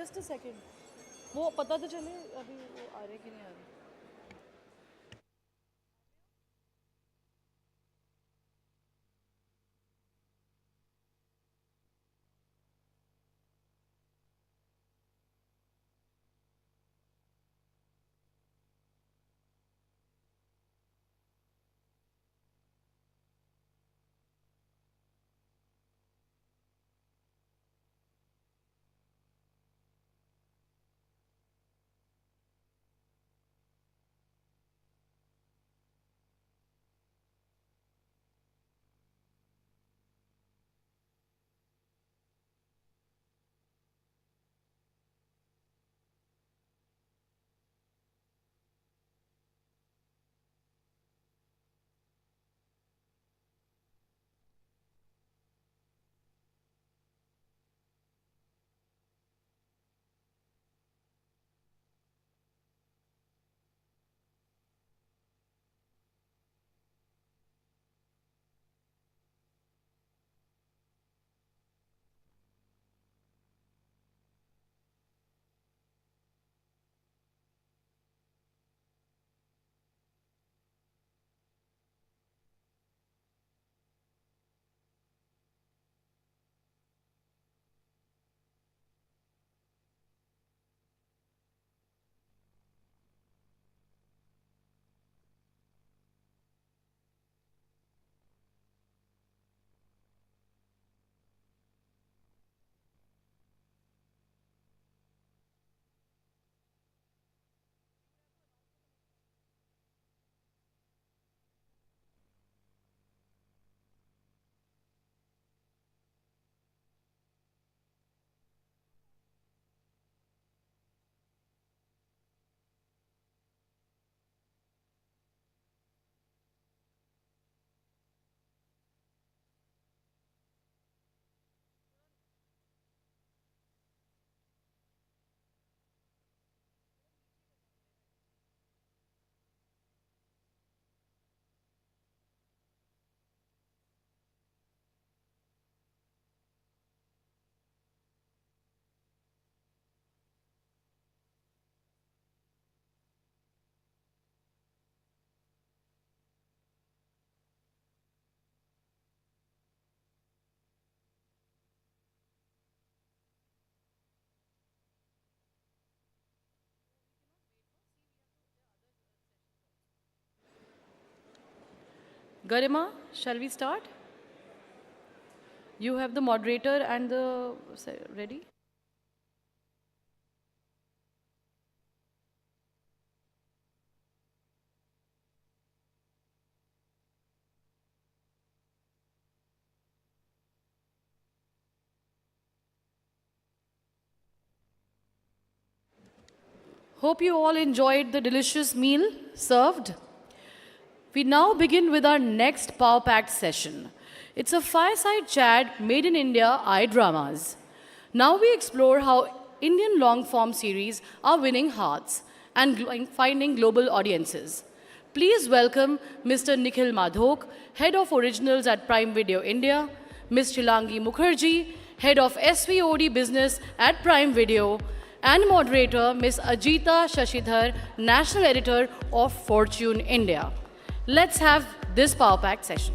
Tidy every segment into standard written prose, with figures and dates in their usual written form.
Just a second. वो पता तो चले अभी वो आ रहे कि नहीं आ रहे. Garima, shall we start? You have the moderator and the ready? Hope you all enjoyed the delicious meal served. We now begin with our next Power Packed session. It's a fireside chat made in India iDramas. Now we explore how Indian long form series are winning hearts and finding global audiences. Please welcome Mr. Nikhil Madhok, Head of Originals at Prime Video India, Ms. Shilangi Mukherjee, Head of SVOD Business at Prime Video, and moderator Ms. Ajita Shashidhar, National Editor of Fortune India. Let's have this Power Pack session.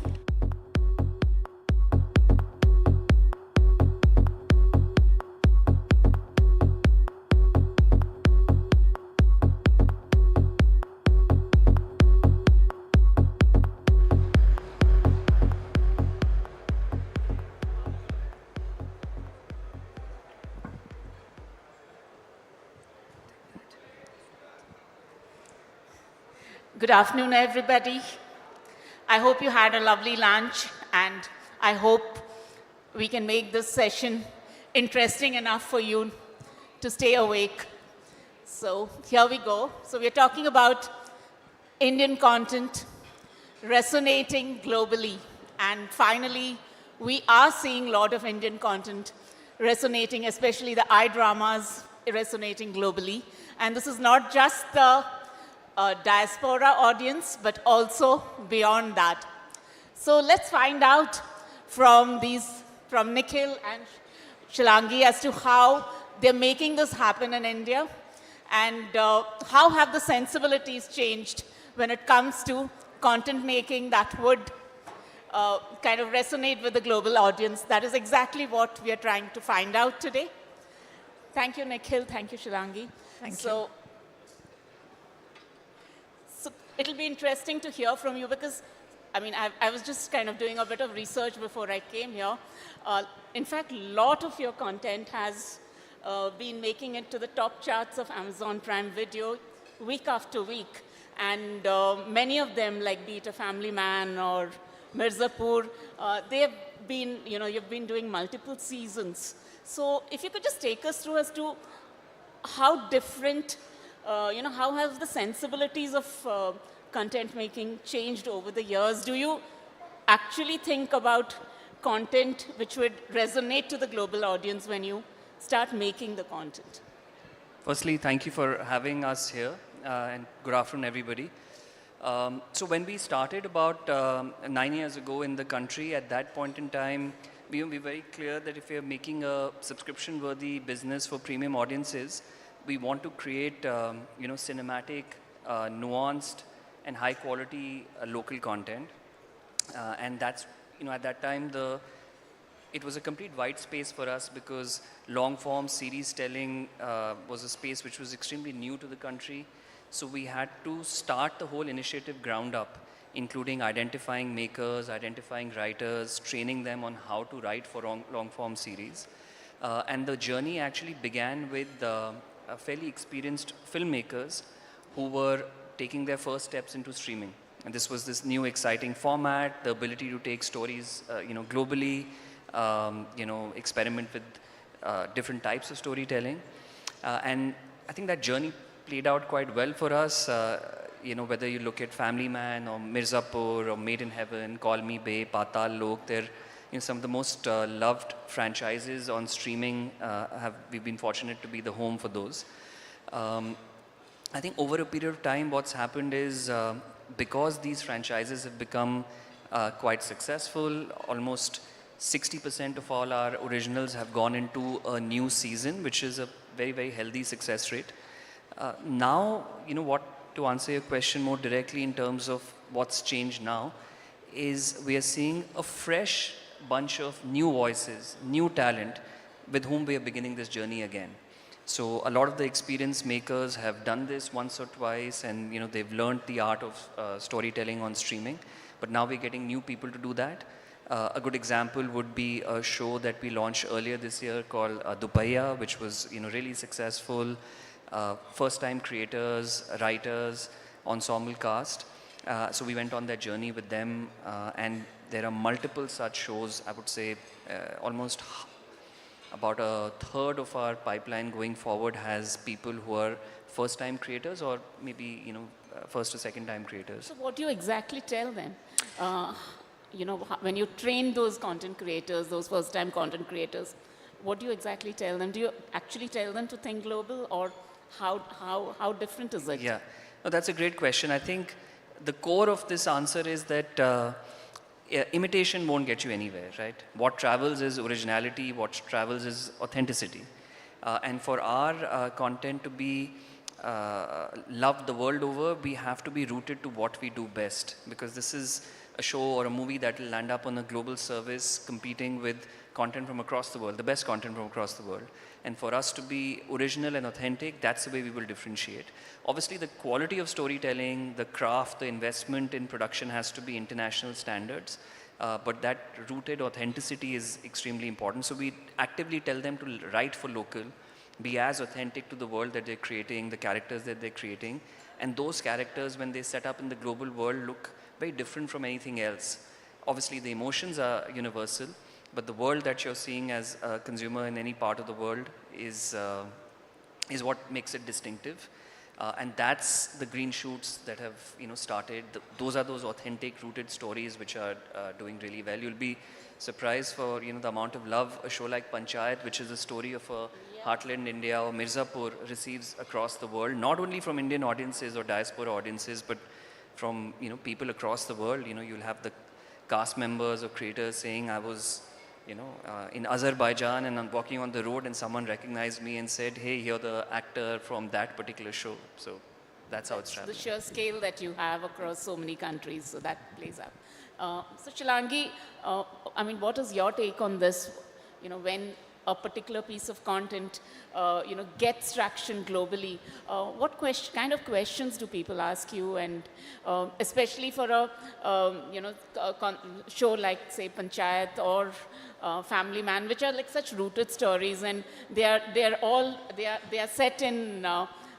Good afternoon, everybody. I hope you had a lovely lunch, and I hope we can make this session interesting enough for you to stay awake. So here we go. So we're talking about Indian content resonating globally. And finally, we are seeing a lot of Indian content resonating, especially the iDramas resonating globally. And this is not just the diaspora audience, but also beyond that. So let's find out from Nikhil and Shilangi as to how they're making this happen in India. And how have the sensibilities changed when it comes to content making that would kind of resonate with the global audience? That is exactly what we are trying to find out today. Thank you, Nikhil. Thank you, Shilangi. Thank you. So it'll be interesting to hear from you because, I mean, I was just kind of doing a bit of research before I came here. In fact, a lot of your content has been making it to the top charts of Amazon Prime Video week after week. And many of them, like Be It a Family Man or Mirzapur, they have been, you've been doing multiple seasons. So if you could just take us through as to how different, how have the sensibilities of content making changed over the years? Do you actually think about content which would resonate to the global audience when you start making the content? Firstly, thank you for having us here, and good afternoon, everybody. So when we started about 9 years ago in the country, at that point in time, we were very clear that if we are making a subscription-worthy business for premium audiences, we want to create, cinematic, nuanced, and high-quality local content. And that's, at that time, it was a complete white space for us because long-form series telling was a space which was extremely new to the country. So we had to start the whole initiative ground up, including identifying makers, identifying writers, training them on how to write for long-form series. And the journey actually began with fairly experienced filmmakers who were taking their first steps into streaming. And this was this new exciting format, the ability to take stories, globally, experiment with different types of storytelling. And I think that journey played out quite well for us. Whether you look at Family Man or Mirzapur or Made in Heaven, Call Me Babe, Patal Lok, they're some of the most loved franchises on streaming. We've been fortunate to be the home for those. I think over a period of time, what's happened is because these franchises have become quite successful, almost 60% of all our originals have gone into a new season, which is a very, very healthy success rate. Now, to answer your question more directly in terms of what's changed now, is we are seeing a fresh bunch of new voices, new talent with whom we are beginning this journey again. So a lot of the experienced makers have done this once or twice and they've learned the art of storytelling on streaming, but now we're getting new people to do that. A good example would be a show that we launched earlier this year called Dupaiya, which was really successful. First-time creators, writers, ensemble cast. So we went on that journey with them, and there are multiple such shows. I would say almost about a third of our pipeline going forward has people who are first-time creators or maybe first or second-time creators. So what do you exactly tell them? When you train those content creators, those first-time content creators, what do you exactly tell them? Do you actually tell them to think global, or how different is it? Yeah, no, that's a great question. I think the core of this answer is that imitation won't get you anywhere, right? What travels is originality, what travels is authenticity. And for our content to be loved the world over, we have to be rooted to what we do best, because this is a show or a movie that will land up on a global service competing with content from across the world, the best content from across the world. And for us to be original and authentic, that's the way we will differentiate. Obviously, the quality of storytelling, the craft, the investment in production has to be international standards. But that rooted authenticity is extremely important. So we actively tell them to write for local, be as authentic to the world that they're creating, the characters that they're creating. And those characters, when they set up in the global world, look very different from anything else. Obviously, the emotions are universal, but the world that you're seeing as a consumer in any part of the world is what makes it distinctive. And that's the green shoots that have started. Those are those authentic, rooted stories which are doing really well. You'll be surprised for the amount of love a show like Panchayat, which is a story of a heartland India, or Mirzapur, receives across the world, not only from Indian audiences or diaspora audiences, but from people across the world. You'll have the cast members or creators saying, I was in Azerbaijan, and I'm walking on the road and someone recognized me and said, hey, you're the actor from that particular show. So that's how it's The traveling. sheer scale that you have across so many countries, so that plays out. So Shilangi, I mean, what is your take on this? When a particular piece of content, gets traction globally, what kind of questions do people ask you? And especially for a show like, say, Panchayat or Family Man, which are like such rooted stories, and they are set in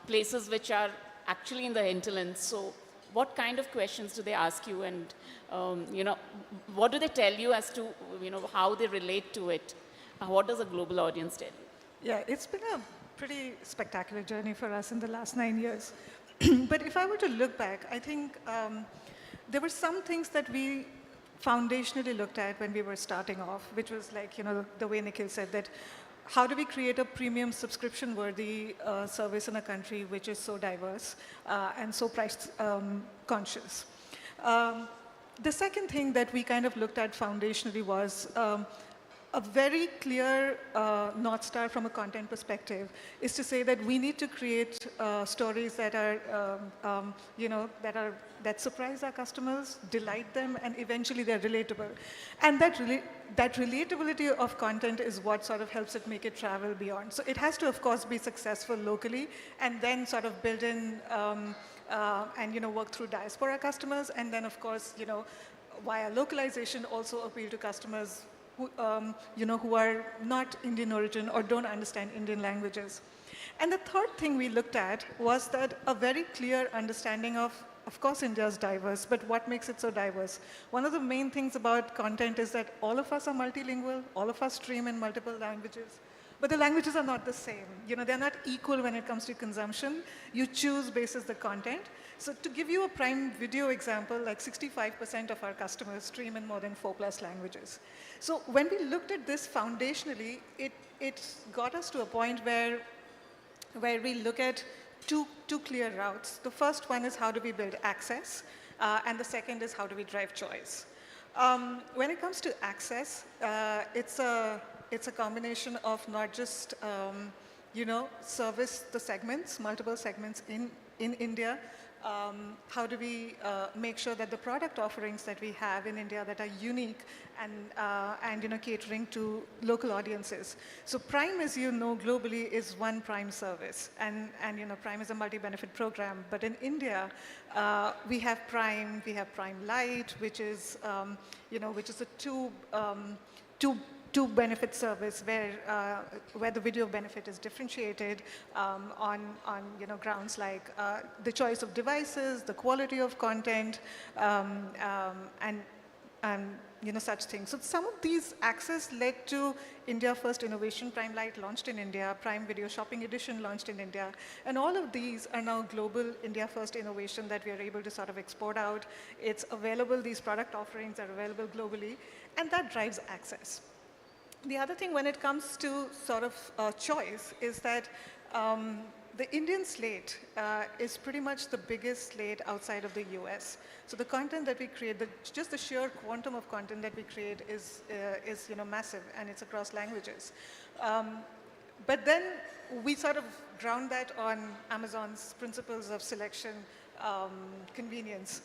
places which are actually in the hinterlands. So what kind of questions do they ask you, and what do they tell you as to how they relate to it? What does a global audience tell you? Yeah, it's been a pretty spectacular journey for us in the last 9 years. But if I were to look back, I think there were some things that we foundationally looked at when we were starting off, which was like, the way Nikhil said that how do we create a premium subscription-worthy service in a country which is so diverse and so price conscious. The second thing that we kind of looked at foundationally was a very clear North Star from a content perspective is to say that we need to create stories that are, that surprise our customers, delight them, and eventually they're relatable. And that relatability of content is what sort of helps it make it travel beyond. So it has to, of course, be successful locally and then sort of build in and work through diaspora customers, and then, of course, via localization also appeal to customers who are not Indian origin or don't understand Indian languages. And the third thing we looked at was that a very clear understanding of course, India is diverse, but what makes it so diverse? One of the main things about content is that all of us are multilingual, all of us stream in multiple languages, but the languages are not the same. They're not equal when it comes to consumption. You choose basis the content. So to give you a Prime Video example, like 65% of our customers stream in more than 4+ languages. So when we looked at this foundationally, it got us to a point where we look at two clear routes. The first one is how do we build access, and the second is how do we drive choice. When it comes to access, it's a combination of not just service the segments, multiple segments in India. How do we make sure that the product offerings that we have in India that are unique and catering to local audiences. So Prime, as you know, globally is one Prime service, and Prime is a multi-benefit program. But in India, we have Prime Lite, which is a two benefit service where the video benefit is differentiated on grounds like the choice of devices, the quality of content, and such things. So some of these access led to India First Innovation. Prime Lite launched in India, Prime Video Shopping Edition launched in India, and all of these are now global India First Innovation that we are able to sort of export out. It's available, these product offerings are available globally, and that drives access. The other thing when it comes to sort of choice is that the Indian slate is pretty much the biggest slate outside of the US. So the content that we create, just the sheer quantum of content that we create is massive, and it's across languages. But then we sort of ground that on Amazon's principles of selection, convenience,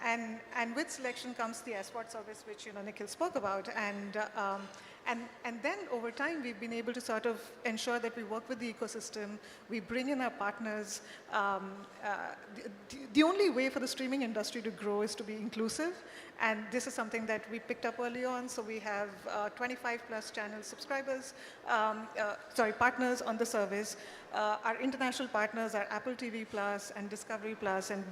and with selection comes the SWOT service, which Nikhil spoke about, and then over time we've been able to sort of ensure that we work with the ecosystem, we bring in our partners. The only way for the streaming industry to grow is to be inclusive, and this is something that we picked up early on. So we have 25+ channel subscribers, partners on the service. Our international partners are Apple TV Plus and Discovery Plus and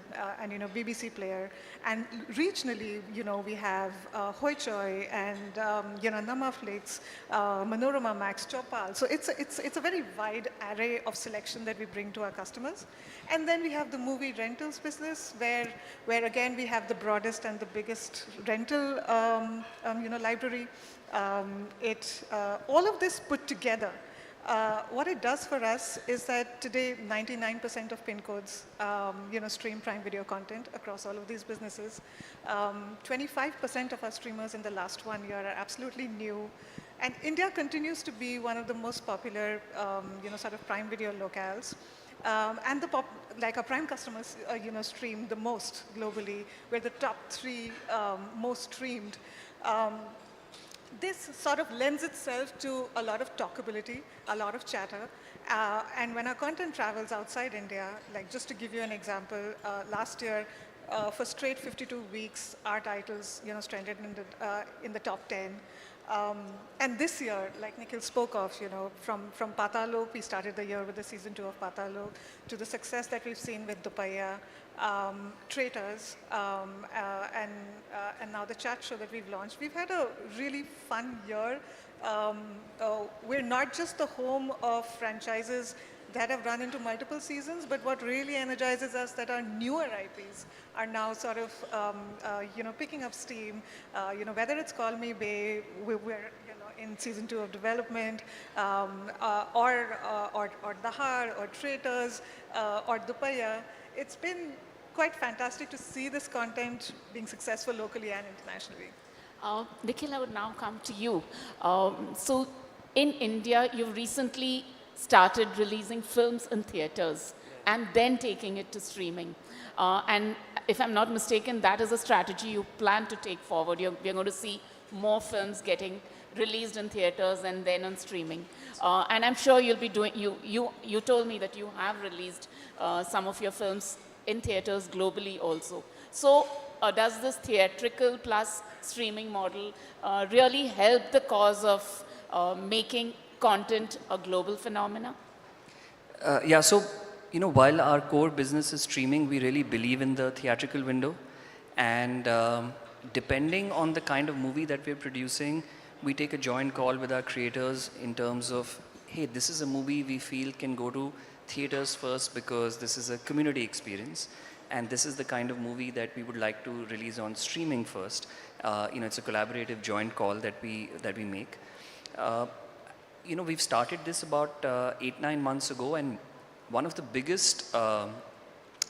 BBC Player. And regionally, we have Hoichoi and Namaflix, Manorama Max, Chopal. So it's a very wide array of selection that we bring to our customers. And then we have the movie rentals business, where again we have the broadest and the biggest rental library. All of this put together What it does for us is that today 99% of pin codes stream Prime Video content across all of these businesses. 25% of our streamers in the last 1 year are absolutely new. And India continues to be one of the most popular sort of Prime Video locales. And our Prime customers stream the most globally. We're the top 3 most streamed. This sort of lends itself to a lot of talkability, a lot of chatter. And when our content travels outside India, like just to give you an example, last year, for straight 52 weeks, our titles stranded in the top 10. And this year, like Nikhil spoke of, from Patalok, we started the year with the season 2 of Patalok, to the success that we've seen with Dupaiya, Traitors, and now the chat show that we've launched. We've had a really fun year. We're not just the home of franchises that have run into multiple seasons, but what really energizes us that our newer IPs are now sort of, picking up steam. Whether it's Call Me Bae, we're in season 2 of development, or Dahar, or Traitors, or Dupaiya. It's been quite fantastic to see this content being successful locally and internationally. Nikhil, I would now come to you. So in India, you've recently started releasing films in theaters and then taking it to streaming. And if I'm not mistaken, that is a strategy you plan to take forward. We're going to see more films getting released in theaters and then on streaming. And I'm sure you'll be doing, you told me that you have released some of your films in theaters globally also. So does this theatrical plus streaming model really help the cause of making content a global phenomena? Yeah, so, while our core business is streaming, we really believe in the theatrical window. And depending on the kind of movie that we're producing, we take a joint call with our creators in terms of, hey, this is a movie we feel can go to theaters first because this is a community experience. And this is the kind of movie that we would like to release on streaming first. It's a collaborative joint call that we make. We've started this about 8-9 months ago, and one of the biggest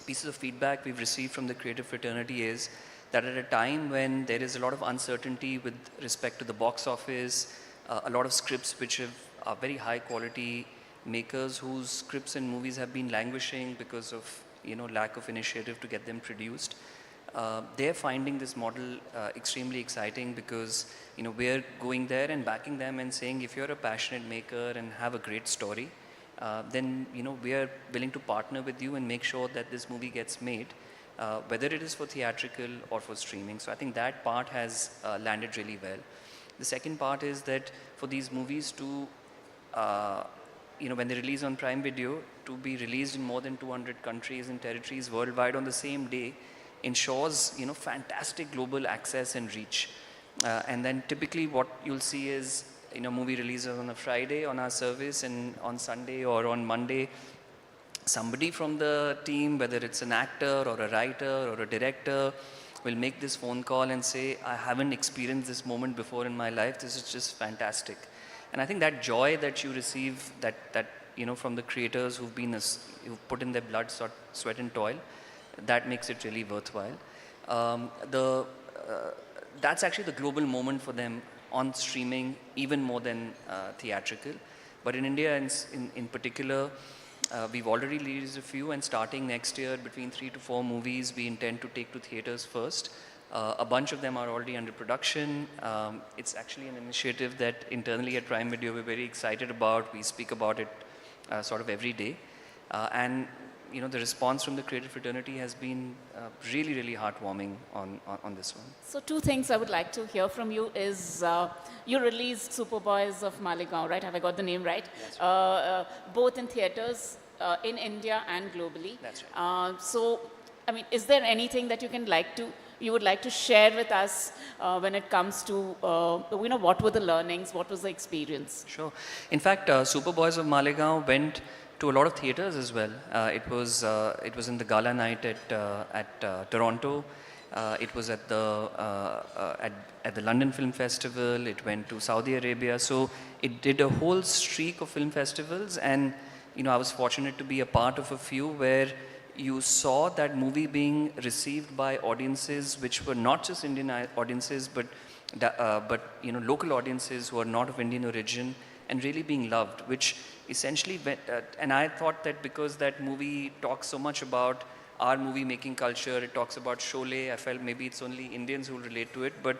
pieces of feedback we've received from the creative fraternity is that at a time when there is a lot of uncertainty with respect to the box office, a lot of scripts which are very high quality, makers whose scripts and movies have been languishing because of lack of initiative to get them produced. They're finding this model extremely exciting because we're going there and backing them and saying, if you're a passionate maker and have a great story, then we are willing to partner with you and make sure that this movie gets made, whether it is for theatrical or for streaming. So I think that part has landed really well. The second part is that for these movies to when they release on Prime Video, to be released in more than 200 countries and territories worldwide on the same day ensures, fantastic global access and reach. And then typically what you'll see is, movie releases on a Friday on our service, and on Sunday or on Monday, somebody from the team, whether it's an actor or a writer or a director, will make this phone call and say, I haven't experienced this moment before in my life. This is just fantastic. And I think that joy that you receive, that from the creators who've put in their blood, sweat and toil, that makes it really worthwhile. That's actually the global moment for them on streaming, even more than theatrical. But in India, in particular, we've already released a few, and starting next year, between 3 to 4 movies, we intend to take to theaters first. A bunch of them are already under production. It's actually an initiative that internally at Prime Video we're very excited about. We speak about it sort of every day. And the response from the creative fraternity has been really, really heartwarming on this one. So 2 things I would like to hear from you is, you released Superboys of Malegaon, right? Have I got the name right? Right. Both in theaters in India and globally. That's right. So, is there anything that you would like to share with us when it comes to, what were the learnings, what was the experience? Sure. In fact, Superboys of Malegaon went to a lot of theaters as well. It was in the gala night at Toronto. It was at the London Film Festival. It went to Saudi Arabia. So it did a whole streak of film festivals, and I was fortunate to be a part of a few where you saw that movie being received by audiences which were not just Indian audiences, but local audiences who are not of Indian origin, and really being loved, which essentially went, and I thought that because that movie talks so much about our movie making culture, it talks about Sholay, I felt maybe it's only Indians who will relate to it, but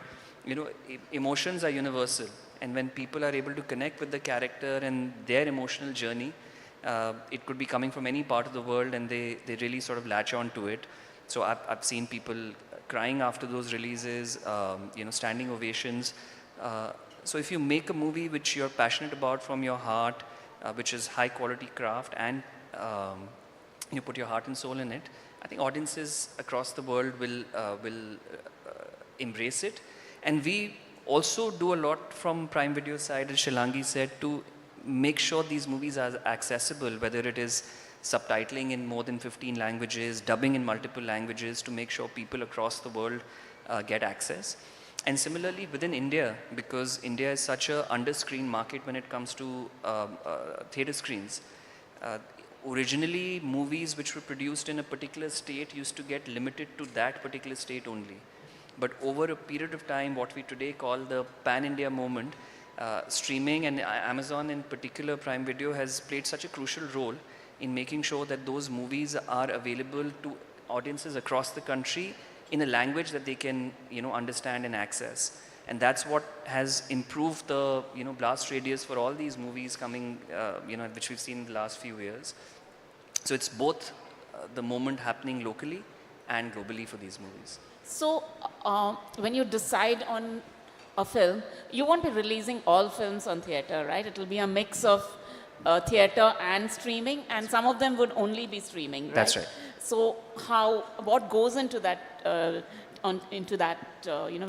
emotions are universal, and when people are able to connect with the character and their emotional journey, it could be coming from any part of the world, and they really sort of latch on to it. So I've seen people crying after those releases, standing ovations. So if you make a movie which you're passionate about from your heart, which is high quality craft, and you put your heart and soul in it, I think audiences across the world will embrace it. And we also do a lot from Prime Video side, as Shilangi said, to make sure these movies are accessible, whether it is subtitling in more than 15 languages, dubbing in multiple languages, to make sure people across the world get access. And similarly within India, because India is such a under-screened market when it comes to theatre screens, originally movies which were produced in a particular state used to get limited to that particular state only. But over a period of time, what we today call the pan-India movement, streaming, and Amazon in particular, Prime Video, has played such a crucial role in making sure that those movies are available to audiences across the country in a language that they can understand and access. And that's what has improved the blast radius for all these movies coming, which we've seen in the last few years. So it's both the moment happening locally and globally for these movies. So when you decide on a film, you won't be releasing all films on theater, right? It will be a mix of theater and streaming, and some of them would only be streaming, right? That's right. So what goes into that, when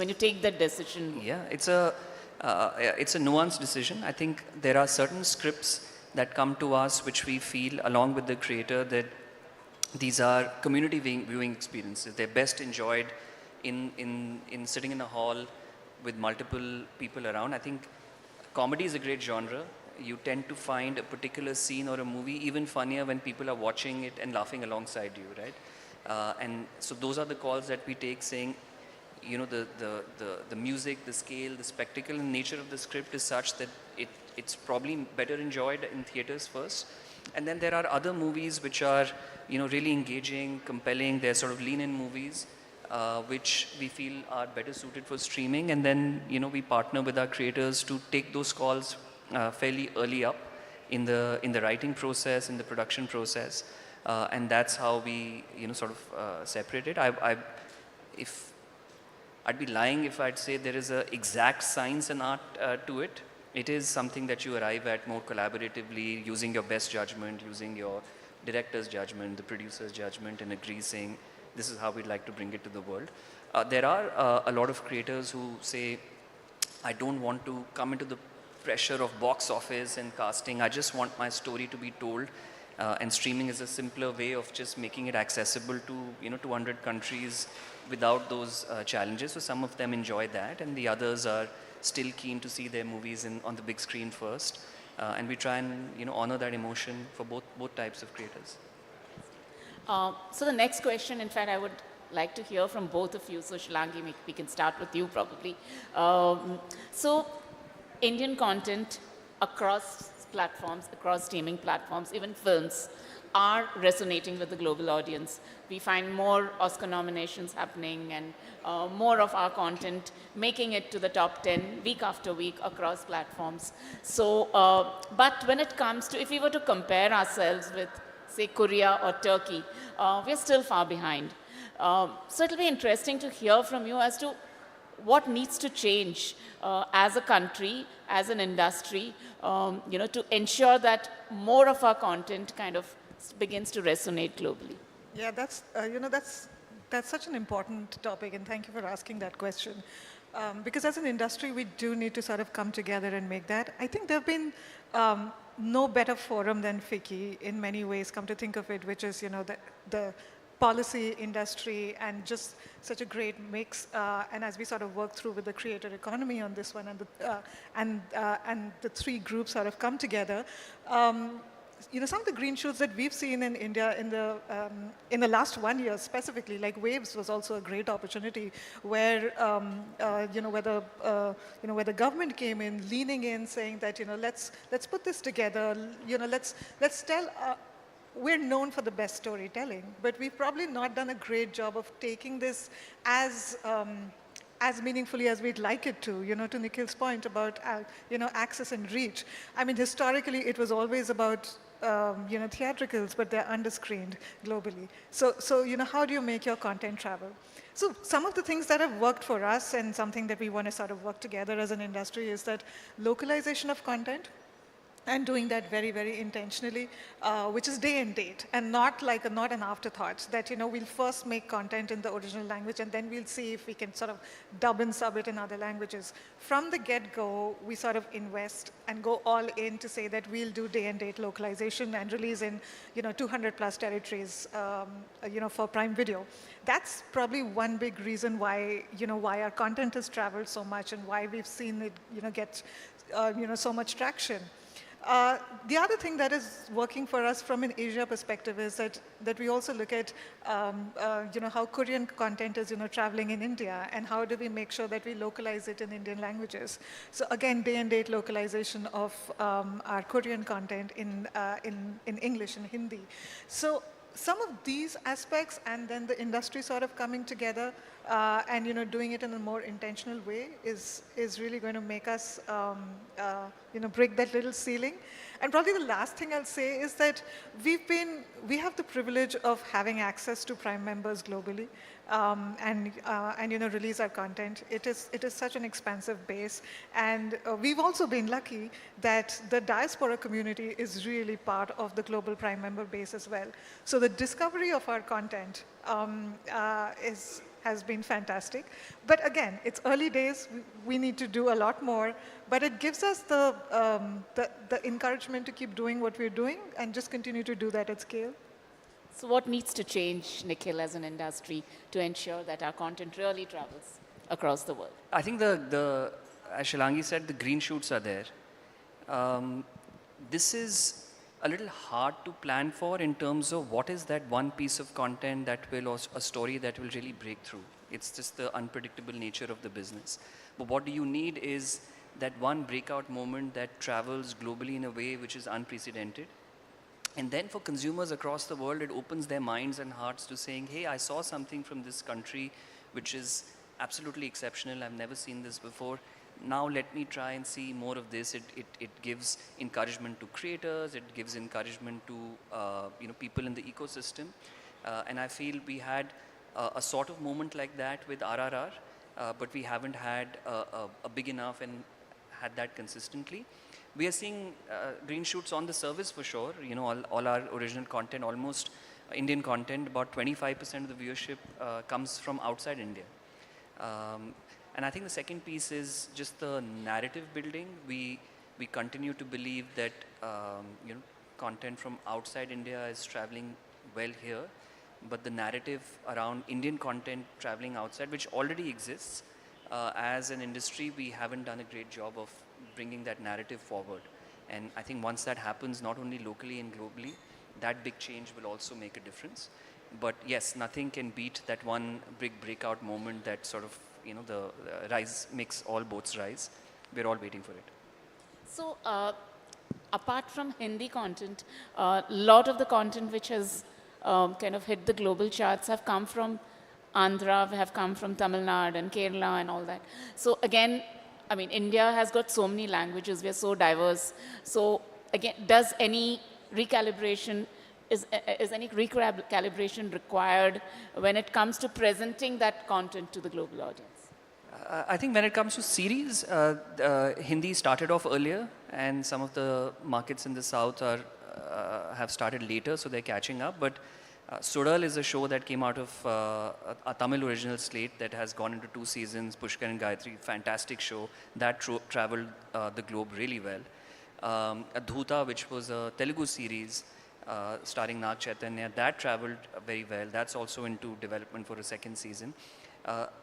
you take that decision? Yeah, it's a nuanced decision. I think there are certain scripts that come to us which we feel, along with the creator, that these are community viewing experiences. They're best enjoyed in sitting in a hall with multiple people around. I think comedy is a great genre. You tend to find a particular scene or a movie even funnier when people are watching it and laughing alongside you, right? And so those are the calls that we take, saying, the music, the scale, the spectacle and nature of the script is such that it's probably better enjoyed in theaters first. And then there are other movies which are, really engaging, compelling. They're sort of lean-in movies, which we feel are better suited for streaming. And then, we partner with our creators to take those calls fairly early up in the writing process, in the production process. And that's how we, sort of separate it. I'd be lying if I'd say there is an exact science and art to it. It is something that you arrive at more collaboratively, using your best judgment, using your director's judgment, the producer's judgment, and agree, saying, this is how we'd like to bring it to the world. There are a lot of creators who say, I don't want to come into the pressure of box office and casting. I just want my story to be told. And streaming is a simpler way of just making it accessible to 200 countries without those challenges. So some of them enjoy that, and the others are still keen to see their movies on the big screen first. And we try and honor that emotion for both types of creators. So the next question, in fact, I would like to hear from both of you. So Shilangi, we can start with you probably. So Indian content across platforms, across streaming platforms, even films, are resonating with the global audience. We find more Oscar nominations happening, and more of our content making it to the top 10 week after week across platforms. So, but when it comes to, if we were to compare ourselves with, say, Korea or Turkey, we're still far behind. So it'll be interesting to hear from you as to what needs to change as a country, as an industry, to ensure that more of our content kind of begins to resonate globally. Yeah, that's such an important topic, and thank you for asking that question. Because as an industry, we do need to sort of come together and make that. I think there have been no better forum than Ficci in many ways, come to think of it, which is, the policy, industry, and just such a great mix. And as we sort of work through with the creator economy on this one, and the three groups sort of come together, some of the green shoots that we've seen in India in the last 1 year specifically, like Waves was also a great opportunity where where the government came in, leaning in, saying that let's put this together, let's tell. We're known for the best storytelling, but we've probably not done a great job of taking this as meaningfully as we'd like it to. To Nikhil's point about access and reach. I mean, historically, it was always about theatricals, but they're underscreened globally. So how do you make your content travel? So some of the things that have worked for us and something that we want to sort of work together as an industry is that localization of content, and doing that very, very intentionally, which is day and date, and not an afterthought, that we'll first make content in the original language and then we'll see if we can sort of dub and sub it in other languages. From the get-go, we sort of invest and go all in to say that we'll do day and date localization and release in 200 plus territories for Prime Video. That's probably one big reason why our content has traveled so much and why we've seen it get so much traction. The other thing that is working for us from an Asia perspective is that we also look at how Korean content is traveling in India, and how do we make sure that we localize it in Indian languages. So again, day and date localization of our Korean content in English and Hindi. So some of these aspects, and then the industry sort of coming together and doing it in a more intentional way is really going to make us break that little ceiling. And probably the last thing I'll say is that we have the privilege of having access to Prime members globally, and release our content. It is such an expansive base, and we've also been lucky that the diaspora community is really part of the global Prime member base as well. So the discovery of our content has been fantastic. But again, it's early days. We need to do a lot more. But it gives us the encouragement to keep doing what we're doing and just continue to do that at scale. So what needs to change, Nikhil, as an industry to ensure that our content really travels across the world? I think as Shilangi said, the green shoots are there. This is a little hard to plan for in terms of what is that one piece of content that will, or a story that will really break through. It's just the unpredictable nature of the business. But what do you need is that one breakout moment that travels globally in a way which is unprecedented. And then for consumers across the world, it opens their minds and hearts to saying, hey, I saw something from this country which is absolutely exceptional. I've never seen this before. Now let me try and see more of this. It gives encouragement to creators. It gives encouragement to people in the ecosystem. And I feel we had a sort of moment like that with RRR, but we haven't had a big enough and had that consistently. We are seeing green shoots on the service for sure. All our original content, almost Indian content, about 25% of the viewership comes from outside India. And I think the second piece is just the narrative building. We continue to believe that content from outside India is traveling well here, but the narrative around Indian content traveling outside, which already exists, as an industry, we haven't done a great job of bringing that narrative forward. And I think once that happens, not only locally and globally, that big change will also make a difference. But yes, nothing can beat that one big breakout moment that sort of, the rise makes all boats rise. We're all waiting for it. So apart from Hindi content, a lot of the content which has kind of hit the global charts have come from Andhra, have come from Tamil Nadu and Kerala and all that. So again, I mean, India has got so many languages. We are so diverse. So again, does any recalibration, is any recalibration required when it comes to presenting that content to the global audience? I think when it comes to series, Hindi started off earlier, and some of the markets in the south have started later, so they're catching up. But Sudal is a show that came out of a Tamil original slate that has gone into 2 seasons. Pushkar and Gayatri, fantastic show that traveled the globe really well. Adhuta, which was a Telugu series, starring Nag Chaitanya. That traveled very well. That's also into development for a second season.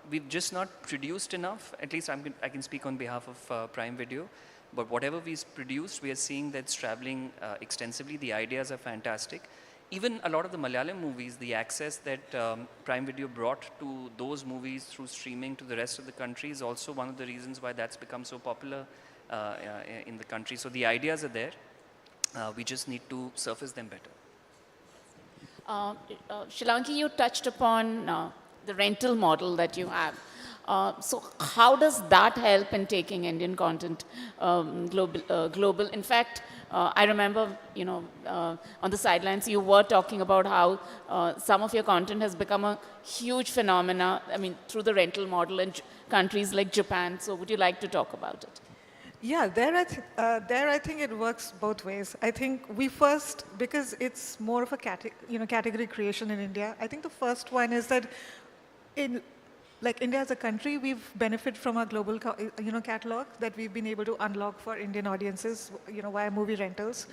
We've just not produced enough. At least I can speak on behalf of Prime Video. But whatever we've produced, we are seeing that's traveling extensively. The ideas are fantastic. Even a lot of the Malayalam movies, the access that Prime Video brought to those movies through streaming to the rest of the country is also one of the reasons why that's become so popular in the country. So the ideas are there. We just need to surface them better. Shilangi, you touched upon the rental model that you have. So how does that help in taking Indian content global? In fact, I remember, on the sidelines, you were talking about how some of your content has become a huge phenomena, through the rental model in countries like Japan. So would you like to talk about it? Yeah, there I think it works both ways. I think we first, because it's more of a category creation in India, I think the first one is that India as a country, we've benefited from our global catalog that we've been able to unlock for Indian audiences via movie rentals.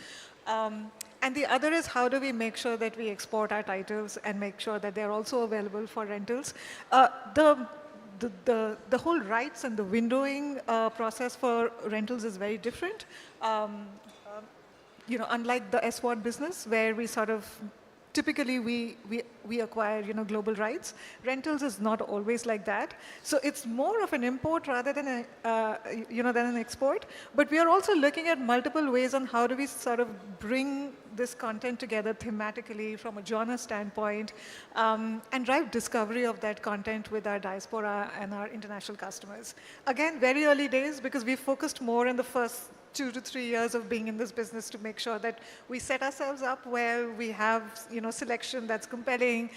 And the other is how do we make sure that we export our titles and make sure that they're also available for rentals. The whole rights and the windowing process for rentals is very different. Unlike the SWOT business, where we sort of typically we acquire global rights. Rentals is not always like that. So it's more of an import rather than than an export. But we are also looking at multiple ways on how do we sort of bring this content together thematically from a genre standpoint and drive discovery of that content with our diaspora and our international customers. Again, very early days because we focused more in the first 2 to 3 years of being in this business to make sure that we set ourselves up where we have selection that's compelling.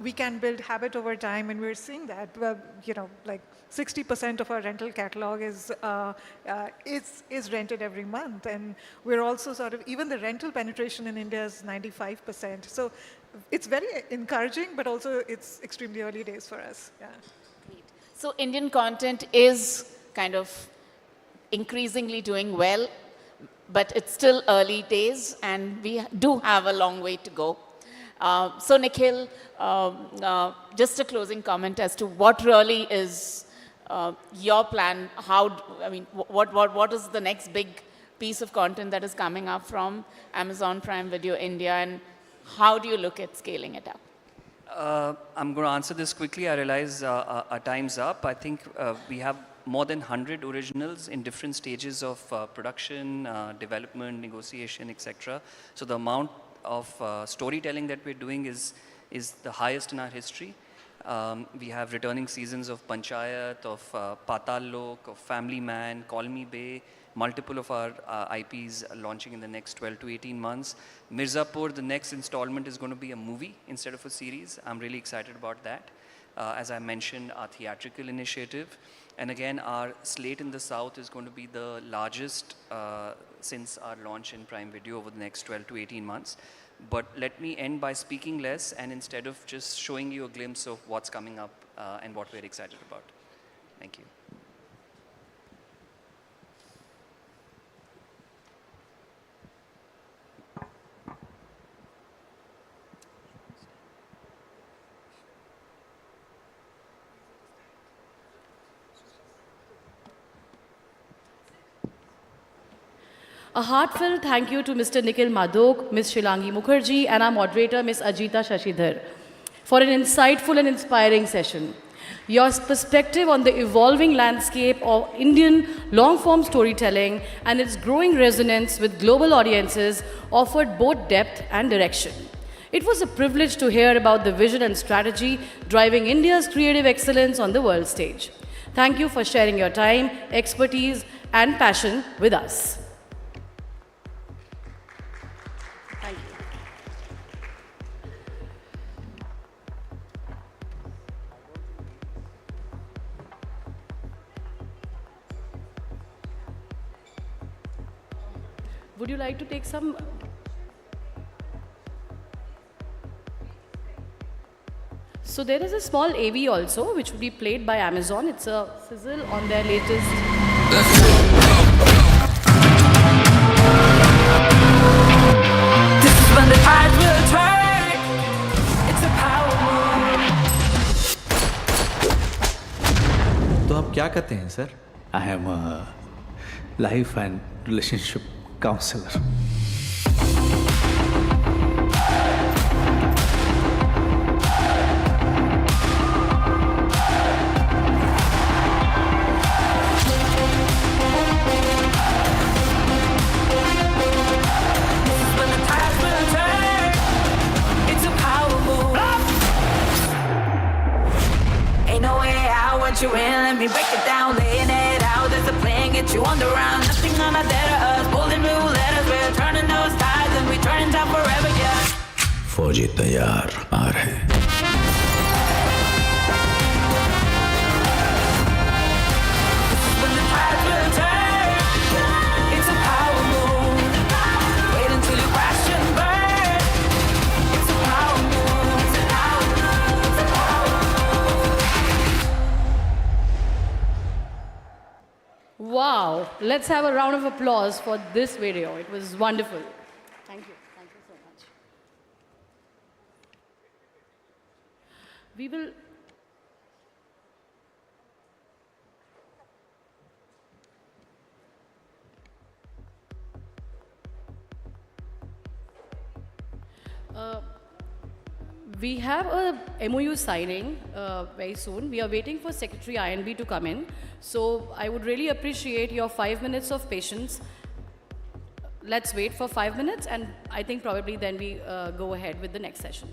We can build habit over time, and we're seeing that. Like 60% of our rental catalog is rented every month, and we're also sort of even the rental penetration in India is 95%. So it's very encouraging, but also it's extremely early days for us. Yeah. Great. So Indian content is kind of increasingly doing well, but it's still early days and we do have a long way to go. So Nikhil, just a closing comment as to what really is your plan, what is the next big piece of content that is coming up from Amazon Prime Video India, and how do you look at scaling it up? I'm going to answer this quickly. I realize our time's up. I think we have more than 100 originals in different stages of production, development, negotiation, etc. So the amount of storytelling that we're doing is the highest in our history. We have returning seasons of Panchayat, of Patal Lok, of Family Man, Call Me Bay, multiple of our IPs launching in the next 12 to 18 months. Mirzapur, the next installment is going to be a movie instead of a series. I'm really excited about that. As I mentioned, our theatrical initiative. And again, our slate in the South is going to be the largest since our launch in Prime Video over the next 12 to 18 months. But let me end by speaking less and instead of just showing you a glimpse of what's coming up and what we're excited about. Thank you. A heartfelt thank you to Mr. Nikhil Madhok, Ms. Shilangi Mukherjee, and our moderator, Ms. Ajita Shashidhar, for an insightful and inspiring session. Your perspective on the evolving landscape of Indian long-form storytelling and its growing resonance with global audiences offered both depth and direction. It was a privilege to hear about the vision and strategy driving India's creative excellence on the world stage. Thank you for sharing your time, expertise, and passion with us. Thank you. Would you like to take some? So there is a small AV also, which will be played by Amazon. It's a sizzle on their latest. This is when tides will turn. It's a power move. तो आप क्या करते हैं sir? I am a life and relationship counselor. When the tides will turn, it's a power move. Ain't no way out once you're in. Let me break it down, laying it out. There's a plan, get you on the round. Nothing gonna deter us. Pulling new letters, we're turning those tides and we turning time forever, yeah. फौजी तैयार आ रहे हैं. When the tides will turn, it's a power move. Wait until you crash and burn. It's a power move. It's a power move. It's a power move. Wow. Let's have a round of applause for this video. It was wonderful. Thank you. Thank you so much. We will. We have a MOU signing very soon. We are waiting for Secretary INB to come in. So I would really appreciate your 5 minutes of patience. Let's wait for 5 minutes, and I think probably then we go ahead with the next session.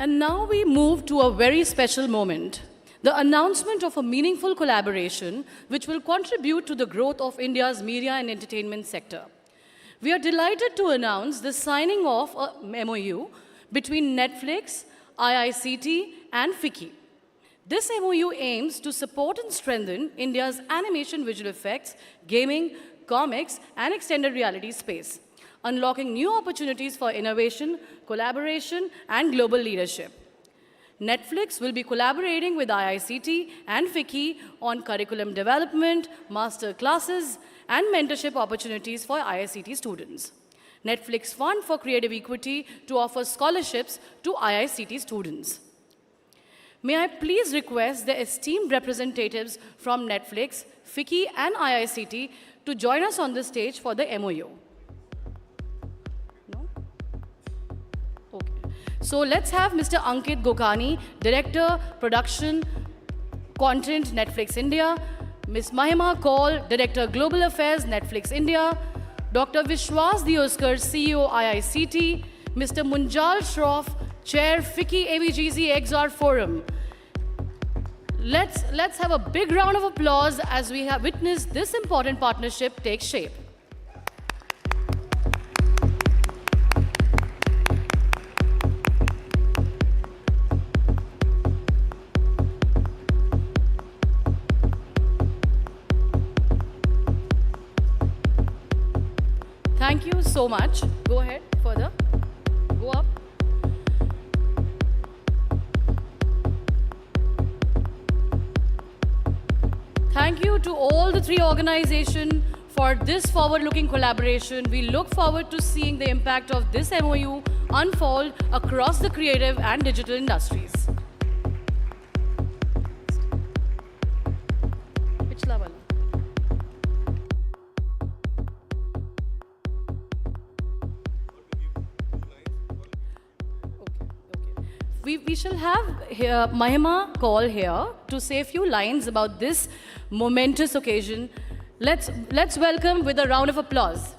And now we move to a very special moment, the announcement of a meaningful collaboration which will contribute to the growth of India's media and entertainment sector. We are delighted to announce the signing of a MOU between Netflix, IICT, and Ficci. This MOU aims to support and strengthen India's animation visual effects, gaming, comics, and extended reality space, unlocking new opportunities for innovation, collaboration, and global leadership. Netflix will be collaborating with IICT and Ficci on curriculum development, master classes, and mentorship opportunities for IICT students. Netflix Fund for Creative Equity to offer scholarships to IICT students. May I please request the esteemed representatives from Netflix, Ficci, and IICT to join us on the stage for the MOU. No? Okay. So let's have Mr. Ankit Gokani, Director, Production, Content, Netflix India, Ms. Mahima Kaul, Director, Global Affairs, Netflix India, Dr. Vishwas Dioskar, CEO, IICT, Mr. Munjal Shroff, Chair, Ficci AVGZ XR Forum. Let's have a big round of applause as we have witnessed this important partnership take shape. Thank you so much. Go ahead further. Go up. Thank you to all the three organizations for this forward-looking collaboration. We look forward to seeing the impact of this MOU unfold across the creative and digital industries. Which level? We shall have here Mahima Kaul here to say a few lines about this momentous occasion. Let's welcome with a round of applause.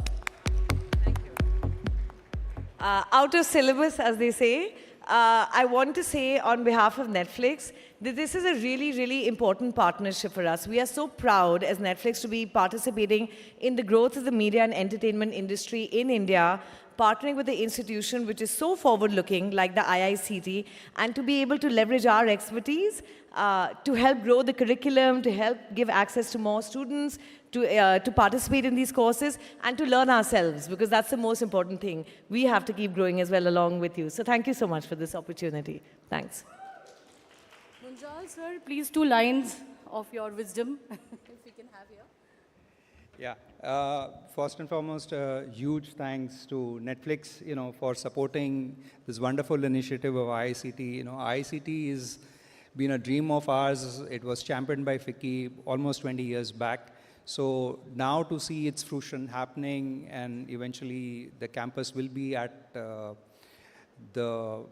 Out of syllabus, as they say, I want to say on behalf of Netflix that this is a really, really important partnership for us. We are so proud as Netflix to be participating in the growth of the media and entertainment industry in India, partnering with the institution which is so forward-looking, like the IICT, and to be able to leverage our expertise to help grow the curriculum, to help give access to more students, to participate in these courses, and to learn ourselves, because that's the most important thing. We have to keep growing as well along with you. So thank you so much for this opportunity. Thanks. Munjal, sir, please 2 lines of your wisdom, if we can have here. Yeah. First and foremost, huge thanks to Netflix, for supporting this wonderful initiative of IICT. IICT has been a dream of ours. It was championed by Ficci almost 20 years back. So now to see its fruition happening, and eventually the campus will be at the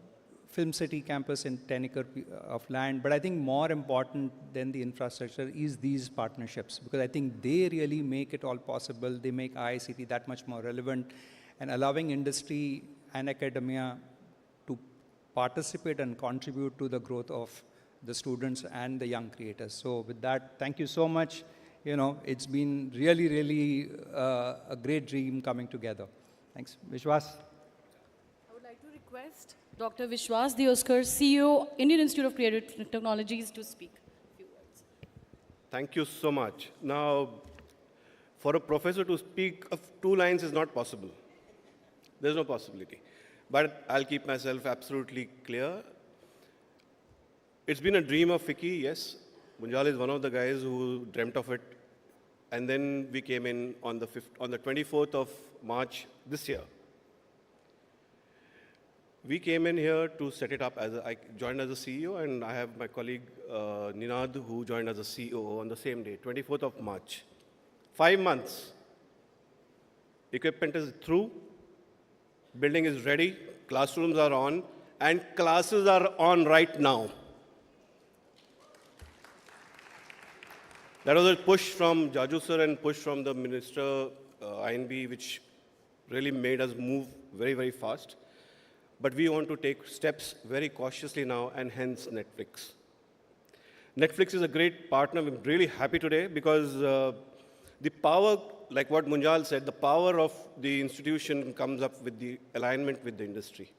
Film City campus in 10 acres of land. But I think more important than the infrastructure is these partnerships, because I think they really make it all possible. They make IICT that much more relevant, and allowing industry and academia to participate and contribute to the growth of the students and the young creators. So with that, thank you so much. It's been really, really a great dream coming together. Thanks. Vishwas? I would like to request Dr. Vishwas Dioskar, CEO, Indian Institute of Creative Technologies, to speak a few words. Thank you so much. Now, for a professor to speak of 2 lines is not possible. There's no possibility. But I'll keep myself absolutely clear. It's been a dream of Ficci, yes. Munjal is one of the guys who dreamt of it. And then we came in on the 24th of March this year. We came in here to set it up I joined as a CEO, and I have my colleague Ninad, who joined as a COO on the same day, 24th of March. 5 months. Equipment is through, building is ready, classrooms are on, and classes are on right now. That was a push from Jaju sir and push from the Minister INB, which really made us move very, very fast. But we want to take steps very cautiously now, and hence Netflix. Netflix is a great partner. I'm really happy today because the power, like what Munjal said, the power of the institution comes up with the alignment with the industry.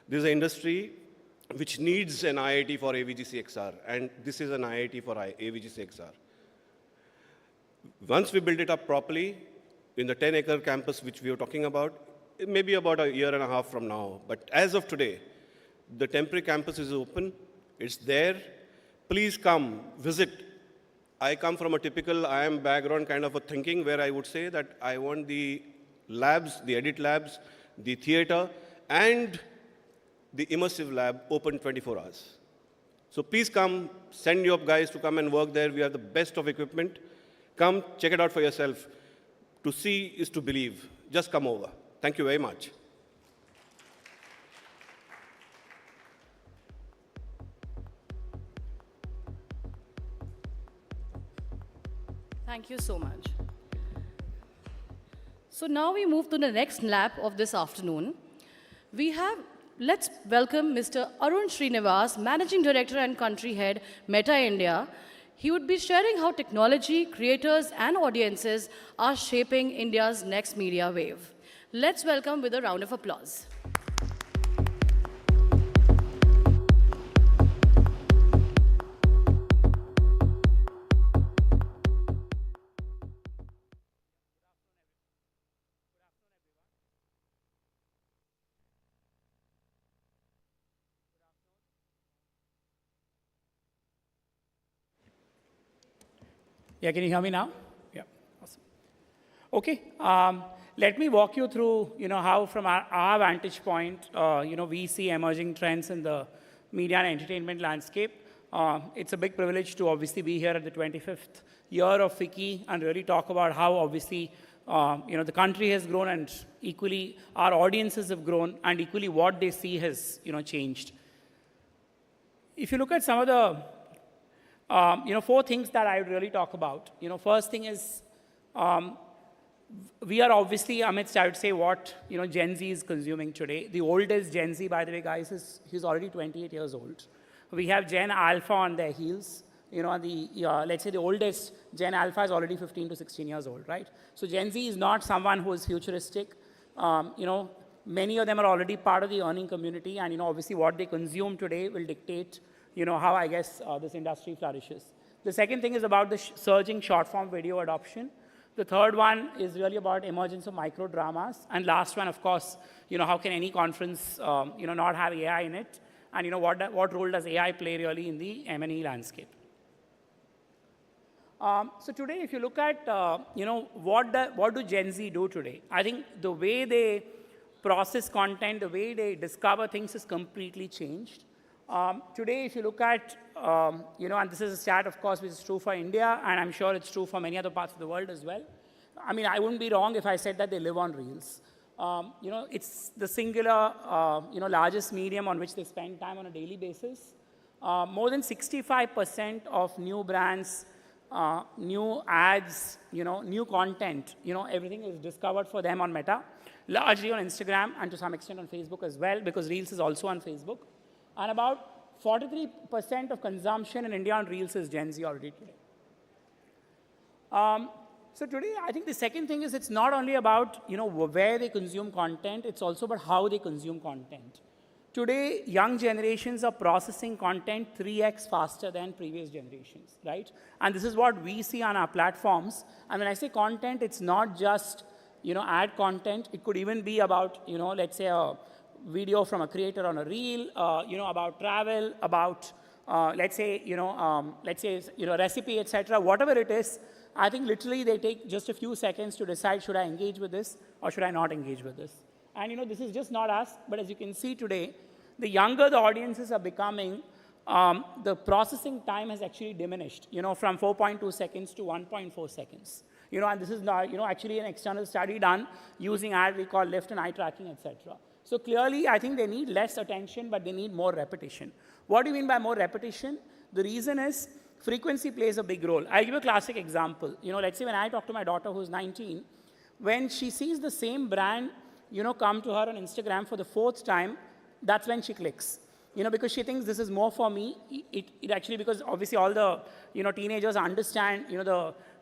This is an industry which needs an IIT for AVGCXR, and this is an IIT for AVGCXR. Once we build it up properly, in the 10-acre campus which we are talking about, it may be about a year and a half from now. But as of today, the temporary campus is open. It's there. Please come, visit. I come from a typical IIM background kind of a thinking where I would say that I want the labs, the edit labs, the theater, and the immersive lab open 24 hours. So please come, send your guys to come and work there. We have the best of equipment. Come, check it out for yourself. To see is to believe. Just come over. Thank you very much. Thank you so much. So now we move to the next lap of this afternoon. Let's welcome Mr. Arun Srinivas, Managing Director and Country Head, Meta India. He would be sharing how technology, creators, and audiences are shaping India's next media wave. Let's welcome with a round of applause. Yeah, can you hear me now? Yeah, awesome. Okay, let me walk you through, how from our vantage point, we see emerging trends in the media and entertainment landscape. It's a big privilege to obviously be here at the 25th year of Ficci and really talk about how obviously, the country has grown and equally our audiences have grown and equally what they see has, changed. If you look at some of the 4 things that I would really talk about. First thing is, we are obviously amidst, I would say, what, Gen Z is consuming today. The oldest Gen Z, by the way, guys, he's already 28 years old. We have Gen Alpha on their heels. Let's say the oldest Gen Alpha is already 15 to 16 years old, right? So Gen Z is not someone who is futuristic. Many of them are already part of the earning community, and, obviously what they consume today will dictate how I guess this industry flourishes. The second thing is about the surging short-form video adoption. The third one is really about emergence of micro dramas. And last one, of course, how can any conference, not have AI in it? And, what role does AI play really in the M&E landscape? So today, if you look at, what do Gen Z do today? I think the way they process content, the way they discover things has completely changed. Today, if you look at, and this is a stat, of course, which is true for India, and I'm sure it's true for many other parts of the world as well. I mean, I wouldn't be wrong if I said that they live on Reels. It's the singular, largest medium on which they spend time on a daily basis. More than 65% of new brands, new ads, new content, everything is discovered for them on Meta, largely on Instagram and to some extent on Facebook as well, because Reels is also on Facebook. And about 43% of consumption in India on Reels is Gen Z already today. So today, I think the second thing is it's not only about, where they consume content, it's also about how they consume content. Today, young generations are processing content 3x faster than previous generations, right? And this is what we see on our platforms. And when I say content, it's not just, ad content. It could even be about, let's say a video from a creator on a reel, about travel, about, let's say, recipe, etc. Whatever it is, I think literally they take just a few seconds to decide, should I engage with this or should I not engage with this? And, this is just not us, but as you can see today, the younger the audiences are becoming, the processing time has actually diminished, from 4.2 seconds to 1.4 seconds. And this is not, actually an external study done using ad we call lift and eye tracking, etc. So clearly, I think they need less attention, but they need more repetition. What do you mean by more repetition? The reason is frequency plays a big role. I'll give a classic example. Let's say when I talk to my daughter who's 19, when she sees the same brand, come to her on Instagram for the 4th time, that's when she clicks. Because she thinks this is more for me. It actually, because obviously all the, teenagers understand,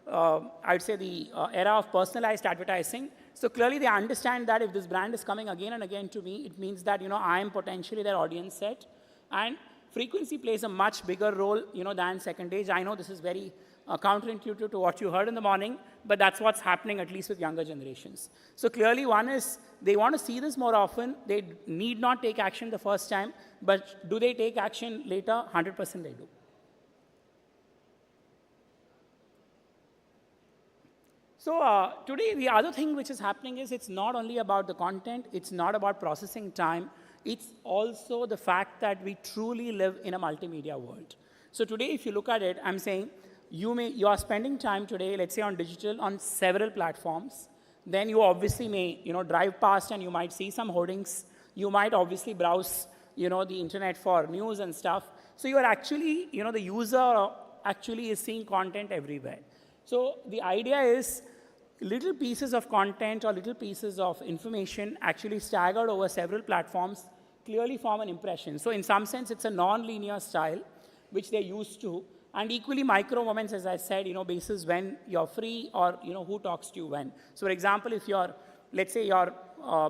I'd say the era of personalized advertising. So clearly they understand that if this brand is coming again and again to me, it means that, I am potentially their audience set. And frequency plays a much bigger role, than second age. I know this is very counterintuitive to what you heard in the morning, but that's what's happening at least with younger generations. So clearly one is they want to see this more often. They need not take action the first time, but do they take action later? 100% they do. So today, the other thing which is happening is it's not only about the content, it's not about processing time, it's also the fact that we truly live in a multimedia world. So today, if you look at it, I'm saying you are spending time today, let's say on digital, on several platforms. Then you obviously may, drive past and you might see some hoardings. You might obviously browse, the internet for news and stuff. So you are actually, the user actually is seeing content everywhere. So the idea is little pieces of content or little pieces of information actually staggered over several platforms clearly form an impression. So in some sense, it's a non-linear style, which they're used to. And equally micro moments, as I said, basis when you're free or, who talks to you when. So for example, if you're, let's say you're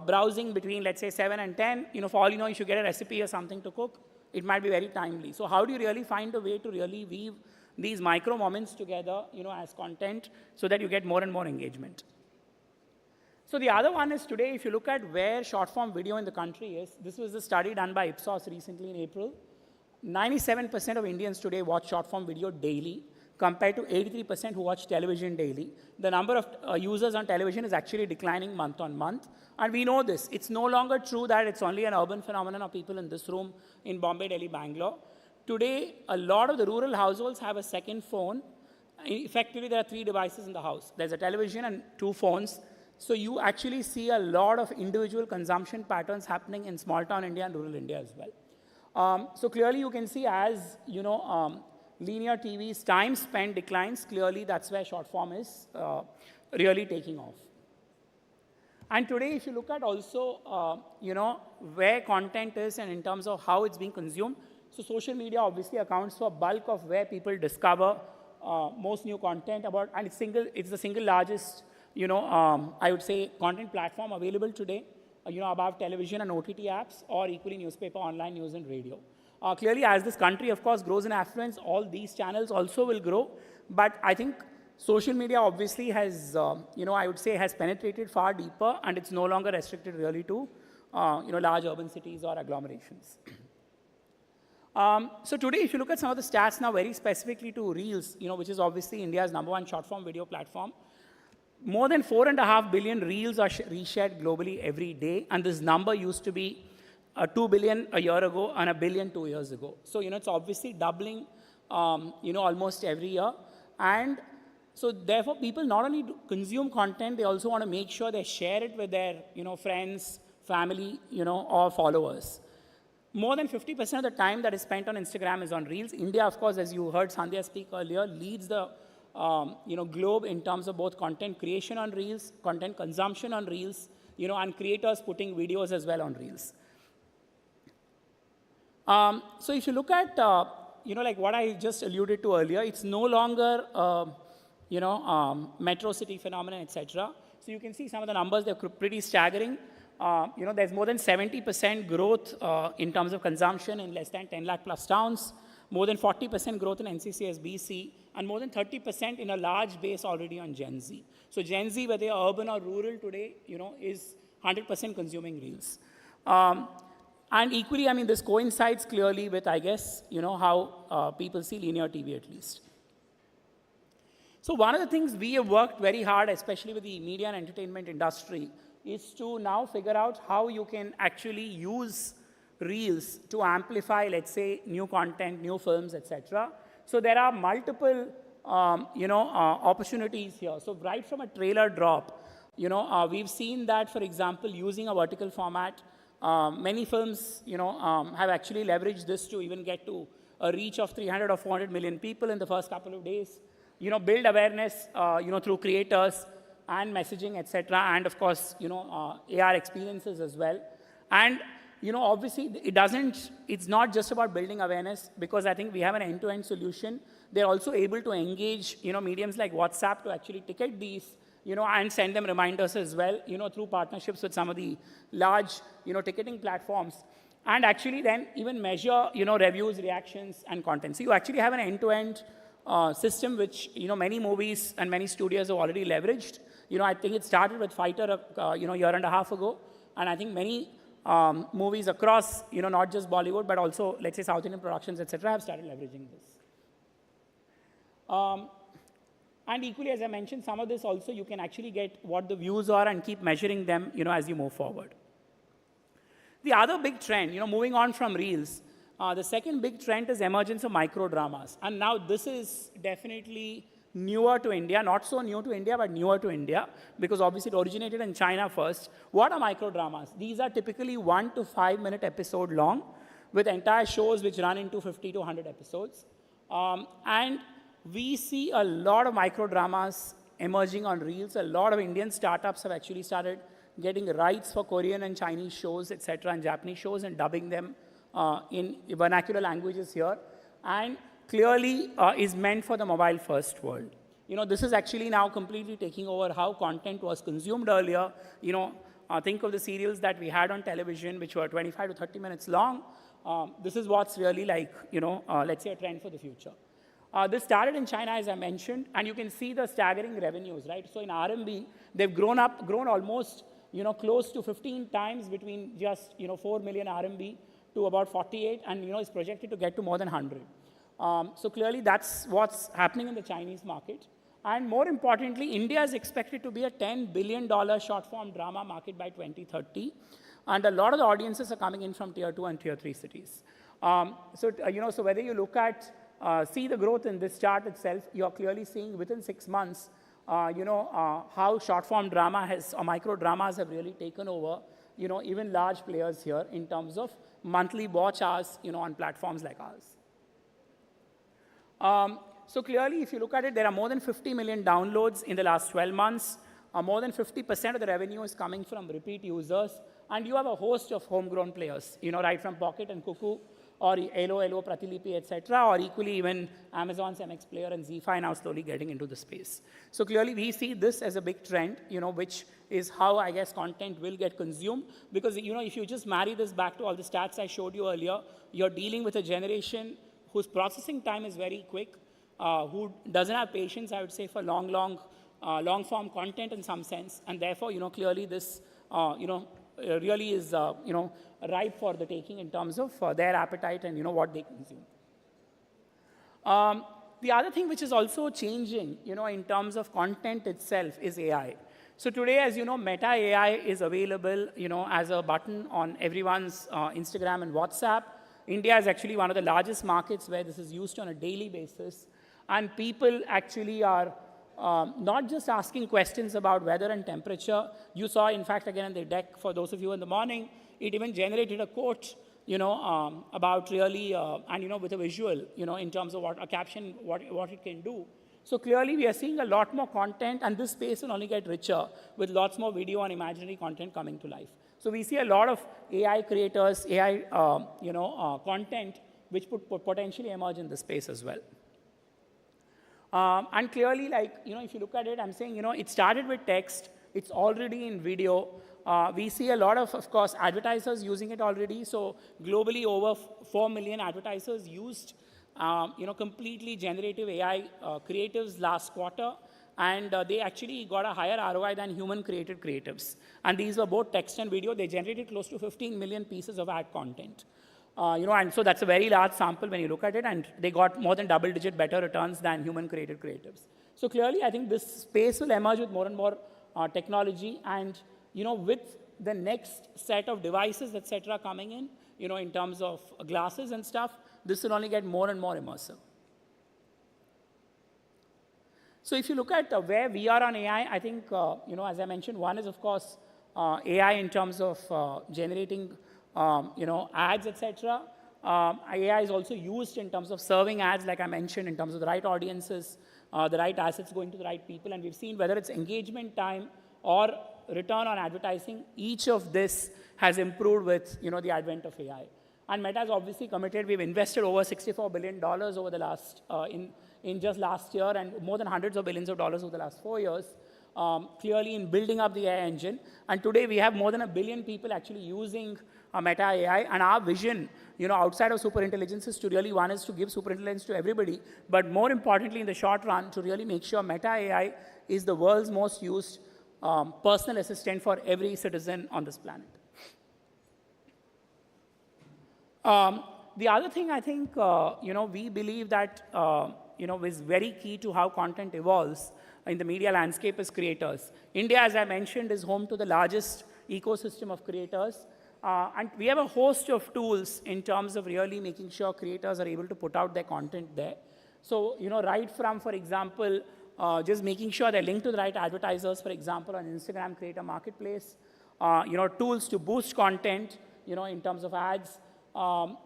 browsing between, let's say 7 and 10, for all you know, you should get a recipe or something to cook, it might be very timely. So how do you really find a way to really weave these micro moments together, as content so that you get more and more engagement? So the other one is today, if you look at where short-form video in the country is, this was a study done by Ipsos recently in April. 97% of Indians today watch short-form video daily, compared to 83% who watch television daily. The number of users on television is actually declining month on month. And we know this. It's no longer true that it's only an urban phenomenon of people in this room in Bombay, Delhi, Bangalore. Today, a lot of the rural households have a second phone. Effectively, there are 3 devices in the house. There's a television and 2 phones. So you actually see a lot of individual consumption patterns happening in small-town India and rural India as well. So clearly, you can see as, linear TV's time spent declines, clearly that's where short form is really taking off. And today, if you look at also, where content is and in terms of how it's being consumed, so social media obviously accounts for bulk of where people discover most new content about, and it's the single largest, I would say, content platform available today, above television and OTT apps, or equally newspaper, online news, and radio. Clearly, as this country, of course, grows in affluence, all these channels also will grow. But I think social media obviously has, I would say, has penetrated far deeper, and it's no longer restricted really to, large urban cities or agglomerations. So today, if you look at some of the stats now very specifically to Reels, which is obviously India's #1 short-form video platform, more than 4.5 billion Reels are reshared globally every day, and this number used to be 2 billion a year ago and 1 billion 2 years ago. So, it's obviously doubling, almost every year. And so, therefore, people not only consume content, they also want to make sure they share it with their, friends, family, or followers. More than 50% of the time that is spent on Instagram is on Reels. India, of course, as you heard Sandhya speak earlier, leads the, globe in terms of both content creation on Reels, content consumption on Reels, and creators putting videos as well on Reels. So if you look at, like what I just alluded to earlier, it's no longer, metro city phenomenon, etc. So you can see some of the numbers, they're pretty staggering. There's more than 70% growth in terms of consumption in less than 10 lakh plus towns, more than 40% growth in NCCS BC, and more than 30% in a large base already on Gen Z. So Gen Z, whether they're urban or rural today, is 100% consuming Reels. And equally, I mean, this coincides clearly with, I guess, how people see linear TV at least. So one of the things we have worked very hard, especially with the media and entertainment industry, is to now figure out how you can actually use Reels to amplify, let's say, new content, new films, etc. So there are multiple, opportunities here. So right from a trailer drop, we've seen that, for example, using a vertical format, many films, have actually leveraged this to even get to a reach of 300 or 400 million people in the first couple of days. Build awareness, through creators and messaging, etc. And of course, AR experiences as well. And obviously, it's not just about building awareness, because I think we have an end-to-end solution. They're also able to engage, mediums like WhatsApp to actually ticket these, and send them reminders as well, through partnerships with some of the large, ticketing platforms. and actually then even measure, reviews, reactions, and content. So you actually have an end-to-end system which, many movies and many studios have already leveraged. I think it started with Fighter, year and a half ago, and I think many movies across, not just Bollywood, but also, let's say, South Indian productions, etc., have started leveraging this. And equally, as I mentioned, some of this also you can actually get what the views are and keep measuring them, as you move forward. The other big trend, moving on from Reels, the second big trend is emergence of micro dramas. And now this is definitely newer to India, not so new to India, but newer to India, because obviously it originated in China first. What are micro dramas? These are typically 1 to 5 minute episode long, with entire shows which run into 50 to 100 episodes. And we see a lot of micro dramas emerging on Reels. A lot of Indian startups have actually started getting rights for Korean and Chinese shows, etc., and Japanese shows, and dubbing them in vernacular languages here. And clearly is meant for the mobile-first world. This is actually now completely taking over how content was consumed earlier. Think of the serials that we had on television, which were 25 to 30 minutes long. This is what's really like, let's say, a trend for the future. This started in China, as I mentioned, and you can see the staggering revenues, right? So in RMB, they've grown almost, close to 15 times between just, 4 million RMB to about 48, and, it's projected to get to more than 100. So clearly, that's what's happening in the Chinese market. And more importantly, India is expected to be a $10 billion short-form drama market by 2030. And a lot of the audiences are coming in from Tier 2 and Tier 3 cities. So whether you look at, see the growth in this chart itself, you're clearly seeing within 6 months, how short-form drama or micro dramas have really taken over, even large players here in terms of monthly watch hours, on platforms like ours. So clearly, if you look at it, there are more than 50 million downloads in the last 12 months. More than 50% of the revenue is coming from repeat users. And you have a host of homegrown players, right from Pocket and Cuckoo, or Elo, Pratilipi, etc., or equally even Amazon's MX Player and ZFi now slowly getting into the space. So clearly, we see this as a big trend, which is how, I guess, content will get consumed. Because, if you just marry this back to all the stats I showed you earlier, you're dealing with a generation whose processing time is very quick, who doesn't have patience, I would say, for long-form content in some sense. And therefore, clearly this, really is, ripe for the taking in terms of their appetite and, what they consume. The other thing which is also changing, in terms of content itself is AI. So today, as you know, Meta AI is available, as a button on everyone's Instagram and WhatsApp. India is actually one of the largest markets where this is used on a daily basis. And people actually are not just asking questions about weather and temperature. You saw, in fact, again in the deck, for those of you in the morning, it even generated a quote, about really, and, with a visual, in terms of what a caption, what it can do. So clearly, we are seeing a lot more content, and this space will only get richer with lots more video and imaginary content coming to life. So we see a lot of AI creators, AI, content, which could potentially emerge in this space as well. And clearly, if you look at it, I'm saying, it started with text. It's already in video. We see a lot of course, advertisers using it already. So globally, over 4 million advertisers used, completely generative AI creatives last quarter. And they actually got a higher ROI than human-created creatives. And these were both text and video. They generated close to 15 million pieces of ad content. And so that's a very large sample when you look at it, and they got more than double-digit better returns than human-created creatives. So clearly, I think this space will emerge with more and more technology, and with the next set of devices, etc., coming in, in terms of glasses and stuff, this will only get more and more immersive. So if you look at where we are on AI, I think, as I mentioned, one is, of course, AI in terms of generating, ads, etc. AI is also used in terms of serving ads, like I mentioned, in terms of the right audiences, the right assets going to the right people. And we've seen whether it's engagement time or return on advertising, each of this has improved with, the advent of AI. And Meta is obviously committed. We've invested over $64 billion over the last, in just last year, and more than hundreds of billions of dollars over the last 4 years, clearly in building up the AI engine. And today we have more than 1 billion people actually using Meta AI. And our vision, outside of superintelligence is to really, one is to give superintelligence to everybody, but more importantly in the short run, to really make sure Meta AI is the world's most used personal assistant for every citizen on this planet. The other thing I think, we believe that, is very key to how content evolves in the media landscape is creators. India, as I mentioned, is home to the largest ecosystem of creators. And we have a host of tools in terms of really making sure creators are able to put out their content there. So, right from, for example, just making sure they're linked to the right advertisers, for example, on Instagram Creator Marketplace, tools to boost content, in terms of ads,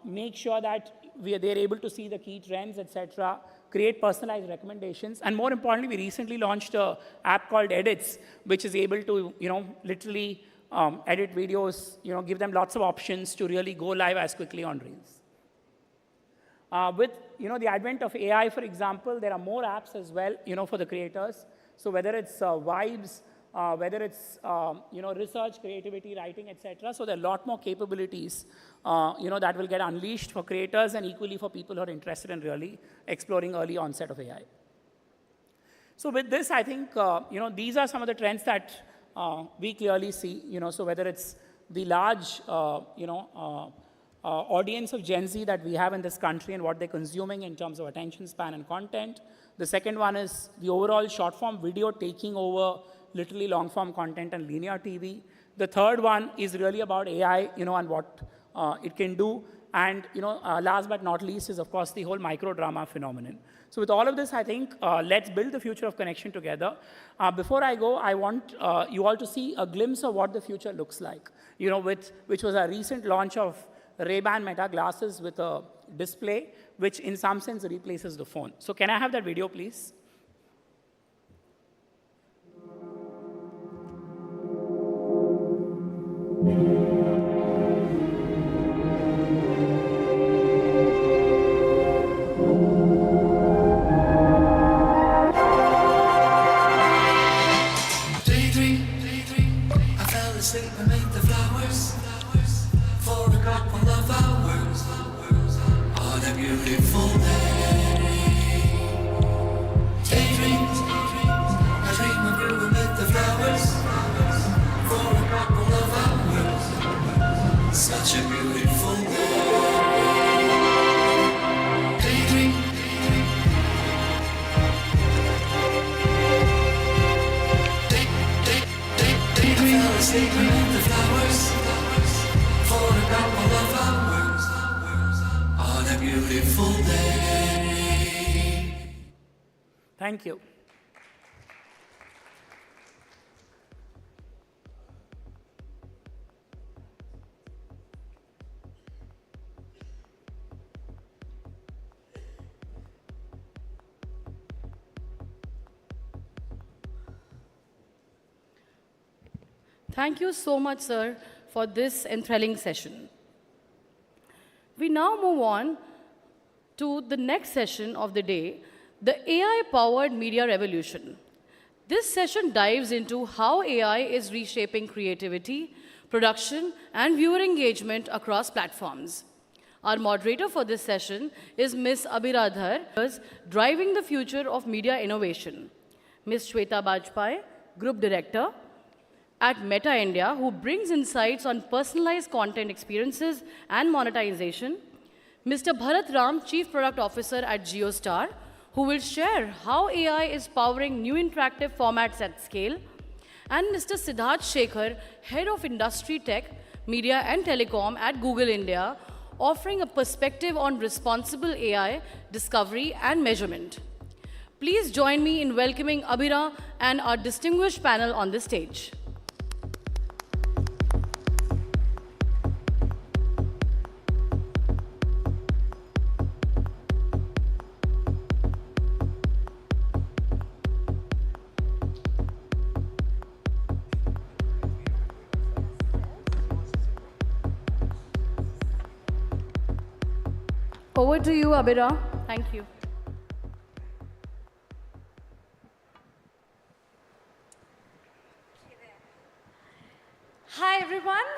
make sure that they're able to see the key trends, etc., create personalized recommendations. And more importantly, we recently launched an app called Edits, which is able to, literally edit videos, give them lots of options to really go live as quickly on Reels. With the advent of AI, for example, there are more apps as well, for the creators. So whether it's Vibes, whether it's research, creativity, writing, etc. So there are a lot more capabilities, that will get unleashed for creators and equally for people who are interested in really exploring early onset of AI. So with this, I think these are some of the trends that we clearly see. So whether it's the large audience of Gen Z that we have in this country and what they're consuming in terms of attention span and content. The second one is the overall short-form video taking over literally long-form content and linear TV. The third one is really about AI, and what it can do. And, last but not least is, of course, the whole micro-drama phenomenon. So with all of this, I think let's build the future of connection together. Before I go, I want you all to see a glimpse of what the future looks like, which was a recent launch of Ray-Ban Meta glasses with a display, which in some sense replaces the phone. So can I have that video, please? Daydream, I fell asleep amid the flowers for a couple of hours on a beautiful day. Daydream, I dream of you amid the flowers for a couple of hours. Such a beautiful day. Daydream. I fell asleep amid the flowers for a couple of hours on a beautiful day. Thank you. Thank you so much, sir, for this enthralling session. We now move on to the next session of the day, the AI-powered media revolution. This session dives into how AI is reshaping creativity, production, and viewer engagement across platforms. Our moderator for this session is Ms. Abira Dhar, driving the future of media innovation. Ms. Shweta Bajpai, Group Director at Meta India, who brings insights on personalized content experiences and monetization. Mr. Bharat Ram, Chief Product Officer at JioStar, who will share how AI is powering new interactive formats at scale. And Mr. Siddharth Shekhar, Head of Industry Tech, Media and Telecom at Google India, offering a perspective on responsible AI discovery and measurement. Please join me in welcoming Abira and our distinguished panel on the stage. Over to you, Abira. Thank you. Hi, everyone.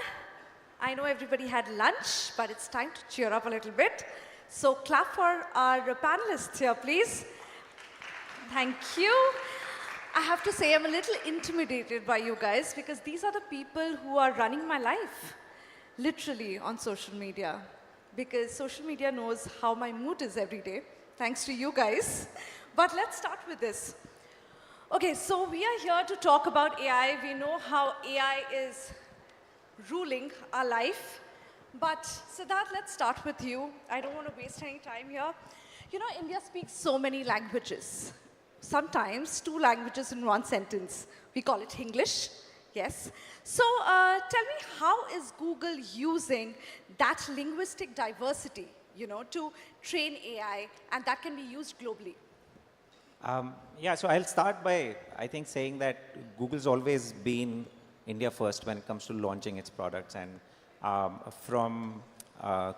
I know everybody had lunch, but it's time to cheer up a little bit. So clap for our panelists here, please. Thank you. I have to say I'm a little intimidated by you guys because these are the people who are running my life, literally on social media. Because social media knows how my mood is every day, thanks to you guys. But let's start with this. Okay, so we are here to talk about AI. We know how AI is ruling our life. But Siddharth, let's start with you. I don't want to waste any time here. You know, India speaks so many languages. Sometimes 2 languages in 1 sentence. We call it English, yes. So tell me, how is Google using that linguistic diversity, to train AI, and that can be used globally? Yeah, so I'll start by, I think, saying that Google's always been India first when it comes to launching its products. And from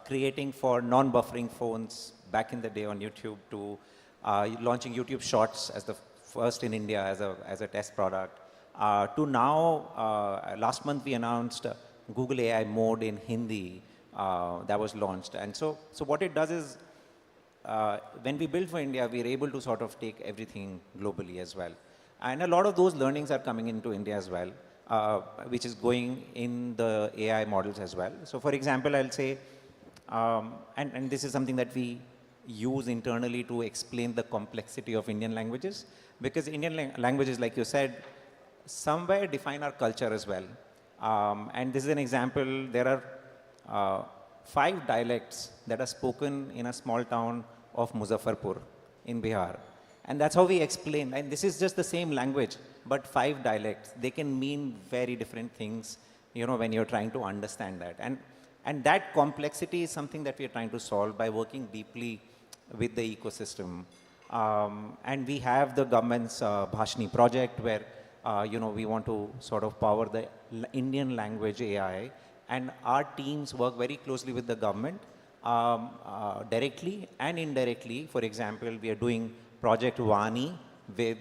creating for non-buffering phones back in the day on YouTube to launching YouTube Shorts as the first in India as a test product, to now, last month we announced Google AI Mode in Hindi that was launched. And so what it does is, when we build for India, we're able to sort of take everything globally as well. And a lot of those learnings are coming into India as well, which is going in the AI models as well. So for example, I'll say, and this is something that we use internally to explain the complexity of Indian languages, because Indian languages, like you said, somewhere define our culture as well. And this is an example. There are 5 dialects that are spoken in a small town of Muzaffarpur in Bihar. And that's how we explain. And this is just the same language, but 5 dialects. They can mean very different things, when you're trying to understand that. And that complexity is something that we are trying to solve by working deeply with the ecosystem. And we have the government's Bhashni project where, we want to sort of power the Indian language AI. And our teams work very closely with the government, directly and indirectly. For example, we are doing Project Vani with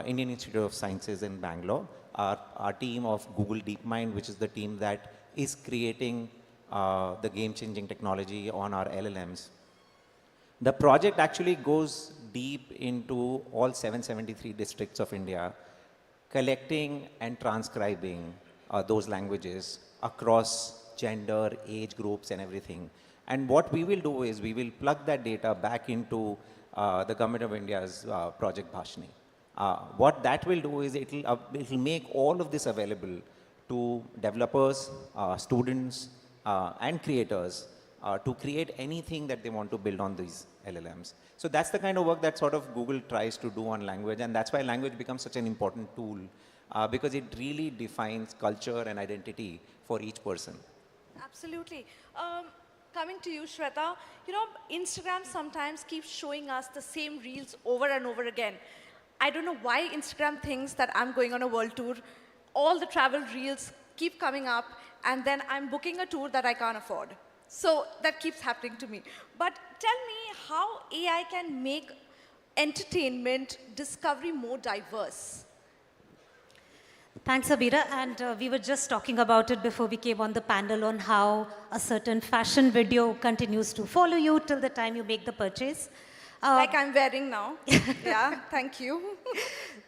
Indian Institute of Sciences in Bangalore. Our team of Google DeepMind, which is the team that is creating the game-changing technology on our LLMs. The project actually goes deep into all 773 districts of India, collecting and transcribing those languages across gender, age groups, and everything. And what we will do is we will plug that data back into the Government of India's Project Bhashni. What that will do is it'll make all of this available to developers, students, and creators to create anything that they want to build on these LLMs. So that's the kind of work that sort of Google tries to do on language, and that's why language becomes such an important tool, because it really defines culture and identity for each person. Absolutely. Coming to you, Shweta, Instagram sometimes keeps showing us the same reels over and over again. I don't know why Instagram thinks that I'm going on a world tour. All the travel reels keep coming up, and then I'm booking a tour that I can't afford. So that keeps happening to me. But tell me how AI can make entertainment discovery more diverse. Thanks, Abira. And we were just talking about it before we came on the panel on how a certain fashion video continues to follow you till the time you make the purchase. Like I'm wearing now. Yeah, thank you.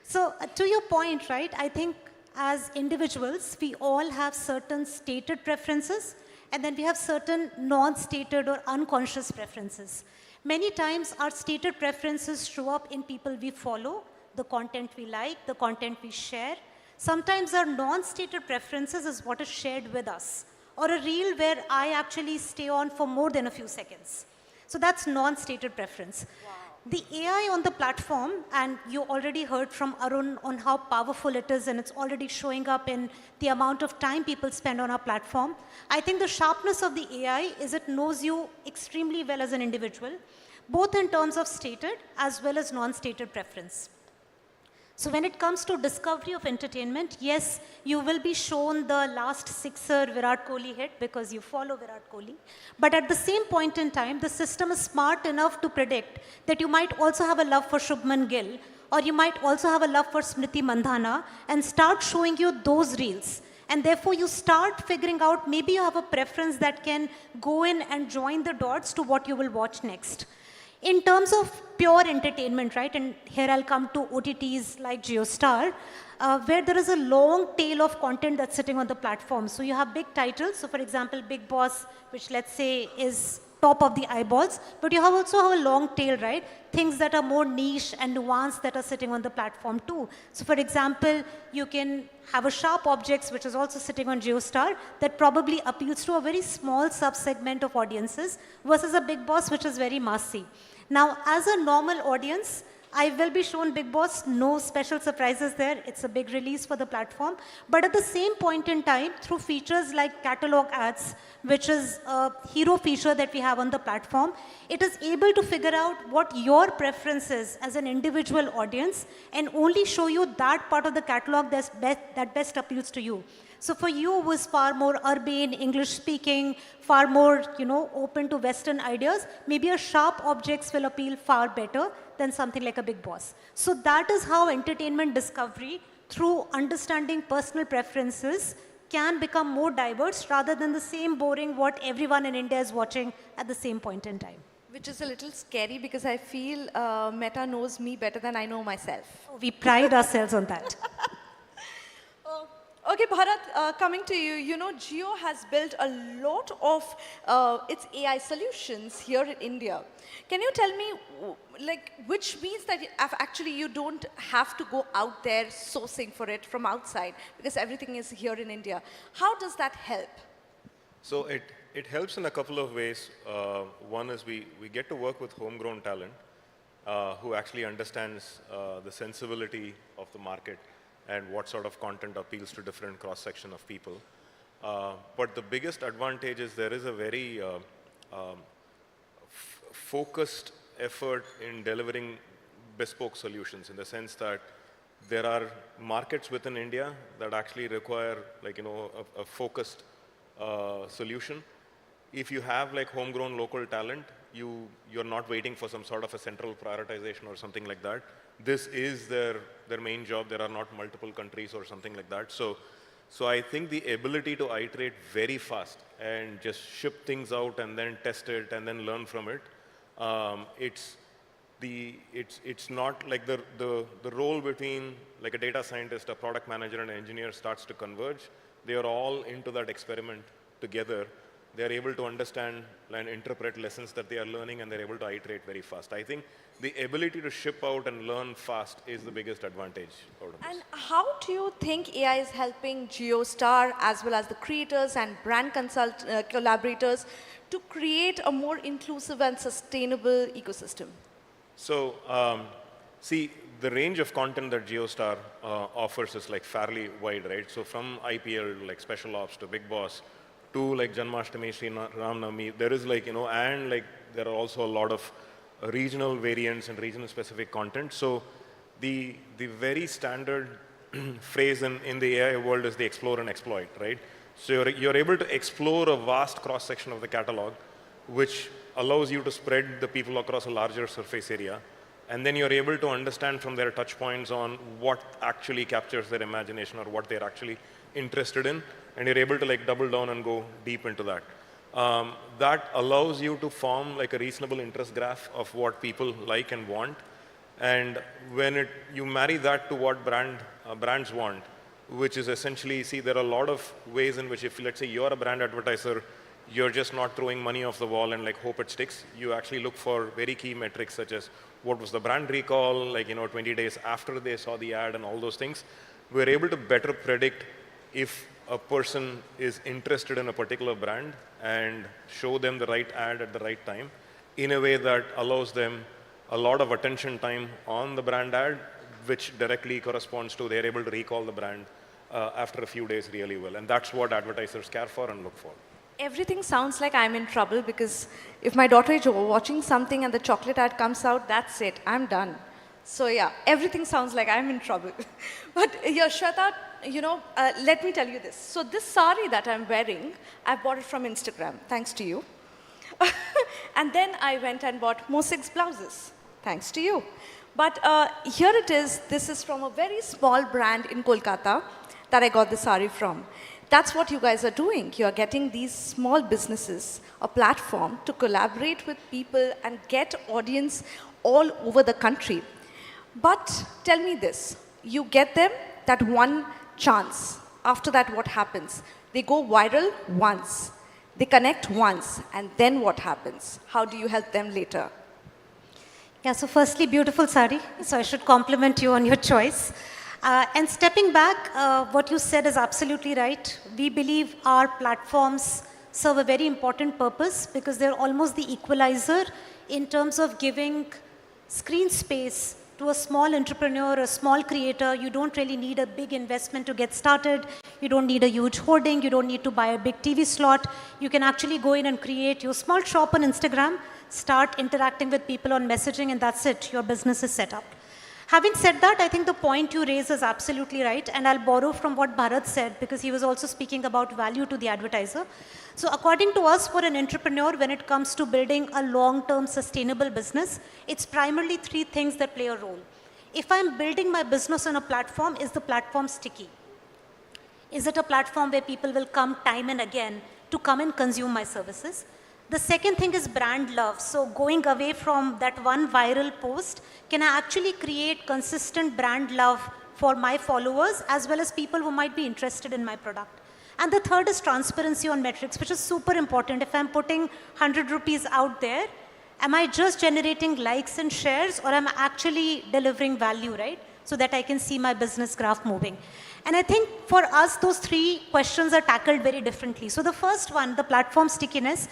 So to your point, right, I think as individuals, we all have certain stated preferences, and then we have certain non-stated or unconscious preferences. Many times our stated preferences show up in people we follow, the content we like, the content we share. Sometimes our non-stated preferences is what is shared with us, or a reel where I actually stay on for more than a few seconds. So that's non-stated preference. Wow. The AI on the platform, and you already heard from Arun on how powerful it is, and it's already showing up in the amount of time people spend on our platform. I think the sharpness of the AI is it knows you extremely well as an individual, both in terms of stated as well as non-stated preference. So when it comes to discovery of entertainment, yes, you will be shown the last sixer Virat Kohli hit because you follow Virat Kohli. But at the same point in time, the system is smart enough to predict that you might also have a love for Shubman Gill, or you might also have a love for Smriti Mandhana, and start showing you those reels. And therefore, you start figuring out, maybe you have a preference that can go in and join the dots to what you will watch next. In terms of pure entertainment, right, and here I'll come to OTTs like JioStar, where there is a long tail of content that's sitting on the platform. So you have big titles. So for example, Big Boss, which let's say is top of the eyeballs, but you also have a long tail, right? Things that are more niche and nuanced that are sitting on the platform too. So for example, you can have a Sharp Objects, which is also sitting on JioStar, that probably appeals to a very small subsegment of audiences versus a Big Boss, which is very massy. Now, as a normal audience, I will be shown Big Boss, no special surprises there. It's a big release for the platform. But at the same point in time, through features like catalog ads, which is a hero feature that we have on the platform, it is able to figure out what your preference is as an individual audience and only show you that part of the catalog that best appeals to you. So for you who is far more urban, English speaking, far more, open to Western ideas, maybe a Sharp Objects will appeal far better than something like a Big Boss. So that is how entertainment discovery, through understanding personal preferences, can become more diverse rather than the same boring what everyone in India is watching at the same point in time. Which is a little scary because I feel Meta knows me better than I know myself. We pride ourselves on that. Okay, Bharat, coming to you, Jio has built a lot of its AI solutions here in India. Can you tell me, which means that actually you don't have to go out there sourcing for it from outside because everything is here in India. How does that help? So it helps in a couple of ways. One is we get to work with homegrown talent who actually understands the sensibility of the market and what sort of content appeals to different cross-section of people. But the biggest advantage is there is a very focused effort in delivering bespoke solutions, in the sense that there are markets within India that actually require a focused solution. If you have homegrown local talent, you're not waiting for some sort of a central prioritization or something like that. This is their main job. There are not multiple countries or something like that. So I think the ability to iterate very fast and just ship things out and then test it and then learn from it, it's not like the role between a data scientist, a product manager, and an engineer starts to converge. They are all into that experiment together. They're able to understand and interpret lessons that they are learning, and they're able to iterate very fast. I think the ability to ship out and learn fast is the biggest advantage out of this. And how do you think AI is helping JioStar as well as the creators and brand collaborators to create a more inclusive and sustainable ecosystem? So, see, the range of content that JioStar offers is fairly wide, right? So from IPL, Special Ops, to Big Boss, to Janmashtami, Sri Ram Navami, there is and there are also a lot of regional variants and regional specific content. So the very standard phrase in the AI world is the explore and exploit, right? So you're able to explore a vast cross-section of the catalog, which allows you to spread the people across a larger surface area. And then you're able to understand from their touch points on what actually captures their imagination or what they're actually interested in. And you're able to double down and go deep into that. That allows you to form a reasonable interest graph of what people like and want. And when you marry that to what brands want, which is essentially, see, there are a lot of ways in which, if let's say you're a brand advertiser, you're just not throwing money off the wall and hope it sticks. You actually look for very key metrics, such as what was the brand recall, 20 days after they saw the ad and all those things. We're able to better predict if a person is interested in a particular brand and show them the right ad at the right time in a way that allows them a lot of attention time on the brand ad, which directly corresponds to they're able to recall the brand after a few days really well. And that's what advertisers care for and look for. Everything sounds like I'm in trouble because if my daughter is watching something and the chocolate ad comes out, that's it, I'm done. So yeah, everything sounds like I'm in trouble. But yeah, Shweta, let me tell you this. So this sari that I'm wearing, I bought it from Instagram, thanks to you. And then I went and bought Mosig's blouses, thanks to you. But here it is. This is from a very small brand in Kolkata that I got the sari from. That's what you guys are doing. You are getting these small businesses a platform to collaborate with people and get audience all over the country. But tell me this, you get them that one chance. After that, what happens? They go viral once, they connect once, and then what happens? How do you help them later? Yeah, so firstly, beautiful sari. So I should compliment you on your choice. And stepping back, what you said is absolutely right. We believe our platforms serve a very important purpose because they're almost the equalizer in terms of giving screen space to a small entrepreneur, a small creator. You don't really need a big investment to get started. You don't need a huge hoarding. You don't need to buy a big TV slot. You can actually go in and create your small shop on Instagram, start interacting with people on messaging, and that's it. Your business is set up. Having said that, I think the point you raise is absolutely right, and I'll borrow from what Bharat said because he was also speaking about value to the advertiser. So according to us, for an entrepreneur, when it comes to building a long-term sustainable business, it's primarily three things that play a role. If I'm building my business on a platform, is the platform sticky? Is it a platform where people will come time and again to come and consume my services? The second thing is brand love. So going away from that one viral post, can I actually create consistent brand love for my followers as well as people who might be interested in my product? And the third is transparency on metrics, which is super important. If I'm putting 100 rupees out there, am I just generating likes and shares, or am I actually delivering value, right? So that I can see my business graph moving. And I think for us, those three questions are tackled very differently. So the first one, the platform stickiness,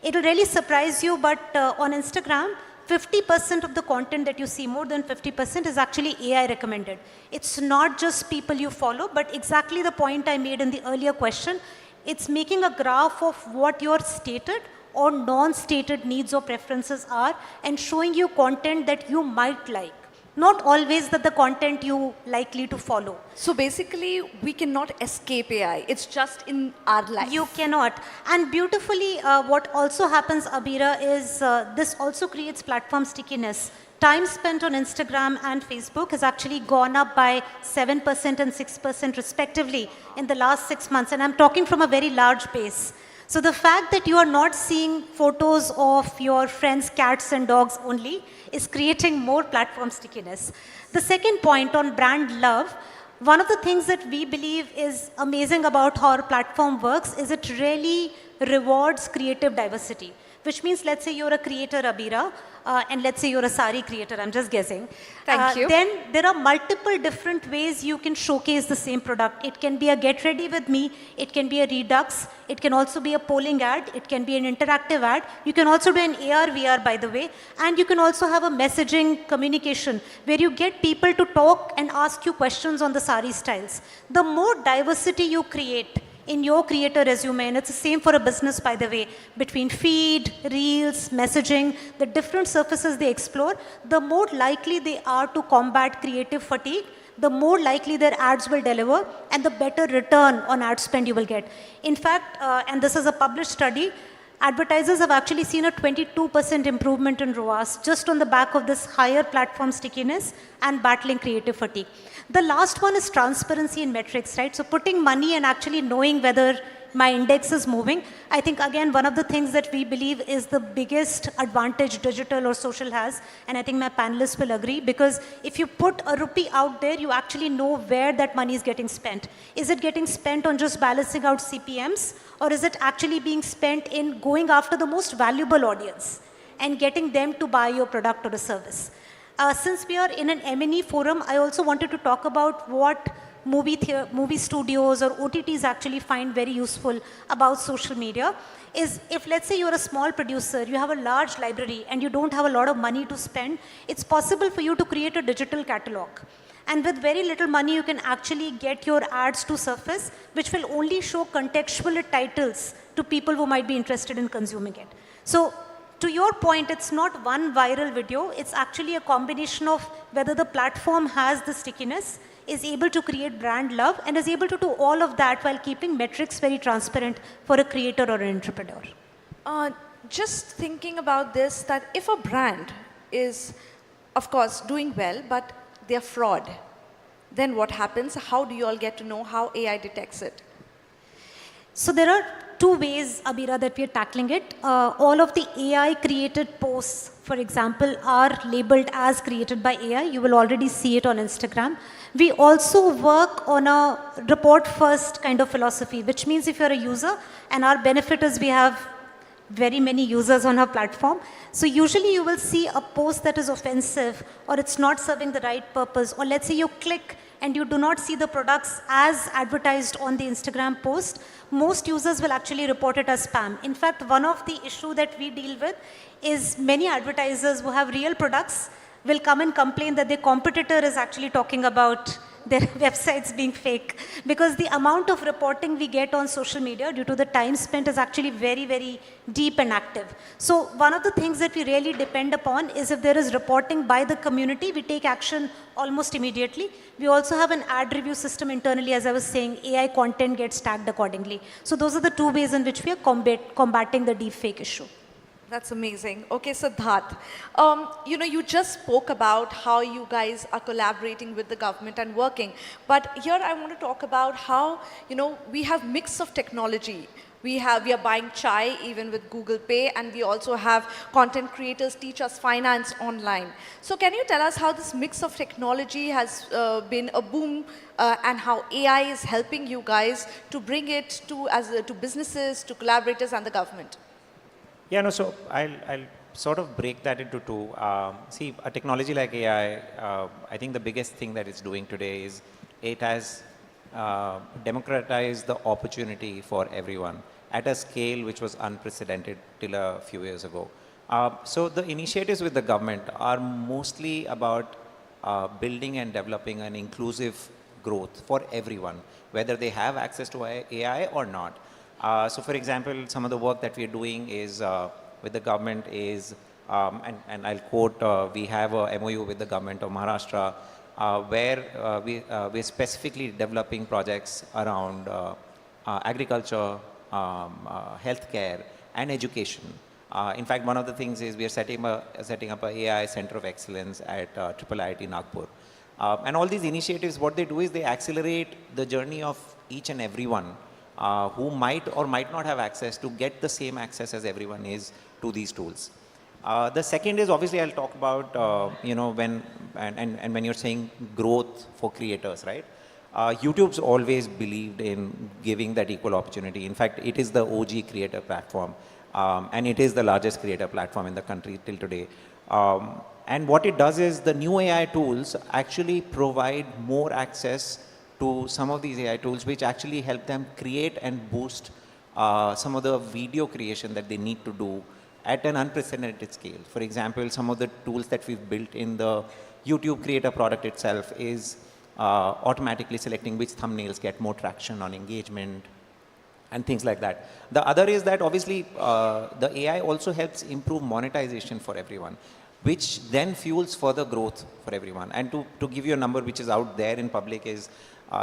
it'll really surprise you, but on Instagram, 50% of the content that you see, more than 50%, is actually AI recommended. It's not just people you follow, but exactly the point I made in the earlier question. It's making a graph of what your stated or non-stated needs or preferences are and showing you content that you might like. Not always that the content you likely to follow. So basically, we cannot escape AI. It's just in our life. You cannot. And beautifully, what also happens, Abira, is this also creates platform stickiness. Time spent on Instagram and Facebook has actually gone up by 7% and 6% respectively in the last 6 months. And I'm talking from a very large base. So the fact that you are not seeing photos of your friends' cats and dogs only is creating more platform stickiness. The second point on brand love, one of the things that we believe is amazing about how our platform works is it really rewards creative diversity. Which means, let's say you're a creator, Abira, and let's say you're a sari creator, I'm just guessing. Thank you. Then there are multiple different ways you can showcase the same product. It can be a get ready with me, it can be a redux, it can also be a polling ad, it can be an interactive ad. You can also do an AR, VR, by the way, and you can also have a messaging communication where you get people to talk and ask you questions on the sari styles. The more diversity you create in your creator resume, and it's the same for a business, by the way, between feed, reels, messaging, the different surfaces they explore, the more likely they are to combat creative fatigue, the more likely their ads will deliver, and the better return on ad spend you will get. In fact, and this is a published study, advertisers have actually seen a 22% improvement in ROAS just on the back of this higher platform stickiness and battling creative fatigue. The last one is transparency in metrics, right? So putting money and actually knowing whether my index is moving. I think, again, one of the things that we believe is the biggest advantage digital or social has, and I think my panelists will agree, because if you put a rupee out there, you actually know where that money is getting spent. Is it getting spent on just balancing out CPMs, or is it actually being spent in going after the most valuable audience and getting them to buy your product or a service? Since we are in an M&E forum, I also wanted to talk about what movie studios or OTTs actually find very useful about social media. Is if, let's say, you're a small producer, you have a large library and you don't have a lot of money to spend, it's possible for you to create a digital catalog. And with very little money, you can actually get your ads to surface, which will only show contextual titles to people who might be interested in consuming it. So to your point, it's not one viral video. It's actually a combination of whether the platform has the stickiness, is able to create brand love, and is able to do all of that while keeping metrics very transparent for a creator or an entrepreneur. Just thinking about this, that if a brand is, of course, doing well, but they're fraud, then what happens? How do you all get to know how AI detects it? So there are two ways, Abira, that we are tackling it. All of the AI created posts, for example, are labeled as created by AI. You will already see it on Instagram. We also work on a report first kind of philosophy, which means if you're a user, and our benefit is we have very many users on our platform. So usually you will see a post that is offensive or it's not serving the right purpose, or let's say you click and you do not see the products as advertised on the Instagram post, most users will actually report it as spam. In fact, one of the issue that we deal with is many advertisers who have real products will come and complain that their competitor is actually talking about their websites being fake, because the amount of reporting we get on social media due to the time spent is actually very, very deep and active. So one of the things that we really depend upon is if there is reporting by the community, we take action almost immediately. We also have an ad review system internally. As I was saying, AI content gets tagged accordingly. So those are the two ways in which we are combating the deep fake issue. That's amazing. Okay, Siddharth, you know, you just spoke about how you guys are collaborating with the government and working. But here I want to talk about how, you know, we have mix of technology. We are buying chai even with Google Pay, and we also have content creators teach us finance online. So can you tell us how this mix of technology has been a boom and how AI is helping you guys to bring it to businesses, to collaborators and the government? Yeah, no, so I'll sort of break that into two. See, a technology like AI, I think the biggest thing that it's doing today is it has democratized the opportunity for everyone at a scale which was unprecedented till a few years ago. So the initiatives with the government are mostly about building and developing an inclusive growth for everyone, whether they have access to AI or not. So for example, some of the work that we're doing is with the government is, and I'll quote, we have a MOU with the government of Maharashtra where we're specifically developing projects around agriculture, healthcare, and education. In fact, one of the things is we are setting up an AI Center of Excellence at IIIT Nagpur. And all these initiatives, what they do is they accelerate the journey of each and everyone who might or might not have access to get the same access as everyone is to these tools. The second is obviously I'll talk about, you know, when you're saying growth for creators, right? YouTube's always believed in giving that equal opportunity. In fact, it is the OG creator platform, and it is the largest creator platform in the country till today. And what it does is the new AI tools actually provide more access to some of these AI tools, which actually help them create and boost some of the video creation that they need to do at an unprecedented scale. For example, some of the tools that we've built in the YouTube creator product itself is automatically selecting which thumbnails get more traction on engagement and things like that. The other is that obviously the AI also helps improve monetization for everyone, which then fuels further growth for everyone. And to give you a number which is out there in public is,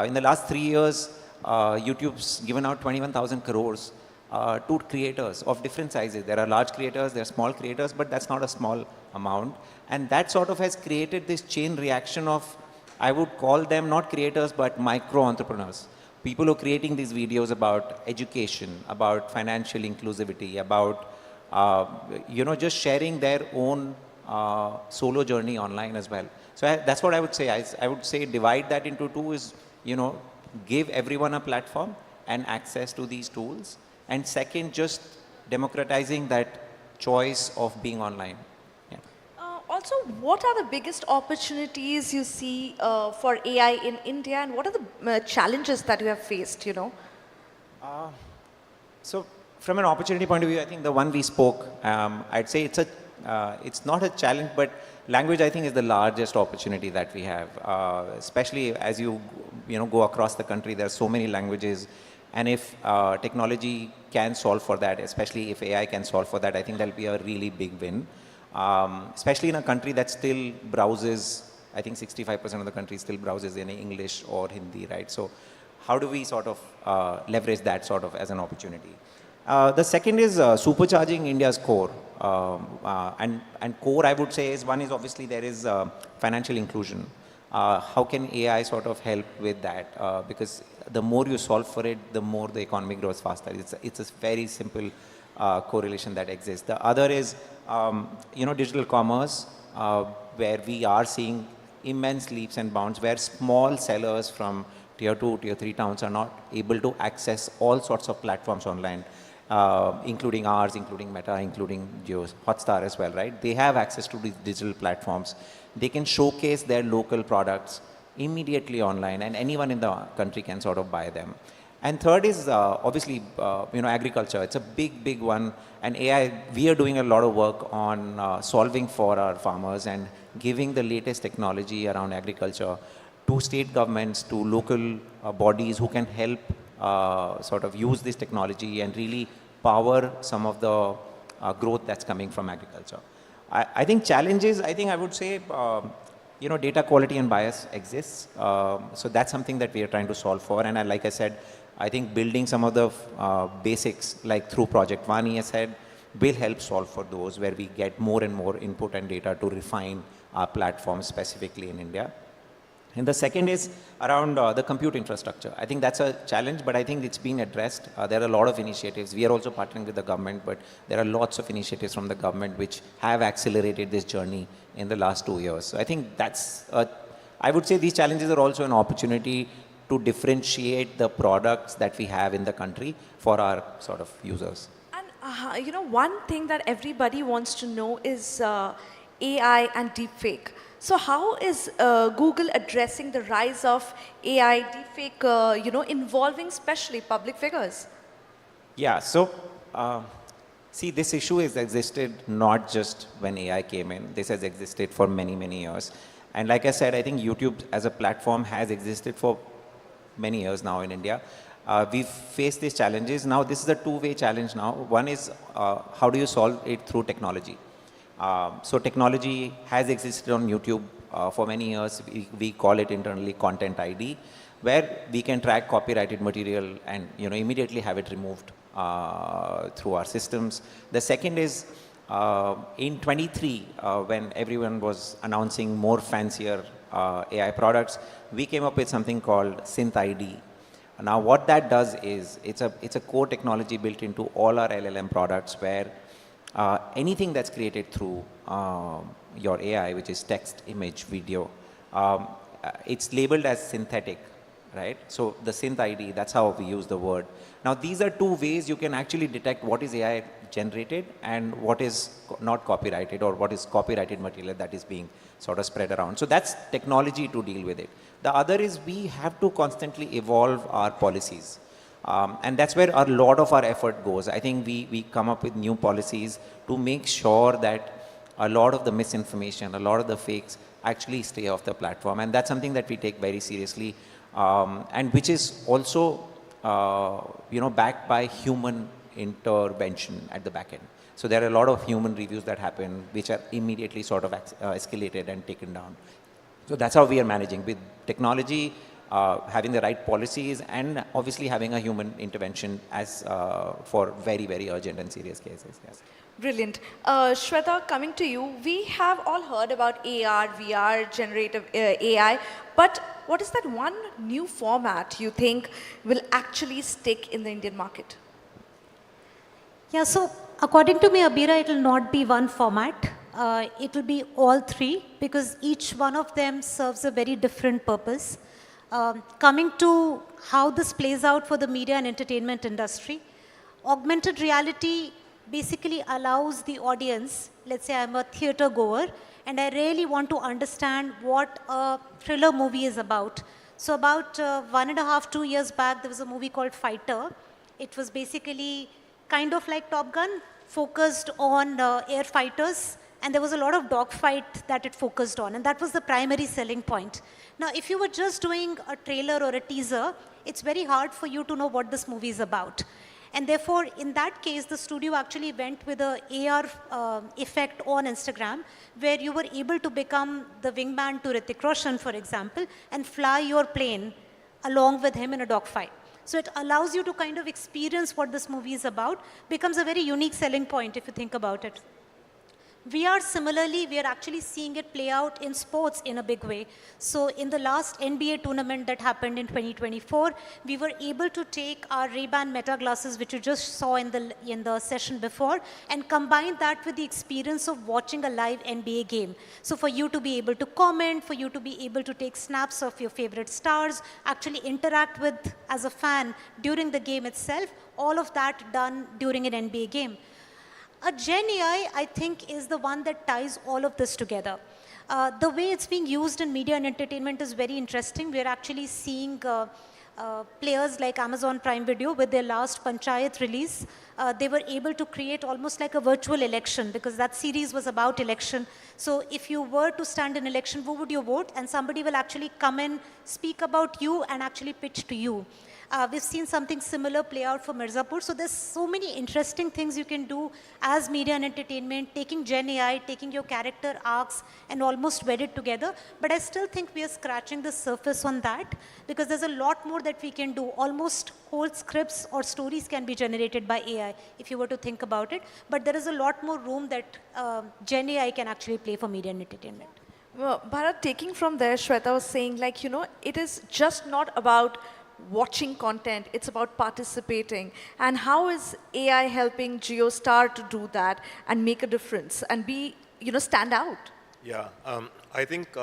in the last 3 years, YouTube's given out 21,000 crores to creators of different sizes. There are large creators, there are small creators, but that's not a small amount. And that sort of has created this chain reaction of, I would call them not creators, but micro entrepreneurs. People who are creating these videos about education, about financial inclusivity, about, you know, just sharing their own solo journey online as well. So that's what I would say. I would say divide that into two is, you know, give everyone a platform and access to these tools. And second, just democratizing that choice of being online. Yeah. Also, what are the biggest opportunities you see for AI in India, and what are the challenges that you have faced, you know? So from an opportunity point of view, I think the one we spoke, I'd say it's not a challenge, but language, I think, is the largest opportunity that we have, especially as you go across the country. There are so many languages, and if technology can solve for that, especially if AI can solve for that, I think that'll be a really big win, especially in a country that still browses. I think 65% of the country still browses in English or Hindi, right? So how do we sort of leverage that sort of as an opportunity? The second is supercharging India's core. And core, I would say, is one is obviously there is financial inclusion. How can AI sort of help with that? Because the more you solve for it, the more the economy grows faster. It's a very simple correlation that exists. The other is, digital commerce, where we are seeing immense leaps and bounds, where small sellers from tier 2, tier 3 towns are not able to access all sorts of platforms online, including ours, including Meta, including Jio's Hotstar as well, right? They have access to these digital platforms. They can showcase their local products immediately online, and anyone in the country can sort of buy them. And third is obviously, agriculture. It's a big, big one. And AI, we are doing a lot of work on solving for our farmers and giving the latest technology around agriculture to state governments, to local bodies who can help sort of use this technology and really power some of the growth that's coming from agriculture. I think challenges, I would say, data quality and bias exists. So that's something that we are trying to solve for. And like I said, I think building some of the basics, like through Project Vani, I said, will help solve for those, where we get more and more input and data to refine our platform specifically in India. And the second is around the compute infrastructure. I think that's a challenge, but I think it's being addressed. There are a lot of initiatives. We are also partnering with the government, but there are lots of initiatives from the government which have accelerated this journey in the last 2 years. So I think that's, I would say these challenges are also an opportunity to differentiate the products that we have in the country for our sort of users. And one thing that everybody wants to know is AI and deepfake. So how is Google addressing the rise of AI deepfake, involving especially public figures? Yeah, so see, this issue has existed not just when AI came in. This has existed for many, many years. And like I said, I think YouTube as a platform has existed for many years now in India. We've faced these challenges. Now, this is a two-way challenge now. One is, how do you solve it through technology? So technology has existed on YouTube for many years. We call it internally Content ID, where we can track copyrighted material and immediately have it removed through our systems. The second is in 23, when everyone was announcing more fancier AI products, we came up with something called Synth ID. Now, what that does is it's a core technology built into all our LLM products, where anything that's created through your AI, which is text, image, video, it's labeled as synthetic, right? So the Synth ID, that's how we use the word. Now, these are two ways you can actually detect what is AI generated and what is not copyrighted, or what is copyrighted material that is being sort of spread around. So that's technology to deal with it. The other is we have to constantly evolve our policies. And that's where a lot of our effort goes. I think we come up with new policies to make sure that a lot of the misinformation, a lot of the fakes actually stay off the platform. And that's something that we take very seriously, and which is also, backed by human intervention at the back end. So there are a lot of human reviews that happen, which are immediately sort of escalated and taken down. So that's how we are managing with technology, having the right policies, and obviously having a human intervention as for very, very urgent and serious cases. Yes. Brilliant. Shweta, coming to you, we have all heard about AR, VR, generative AI, but what is that one new format you think will actually stick in the Indian market? Yeah, so according to me, Abira, it will not be one format. It will be all three, because each one of them serves a very different purpose. Coming to how this plays out for the media and entertainment industry, augmented reality basically allows the audience, let's say I'm a theater goer, and I really want to understand what a thriller movie is about. So about 1.5, 2 years back, there was a movie called Fighter. It was basically kind of like Top Gun, focused on air fighters, and there was a lot of dogfight that it focused on, and that was the primary selling point. Now, if you were just doing a trailer or a teaser, it's very hard for you to know what this movie is about. And therefore, in that case, the studio actually went with a AR effect on Instagram, where you were able to become the wingman to Hrithik Roshan, for example, and fly your plane along with him in a dogfight. So it allows you to kind of experience what this movie is about, becomes a very unique selling point if you think about it. we are actually seeing it play out in sports in a big way. So in the last NBA tournament that happened in 2024, we were able to take our Ray-Ban Meta glasses, which you just saw in the session before, and combine that with the experience of watching a live NBA game. So for you to be able to comment, for you to be able to take snaps of your favorite stars, actually interact with as a fan during the game itself, all of that done during an NBA game. A Gen AI, I think, is the one that ties all of this together. The way it's being used in media and entertainment is very interesting. We're actually seeing players like Amazon Prime Video with their last Panchayat release. They were able to create almost like a virtual election because that series was about election. So if you were to stand in election, who would you vote? And somebody will actually come in, speak about you, and actually pitch to you. We've seen something similar play out for Mirzapur. So there's so many interesting things you can do as media and entertainment, taking Gen AI, taking your character arcs and almost wed it together. But I still think we are scratching the surface on that because there's a lot more that we can do. Almost whole scripts or stories can be generated by AI if you were to think about it. But there is a lot more room that Gen AI can actually play for media and entertainment. Well, Bharat, taking from there, Shweta was saying, like, it is just not about watching content, it's about participating. And how is AI helping GeoStar to do that and make a difference and be, stand out? Yeah, I think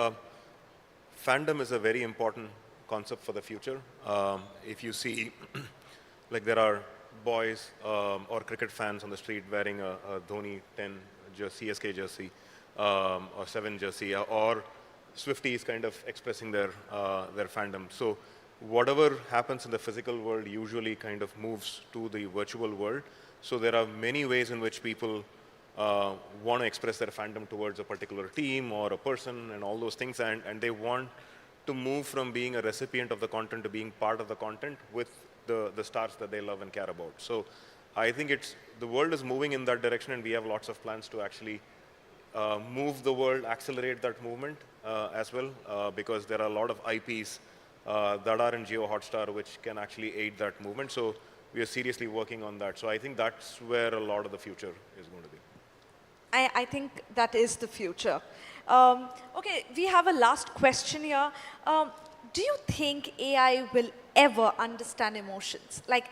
fandom is a very important concept for the future. If you see, like there are boys or cricket fans on the street wearing a Dhoni 10 CSK jersey or 7 jersey, or Swifties kind of expressing their fandom. So whatever happens in the physical world usually kind of moves to the virtual world. So there are many ways in which people want to express their fandom towards a particular team or a person and all those things, and they want to move from being a recipient of the content to being part of the content with the stars that they love and care about. So I think the world is moving in that direction, and we have lots of plans to actually move the world, accelerate that movement as well, because there are a lot of IPs that are in Geo Hotstar which can actually aid that movement. So we are seriously working on that. So I think that's where a lot of the future is going to be. I think that is the future. Okay, we have a last question here. Do you think AI will ever understand emotions? Like,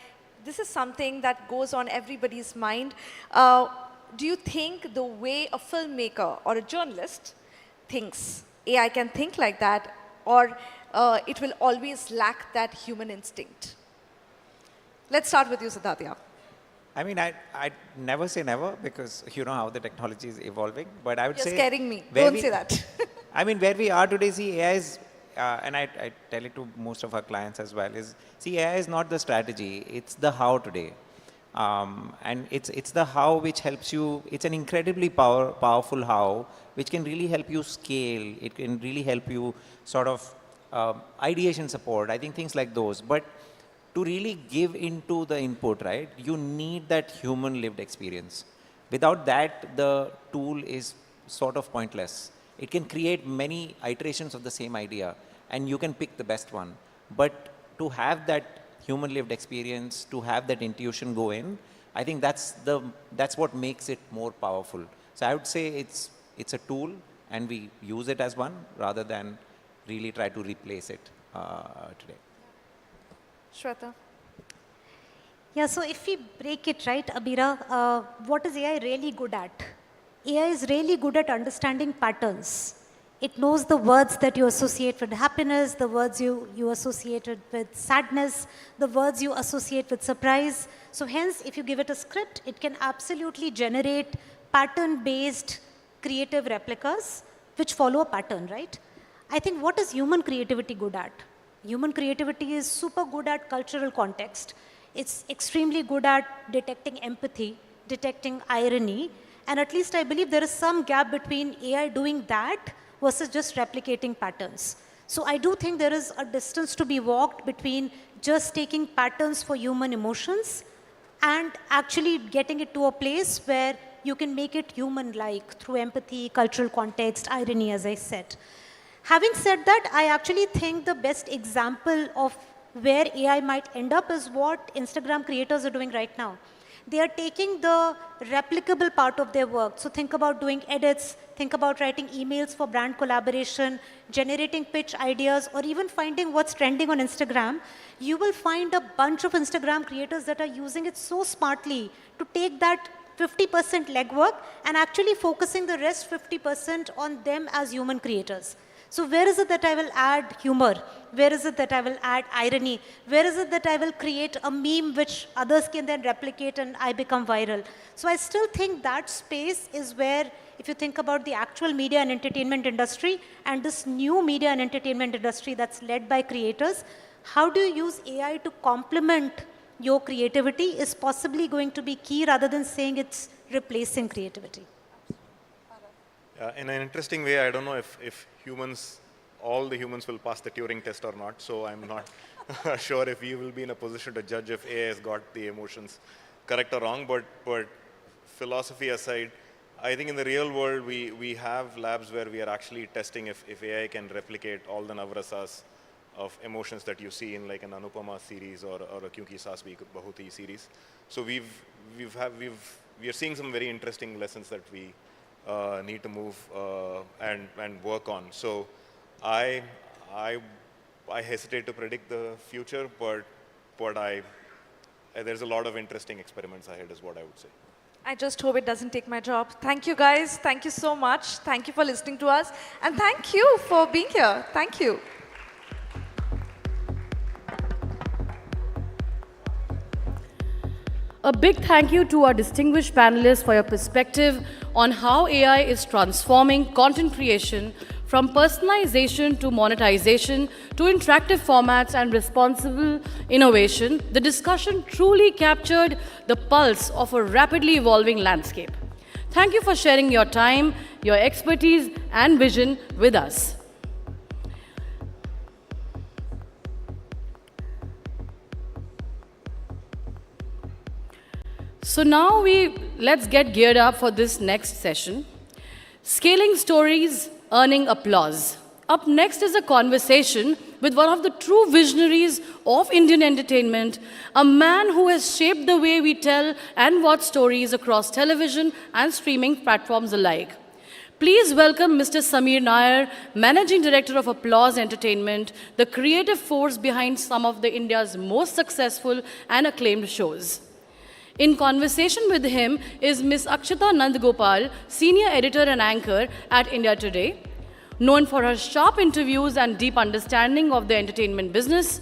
this is something that goes on everybody's mind. Do you think the way a filmmaker or a journalist thinks, AI can think like that, or it will always lack that human instinct? Let's start with you, Siddhartha. I mean, I'd never say never because you know how the technology is evolving. But I would You're say... scaring me. Don't say that. I mean, where we are today, see, AI is, and I tell it to most of our clients as well, is, see, AI is not the strategy, it's the how today. And it's the how which helps you, it's an incredibly powerful how, which can really help you scale, it can really help you sort of ideation support, I think things like those. But to really give into the input, right, you need that human lived experience. Without that, the tool is sort of pointless. It can create many iterations of the same idea, and you can pick the best one. But to have that human lived experience, to have that intuition go in, I think that's what makes it more powerful. So I would say it's a tool, and we use it as one rather than really try to replace it today. Shweta? Yeah, so if we break it, right, Abira, what is AI really good at? AI is really good at understanding patterns. It knows the words that you associate with happiness, the words you associated with sadness, the words you associate with surprise. So hence, if you give it a script, it can absolutely generate pattern-based creative replicas which follow a pattern, right? I think what is human creativity good at? Human creativity is super good at cultural context. It's extremely good at detecting empathy, detecting irony, and at least I believe there is some gap between AI doing that versus just replicating patterns. So I do think there is a distance to be walked between just taking patterns for human emotions and actually getting it to a place where you can make it human-like through empathy, cultural context, irony, as I said. Having said that, I actually think the best example of where AI might end up is what Instagram creators are doing right now. They are taking the replicable part of their work. So think about doing edits, think about writing emails for brand collaboration, generating pitch ideas, or even finding what's trending on Instagram. You will find a bunch of Instagram creators that are using it so smartly to take that 50% legwork and actually focusing the rest 50% on them as human creators. So where is it that I will add humor? Where is it that I will add irony? Where is it that I will create a meme which others can then replicate and I become viral? So I still think that space is where, if you think about the actual media and entertainment industry and this new media and entertainment industry that's led by creators, how do you use AI to complement your creativity is possibly going to be key rather than saying it's replacing creativity. In an interesting way, I don't know if humans, all the humans will pass the Turing test or not, so I'm not sure if we will be in a position to judge if AI has got the emotions correct or wrong, but philosophy aside, I think in the real world, we have labs where we are actually testing if AI can replicate all the navrasas of emotions that you see in like an Anupama series or a Kyunki Saas Bhi Bahuti series. So we are seeing some very interesting lessons that we need to move and work on. So I hesitate to predict the future, but there's a lot of interesting experiments ahead is what I would say. I just hope it doesn't take my job. Thank you guys. Thank you so much. Thank you for listening to us. And thank you for being here. Thank you. A big thank you to our distinguished panelists for your perspective on how AI is transforming content creation from personalization to monetization to interactive formats and responsible innovation. The discussion truly captured the pulse of a rapidly evolving landscape. Thank you for sharing your time, your expertise, and vision with us. So now let's get geared up for this next session. Scaling stories, earning applause. Up next is a conversation with one of the true visionaries of Indian entertainment, a man who has shaped the way we tell and watch stories across television and streaming platforms alike. Please welcome Mr. Samir Nair, Managing Director of Applause Entertainment, the creative force behind some of India's most successful and acclaimed shows. In conversation with him is Ms. Akshita Nandgopal, Senior Editor and Anchor at India Today. Known for her sharp interviews and deep understanding of the entertainment business,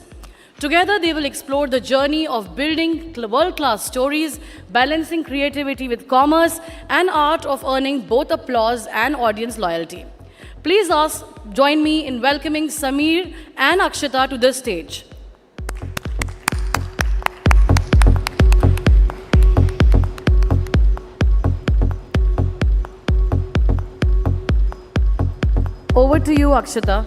together they will explore the journey of building world-class stories, balancing creativity with commerce, and art of earning both applause and audience loyalty. Please join me in welcoming Samir and Akshita to the stage. Over to you, Akshita.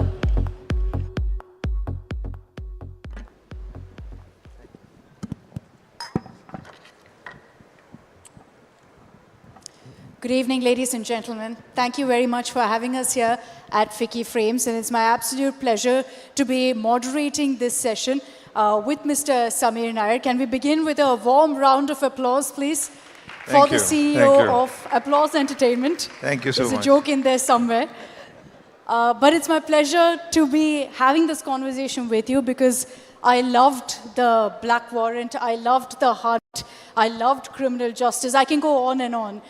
Good evening, ladies and gentlemen. Thank you very much for having us here at Ficci Frames, and it's my absolute pleasure to be moderating this session with Mr. Samir Nair. Can we begin with a warm round of applause, please, for the CEO of Applause Entertainment? Thank you so much. There's a joke in there somewhere. But it's my pleasure to be having this conversation with you because I loved the Black Warrant, I loved The Hunt, I loved Criminal Justice. I can go on and on.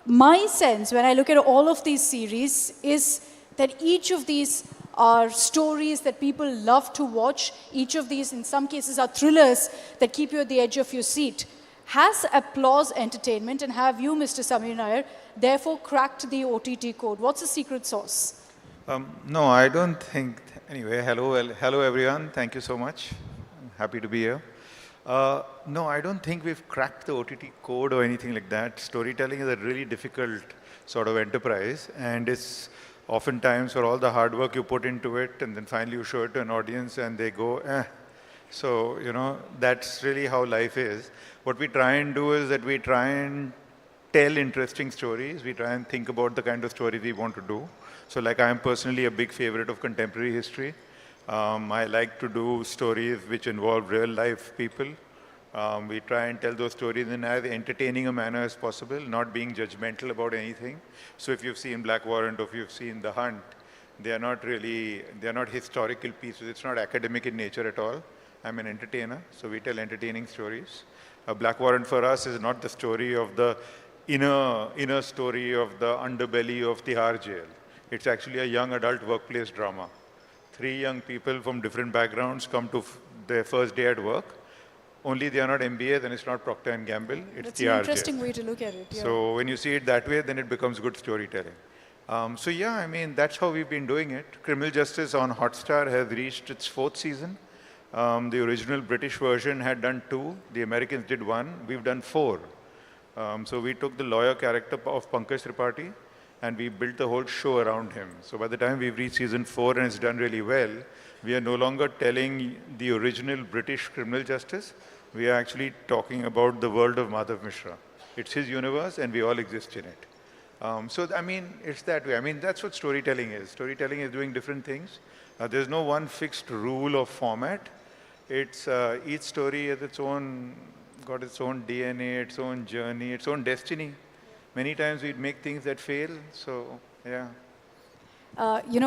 My sense, when I look at all of these series, is that each of these are stories that people love to watch. Each of these, in some cases, are thrillers that keep you at the edge of your seat. Has Applause Entertainment, and have you, Mr. Samir Nair, therefore cracked the OTT code? What's the secret sauce? No, I don't think. Anyway, hello everyone. Thank you so much. I'm happy to be here. No, I don't think we've cracked the OTT code or anything like that. Storytelling is a really difficult sort of enterprise, and it's oftentimes for all the hard work you put into it, and then finally you show it to an audience and they go, eh. So, that's really how life is. What we try and do is that we try and tell interesting stories. We try and think about the kind of stories we want to do. So like I'm personally a big favorite of contemporary history. I like to do stories which involve real life people, We try and tell those stories in as entertaining a manner as possible, not being judgmental about anything. So if you've seen Black Warrant or if you've seen The Hunt, they are not historical pieces. It's not academic in nature at all. I'm an entertainer, so we tell entertaining stories. Black Warrant for us is not the story of the inner story of the underbelly of Tihar jail. It's actually a young adult workplace drama. 3 young people from different backgrounds come to their first day at work. Only they are not MBAs and it's not Procter & Gamble, it's That's Tihar an jail. interesting way to look at it. Yeah. So when you see it that way, then it becomes good storytelling. So yeah, I mean, that's how we've been doing it. Criminal Justice on Hotstar has reached its 4th season. The original British version had done 2. The Americans did 1. We've done 4. So we took the lawyer character of Pankaj Tripathi and we built the whole show around him. So by the time we've reached season 4 and it's done really well, we are no longer telling the original British criminal justice. We are actually talking about the world of Madhav Mishra. It's his universe and we all exist in it. So, I mean, it's that way. I mean, that's what storytelling is. Storytelling is doing different things. There's no one fixed rule of format. It's each story has got its own DNA, its own journey, its own destiny. Many times we make things that fail, so yeah.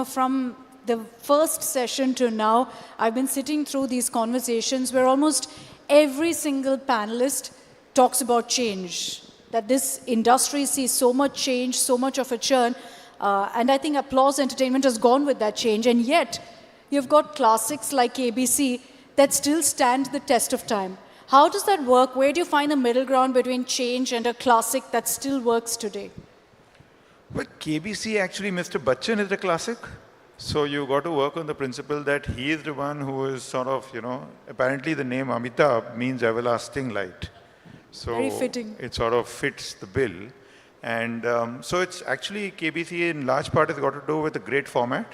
From the first session to now, I've been sitting through these conversations where almost every single panelist talks about change, that this industry sees so much change, so much of a churn, and I think Applause Entertainment has gone with that change, and yet you've got classics like ABC that still stand the test of time. How does that work? Where do you find the middle ground between change and a classic that still works today? Well, KBC actually, Mr. Bachchan is a classic. So you got to work on the principle that he is the one who is sort of, apparently the name Amitabh means everlasting light. So very fitting. It sort of fits the bill. And so it's actually KBC in large part has got to do with a great format,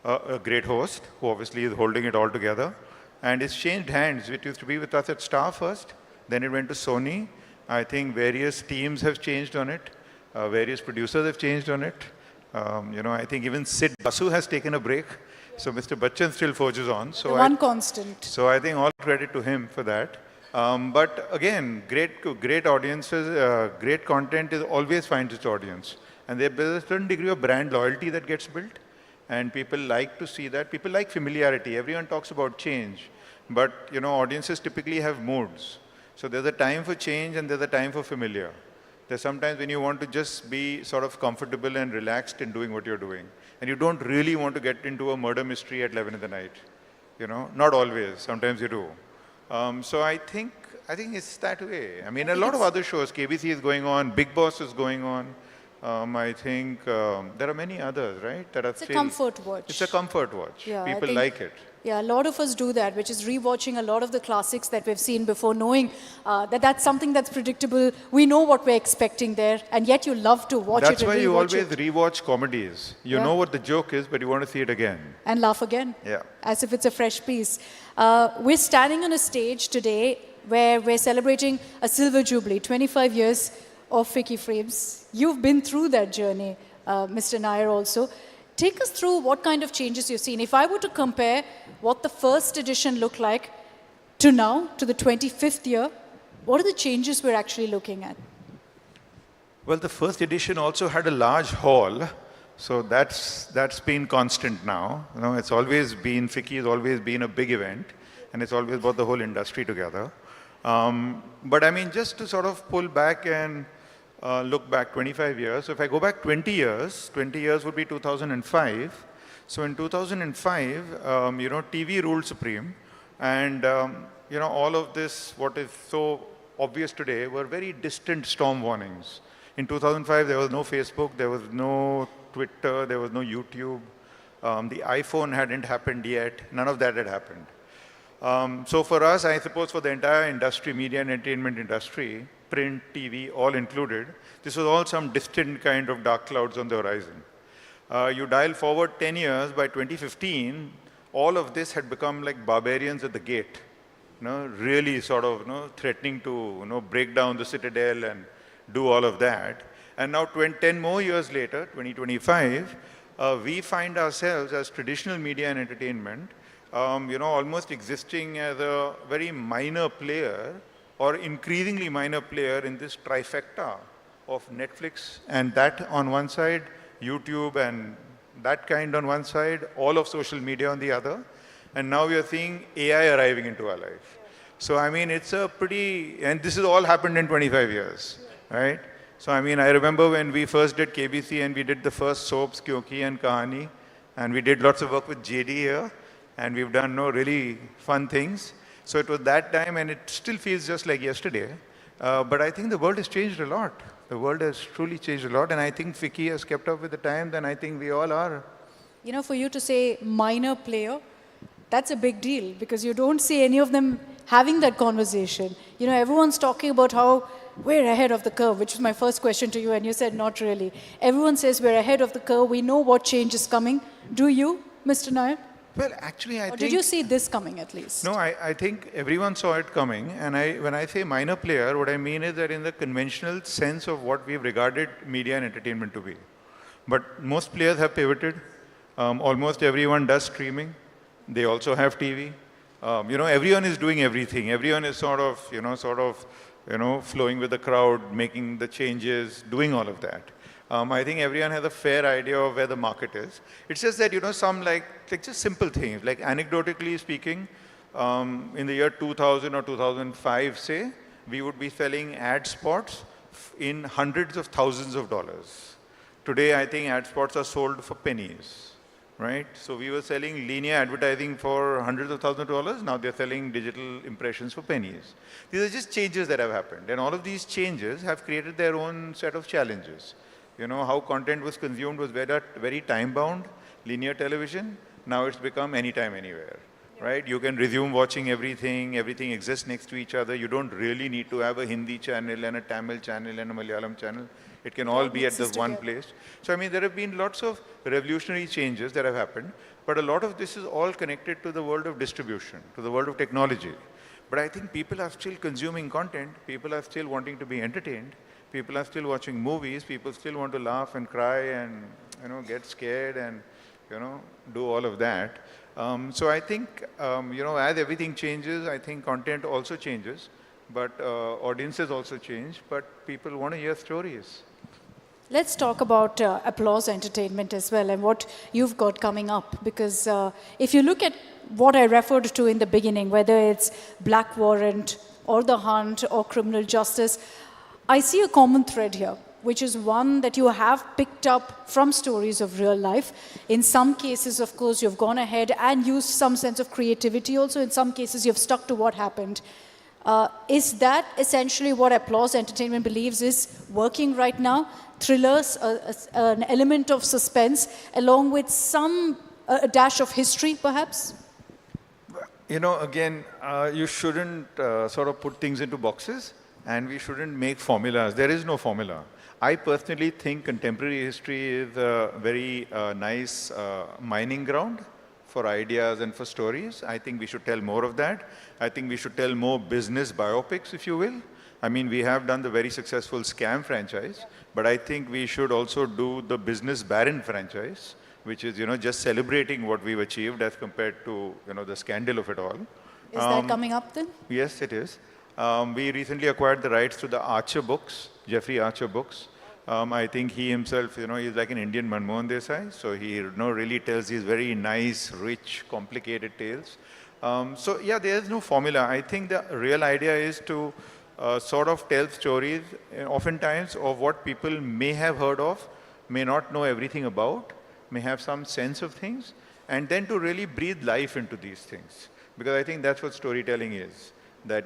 a great host who obviously is holding it all together. And it's changed hands. It used to be with us at Star first, then it went to Sony. I think various teams have changed on it. Various producers have changed on it. I think even Sid Basu has taken a break. So Mr. Bachchan still forges on. So the one constant. So I think all credit to him for that. But again, great audiences, great content always finds its audience. And there's a certain degree of brand loyalty that gets built. And people like to see that. People like familiarity. Everyone talks about change. But, audiences typically have moods. So there's a time for change and there's a time for familiar. There's sometimes when you want to just be sort of comfortable and relaxed in doing what you're doing. And you don't really want to get into a murder mystery at 11 in the night. Not always. Sometimes you do. So I think it's that way. I mean, a lot of other shows, KBC is going on, Big Boss is going on. I think there are many others, right? That it's a comfort watch. It's a comfort watch. Yeah, people like it. Yeah, a lot of us do that, which is rewatching a lot of the classics that we've seen before, knowing that that's something that's predictable. We know what we're expecting there, and yet you love to watch it. That's why you always rewatch comedies. You know what the joke is, but you want to see it again. And laugh again. Yeah. As if it's a fresh piece. We're standing on a stage today where we're celebrating a silver jubilee, 25 years of Ficci Frames. You've been through that journey, Mr. Nair also. Take us through what kind of changes you've seen. If I were to compare what the first edition looked like to now, to the 25th year, what are the changes we're actually looking at? Well, the first edition also had a large hall. So that's been constant now. It's always been, Ficci has always been a big event. And it's always brought the whole industry together. But I mean, just to sort of pull back and look back 25 years. So if I go back 20 years would be 2005. So in 2005, TV ruled supreme. And, all of this, what is so obvious today, were very distant storm warnings. In 2005, there was no Facebook, there was no Twitter, there was no YouTube. The iPhone hadn't happened yet. None of that had happened. So for us, I suppose for the entire industry, media and entertainment industry, print, TV, all included, this was all some distant kind of dark clouds on the horizon. You dial forward 10 years, by 2015, all of this had become like barbarians at the gate, really sort of threatening to break down the citadel and do all of that. And now 10 more years later, 2025, we find ourselves as traditional media and entertainment almost existing as a very minor player or increasingly minor player in this trifecta of Netflix and that on one side, YouTube and that kind on one side, all of social media on the other. And now we are seeing AI arriving into our life. So I mean, it's a pretty, and this has all happened in 25 years, right? So I mean, I remember when we first did KBC and we did the first soaps, Kyunki and Kahani, and we did lots of work with JD here, and we've done really fun things. So it was that time, and it still feels just like yesterday. But I think the world has changed a lot. The world has truly changed a lot, and I think Ficci has kept up with the times, and I think we all are. You know, for you to say minor player, that's a big deal because you don't see any of them having that conversation. You know, everyone's talking about how we're ahead of the curve, which was my first question to you, and you said not really. Everyone says we're ahead of the curve. We know what change is coming. Do you, Mr. Nair? Well, actually, I Or think... did you see this coming at least? No, I think everyone saw it coming. And when I say minor player, what I mean is that in the conventional sense of what we've regarded media and entertainment to be. But most players have pivoted. Almost everyone does streaming. They also have TV. You know, everyone is doing everything. Everyone is sort of, flowing with the crowd, making the changes, doing all of that. I think everyone has a fair idea of where the market is. It's just that, some like just simple things, like anecdotally speaking, in the year 2000 or 2005, say, we would be selling ad spots in hundreds of thousands of dollars. Today, I think ad spots are sold for pennies, right? So we were selling linear advertising for hundreds of thousands of dollars. Now they're selling digital impressions for pennies. These are just changes that have happened. And all of these changes have created their own set of challenges. You know, how content was consumed was very time-bound, linear television. Now it's become anytime, anywhere, right? You can resume watching everything. Everything exists next to each other. You don't really need to have a Hindi channel and a Tamil channel and a Malayalam channel. It can all be at the one place. So, I mean, there have been lots of revolutionary changes that have happened, but a lot of this is all connected to the world of distribution, to the world of technology. But I think people are still consuming content. People are still wanting to be entertained. People are still watching movies. People still want to laugh and cry and, get scared and, do all of that. So I think, as everything changes, I think content also changes, but audiences also change, but people want to hear stories. Let's talk about Applause Entertainment as well and what you've got coming up. Because if you look at what I referred to in the beginning, whether it's Black Warrant or The Hunt or Criminal Justice, I see a common thread here, which is one that you have picked up from stories of real life. In some cases, of course, you've gone ahead and used some sense of creativity. Also, in some cases, you've stuck to what happened. Is that essentially what Applause Entertainment believes is working right now? Thrillers, an element of suspense, along with a dash of history, perhaps? Again, you shouldn't sort of put things into boxes, and we shouldn't make formulas. There is no formula. I personally think contemporary history is a very nice mining ground for ideas and for stories. I think we should tell more of that. I think we should tell more business biopics, if you will. I mean, we have done the very successful Scam franchise, but I think we should also do the Business Baron franchise, which is, just celebrating what we've achieved as compared to, the scandal of it all. Is that coming up then? Yes, it is. We recently acquired the rights to the Archer books, Jeffrey Archer books. I think he himself, he's like an Indian Manmohan Desai, so he really tells these very nice, rich, complicated tales. So yeah, there's no formula. I think the real idea is to sort of tell stories, oftentimes, of what people may have heard of, may not know everything about, may have some sense of things, and then to really breathe life into these things. Because I think that's what storytelling is. That,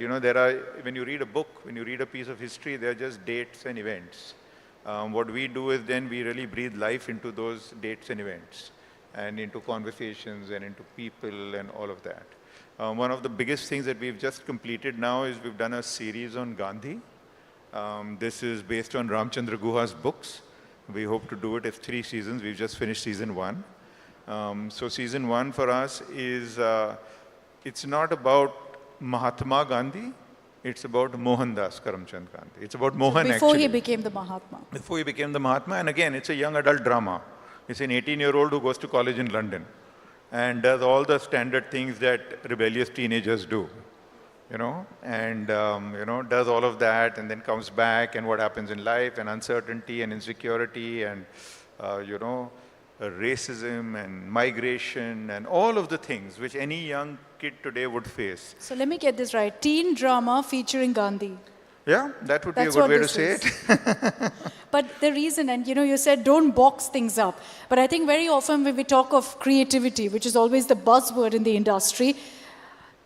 when you read a book, when you read a piece of history, they're just dates and events. What we do is then we really breathe life into those dates and events, and into conversations and into people and all of that. One of the biggest things that we've just completed now is we've done a series on Gandhi. This is based on Ramchandra Guha's books. We hope to do it as 3 seasons. We've just finished season 1. So season 1 for us is, it's not about Mahatma Gandhi, it's about Mohandas Karamchand Gandhi. It's about Mohan, Before actually. he became the Mahatma. Before he became the Mahatma, and again, it's a young adult drama. It's an 18-year-old who goes to college in London and does all the standard things that rebellious teenagers do. and does all of that and then comes back and what happens in life and uncertainty and insecurity and, racism and migration and all of the things which any young kid today would face. So let me get this right. Teen drama featuring Gandhi. Yeah, that would be a That's good what way to this say is. it. But the reason, and you said don't box things up. But I think very often when we talk of creativity, which is always the buzzword in the industry,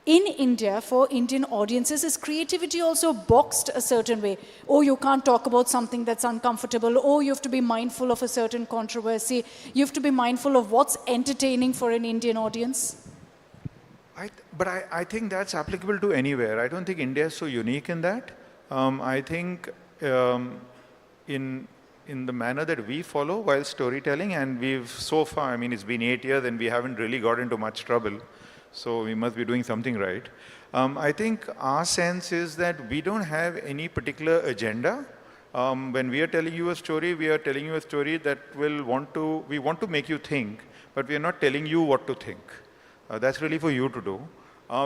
in India, for Indian audiences, is creativity also boxed a certain way? Oh, you can't talk about something that's uncomfortable. Oh, you have to be mindful of a certain controversy. You have to be mindful of what's entertaining for an Indian audience. But I think that's applicable to anywhere. I don't think India is so unique in that. I think in the manner that we follow while storytelling, and we've so far, I mean, it's been 8 years and we haven't really got into much trouble. So we must be doing something right. I think our sense is that we don't have any particular agenda. When we are telling you a story, we are telling you a story that we want to make you think, but we are not telling you what to think. That's really for you to do.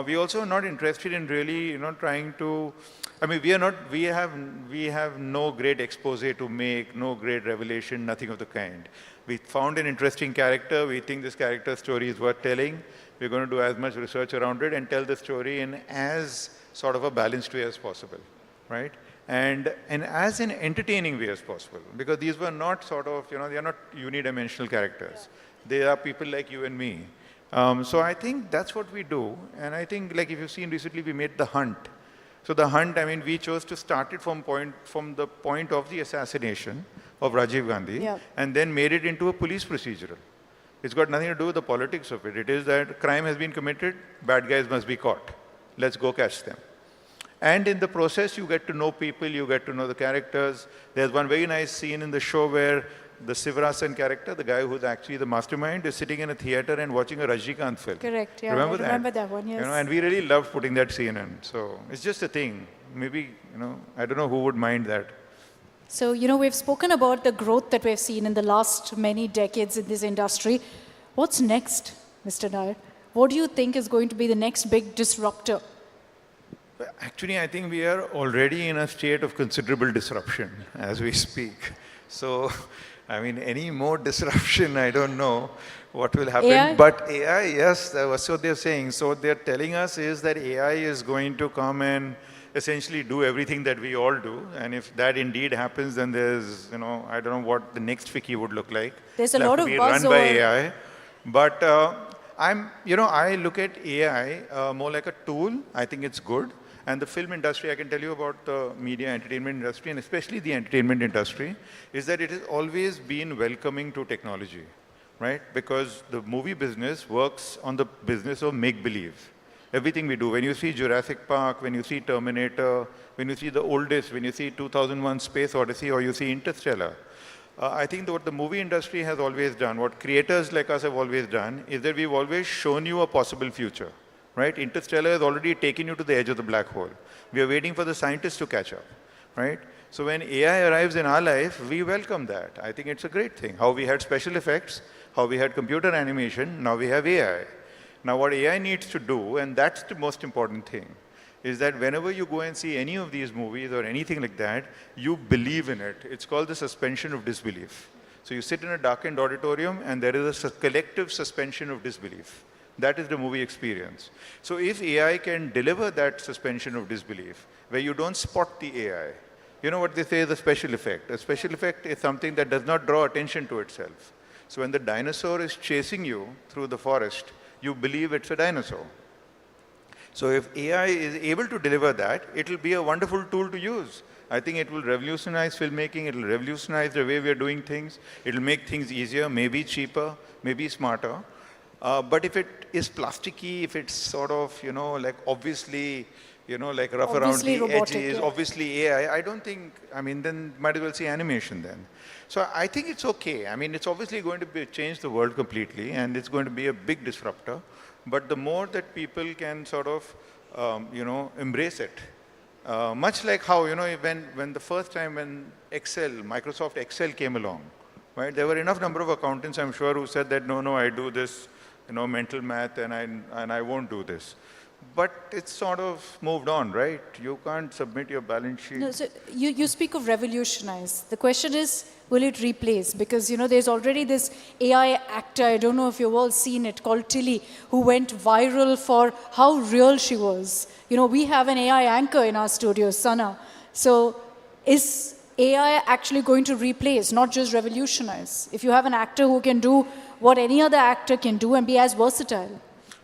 We also are not interested in really, trying to, I mean, we have no great expose to make, no great revelation, nothing of the kind. We found an interesting character. We think this character's story is worth telling. We're going to do as much research around it and tell the story in as sort of a balanced way as possible, right? And as an entertaining way as possible, because these were not sort of, they are not unidimensional characters. They are people like you and me. So I think that's what we do. And I think, like, if you've seen recently, we made The Hunt. So The Hunt, I mean, we chose to start it from the point of the assassination of Rajiv Gandhi, and then made it into a police procedural. It's got nothing to do with the politics of it. It is that crime has been committed, bad guys must be caught. Let's go catch them. And in the process, you get to know people, you get to know the characters. There's one very nice scene in the show where the Sivarasan character, the guy who's actually the mastermind, is sitting in a theater and watching a Rajnikant film. Correct, yeah. Remember I remember that one, yes. And we really loved putting that scene in. So it's just a thing. Maybe, I don't know who would mind that. So, we've spoken about the growth that we've seen in the last many decades in this industry. What's next, Mr. Nair? What do you think is going to be the next big disruptor? Actually, I think we are already in a state of considerable disruption as we speak. So, I mean, any more disruption, I don't know what will happen. AI? But AI, yes, that's what they're saying. So what they're telling us is that AI is going to come and essentially do everything that we all do. And if that indeed happens, then there's, I don't know what the next Ficci would look like. There's a lot of buzz run by AI. But I look at AI more like a tool. I think it's good. And the film industry, I can tell you about the media entertainment industry, and especially the entertainment industry, is that it has always been welcoming to technology, right? Because the movie business works on the business of make-believe. Everything we do, when you see Jurassic Park, when you see Terminator, when you see the oldest, when you see 2001 Space Odyssey, or you see Interstellar, I think that what the movie industry has always done, what creators like us have always done, is that we've always shown you a possible future, right? Interstellar has already taken you to the edge of the black hole. We are waiting for the scientists to catch up, right? So when AI arrives in our life, we welcome that. I think it's a great thing. How we had special effects, how we had computer animation, now we have AI. Now what AI needs to do, and that's the most important thing, is that whenever you go and see any of these movies or anything like that, you believe in it. It's called the suspension of disbelief. So you sit in a darkened auditorium and there is a collective suspension of disbelief. That is the movie experience. So if AI can deliver that suspension of disbelief, where you don't spot the AI, you know what they say is a special effect. A special effect is something that does not draw attention to itself. So when the dinosaur is chasing you through the forest, you believe it's a dinosaur. So if AI is able to deliver that, it will be a wonderful tool to use. I think it will revolutionize filmmaking, it will revolutionize the way we are doing things, it will make things easier, maybe cheaper, maybe smarter. But if it is plasticky, if it's sort of, like obviously, like rough Obviously around the robotic, edges, yeah. obviously AI, I don't think, then might as well see animation then. So I think it's okay. It's obviously going to change the world completely, and it's going to be a big disruptor. But the more that people can sort of, embrace it, much like how, when the first time when Microsoft Excel came along, right? There were enough number of accountants, I'm sure, who said that, no, I do this, mental math, and I won't do this. but it's sort of moved on, right? You can't submit your balance sheet. No, so you speak of revolutionize. The question is, will it replace? Because, there's already this AI actor, I don't know if you've all seen it, called Tilly, who went viral for how real she was. We have an AI anchor in our studio, Sana. So is AI actually going to replace, not just revolutionize? If you have an actor who can do what any other actor can do and be as versatile.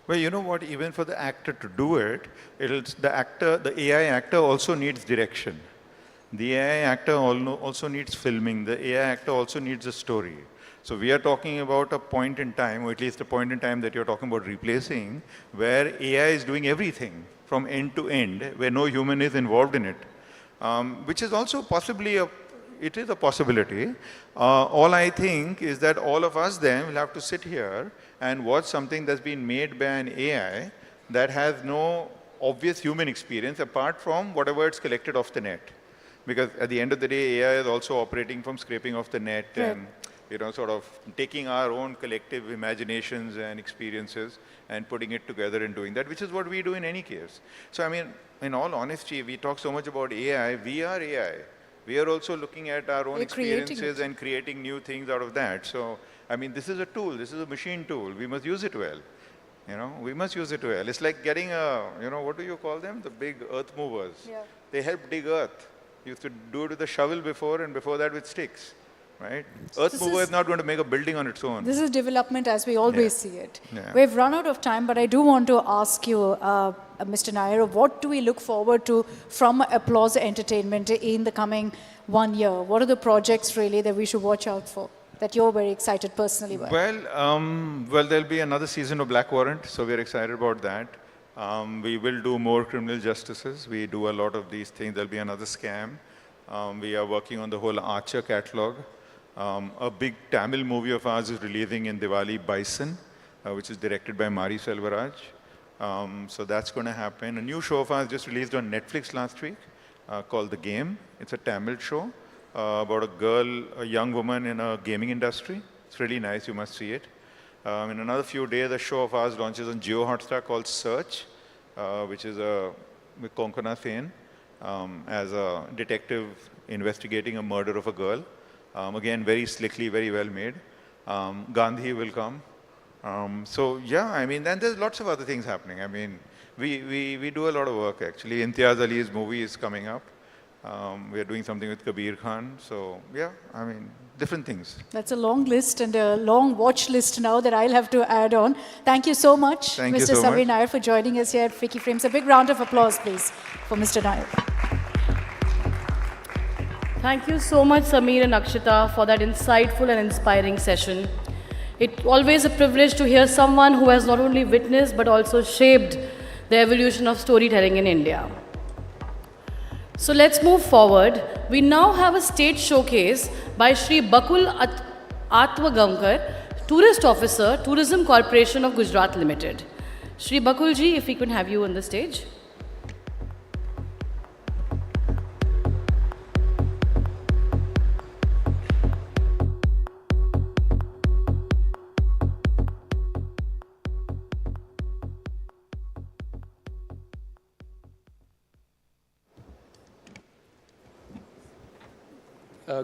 Well, you know what? Even for the actor to do it, the AI actor also needs direction. The AI actor also needs filming. The AI actor also needs a story. So we are talking about a point in time, or at least a point in time that you're talking about replacing, where AI is doing everything from end to end, where no human is involved in it, which is also possibly it is a possibility. All I think is that all of us then will have to sit here and watch something that's been made by an AI that has no obvious human experience apart from whatever it's collected off the net. Because at the end of the day, AI is also operating from scraping off the net and sort of taking our own collective imaginations and experiences and putting it together and doing that, which is what we do in any case. So I mean, in all honesty, we talk so much about AI. We are AI. We are also looking at our own experiences and creating new things out of that. So, I mean, this is a tool. This is a machine tool. We must use it well. We must use it well. It's like getting what do you call them? The big earth movers. Yeah. They help dig earth. You used to do it with a shovel before, and before that with sticks, right? Earth mover is not going to make a building on its own. This is development as we always see it. Yeah. We've run out of time, but I do want to ask you, Mr. Nair, what do we look forward to from Applause Entertainment in the coming 1 year? What are the projects really that we should watch out for, that you're very excited personally about? Well, there'll be another season of Black Warrant, so we're excited about that. We will do more criminal justices. We do a lot of these things. There'll be another scam. We are working on the whole Archer catalog. A big Tamil movie of ours is releasing in Diwali, Bison, which is directed by Mari Selvaraj. So that's going to happen. A new show of ours just released on Netflix last week called The Game. It's a Tamil show about a young woman in a gaming industry. It's really nice. You must see it. In another few days, a show of ours launches on Jio Hotstar called Search, which is with Konkona Sen as a detective investigating a murder of a girl. Again, very slickly, very well made. Gandhi will come. So yeah, I mean, and there's lots of other things happening. I mean, we do a lot of work actually. Imtiaz Ali's movie is coming up. We are doing something with Kabir Khan. So yeah, I mean, different things. That's a long list and a long watch list now that I'll have to add on. Thank you so much, Mr. Samir Nair, for joining us here at Ficci Frames. A big round of applause, please, for Mr. Nair. Thank you so much, Samir and Akshita, for that insightful and inspiring session. It's always a privilege to hear someone who has not only witnessed but also shaped the evolution of storytelling in India. So let's move forward. We now have a stage showcase by Shri Bakul Atwagamkar, Tourist Officer, Tourism Corporation of Gujarat Limited. Shri Bakulji, if we can have you on the stage.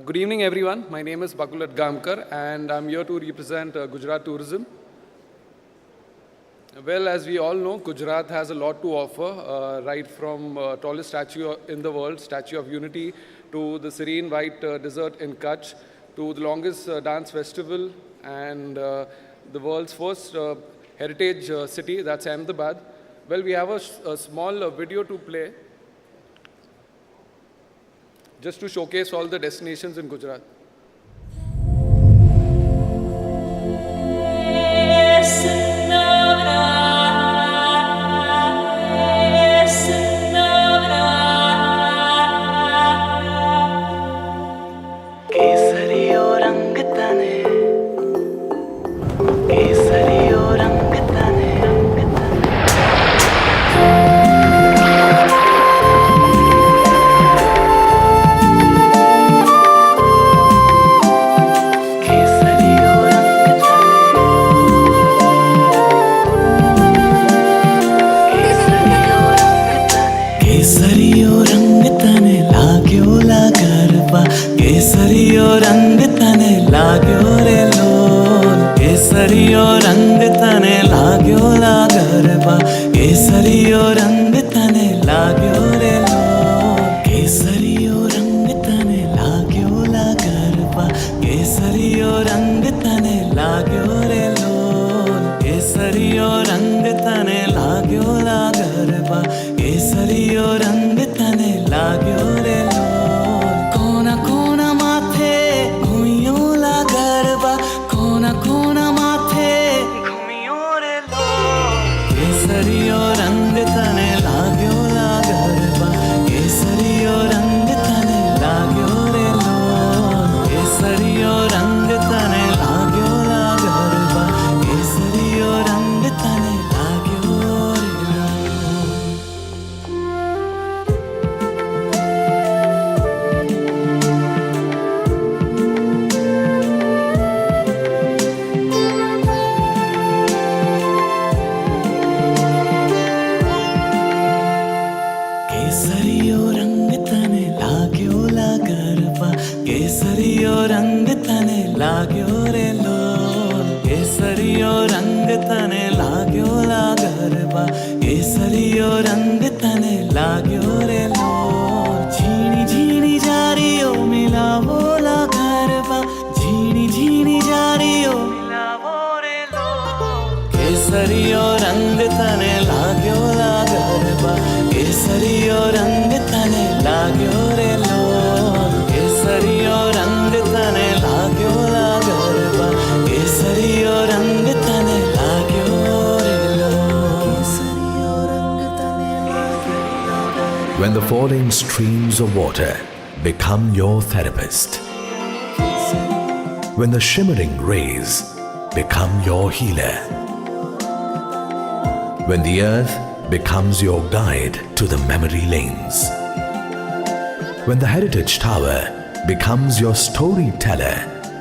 Good evening, everyone. My name is Bakul Atgamkar, and I'm here to represent Gujarat Tourism. Well, as we all know, Gujarat has a lot to offer, right from tallest statue in the world, Statue of Unity, to the serene white desert in Kutch, to the longest dance festival, and the world's first heritage city, that's Ahmedabad. Well, we have a small video to play, just to showcase all the destinations in Gujarat. Kesario केसरियो रंग तने लाग्यो ला गरबा केसरियो रंग तने लाग्यो रे लोल केसरियो रंग तने लाग्यो ला गरबा केसरियो रंग तने लाग्यो रे लोल केसरियो रंग तने लाग्यो ला गरबा केसरियो रंग तने लाग्यो रे लोल केसरियो रंग तने लाग्यो ला गरबा केसरियो रंग तने लाग्यो रे लोल कोना कोना माथे घुमियो ला गरबा कोना कोना माथे घुमियो रे लोल केसरियो रंग तने लाग्यो ला गरबा केसरियो रंग तने लाग्यो रे लोल केसरियो रंग तने लाग्यो ला गरबा केसरियो रंग तने लाग्यो रे लोल केसरियो रंग तने लाग्यो ला गरबा केसरियो रंग तने लाग्यो रे लोल केसरियो रंग तने लाग्यो ला गरबा केसरियो रंग तने लाग्यो रे लोल झीणी झीणी जारियो मिलावो ला गरबा झीणी झीणी जारियो मिलावो रे लोल केसरियो रंग तने लाग्यो ला गरबा केसरियो रंग तने लाग्यो रे लोल केसरियो रंग तने लाग्यो ला गरबा केसरियो रंग तने लाग्यो रे लोल केसरियो रंग तने लाग्यो ला garba When the falling streams of water become your therapist, when the shimmering rays become your healer, when the earth becomes your guide to the memory lanes, when the heritage tower becomes your storyteller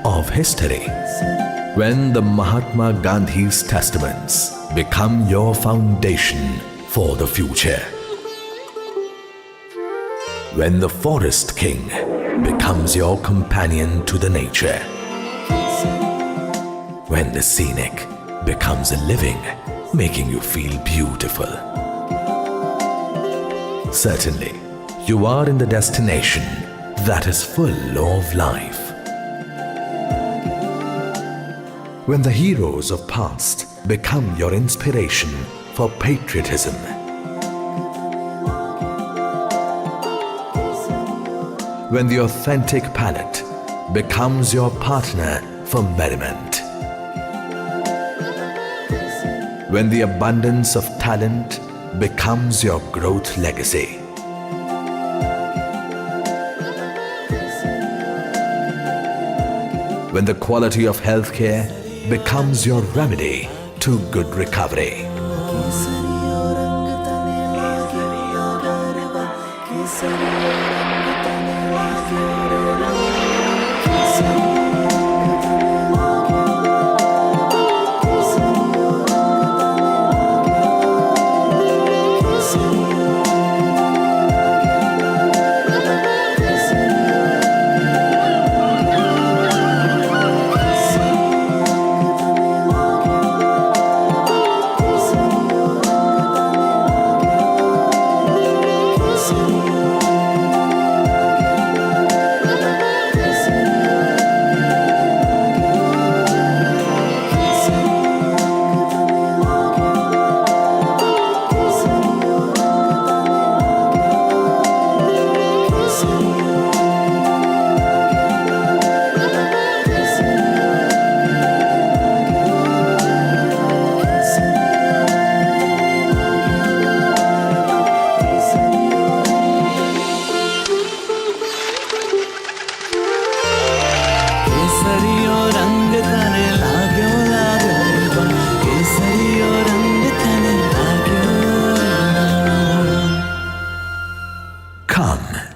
of history, when the Mahatma Gandhi's testaments become your foundation for the future, when the forest king becomes your companion to the nature, when the scenic becomes a living, making you feel beautiful. Certainly, you are in the destination that is full of life. When the heroes of past become your inspiration for patriotism, when the authentic palette becomes your partner for merriment, when the abundance of talent becomes your growth legacy, when the quality of healthcare becomes your remedy to good recovery,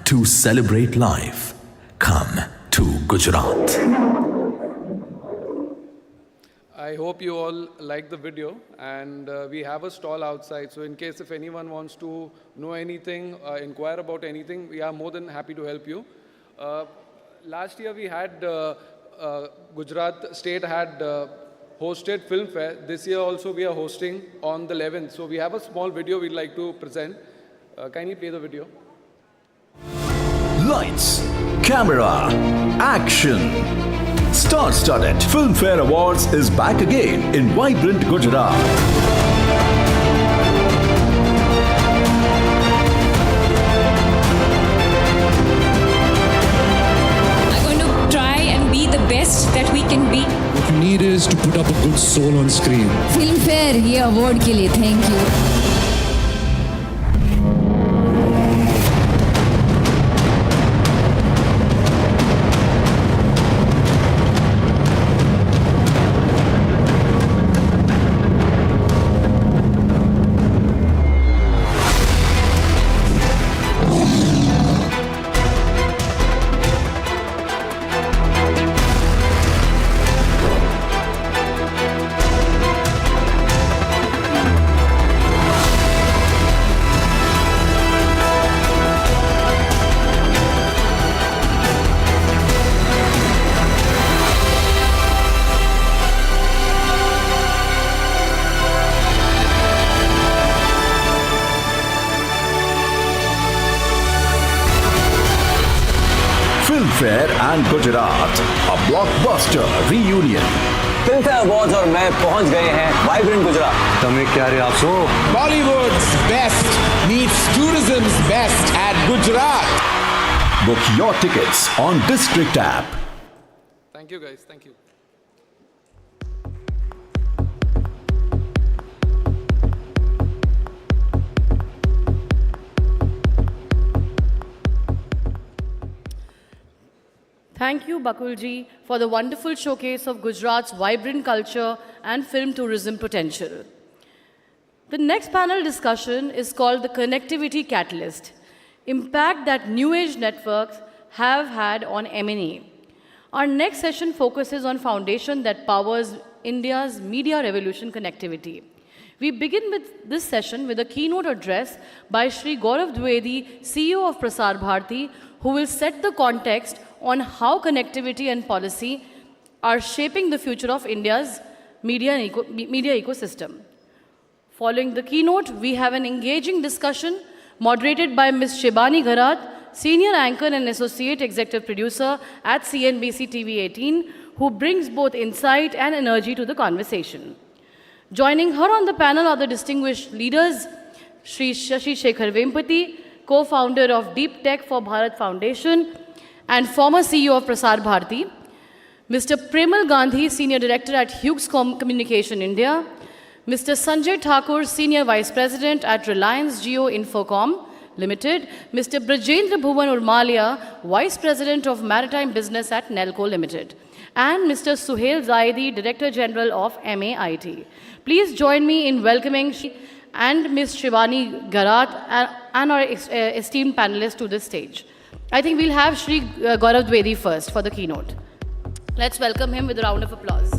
to celebrate life, come to Gujarat. I hope you all like the video, and we have a stall outside. So in case if anyone wants to know anything, inquire about anything, we are more than happy to help you. Last year we had Gujarat State had hosted Film Fair. This year also we are hosting on the 11th. So we have a small video we'd like to present. Kindly play the video. Lights, camera, action. Star-studded Filmfare Awards is back again in vibrant Gujarat. I'm going to try and be the best that we can be. What you need is to put up a good soul on screen. Filmfare ये award के लिए thank you. Filmfare and Gujarat, a blockbuster reunion. Filmfare Awards और मैं पहुंच गए हैं vibrant Gujarat. तमें क्या रे आप सो? Bollywood's best meets tourism's best at Gujarat. Book your tickets on District app. Thank you guys, thank you. Thank you, Bakulji, for the wonderful showcase of Gujarat's vibrant culture and film tourism potential. The next panel discussion is called the Connectivity Catalyst, impact that new age networks have had on M&E. Our next session focuses on foundation that powers India's media revolution connectivity. We begin with this session with a keynote address by Shri Gaurav Dwivedi, CEO of Prasar Bharati, who will set the context on how connectivity and policy are shaping the future of India's media ecosystem. Following the keynote, we have an engaging discussion moderated by Ms. Shibani Gharat, Senior Anchor and Associate Executive Producer at CNBC TV 18, who brings both insight and energy to the conversation. Joining her on the panel are the distinguished leaders, Shri Shashi Shekhar Vempati, co-founder of Deep Tech for Bharat Foundation and former CEO of Prasar Bharati, Mr. Premal Gandhi, Senior Director at Hughes Communication India, Mr. Sanjay Thakur, Senior Vice President at Reliance Jio Infocom Limited, Mr. Brajendra Bhuvan Urmalia, Vice President of Maritime Business at Nelco Limited, and Mr. Suhail Zaidi, Director General of MAIT. Please join me in welcoming and Ms. Shivani Garat and our esteemed panelists to this stage. I think we'll have Shri Gaurav Dwivedi first for the keynote. Let's welcome him with a round of applause.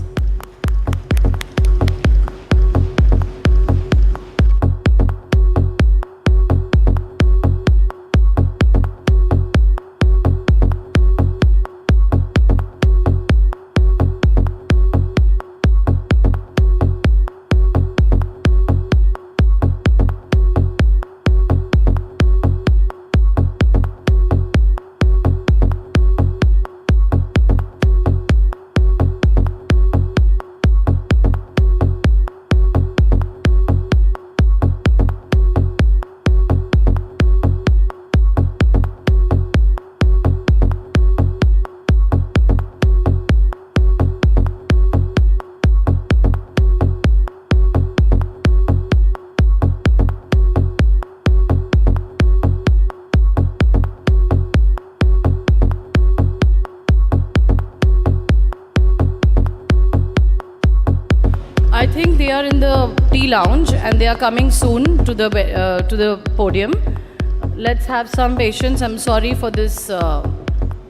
I think they are in the tea lounge and they are coming soon to the podium. Let's have some patience. I'm sorry for this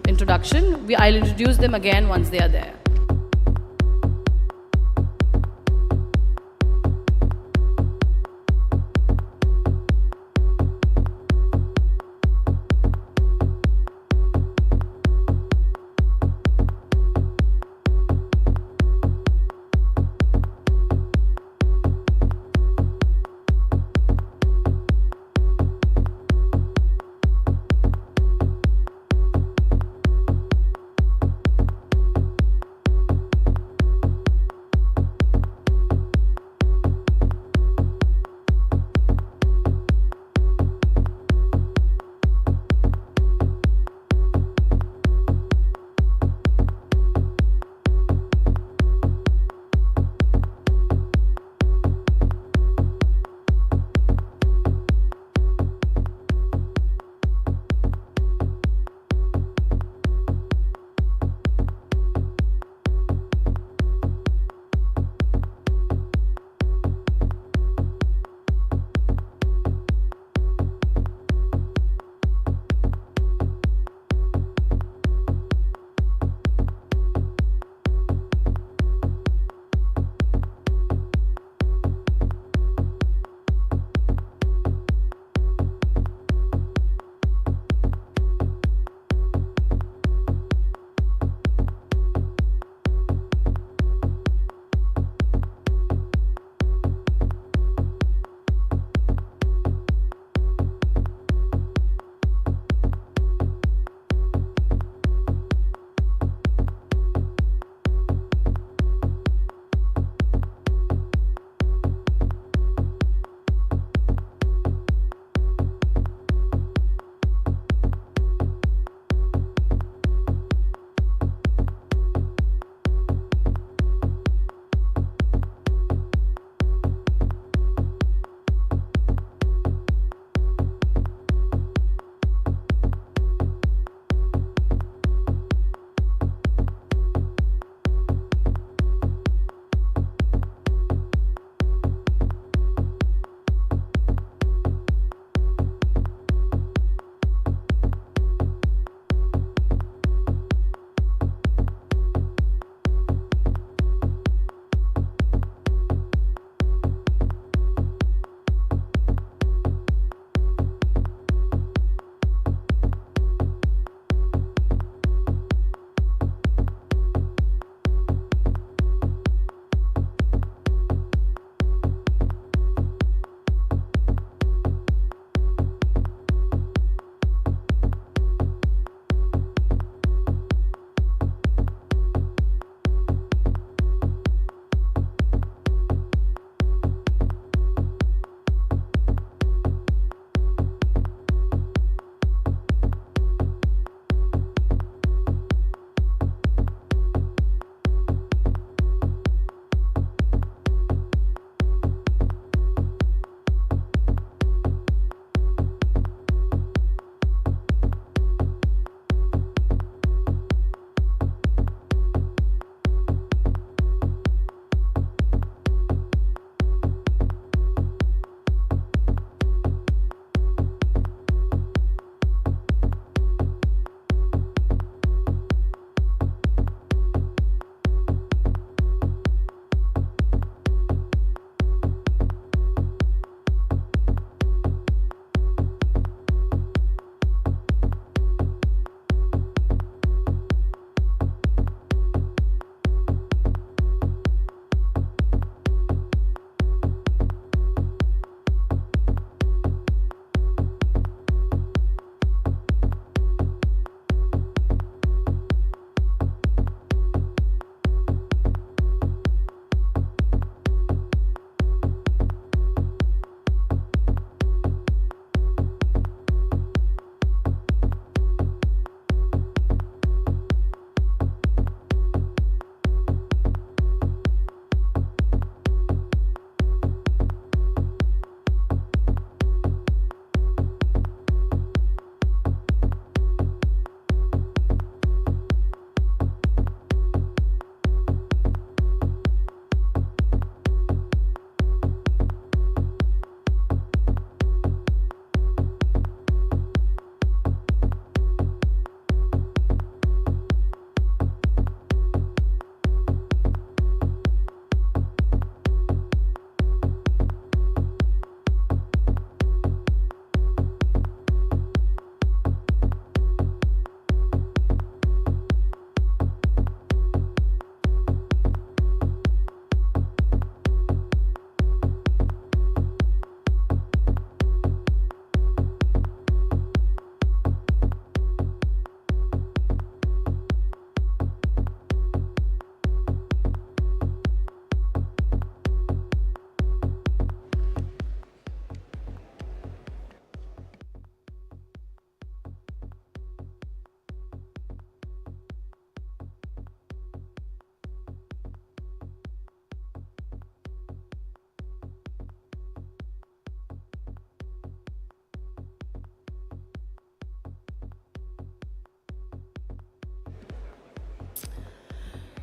introduction. I'll introduce them again once they are there.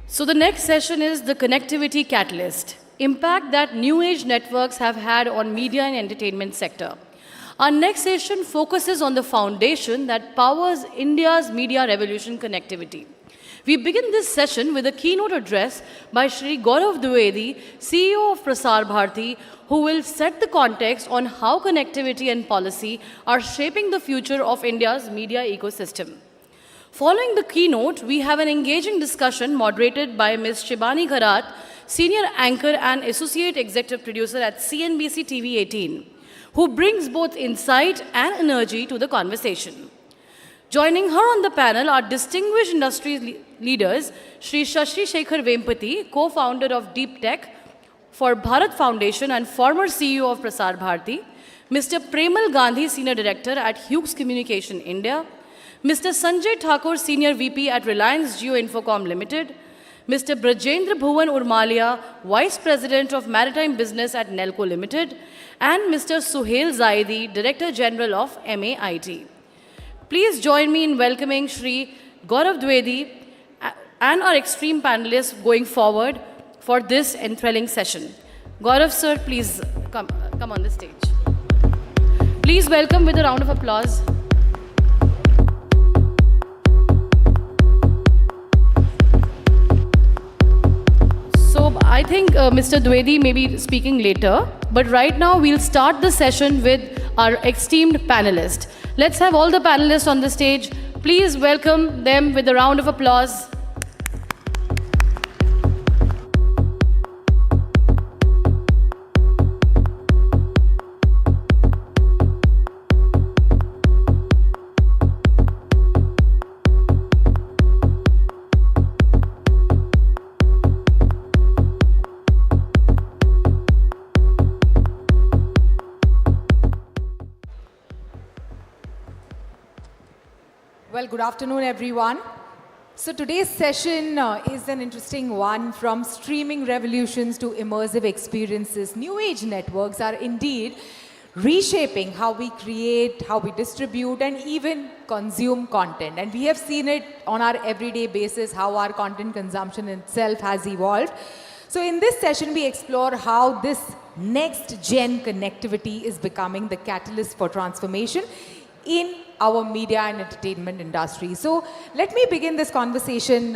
So the next session is the connectivity catalyst, impact that new age networks have had on media and entertainment sector. Our next session focuses on the foundation that powers India's media revolution, connectivity. We begin this session with a keynote address by Shri Gaurav Dwivedi, CEO of Prasar Bharati, who will set the context on how connectivity and policy are shaping the future of India's media ecosystem. Following the keynote, we have an engaging discussion moderated by Ms. Shibani Gharat, Senior Anchor and Associate Executive Producer at CNBC TV 18, who brings both insight and energy to the conversation. Joining her on the panel are distinguished industry leaders, Shri Shashi Shekhar Vempati, co-founder of Deep Tech for Bharat Foundation and former CEO of Prasar Bharati, Mr. Premal Gandhi, Senior Director at Hughes Communication India, Mr. Sanjay Thakur, Senior VP at Reliance Jio Infocom Limited, Mr. Brajendra Bhuvan Urmalia, Vice President of Maritime Business at Nelco Limited, and Mr. Suhail Zaidi, Director General of MAIT. Please join me in welcoming Shri Gaurav Dwivedi and our extreme panelists going forward for this enthralling session. Gaurav sir, please come on the stage. Please welcome with a round of applause. So I think Mr. Dwivedi may be speaking later, but right now we'll start the session with our esteemed panelists. Let's have all the panelists on the stage. Please welcome them with a round of applause. Well, good afternoon, everyone. So today's session is an interesting one. From streaming revolutions to immersive experiences, new age networks are indeed reshaping how we create, how we distribute, and even consume content. And we have seen it on our everyday basis, how our content consumption itself has evolved. So in this session, we explore how this next-gen connectivity is becoming the catalyst for transformation in our media and entertainment industry. So let me begin this conversation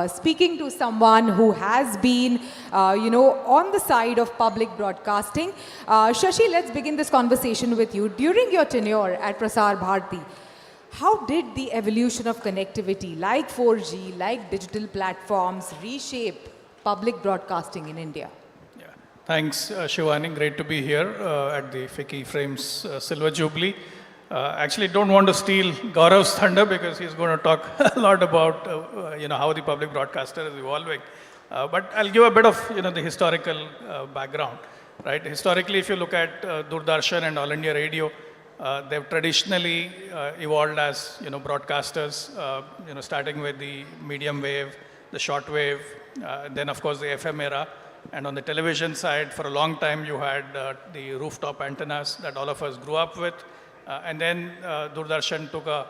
speaking to someone who has been, on the side of public broadcasting. Shashi, let's begin this conversation with you. During your tenure at Prasar Bharati, how did the evolution of connectivity like 4G, like digital platforms reshape public broadcasting in India? Thanks, Shivani. Great to be here at the Ficci Frames Silver Jubilee. Actually, don't want to steal Gaurav's thunder because he's going to talk a lot about how the public broadcaster is evolving. But I'll give a bit of the historical background. Right? Historically, if you look at Doordarshan and All India Radio, they've traditionally evolved as broadcasters. Starting with the medium wave, the short wave, then of course the FM era. And on the television side, for a long time, you had the rooftop antennas that all of us grew up with. And then Doordarshan took a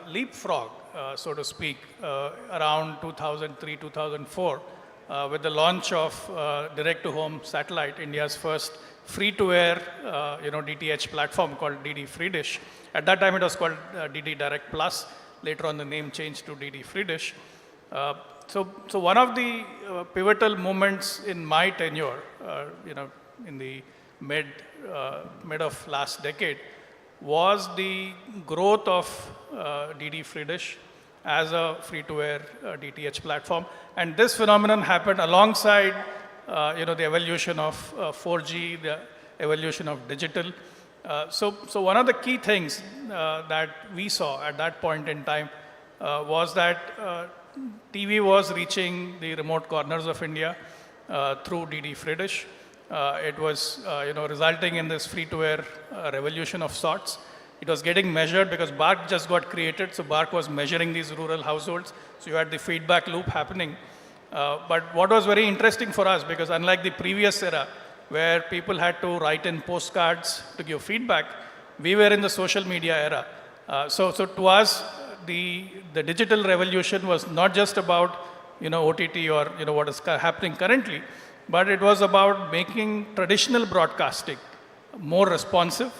leapfrog, so to speak, around 2003, 2004, with the launch of direct-to-home satellite, India's first free-to-air, DTH platform called DD Free Dish. At that time, it was called DD Direct Plus. Later on, the name changed to DD Free Dish. So one of the pivotal moments in my tenure, in the mid of last decade, was the growth of DD Free Dish as a free-to-air DTH platform. And this phenomenon happened alongside, the evolution of 4G, the evolution of digital. So one of the key things that we saw at that point in time was that TV was reaching the remote corners of India through DD Free Dish. It was, resulting in this free-to-air revolution of sorts. It was getting measured because BARC just got created, so BARC was measuring these rural households. So you had the feedback loop happening. But what was very interesting for us, because unlike the previous era, where people had to write in postcards to give feedback, we were in the social media era. So to us, the digital revolution was not just about, OTT or, what is happening currently, but it was about making traditional broadcasting more responsive,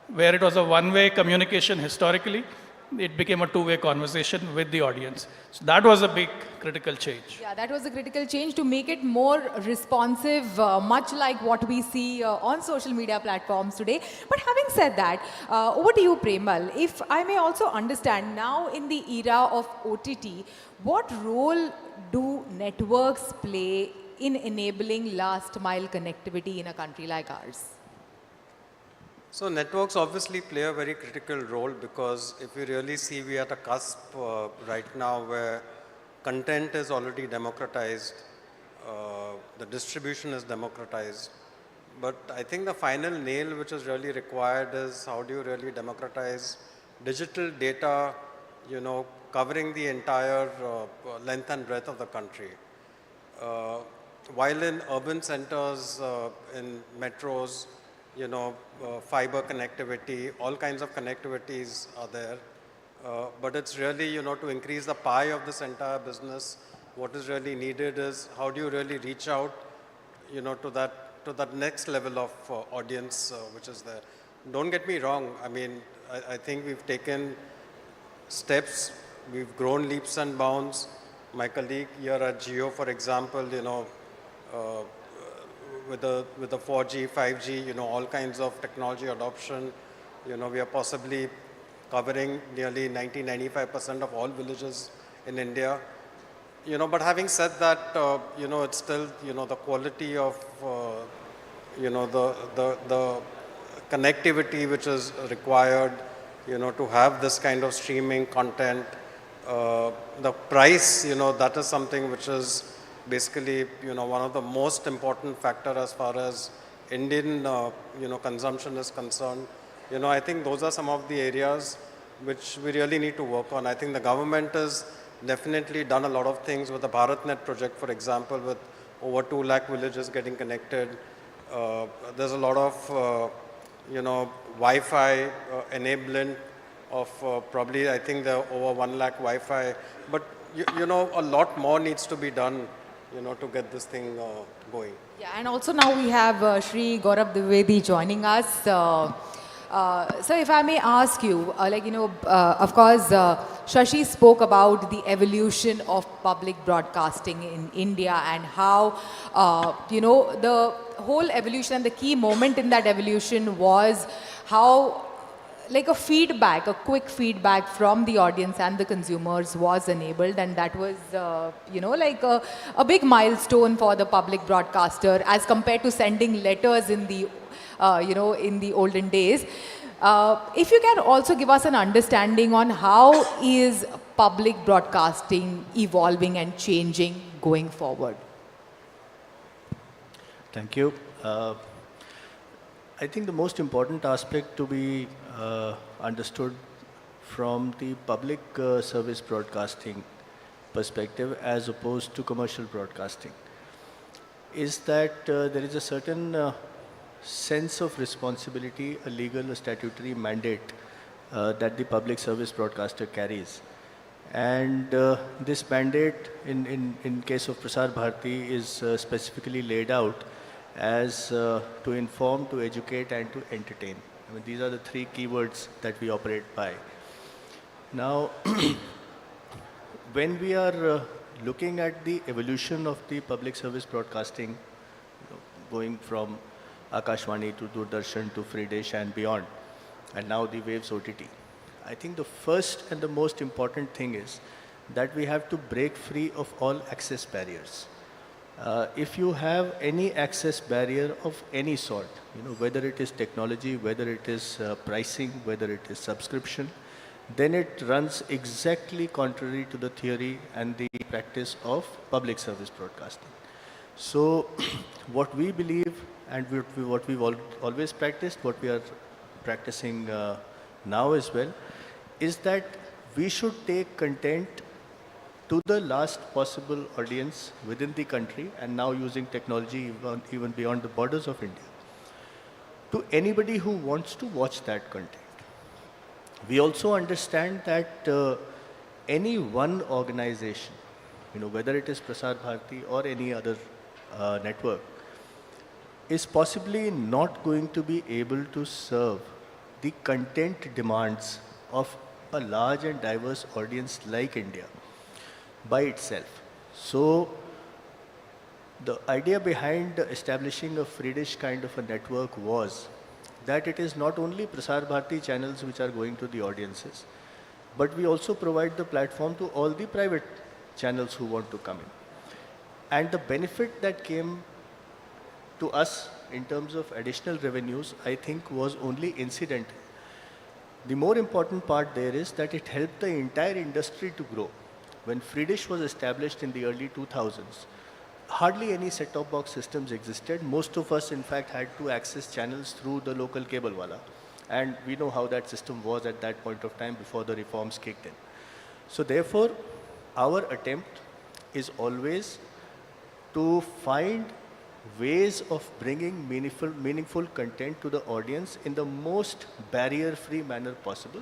where it was a one-way communication historically, it became a two-way conversation with the audience. So that was a big critical change. Yeah, that was a critical change to make it more responsive, much like what we see on social media platforms today. But having said that, over to you, Premal. If I may also understand, now in the era of OTT, what role do networks play in enabling last mile connectivity in a country like ours? So networks obviously play a very critical role, because if you really see, we are at a cusp right now where content is already democratized, the distribution is democratized. But I think the final nail which is really required is how do you really democratize digital data, covering the entire length and breadth of the country. While in urban centers, in metros, fiber connectivity, all kinds of connectivities are there. But it's really, to increase the pie of this entire business, what is really needed is how do you really reach out, to that next level of audience which is there. Don't get me wrong. I mean, I think we've taken steps, we've grown leaps and bounds. My colleague here at Jio, for example, with the 4G, 5G, all kinds of technology adoption, we are possibly covering nearly 90-95% of all villages in India. But having said that, it's still, the quality of, the connectivity which is required, to have this kind of streaming content. The price, that is something which is basically, one of the most important factor as far as Indian, consumption is concerned. I think those are some of the areas which we really need to work on. I think the government has definitely done a lot of things with the BharatNet project, for example, with over 2 lakh villages getting connected. There's a lot of, Wi-Fi enablement of probably, I think there are over 1 lakh Wi-Fi. But, a lot more needs to be done, to get this thing going. Yeah, and also now we have Shri Gaurav Dwivedi joining us. So if I may ask you, of course, Shashi spoke about the evolution of public broadcasting in India and how, the whole evolution and the key moment in that evolution was how like a feedback, a quick feedback from the audience and the consumers was enabled, and that was, like a big milestone for the public broadcaster as compared to sending letters in the, in the olden days. If you can also give us an understanding on how is public broadcasting evolving and changing going forward? Thank you. I think the most important aspect to be understood from the public service broadcasting perspective as opposed to commercial broadcasting is that there is a certain sense of responsibility, a legal, a statutory mandate that the public service broadcaster carries. And this mandate in case of Prasar Bharati is specifically laid out as to inform, to educate and to entertain. I mean, these are the three keywords that we operate by. Now, when we are looking at the evolution of the public service broadcasting, going from Akashvani to Doordarshan to Free Dish and beyond, and now the Waves OTT, I think the first and the most important thing is that we have to break free of all access barriers. If you have any access barrier of any sort, whether it is technology, whether it is pricing, whether it is subscription, then it runs exactly contrary to the theory and the practice of public service broadcasting. So what we believe and what we've always practiced, what we are practicing now as well, is that we should take content to the last possible audience within the country, and now using technology even beyond the borders of India, to anybody who wants to watch that content. We also understand that any one organization whether it is Prasar Bharati or any other network, is possibly not going to be able to serve the content demands of a large and diverse audience like India by itself. So the idea behind establishing a free dish kind of a network was that it is not only Prasar Bharati channels which are going to the audiences, but we also provide the platform to all the private channels who want to come in. And the benefit that came to us in terms of additional revenues, I think, was only incidental. The more important part there is that it helped the entire industry to grow. When Free Dish was established in the early 2000s, hardly any set-top box systems existed. Most of us, in fact, had to access channels through the local cable wala. And we know how that system was at that point of time before the reforms kicked in. So therefore, our attempt is always to find ways of bringing meaningful content to the audience in the most barrier-free manner possible,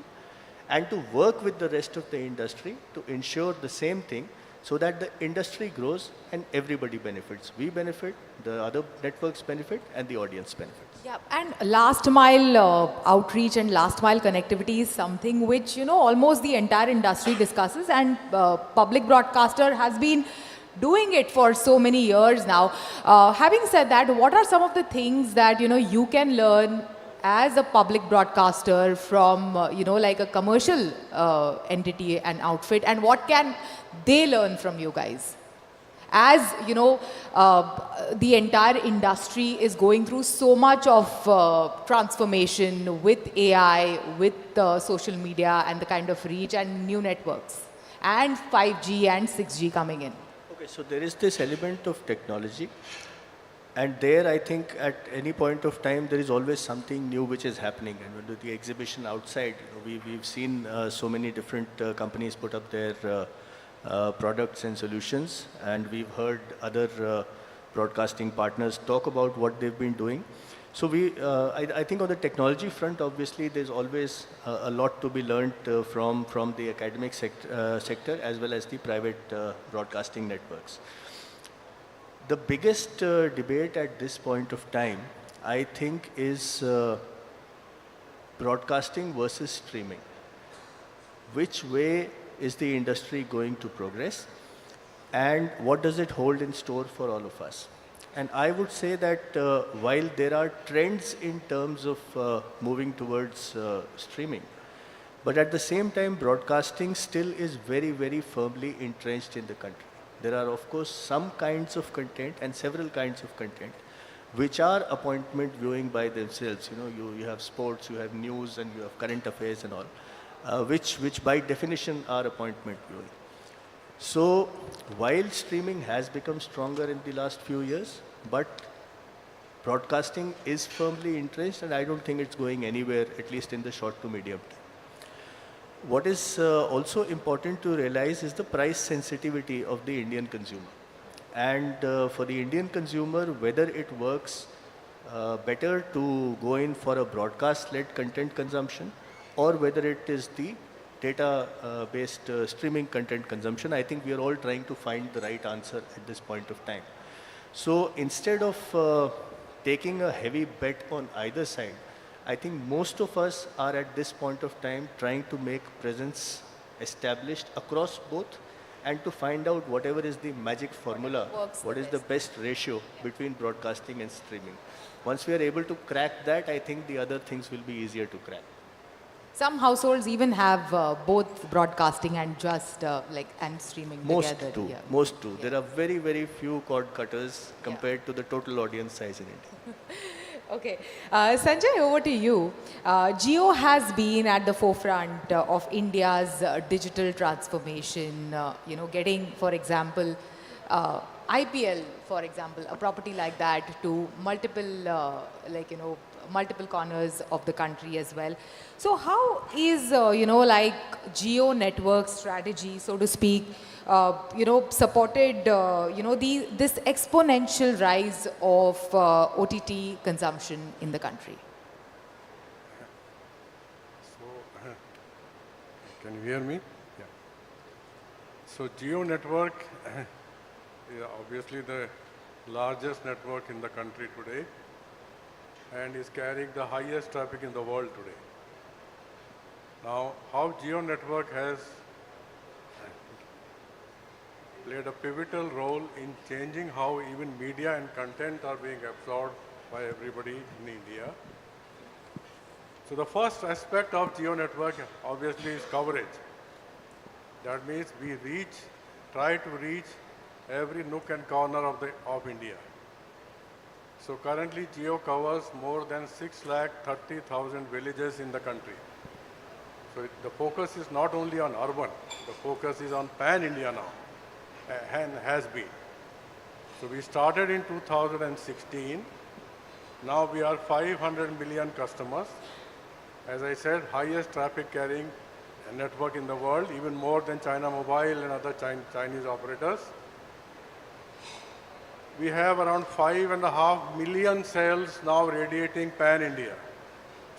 and to work with the rest of the industry to ensure the same thing so that the industry grows and everybody benefits. We benefit, the other networks benefit, and the audience benefits. Yeah, and last mile outreach and last mile connectivity is something which, almost the entire industry discusses, and public broadcaster has been doing it for so many years now. Having said that, what are some of the things that, you can learn as a public broadcaster from, like a commercial entity and outfit, and what can they learn from you guys? As, the entire industry is going through so much of transformation with AI, with social media and the kind of reach and new networks, and 5G and 6G coming in. Okay, so there is this element of technology, and there I think at any point of time there is always something new which is happening. And when the exhibition outside, we've seen so many different companies put up their products and solutions, and we've heard other broadcasting partners talk about what they've been doing. So I think on the technology front, obviously there's always a lot to be learned from the academic sector as well as the private broadcasting networks. The biggest debate at this point of time, I think, is broadcasting versus streaming. Which way is the industry going to progress, and what does it hold in store for all of us? And I would say that while there are trends in terms of moving towards streaming, but at the same time, broadcasting still is very, very firmly entrenched in the country. There are, of course, some kinds of content and several kinds of content which are appointment viewing by themselves. You have sports, you have news, and you have current affairs and all, which by definition are appointment viewing. So while streaming has become stronger in the last few years, but broadcasting is firmly entrenched, and I don't think it's going anywhere, at least in the short to medium term. What is also important to realize is the price sensitivity of the Indian consumer. And for the Indian consumer, whether it works better to go in for a broadcast-led content consumption, or whether it is the data-based streaming content consumption, I think we are all trying to find the right answer at this point of time. So instead of taking a heavy bet on either side, I think most of us are at this point of time trying to make presence established across both, and to find out whatever is the magic formula, what is the best ratio between broadcasting and streaming. Once we are able to crack that, I think the other things will be easier to crack. Some households even have both broadcasting and just and streaming together. Most do. Yeah. There are very, very few cord cutters compared to the total audience size in India. Okay. Sanjay, over to you. Jio has been at the forefront of India's digital transformation, getting, for example, IPL, for example, a property like that to multiple, multiple corners of the country as well. So how is, Jio network strategy, so to speak, supported, this exponential rise of OTT consumption in the country? So, can you hear me? Yeah. So Geo network is obviously the largest network in the country today and is carrying the highest traffic in the world today. Now, how Geo network has played a pivotal role in changing how even media and content are being absorbed by everybody in India. So the first aspect of Geo network obviously is coverage. That means we try to reach every nook and corner of India. So currently Geo covers more than 630,000 villages in the country. So the focus is not only on urban, the focus is on pan-India now, and has been. So we started in 2016. Now we are 500 million customers. As I said, highest traffic carrying network in the world, even more than China Mobile and other Chinese operators. We have around 5.5 million cells now radiating pan-India.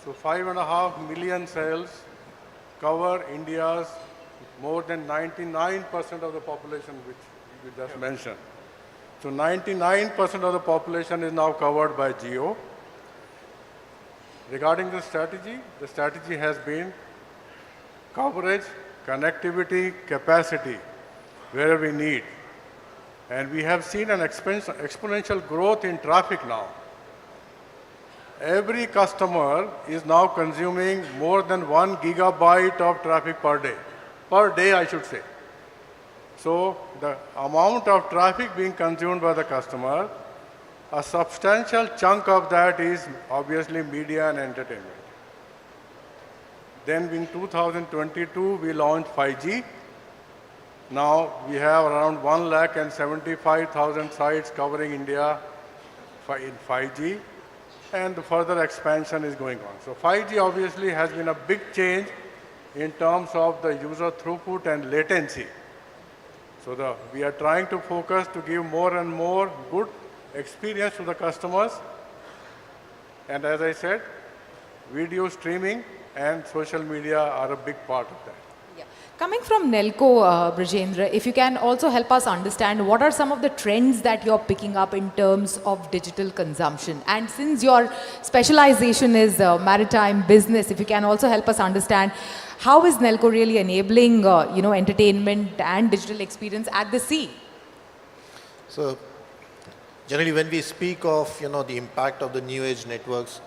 So 5.5 million cells cover India's more than 99% of the population, which you just mentioned. So 99% of the population is now covered by Geo. Regarding the strategy has been coverage, connectivity, capacity, where we need. And we have seen an exponential growth in traffic now. Every customer is now consuming more than 1 gigabyte of traffic per day. Per day, I should say. So the amount of traffic being consumed by the customer, a substantial chunk of that is obviously media and entertainment. Then in 2022, we launched 5G. Now we have around 175,000 sites covering India in 5G, and the further expansion is going on. So 5G obviously has been a big change in terms of the user throughput and latency. So we are trying to focus to give more and more good experience to the customers. And as I said, video streaming and social media are a big part of that. Coming from Nelco, Brajendra, if you can also help us understand what are some of the trends that you're picking up in terms of digital consumption. And since your specialization is maritime business, if you can also help us understand how is Nelco really enabling entertainment and digital experience at the sea? So generally when we speak of the impact of the new age networks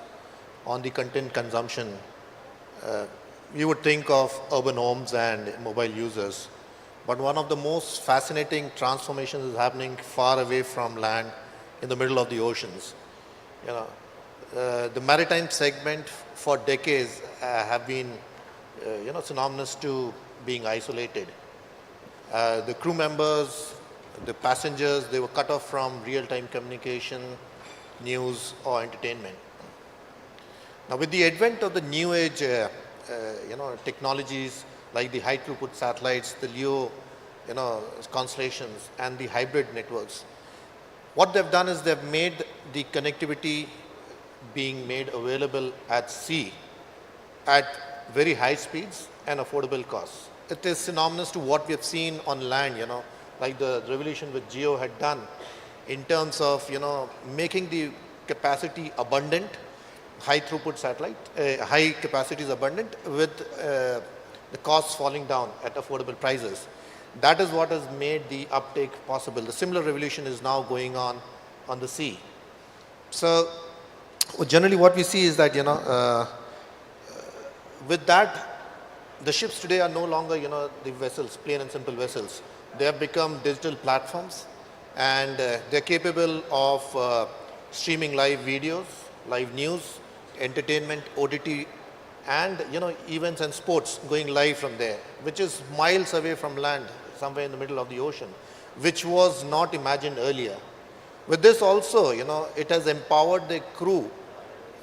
on the content consumption, you would think of urban homes and mobile users. But one of the most fascinating transformations is happening far away from land in the middle of the oceans. The maritime segment for decades have been synonymous to being isolated. The crew members, the passengers, they were cut off from real-time communication, news or entertainment. Now with the advent of the new age technologies like the high throughput satellites, the LEO constellations and the hybrid networks, what they've done is they've made the connectivity being made available at sea at very high speeds and affordable costs. It is synonymous to what we have seen on land, like the revolution which Geo had done in terms of making the capacity abundant, high throughput satellite, high capacity is abundant with the costs falling down at affordable prices. That is what has made the uptake possible. The similar revolution is now going on the sea. So generally what we see is that, with that, the ships today are no longer, the vessels, plain and simple vessels. They have become digital platforms and they're capable of streaming live videos, live news, entertainment, OTT, and events and sports going live from there, which is miles away from land, somewhere in the middle of the ocean, which was not imagined earlier. With this also, it has empowered the crew,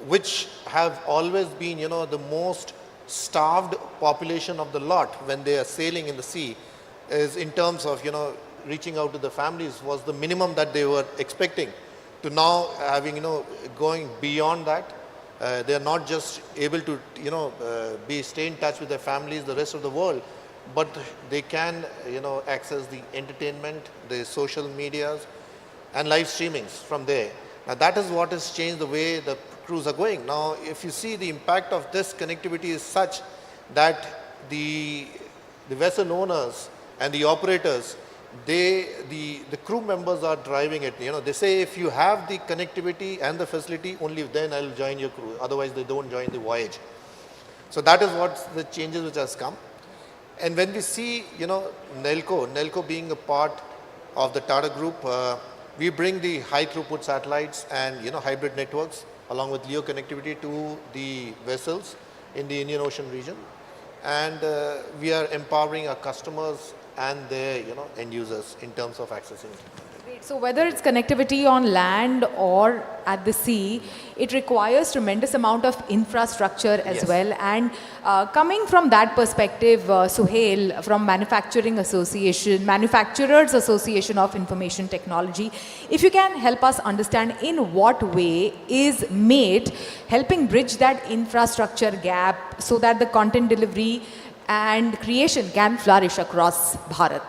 which have always been, the most starved population of the lot when they are sailing in the sea, is in terms of, reaching out to the families was the minimum that they were expecting, to now having, going beyond that. They are not just able to, stay in touch with their families, the rest of the world, but they can, access the entertainment, the social medias, and live streamings from there. Now that is what has changed the way the crews are going. Now, if you see, the impact of this connectivity is such that the vessel owners and the operators, the crew members are driving it. They say, if you have the connectivity and the facility, only then I'll join your crew. Otherwise, they don't join the voyage. So that is what the changes which has come. And when we see, Nelco being a part of the Tata Group, we bring the high throughput satellites and, hybrid networks along with LEO connectivity to the vessels in the Indian Ocean region. And we are empowering our customers and their, end users in terms of accessing it. So whether it's connectivity on land or at the sea, it requires tremendous amount of infrastructure as well. And coming from that perspective, Suhail from Manufacturers Association of Information Technology, if you can help us understand in what way is MATE helping bridge that infrastructure gap so that the content delivery and creation can flourish across Bharat.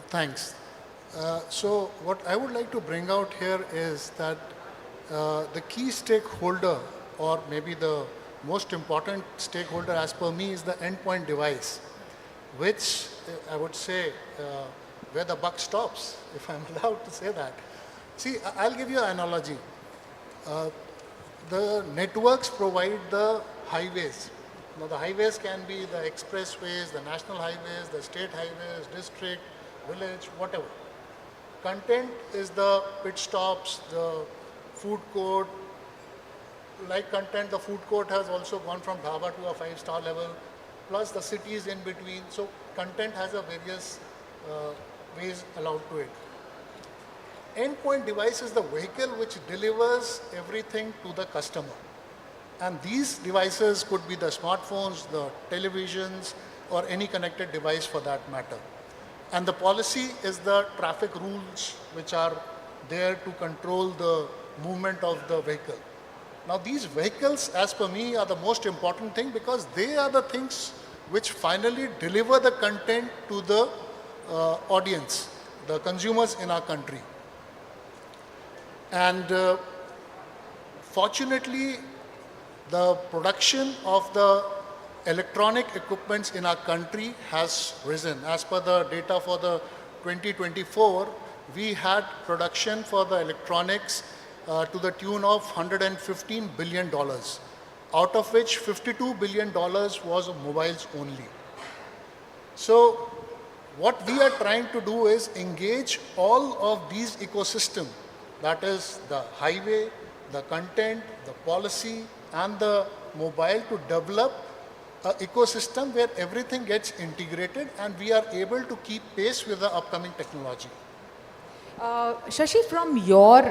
Thanks. So what I would like to bring out here is that the key stakeholder, or maybe the most important stakeholder as per me, is the endpoint device, which I would say where the buck stops, if I'm allowed to say that. See, I'll give you an analogy. The networks provide the highways. Now the highways can be the expressways, the national highways, the state highways, district, village, whatever. Content is the pit stops, the food court. Like content, the food court has also gone from dhaba to a 5-star level, plus the cities in between. So content has a various ways allowed to it. Endpoint device is the vehicle which delivers everything to the customer. And these devices could be the smartphones, the televisions, or any connected device for that matter. And the policy is the traffic rules which are there to control the movement of the vehicle. Now these vehicles, as per me, are the most important thing because they are the things which finally deliver the content to the audience, the consumers in our country. And fortunately, the production of the electronic equipments in our country has risen. As per the data for the 2024, we had production for the electronics to the tune of $115 billion, out of which $52 billion was mobiles only. So what we are trying to do is engage all of these ecosystems, that is the highway, the content, the policy, and the mobile, to develop an ecosystem where everything gets integrated and we are able to keep pace with the upcoming technology. Shashi, from your,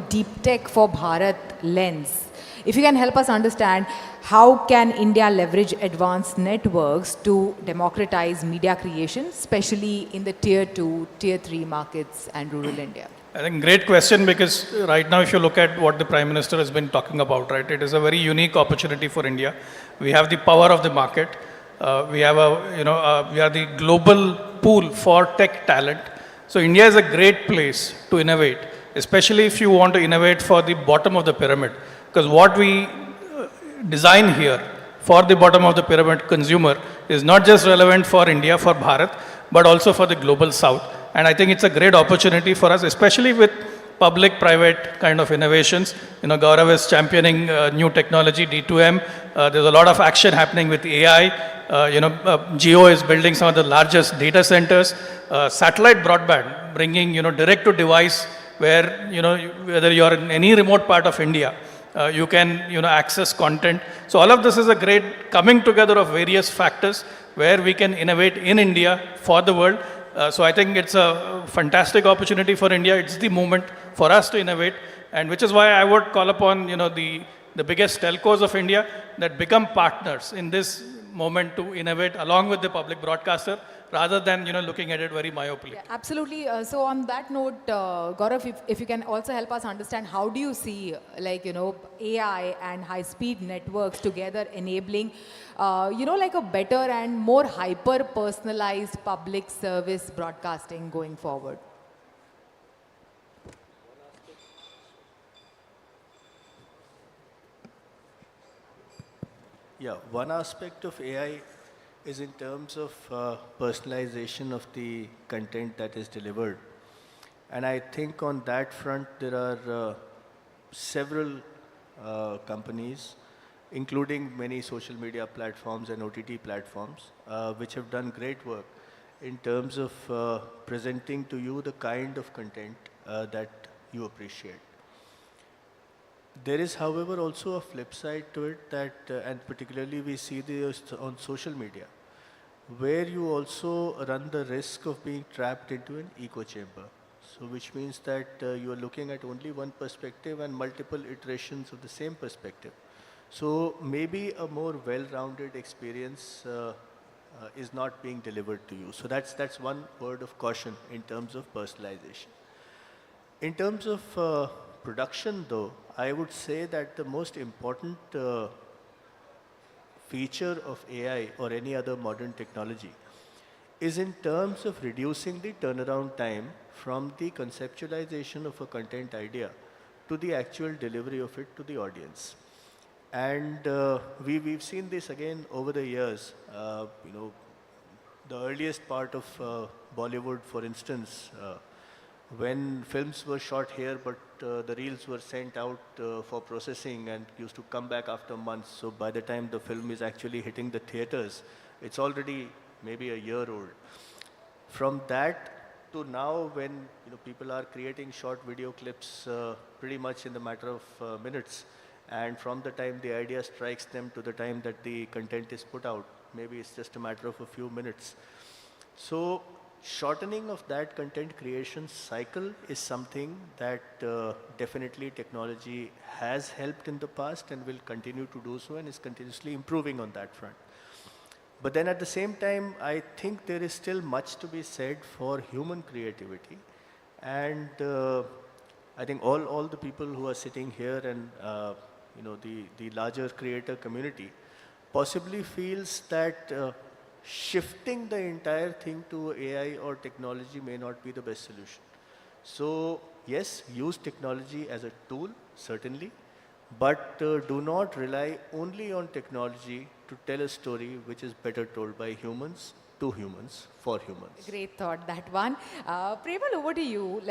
deep tech for Bharat lens, if you can help us understand how can India leverage advanced networks to democratize media creation, especially in the tier 2, tier 3 markets and rural India? I think great question, because right now if you look at what the Prime Minister has been talking about, right, it is a very unique opportunity for India. We have the power of the market. We have we are the global pool for tech talent. So India is a great place to innovate, especially if you want to innovate for the bottom of the pyramid. Because what we design here for the bottom of the pyramid consumer is not just relevant for India, for Bharat, but also for the global south. And I think it's a great opportunity for us, especially with public-private kind of innovations. Gaurav is championing new technology, D2M. There's a lot of action happening with AI. Jio is building some of the largest data centers. Satellite broadband, bringing, direct-to-device, where, whether you're in any remote part of India, you can, access content. So all of this is a great coming together of various factors where we can innovate in India for the world. So I think it's a fantastic opportunity for India. It's the moment for us to innovate, and which is why I would call upon the biggest telcos of India that become partners in this moment to innovate along with the public broadcaster rather than, looking at it very myopically. Yeah, absolutely. So on that note, Gaurav, if you can also help us understand, how do you see AI and high-speed networks together enabling, like a better and more hyper-personalized public service broadcasting going forward? Yeah, one aspect of AI is in terms of personalization of the content that is delivered. And I think on that front, there are several companies, including many social media platforms and OTT platforms, which have done great work in terms of presenting to you the kind of content that you appreciate. There is, however, also a flip side to it that, and particularly we see this on social media, where you also run the risk of being trapped into an echo chamber. So which means that you are looking at only one perspective and multiple iterations of the same perspective. So maybe a more well-rounded experience is not being delivered to you. So that's one word of caution in terms of personalization. In terms of production though, I would say that the most important feature of AI or any other modern technology is in terms of reducing the turnaround time from the conceptualization of a content idea to the actual delivery of it to the audience. And we've seen this again over the years. The earliest part of Bollywood, for instance, when films were shot here, but the reels were sent out for processing and used to come back after months. So by the time the film is actually hitting the theaters, it's already maybe a year old. From that to now, when people are creating short video clips pretty much in the matter of minutes, and from the time the idea strikes them to the time that the content is put out, maybe it's just a matter of a few minutes. So shortening of that content creation cycle is something that definitely technology has helped in the past and will continue to do so and is continuously improving on that front. But then at the same time, I think there is still much to be said for human creativity. And I think all the people who are sitting here and the larger creator community possibly feels that shifting the entire thing to AI or technology may not be the best solution. So yes, use technology as a tool, certainly, but do not rely only on technology to tell a story which is better told by humans, to humans, for humans. Great thought, that one. Premal, over to you.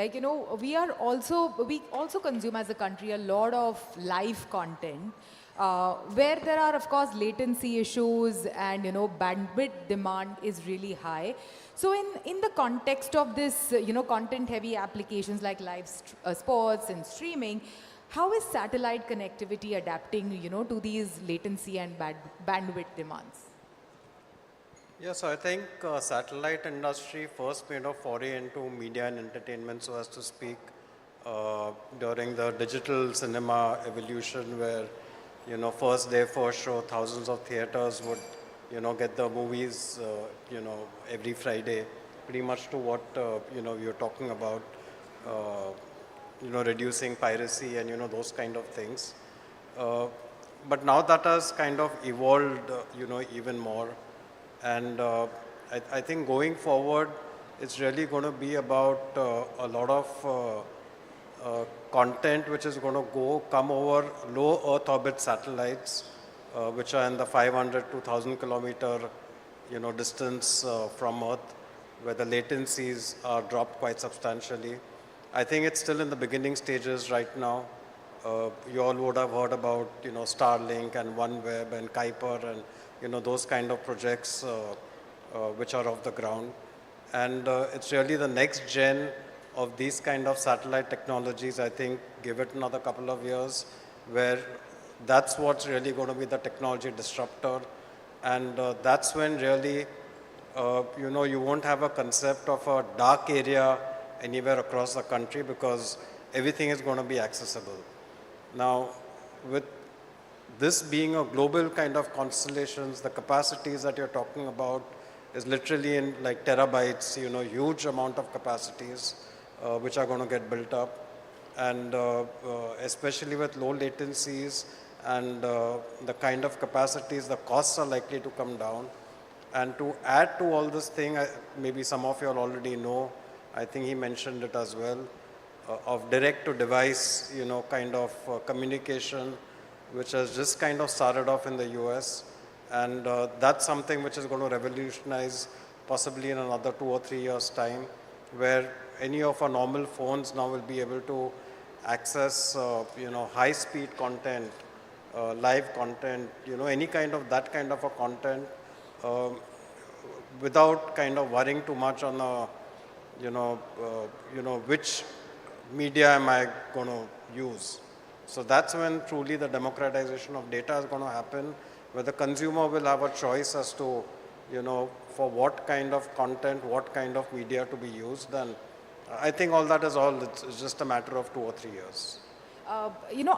We also consume as a country a lot of live content. Where there are, of course, latency issues and, bandwidth demand is really high. So in the context of this, content-heavy applications like live sports and streaming, how is satellite connectivity adapting, to these latency and bandwidth demands? Yeah, so I think satellite industry first made a foray into media and entertainment, so as to speak, during the digital cinema evolution, where first day, first show, thousands of theaters would, get the movies, every Friday, pretty much to what, we were talking about, reducing piracy and, those kind of things. But now that has kind of evolved, even more. And I think going forward, it's really going to be about a lot of content which is going to come over low Earth orbit satellites, which are in the 500 to 1,000 kilometer, distance from Earth, where the latencies are dropped quite substantially. I think it's still in the beginning stages right now. You all would have heard about, Starlink and OneWeb and Kuiper and, those kind of projects which are off the ground. And it's really the next gen of these kind of satellite technologies. I think give it another couple of years, where that's what's really going to be the technology disruptor. And that's when really, you won't have a concept of a dark area anywhere across the country, because everything is going to be accessible. Now, with this being a global kind of constellations, the capacities that you're talking about is literally in like terabytes, huge amount of capacities which are going to get built up. And especially with low latencies and the kind of capacities, the costs are likely to come down. And to add to all this thing, maybe some of you all already know, I think he mentioned it as well, of direct to device, kind of communication, which has just kind of started off in the US. And that's something which is going to revolutionize possibly in another 2 or 3 years' time, where any of our normal phones now will be able to access, high-speed content, live content, any kind of that kind of a content, without kind of worrying too much on which media am I going to use. So that's when truly the democratization of data is going to happen, where the consumer will have a choice as to, for what kind of content, what kind of media to be used. And I think all that is it's just a matter of 2 or 3 years.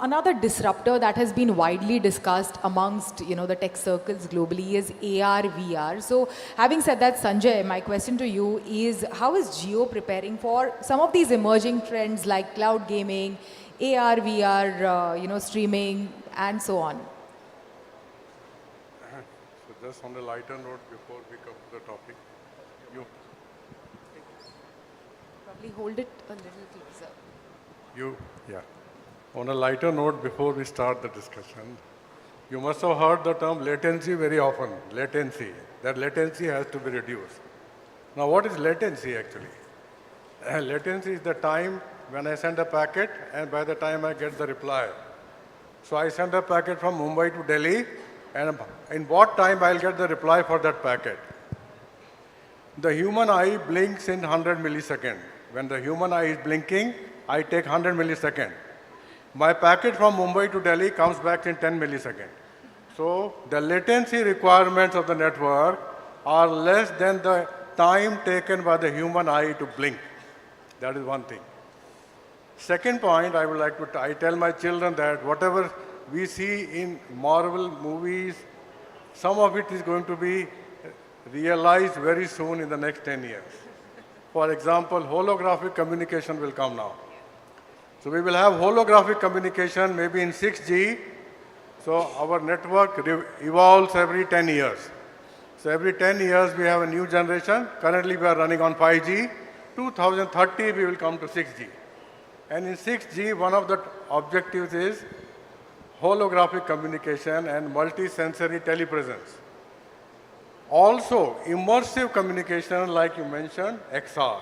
Another disruptor that has been widely discussed amongst, the tech circles globally is AR, VR. So having said that, Sanjay, my question to you is, how is Jio preparing for some of these emerging trends like cloud gaming, AR, VR, streaming, and so on? So just on a lighter note before we come to the topic, Probably hold it a little closer. Yeah. On a lighter note, before we start the discussion, you must have heard the term latency very often, latency. That latency has to be reduced. Now, what is latency actually? Latency is the time when I send a packet and by the time I get the reply. So I send a packet from Mumbai to Delhi, and in what time I'll get the reply for that packet? The human eye blinks in 100 milliseconds. When the human eye is blinking, I take 100 milliseconds. My packet from Mumbai to Delhi comes back in 10 milliseconds. So the latency requirements of the network are less than the time taken by the human eye to blink. That is one thing. Second point, I tell my children that whatever we see in Marvel movies, some of it is going to be realized very soon in the next 10 years. For example, holographic communication will come now. So we will have holographic communication maybe in 6G. So our network evolves every 10 years. So every 10 years we have a new generation. Currently we are running on 5G. 2030 we will come to 6G. And in 6G, one of the objectives is holographic communication and multi-sensory telepresence. Also, immersive communication, like you mentioned, XR.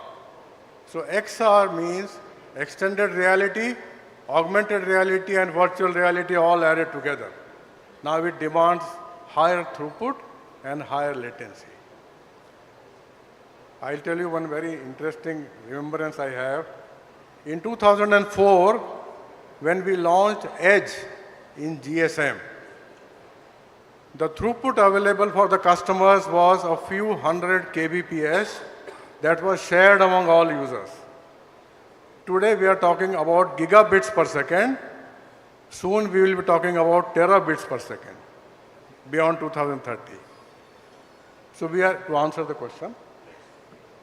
So XR means extended reality, augmented reality, and virtual reality all added together. Now it demands higher throughput and higher latency. I'll tell you one very interesting remembrance I have. In 2004, when we launched Edge in GSM, the throughput available for the customers was a few hundred kbps that was shared among all users. Today we are talking about gigabits per second. Soon we will be talking about terabits per second, beyond 2030. So to answer the question,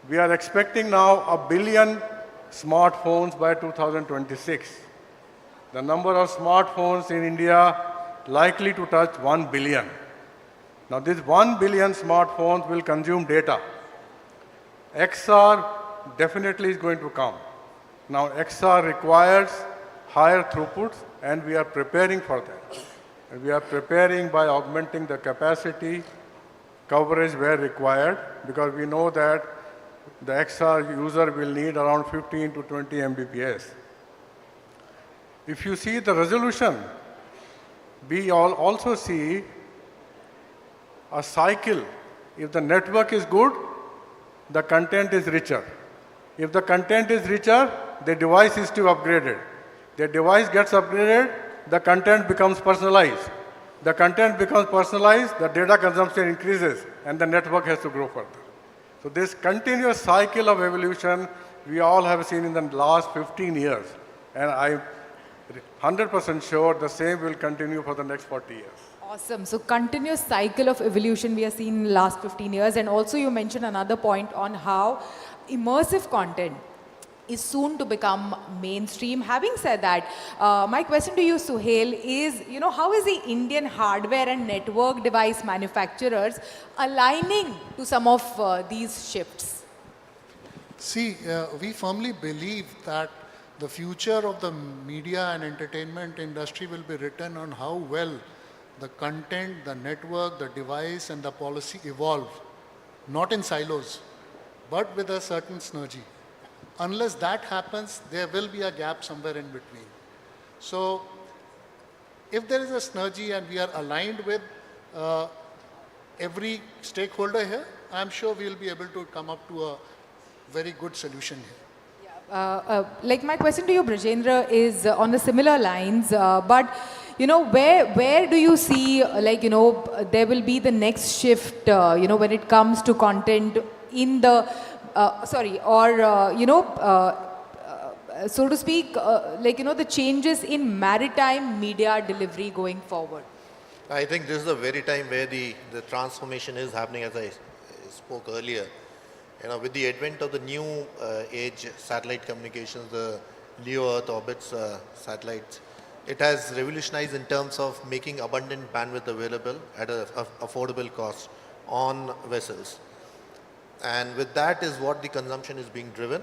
we are expecting now 1 billion smartphones by 2026. The number of smartphones in India likely to touch 1 billion. Now this 1 billion smartphones will consume data. XR definitely is going to come. Now XR requires higher throughputs and we are preparing for that. And we are preparing by augmenting the capacity, coverage where required, because we know that the XR user will need around 15 to 20 Mbps. If you see the resolution, we also see a cycle. If the network is good, the content is richer. If the content is richer, the device is to be upgraded. The device gets upgraded, the content becomes personalized. The content becomes personalized, the data consumption increases, and the network has to grow further. So this continuous cycle of evolution we all have seen in the last 15 years. And 100% sure the same will continue for the next 40 years. Awesome. So continuous cycle of evolution we have seen in the last 15 years. And also you mentioned another point on how immersive content is soon to become mainstream. Having said that, my question to you, Suhail, is, how is the Indian hardware and network device manufacturers aligning to some of these shifts? See, we firmly believe that the future of the media and entertainment industry will be written on how well the content, the network, the device, and the policy evolve, not in silos, but with a certain synergy. Unless that happens, there will be a gap somewhere in between. So, if there is a synergy and we are aligned with every stakeholder here, I'm sure we'll be able to come up to a very good solution here. Like my question to you, Brajendra, is on the similar lines, but where do you see, there will be the next shift, when it comes to content in the, so to speak, the changes in maritime media delivery going forward? I think this is the very time where the transformation is happening, as I spoke earlier. With the advent of the new age satellite communications, the LEO Earth orbits satellites, it has revolutionized in terms of making abundant bandwidth available at an affordable cost on vessels. And with that is what the consumption is being driven.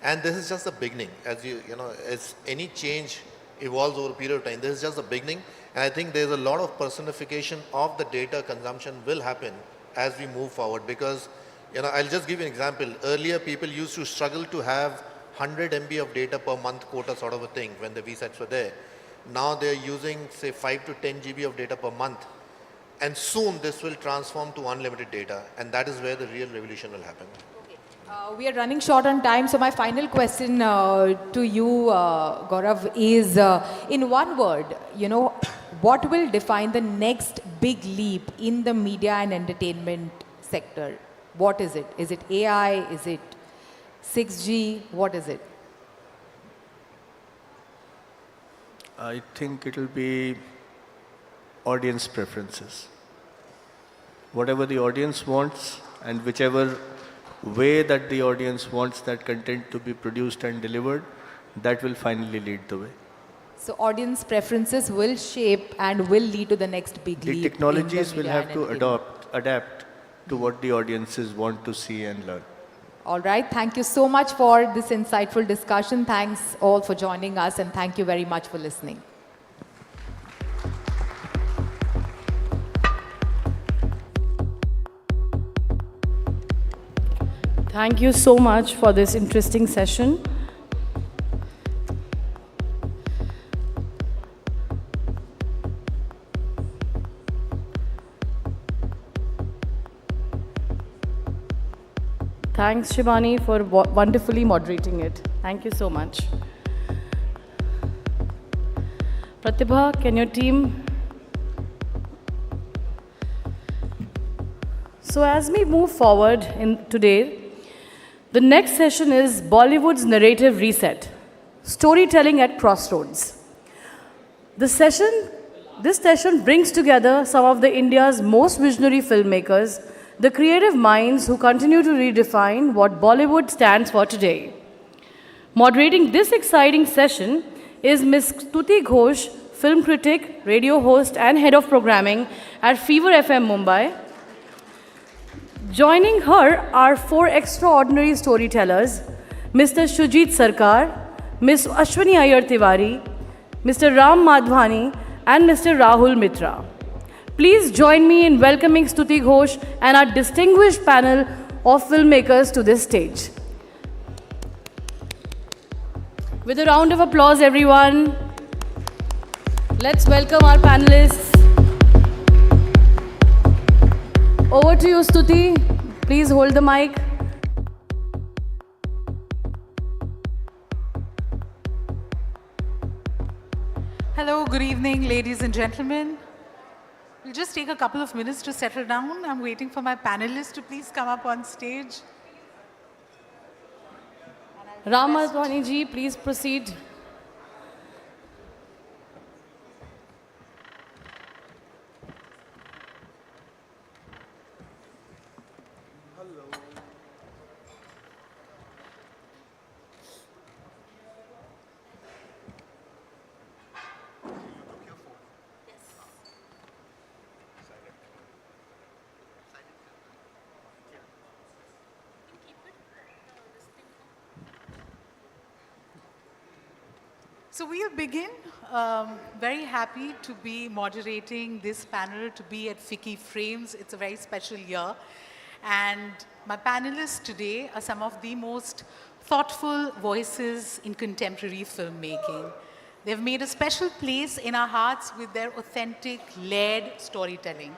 And this is just the beginning. As any change evolves over a period of time, this is just the beginning. And I think there's a lot of personification of the data consumption will happen as we move forward, because I'll just give you an example. Earlier, people used to struggle to have 100 MB of data per month quota sort of a thing when the VSATs were there. Now they're using, say, 5 to 10 GB of data per month. And soon this will transform to unlimited data. And that is where the real revolution will happen. We are running short on time. So my final question to you, Gaurav, is in one word, what will define the next big leap in the media and entertainment sector? What is it? Is it AI? Is it 6G? What is it? I think it will be audience preferences. Whatever the audience wants and whichever way that the audience wants that content to be produced and delivered, that will finally lead the way. So audience preferences will shape and will lead to the next big leap. The technologies will have to adapt to what the audiences want to see and learn. All right. Thank you so much for this insightful discussion. Thanks all for joining us, and thank you very much for listening. Thank you so much for this interesting session. Thanks, Shivani, for wonderfully moderating it. Thank you so much. Pratibha, can your team? So as we move forward today, the next session is Bollywood's Narrative Reset, Storytelling at Crossroads. This session brings together some of the India's most visionary filmmakers, the creative minds who continue to redefine what Bollywood stands for today. Moderating this exciting session is Ms. Stuti Ghosh, film critic, radio host, and head of programming at Fever FM Mumbai. Joining her are 4 extraordinary storytellers, Mr. Shujit Sarkar, Ms. Ashwini Iyer Tiwari, Mr. Ram Madhwani, and Mr. Rahul Mitra. Please join me in welcoming Stuti Ghosh and our distinguished panel of filmmakers to this stage. With a round of applause, everyone. Let's welcome our panelists. Over to you, Stuti. Please hold the mic. Hello, good evening, ladies and gentlemen. We'll just take a couple of minutes to settle down. I'm waiting for my panelists to please come up on stage. Ram Madhwani ji, please proceed. So we'll begin. Very happy to be moderating this panel, to be at Ficci Frames. It's a very special year. And my panelists today are some of the most thoughtful voices in contemporary filmmaking. They've made a special place in our hearts with their authentic, layered storytelling.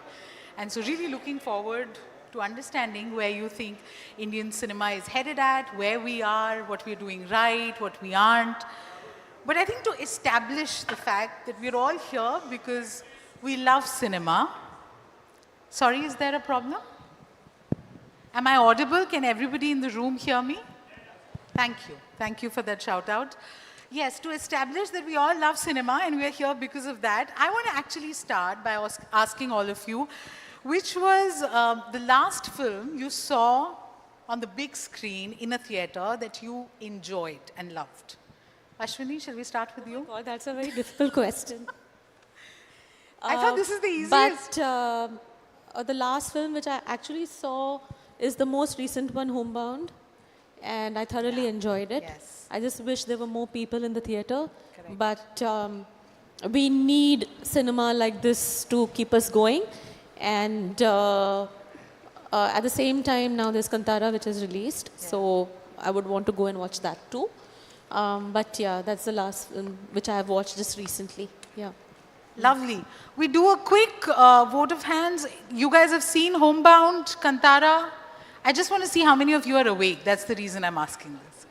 And so really looking forward to understanding where you think Indian cinema is headed at, where we are, what we're doing right, what we aren't. But I think to establish the fact that we're all here because we love cinema. Sorry, is there a problem? Am I audible? Can everybody in the room hear me? Thank you. Thank you for that shout out. Yes, to establish that we all love cinema and we're here because of that, I want to actually start by asking all of you, which was the last film you saw on the big screen in a theater that you enjoyed and loved? Ashwini, shall we start with you? Oh, that's a very difficult question. I thought this is the easiest. But the last film which I actually saw is the most recent one, Homebound, and I thoroughly enjoyed it. Yes. I just wish there were more people in the theater, but we need cinema like this to keep us going. And at the same time, now there's Kantara, which is released, so I would want to go and watch that too. But yeah, that's the last film which I have watched just recently. Yeah. Lovely. We do a quick vote of hands. You guys have seen Homebound, Kantara? I just want to see how many of you are awake. That's the reason I'm asking this.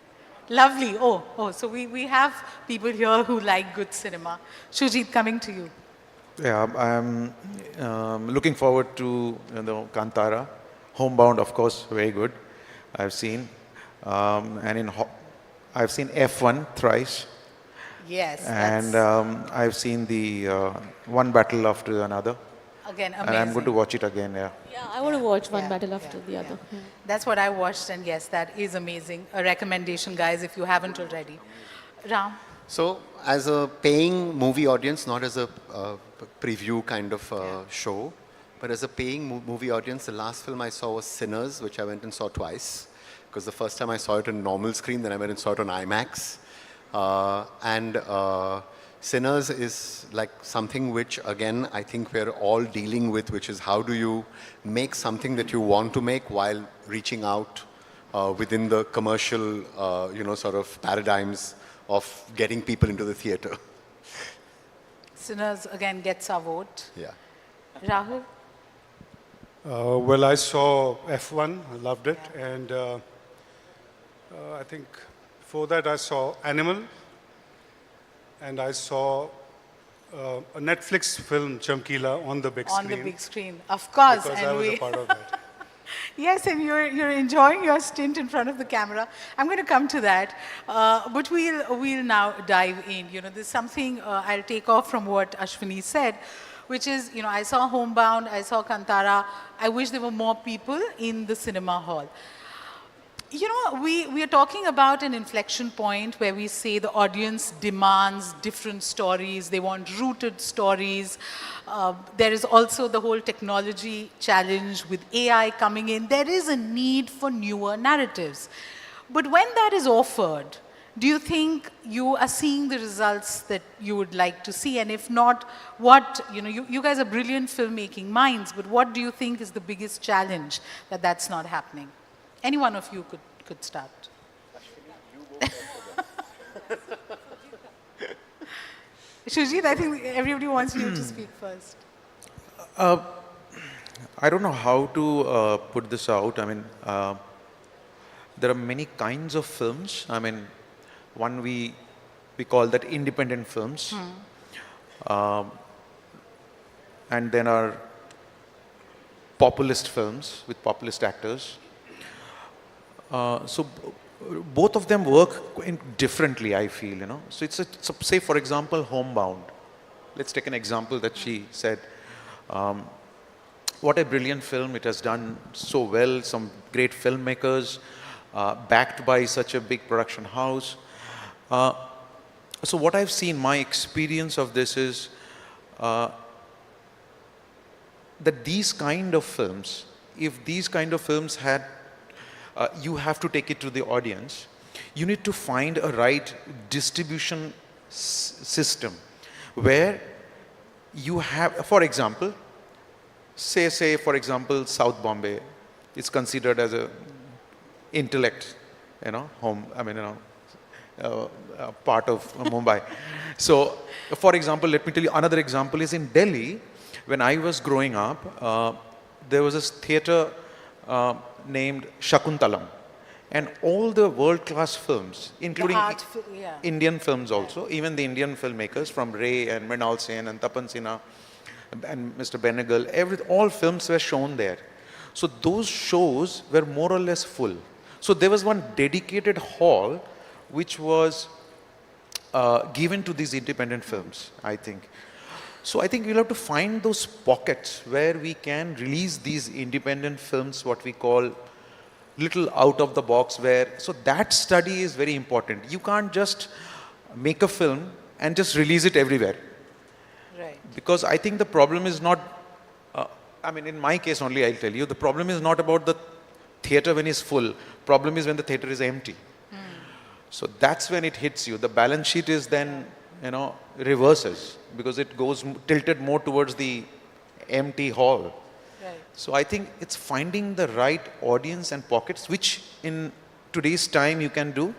Lovely. Oh, so we have people here who like good cinema. Shujit, coming to you. Yeah, I'm looking forward to Kantara. Homebound, of course, very good. I've seen. I've seen F1 thrice. Yes. And I've seen the One Battle After Another. Again, amazing. And I'm going to watch it again, yeah. Yeah, I want to watch One Battle After the Other. Yeah. That's what I watched, and yes, that is amazing. A recommendation, guys, if you haven't already. Ram? So, as a paying movie audience, not as a preview kind of show, but as a paying movie audience, the last film I saw was Sinners, which I went and saw twice. Because the first time I saw it on normal screen, then I went and saw it on IMAX. Sinners is like something which, again, I think we're all dealing with, which is how do you make something that you want to make while reaching out within the commercial, sort of paradigms of getting people into the theater. Sinners, again, gets our vote. Yeah. Rahul? Well, I saw F1, I loved it, and I think before that I saw Animal, and I saw a Netflix film, Chamkila, on the big screen. On the big screen, of course. Because I was a part of that. Yes, and you're enjoying your stint in front of the camera. I'm going to come to that, but we'll now dive in. There's something I'll take off from what Ashwini said, which is, I saw Homebound, I saw Kantara. I wish there were more people in the cinema hall. We are talking about an inflection point where we say the audience demands different stories. They want rooted stories. There is also the whole technology challenge with AI coming in. There is a need for newer narratives. But when that is offered, do you think you are seeing the results that you would like to see? And if not, what, you guys are brilliant filmmaking minds, but what do you think is the biggest challenge that that's not happening? Any one of you could start. Shujit, I think everybody wants you to speak first. I don't know how to put this out. I mean, there are many kinds of films. I mean, one we call that independent films. And then are populist films with populist actors. So both of them work differently, I feel, So it's say, for example, Homebound. Let's take an example that she said. What a brilliant film. It has done so well. Some great filmmakers, backed by such a big production house. So what I've seen, my experience of this is that these kind of films, if these kind of films had, you have to take it to the audience. You need to find a right distribution system where you have, for example, say for example, South Bombay is considered as a intellect, home, part of Mumbai. So, for example, let me tell you another example is in Delhi. When I was growing up, there was this theatre named Shakuntalam. And all the world-class films, including Indian films also, even the Indian filmmakers from Ray and Mrinal Sen and Tapan Sinha and Mr. Benegal, all films were shown there. So those shows were more or less full. So there was one dedicated hall which was given to these independent films, I think. So I think we'll have to find those pockets where we can release these independent films, what we call little out of the box, so that study is very important. You can't just make a film and just release it everywhere. Right. Because I think the problem is not, in my case only I'll tell you, the problem is not about the theatre when it's full. Problem is when the theatre is empty. So that's when it hits you. The balance sheet is then, reverses because it goes tilted more towards the empty hall. So I think it's finding the right audience and pockets, which in today's time you can do,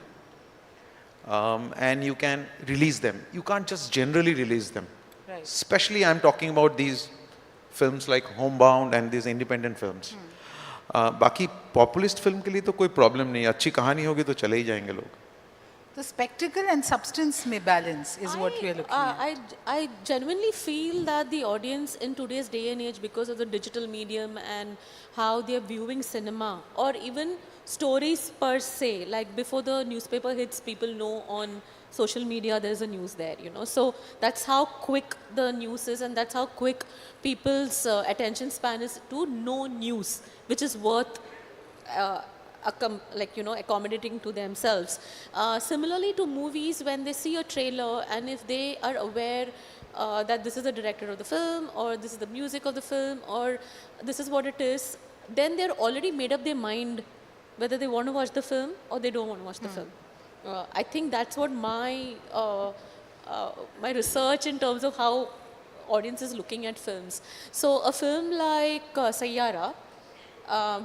and you can release them. You can't just generally release them. Right. Especially I'm talking about these films like Homebound and these independent films. बाकी populist film के लिए तो कोई problem नहीं, अच्छी कहानी होगी तो चले ही जाएंगे लोग. The spectacle and substance may balance is what we are looking at. I genuinely feel that the audience in today's day and age, because of the digital medium and how they are viewing cinema or even stories per se, like before the newspaper hits, people know on social media there's a news there, So that's how quick the news is, and that's how quick people's attention span is to know news, which is worth accommodating to themselves. Similarly to movies, when they see a trailer and if they are aware that this is the director of the film or this is the music of the film or this is what it is, then they're already made up their mind whether they want to watch the film or they don't want to watch the film. I think that's what my my research in terms of how audience is looking at films. So a film like Sayyara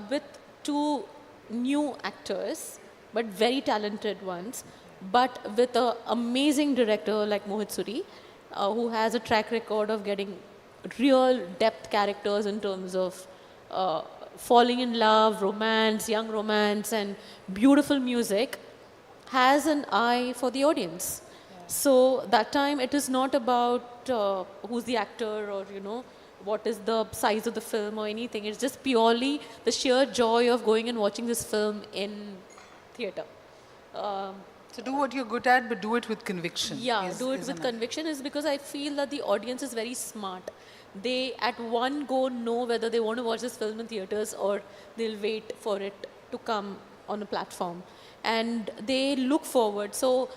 with two new actors, but very talented ones, but with an amazing director like Mohit Suri, who has a track record of getting real depth characters in terms of falling in love, romance, young romance, and beautiful music, has an eye for the audience. So that time it is not about who's the actor or, what is the size of the film or anything. It's just purely the sheer joy of going and watching this film in theatre. So do what you're good at, but do it with conviction. Yeah, do it with conviction is because I feel that the audience is very smart. They at one go know whether they want to watch this film in theatres or they'll wait for it to come on a platform. And they look forward. So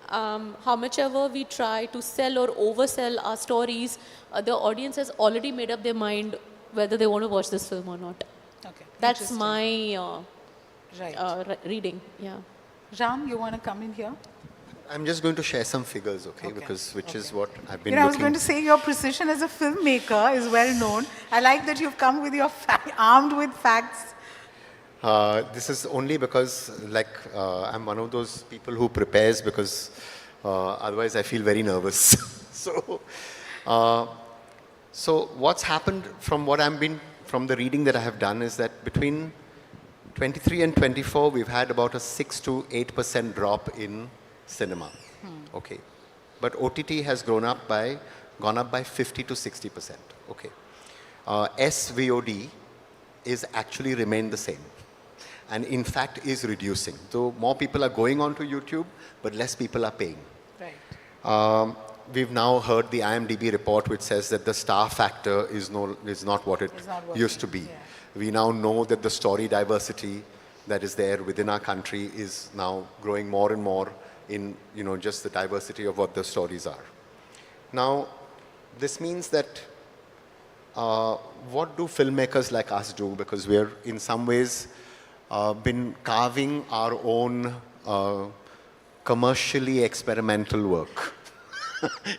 how much ever we try to sell or oversell our stories, the audience has already made up their mind whether they want to watch this film or not. Okay. That's my reading. Yeah. Ram, you want to come in here? I'm just going to share some figures, because which is what I've been I was going to say your precision as a filmmaker is well known. I like that you've come with your armed with facts. This is only because, I'm one of those people who prepares because otherwise I feel very nervous. So what's happened from from the reading that I have done is that between 23 and 24, we've had about a 6 to 8% drop in cinema. Okay, but OTT has gone up by 50 to 60%. Okay, SVOD is actually remained the same, and in fact is reducing. So more people are going on to YouTube, but less people are paying. Right. We've now heard the IMDb report which says that the star factor is not what it used to be. Yeah. We now know that the story diversity that is there within our country is now growing more and more in just the diversity of what the stories are. Now, this means that what do filmmakers like us do? Because we're in some ways been carving our own commercially experimental work.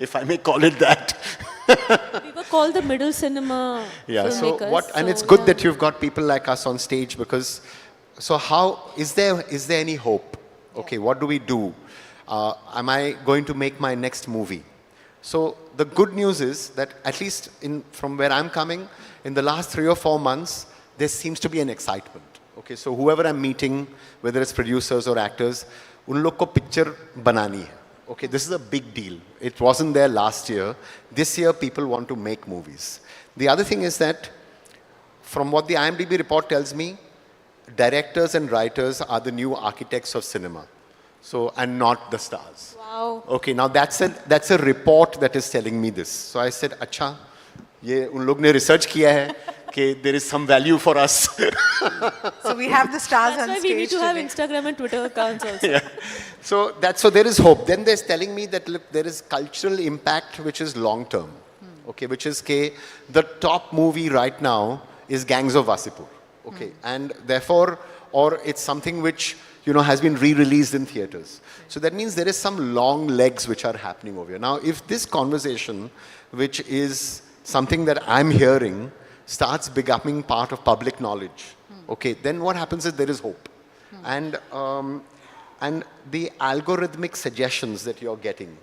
if I may call it that. We were called the middle cinema Yeah, so filmmakers. and it's good that you've got people like us on stage because, so how, is there any hope? Okay, what do we do? Am I going to make my next movie? So the good news is that at least from where I'm coming, in the last 3 or 4 months, there seems to be an excitement. Okay, so whoever I'm meeting, whether it's producers or actors, उन लोग को picture बनानी है. Okay, this is a big deal. It wasn't there last year. This year, people want to make movies. The other thing is that, from what the IMDb report tells me, directors and writers are the new architects of cinema. So, and not the stars. Wow. Okay, now that's a report that is telling me this. So I said, अच्छा, ये उन लोग ने research किया है कि there is some value for us. So we have the stars That's on why stage we need to have today. Instagram and Twitter accounts also. Yeah. So there is hope. Then there's telling me that look, there is cultural impact which is long term. Okay, which is the top movie right now is Gangs of Wasipur. Okay, and therefore, or it's something which has been re-released in theaters. So that means there is some long legs which are happening over here. Now, if this conversation, which is something that I'm hearing, starts becoming part of public knowledge, okay, then what happens is there is hope. And the algorithmic suggestions that you're getting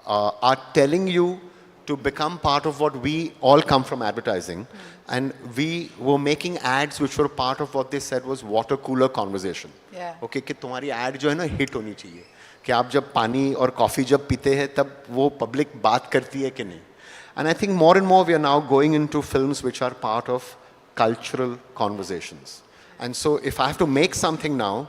are telling you to become part of what we all come from advertising. And we were making ads which were part of what they said was water cooler conversation. Yeah. Okay, कि तुम्हारी ad जो है ना hit होनी चाहिए. कि आप जब पानी और coffee जब पीते हैं तब वो public बात करती है कि नहीं. And I think more and more we are now going into films which are part of cultural conversations. And so if I have to make something now,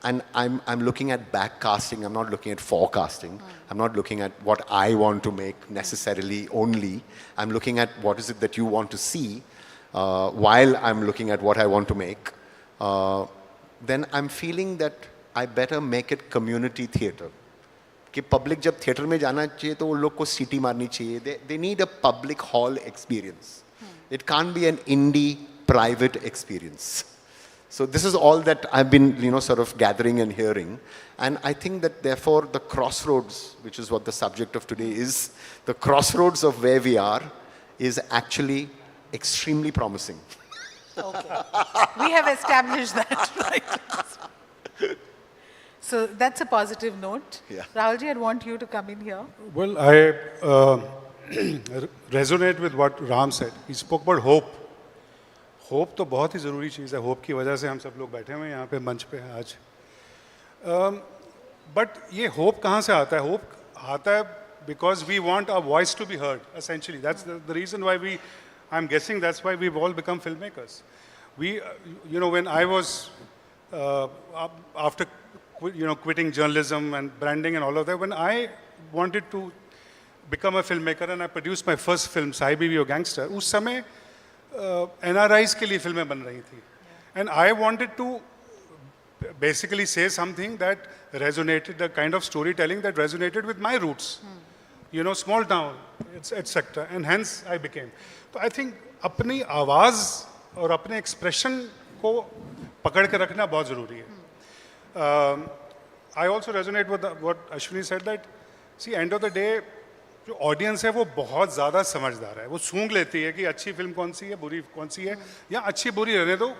and I'm looking at backcasting, I'm not looking at forecasting, I'm not looking at what I want to make necessarily only, I'm looking at what is it that you want to see while I'm looking at what I want to make, then I'm feeling that I better make it community theatre. कि public जब theatre में जाना चाहिए तो उन लोग को सीटी मारनी चाहिए. They need a public hall experience. It can't be an indie private experience. So this is all that I've been, sort of gathering and hearing. And I think that therefore the crossroads, which is what the subject of today is, the crossroads of where we are is actually extremely promising. Okay. We have established that, right? So that's a positive note. Yeah. Rahulji, I'd want you to come in here. Well, I resonate with what Ram said. He spoke about hope. Hope तो बहुत ही ज़रूरी चीज़ है. Hope की वजह से हम सब लोग बैठे हुए हैं यहाँ पे मंच पे आज. बट ये होप कहाँ से आता है? होप आता है because we want our voice to be heard, essentially. That's the reason why I'm guessing that's why we've all become filmmakers. When I was, after quitting journalism and branding and all of that, when I wanted to become a filmmaker and I produced my first film, Sahi Biwi Ho Gangster, उस समय NRIs के लिए फिल्में बन रही थी. And I wanted to basically say something that resonated, the kind of storytelling that resonated with my roots. Small town, etc. And hence I became. So I think अपनी आवाज़ और अपने expression को पकड़ के रखना बहुत ज़रूरी है. I also resonate with what Ashwini said, that see, end of the day, जो ऑडियंस है वो बहुत ज़्यादा समझदार है. वो सूंघ लेती है कि अच्छी फिल्म कौन सी है, बुरी कौन सी है, या अच्छी बुरी रहने दो,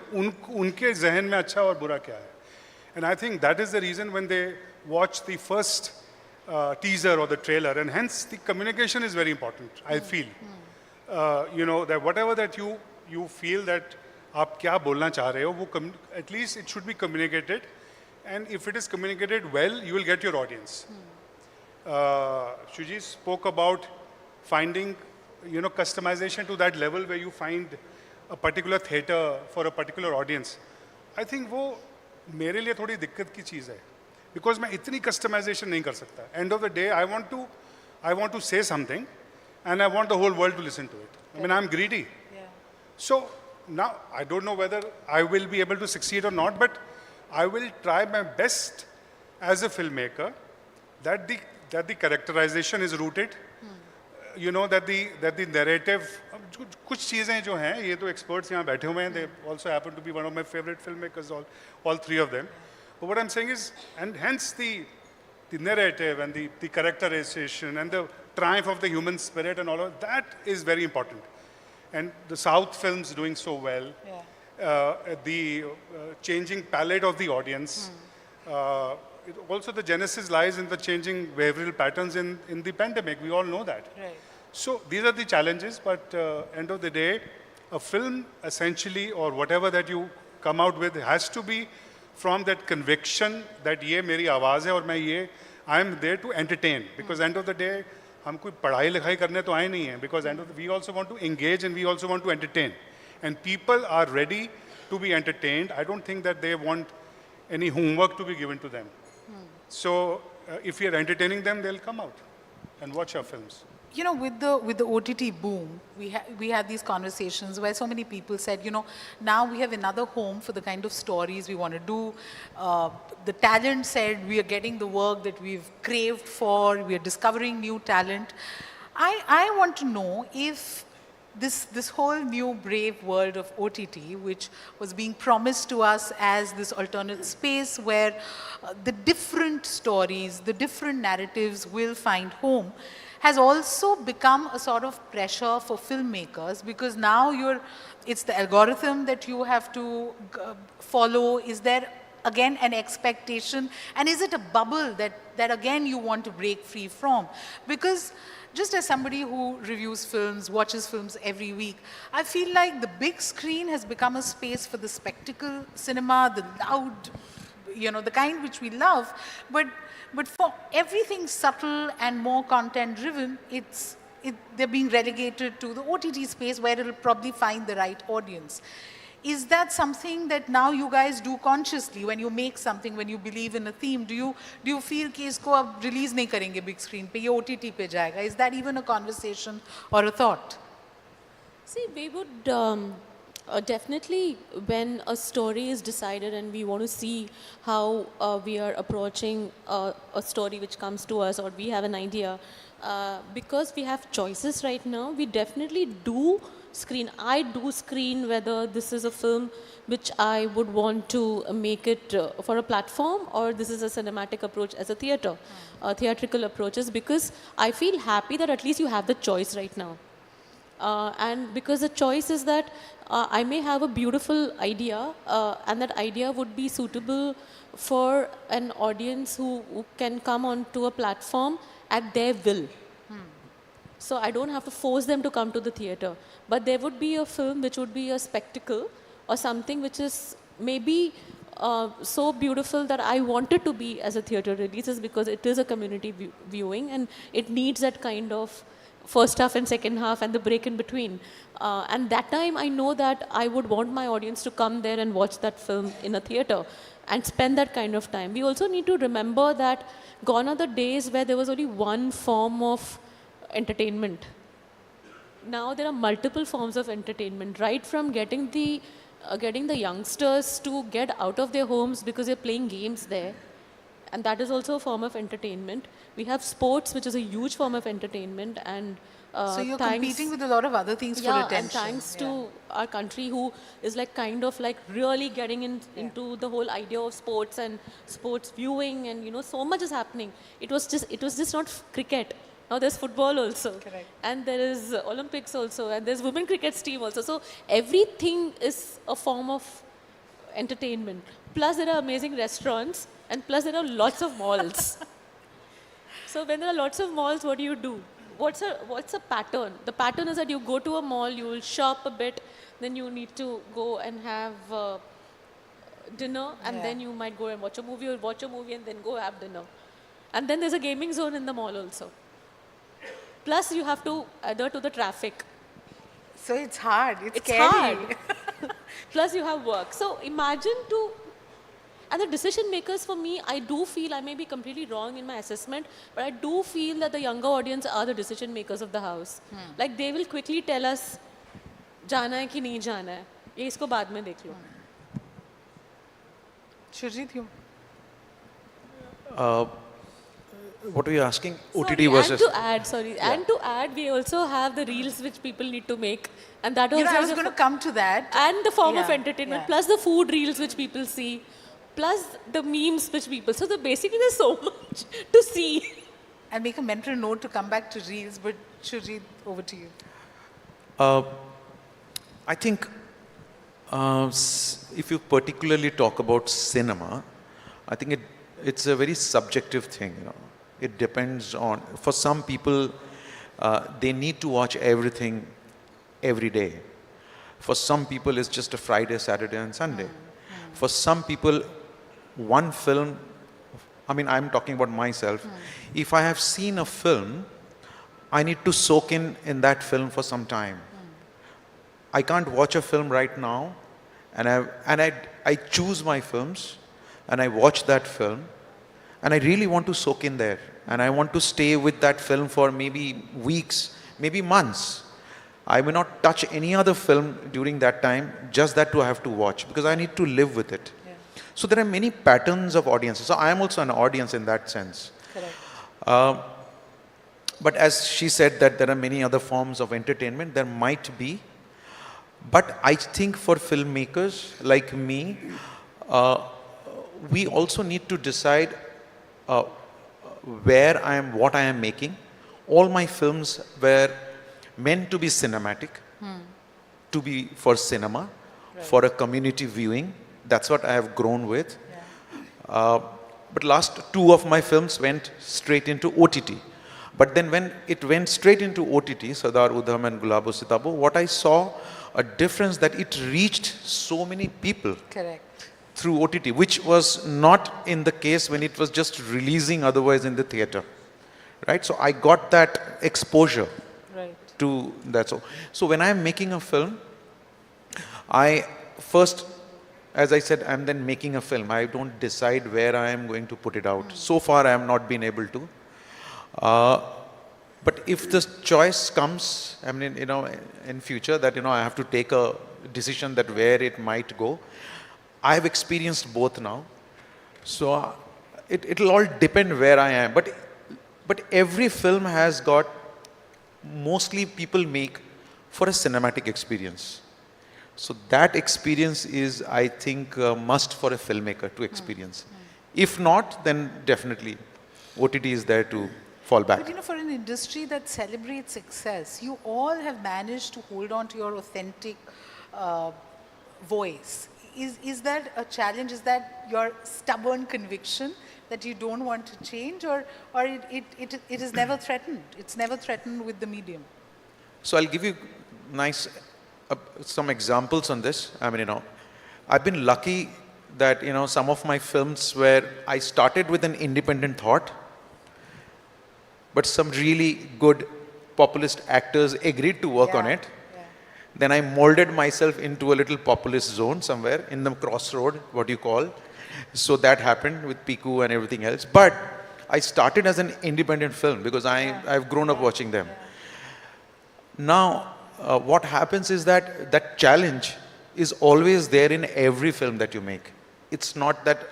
उनके जहन में अच्छा और बुरा क्या है. And I think that is the reason when they watch the first teaser or the trailer, and hence the communication is very important, I feel. That whatever that you feel that आप क्या बोलना चाह रहे हो, वो at least it should be communicated, and if it is communicated well, you will get your audience. Shuji spoke about finding, customization to that level where you find a particular theater for a particular audience. I think वो मेरे लिए थोड़ी दिक्कत की चीज़ है, because मैं इतनी customization नहीं कर सकता. End of the day, I want to say something, and I want the whole world to listen to it. I mean, I'm greedy. Yeah. So now I don't know whether I will be able to succeed or not, but I will try my best as a filmmaker that the characterization is rooted, that the narrative, कुछ चीज़ें जो हैं, ये तो experts यहाँ बैठे हुए हैं, they also happen to be one of my favorite filmmakers, all three of them. But what I'm saying is, and hence the narrative and the characterization and the triumph of the human spirit and all of that is very important. And the South films doing so well, the changing palette of the audience. Also, the genesis lies in the changing behavioral patterns in the pandemic. We all know that. Right. So these are the challenges, but end of the day, a film essentially, or whatever that you come out with, has to be from that conviction that ये मेरी आवाज़ है और मैं ये I am there to entertain. Because end of the day, हम कोई पढ़ाई लिखाई करने तो आए नहीं हैं. Because we also want to engage and we also want to entertain. And people are ready to be entertained. I don't think that they want any homework to be given to them. So if we are entertaining them, they'll come out and watch our films. You know, with the OTT boom, we had these conversations where so many people said, you know, now we have another home for the kind of stories we want to do. The talent said we are getting the work that we've craved for. We are discovering new talent. I want to know if this whole new brave world of OTT, which was being promised to us as this alternate space where the different stories, the different narratives will find home, has also become a sort of pressure for filmmakers, because now it's the algorithm that you have to follow. Is there again an expectation, and is it a bubble that again you want to break free from? Because just as somebody who reviews films, watches films every week, I feel like the big screen has become a space for the spectacle cinema, the loud, you know, the kind which we love, but for everything subtle and more content driven, they're being relegated to the OTT space where it'll probably find the right audience. Is that something that now you guys do consciously when you make something, when you believe in a theme? Do you feel कि इसको अब release नहीं करेंगे big screen पे, ये OTT पे जाएगा? Is that even a conversation or a thought? See, we would definitely, when a story is decided and we want to see how we are approaching a story which comes to us, or we have an idea, because we have choices right now, we definitely do screen. I do screen whether this is a film which I would want to make it for a platform, or this is a cinematic approach as a theater, theatrical approaches, because I feel happy that at least you have the choice right now. And because the choice is that I may have a beautiful idea, and that idea would be suitable for an audience who can come onto a platform at their will. So I don't have to force them to come to the theater. But there would be a film which would be a spectacle, or something which is maybe so beautiful that I want it to be as a theater release, is because it is a community viewing and it needs that kind of first half and second half and the break in between. And that time I know that I would want my audience to come there and watch that film in a theater and spend that kind of time. We also need to remember that gone are the days where there was only one form of entertainment. Now there are multiple forms of entertainment, right from getting the youngsters to get out of their homes because they're playing games there. And that is also a form of entertainment. We have sports, which is a huge form of entertainment. And so you're competing with a lot of other things for attention. And thanks to our country, who is like kind of like really getting into the whole idea of sports and sports viewing, and you know, so much is happening. It was just not cricket. Now there's football also. Correct. And there is Olympics also, and there's women cricket team also. So everything is a form of entertainment. Plus there are amazing restaurants, and plus there are lots of malls. So when there are lots of malls, what do? What's a pattern? The pattern is that you go to a mall, you will shop a bit, then you need to go and have dinner, and then you might go and watch a movie, or watch a movie and then go have dinner. And then there's a gaming zone in the mall also. Plus you have to adhere to the traffic. So it's hard, it's scary. Hard. Plus you have work. So imagine and the decision makers, for me, I do feel, I may be completely wrong in my assessment, but I do feel that the younger audience are the decision makers of the house. Like they will quickly tell us, jana hai ki nahi jana hai. Ye isko baad mein dekh lo. Shurjit, you? What are you asking? OTT Sorry, versus... And to add, we also have the reels which people need to make. And that also I was going to come to that. And the form of entertainment, plus the food reels which people see, plus the memes which people... So basically there's so much to see. I'll make a mental note to come back to reels, but Shurjeet, over to you. I think if you particularly talk about cinema, I think it's a very subjective thing. It depends on, for some people, they need to watch everything every day. For some people, it's just a Friday, Saturday, and Sunday. For some people, one film, I mean, I'm talking about myself. If I have seen a film, I need to soak in that film for some time. I can't watch a film right now, and I choose my films, and I watch that film, and I really want to soak in there, and I want to stay with that film for maybe weeks, maybe months. I may not touch any other film during that time, just that I have to watch, because I need to live with it. Yeah. So there are many patterns of audiences. So I am also an audience in that sense. Correct. But as she said that there are many other forms of entertainment, there might be. But I think for filmmakers like me, we also need to decide where I am, what I am making. All my films were meant to be cinematic, to be for cinema, for a community viewing. That's what I have grown with. Yeah. But last two of my films went straight into OTT. But then when it went straight into OTT, Sardar Udham and Gulabo Sitabo, what I saw a difference that it reached so many people. Correct. Through OTT, which was not in the case when it was just releasing otherwise in the theater. Right? So I got that exposure. Right. To that. So when I'm making a film, I first, as I said, I'm then making a film. I don't decide where I am going to put it out. So far I have not been able to. But if this choice comes, I mean, in future that, I have to take a decision that where it might go, I have experienced both now. So it'll all depend where I am. But every film has got, mostly people make for a cinematic experience. So that experience is, I think, must for a filmmaker to experience. If not, then definitely OTT is there to fall back. But for an industry that celebrates success, you all have managed to hold on to your authentic voice. Is that a challenge? Is that your stubborn conviction that you don't want to change, or it is never threatened? It's never threatened with the medium. So I'll give you some examples on this. I mean, I've been lucky that, some of my films where I started with an independent thought, but some really good populist actors agreed to work on it. Yeah. Then I molded myself into a little populist zone somewhere in the crossroad, what you call. So that happened with Piku and everything else. But I started as an independent film because I've grown up watching them. Yeah. Now, what happens is that challenge is always there in every film that you make. It's not that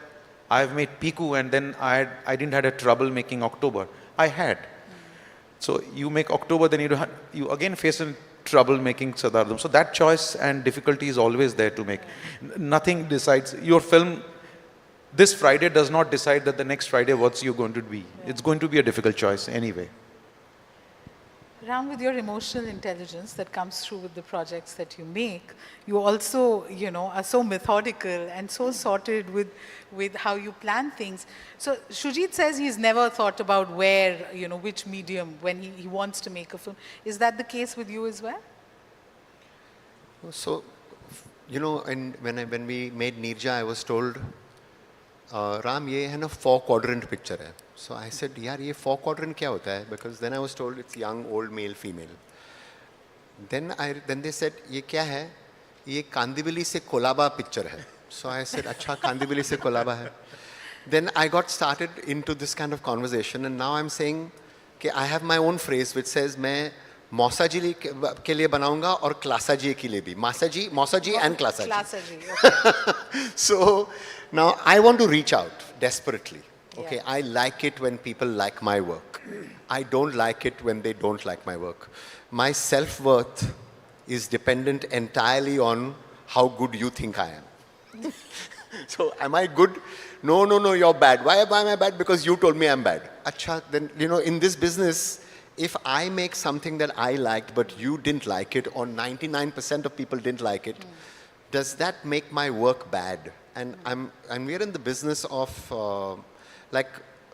I've made Piku and then I didn't have a trouble making October. I had. So you make October, then you again face a trouble making Sardar. So that choice and difficulty is always there to make. Nothing decides. Your film this Friday does not decide that the next Friday what's you're going to be. Yeah. It's going to be a difficult choice anyway. Ram, with your emotional intelligence that comes through with the projects that you make, you also, are so methodical and so sorted with how you plan things. So Shurjeet says he's never thought about where, which medium when he wants to make a film. Is that the case with you as well? So, when we made Nirja, I was told, Ram, ये है ना 4-quadrant picture है. So I said, यार ये 4-quadrant क्या होता है? Because then I was told it's young, old, male, female. Then they said, ये क्या है? ये कांदिवली से कोलाबा picture है. So I said, अच्छा कांदिवली से कोलाबा है. Then I got started into this kind of conversation, and now I'm saying कि I have my own phrase which says मैं मौसाजी के लिए बनाऊंगा और क्लासाजी के लिए भी. मौसाजी and क्लासाजी. Okay. So now I want to reach out desperately. Okay, yeah. I like it when people like my work. I don't like it when they don't like my work. My self-worth is dependent entirely on how good you think I am. So am I good? No, no, no, you're bad. Why am I bad? Because you told me I'm bad. Acha, then, in this business, if I make something that I liked, but you didn't like it, or 99% of people didn't like it, does that make my work bad? And we're in the business of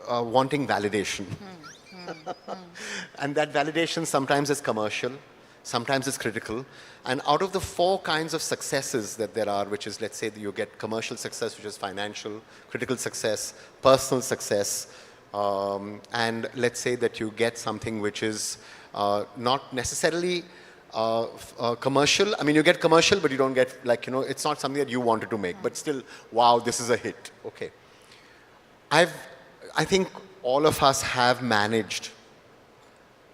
wanting validation. And that validation sometimes is commercial, sometimes is critical. And out of the 4 kinds of successes that there are, which is, let's say that you get commercial success, which is financial, critical success, personal success, and let's say that you get something which is not necessarily commercial. I mean, you get commercial, but you don't get, it's not something that you wanted to make, but still, wow, this is a hit. Okay. I think all of us have managed,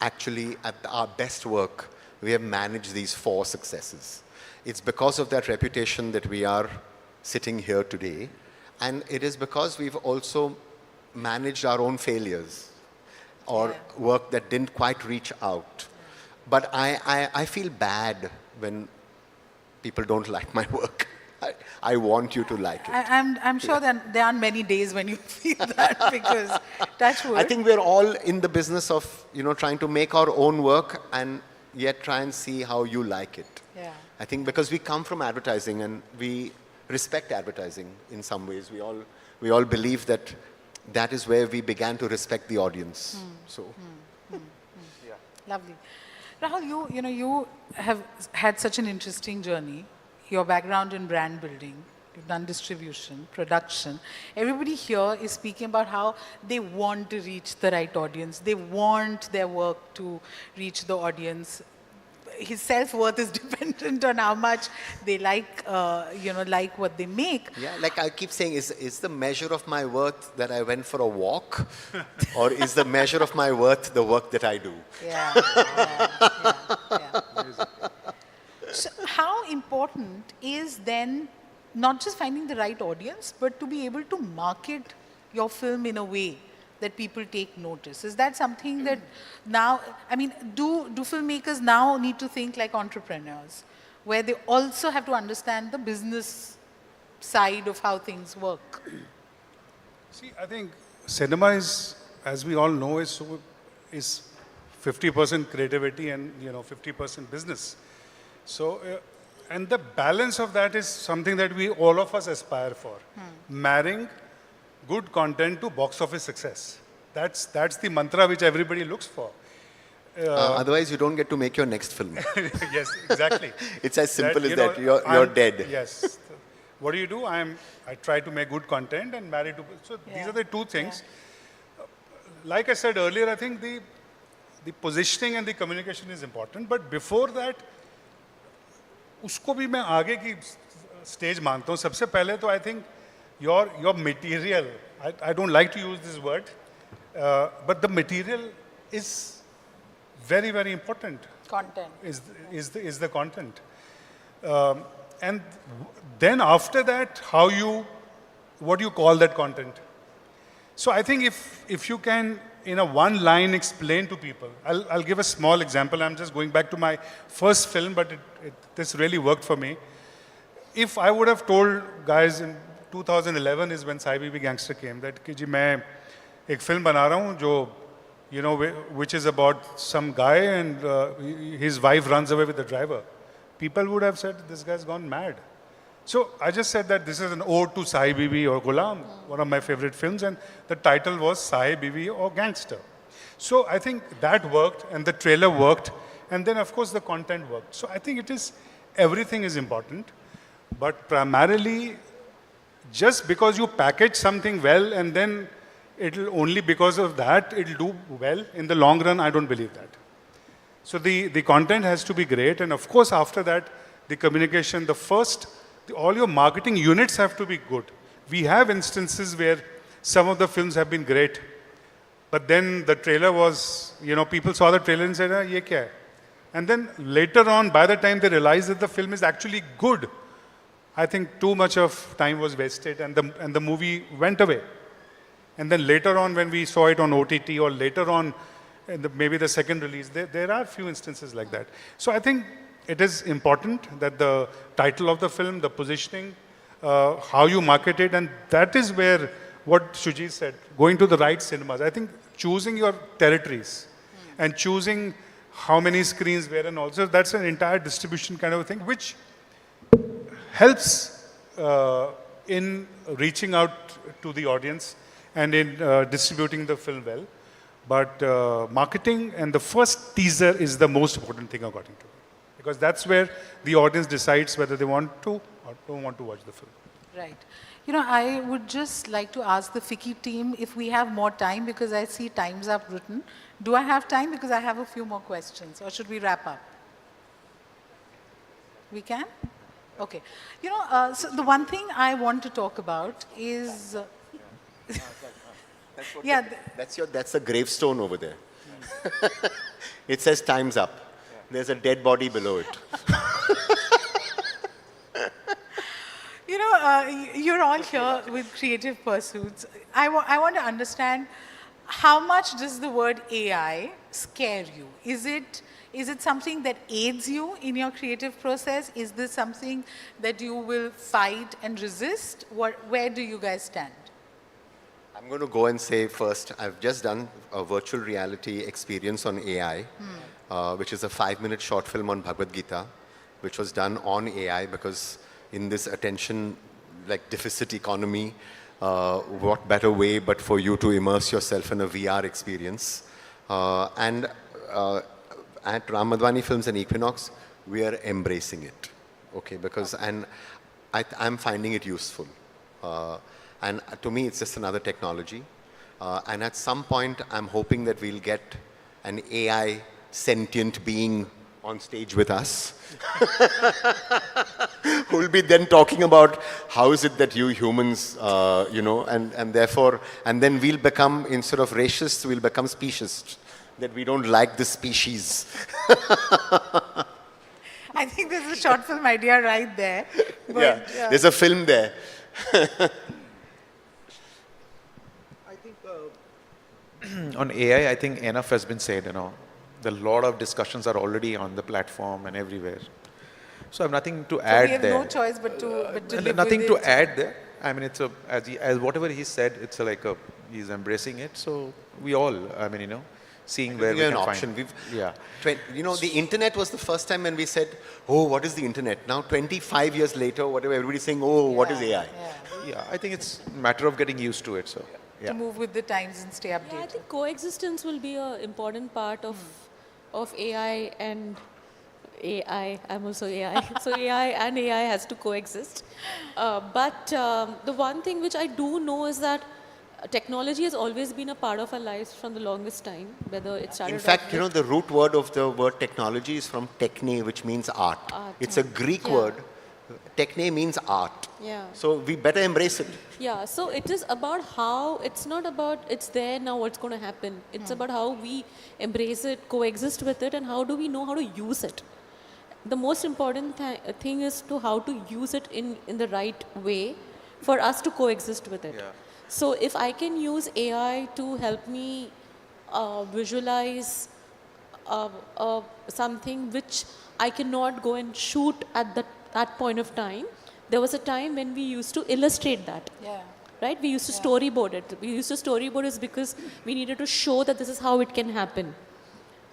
actually, at our best work, we have managed these 4 successes. It's because of that reputation that we are sitting here today. And it is because we've also managed our own failures or work that didn't quite reach out. But I feel bad when people don't like my work. I want you to like it. I'm sure that there aren't many days when you feel that, because touch wood. I think we're all in the business of, trying to make our own work and yet try and see how you like it. Yeah. I think because we come from advertising and we respect advertising in some ways. We all believe that that is where we began to respect the audience. Yeah. Lovely. Rahul, you have had such an interesting journey. Your background in brand building, you've done distribution, production. Everybody here is speaking about how they want to reach the right audience. They want their work to reach the audience. His self-worth is dependent on how much they like what they make. Yeah, like I keep saying, is the measure of my worth that I went for a walk, or is the measure of my worth the work that I do? Yeah. So how important is then not just finding the right audience, but to be able to market your film in a way that people take notice? Is that something that now, do filmmakers now need to think like entrepreneurs, where they also have to understand the business side of how things work? See, I think cinema is, as we all know, is 50% creativity and 50% business. So, and the balance of that is something that all of us aspire for. Marrying good content to box office success. That's the mantra which everybody looks for. Otherwise, you don't get to make your next film. Yes, exactly. It's as simple as that. You're dead. Yes. What do? I try to make good content and marry to. So these are the 2 things. Like I said earlier, I think the positioning and the communication is important. But before that, उसको भी मैं आगे की stage मानता हूँ. सबसे पहले तो I think your material. I don't like to use this word, but the material is very, very important. Content. Is the content. And then after that, what do you call that content? So I think if you can, in a one line, explain to people. I'll give a small example. I'm just going back to my first film, but this really worked for me. If I would have told guys in 2011 is when Sai BB Gangster came, that कि जी मैं एक film बना रहा हूँ जो which is about some guy and his wife runs away with the driver. People would have said this guy's gone mad. So I just said that this is an ode to Sai BB or Ghulam, one of my favorite films, and the title was Sai BB or Gangster. So I think that worked, and the trailer worked, and then of course the content worked. So I think everything is important, but primarily just because you package something well and then it'll only because of that it'll do well in the long run, I don't believe that. So the content has to be great, and of course after that the communication, all your marketing units have to be good. We have instances where some of the films have been great, but then the trailer was, people saw the trailer and said, ye kya hai? And then later on, by the time they realized that the film is actually good, I think too much of time was wasted and the movie went away. And then later on, when we saw it on OTT or later on, maybe the second release, there are a few instances like that. So I think it is important that the title of the film, the positioning, how you market it, and that is where what Shuji said, going to the right cinemas. I think choosing your territories and choosing how many screens where, and also that's an entire distribution kind of a thing, which helps in reaching out to the audience and in distributing the film well. But marketing and the first teaser is the most important thing according to me, because that's where the audience decides whether they want to or don't want to watch the film. Right. You know, I would just like to ask the Ficci team if we have more time, because I see time's up written. Do I have time? Because I have a few more questions. Or should we wrap up? We can? Okay. You know, so the one thing I want to talk about is... yeah. That's a gravestone over there. It says time's up. There's a dead body below it. You know, you're all here with creative pursuits. I want to understand, how much does the word AI scare you? Is it something that aids you in your creative process? Is this something that you will fight and resist? Where do you guys stand? I'm going to go and say first, I've just done a virtual reality experience on AI, which is a 5-minute short film on Bhagavad Gita, which was done on AI because in this attention deficit economy, what better way but for you to immerse yourself in a VR experience. And at Ram Madhwani Films and Equinox, we are embracing it, okay? Because, and I'm finding it useful. And to me, it's just another technology. And at some point, I'm hoping that we'll get an AI sentient being on stage with us, who will be then talking about how is it that you humans, and therefore, and then we'll become, instead of racists, we'll become speciesist, that we don't like the species. I think there's a short film idea right there. But, yeah, there's a film there. On AI, I think enough has been said, A lot of discussions are already on the platform and everywhere. So I have nothing to add there. We have no choice but to live nothing with to it. add there. I mean, it's as whatever he said, it's he's embracing it. So we all, seeing where we can option. find. The internet was the first time when we said, oh, what is the internet? Now 25 years later, whatever, everybody's saying, oh, what is AI? Yeah, I think it's a matter of getting used to it. So. To move with the times and stay updated. Yeah, I think coexistence will be an important part of AI and AI. I'm also AI. So AI and AI has to coexist. But the one thing which I do know is that technology has always been a part of our lives from the longest time, whether it started. In fact, the root word of the word technology is from techne, which means art. It's a Greek word. Techne means art. Yeah. So we better embrace it. Yeah, so it is about how, it's not about it's there now, what's going to happen. It's about how we embrace it, coexist with it, and how do we know how to use it. The most important thing is to how to use it in the right way for us to coexist with it. Yeah. So if I can use AI to help me visualize something which I cannot go and shoot at that point of time. There was a time when we used to illustrate that. Yeah. Right? We used to storyboard it. We used to storyboard it because we needed to show that this is how it can happen.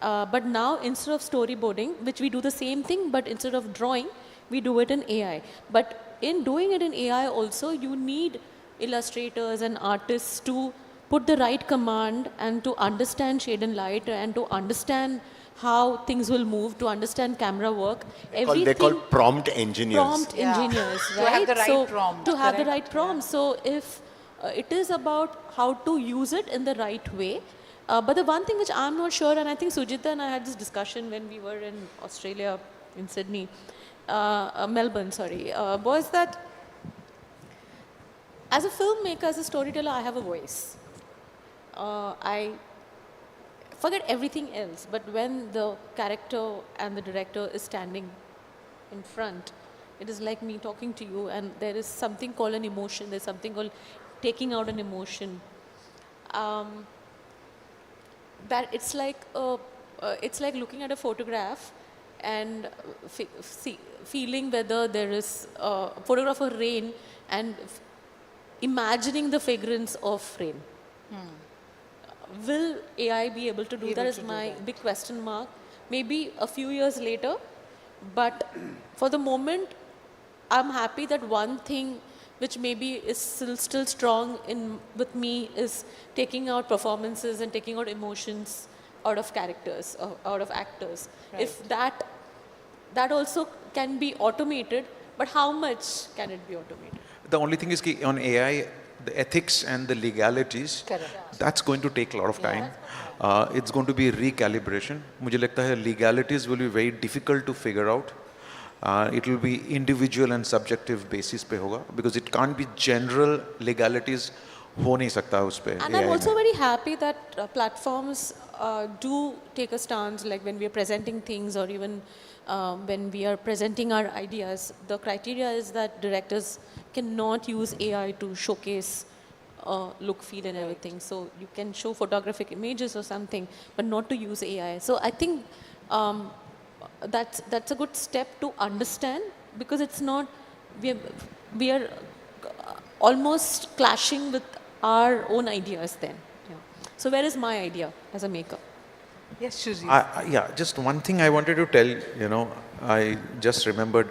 But now, instead of storyboarding, which we do the same thing, but instead of drawing, we do it in AI. But in doing it in AI also, you need illustrators and artists to put the right command and to understand shade and light and to understand how things will move, to understand camera work. They're called prompt engineers. Prompt engineers, right? To have the right prompt. To have the right prompt. So if it is about how to use it in the right way. But the one thing which I'm not sure, and I think Sujita and I had this discussion when we were in Australia, in Sydney, Melbourne, sorry, was that as a filmmaker, as a storyteller, I have a voice. I forget everything else, but when the character and the director is standing in front, it is like me talking to you, and there is something called an emotion, there's something called taking out an emotion. That it's like looking at a photograph and feeling whether there is a photograph of rain and imagining the fragrance of rain. Will AI be able to do that is my big question mark. Maybe a few years later, but for the moment, I'm happy that one thing which maybe is still strong with me is taking out performances and taking out emotions out of characters, out of actors. Right. If that also can be automated, but how much can it be automated? The only thing is ki on AI, the ethics and the legalities, that's going to take a lot of time. It's going to be recalibration. मुझे लगता है legalities will be very difficult to figure out. It will be individual and subjective basis पे होगा because it can't be general legalities हो नहीं सकता उस पे. And I'm also very happy that platforms do take a stance, like when we are presenting things or even when we are presenting our ideas, the criteria is that directors cannot use AI to showcase look, feel and everything. So you can show photographic images or something, but not to use AI. So I think that's a good step to understand, because it's not, we are almost clashing with our own ideas then. Yeah. So where is my idea as a maker? Yes, Shuji. Yeah, just one thing I wanted to tell, you know, I just remembered,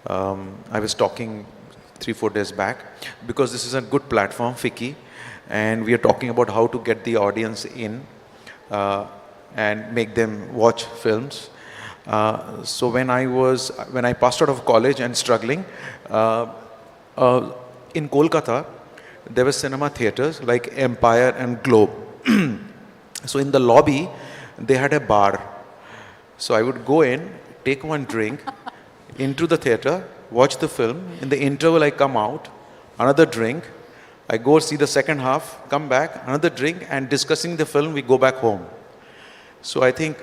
I was talking 3-4 days back, because this is a good platform, Ficci, and we are talking about how to get the audience in and make them watch films. So when I passed out of college and struggling, in Kolkata, there were cinema theaters like Empire and Globe. So in the lobby, they had a bar. So I would go in, take one drink, into the theater, watch the film. In the interval, I come out, another drink. I go see the second half, come back, another drink, and discussing the film, we go back home. So I think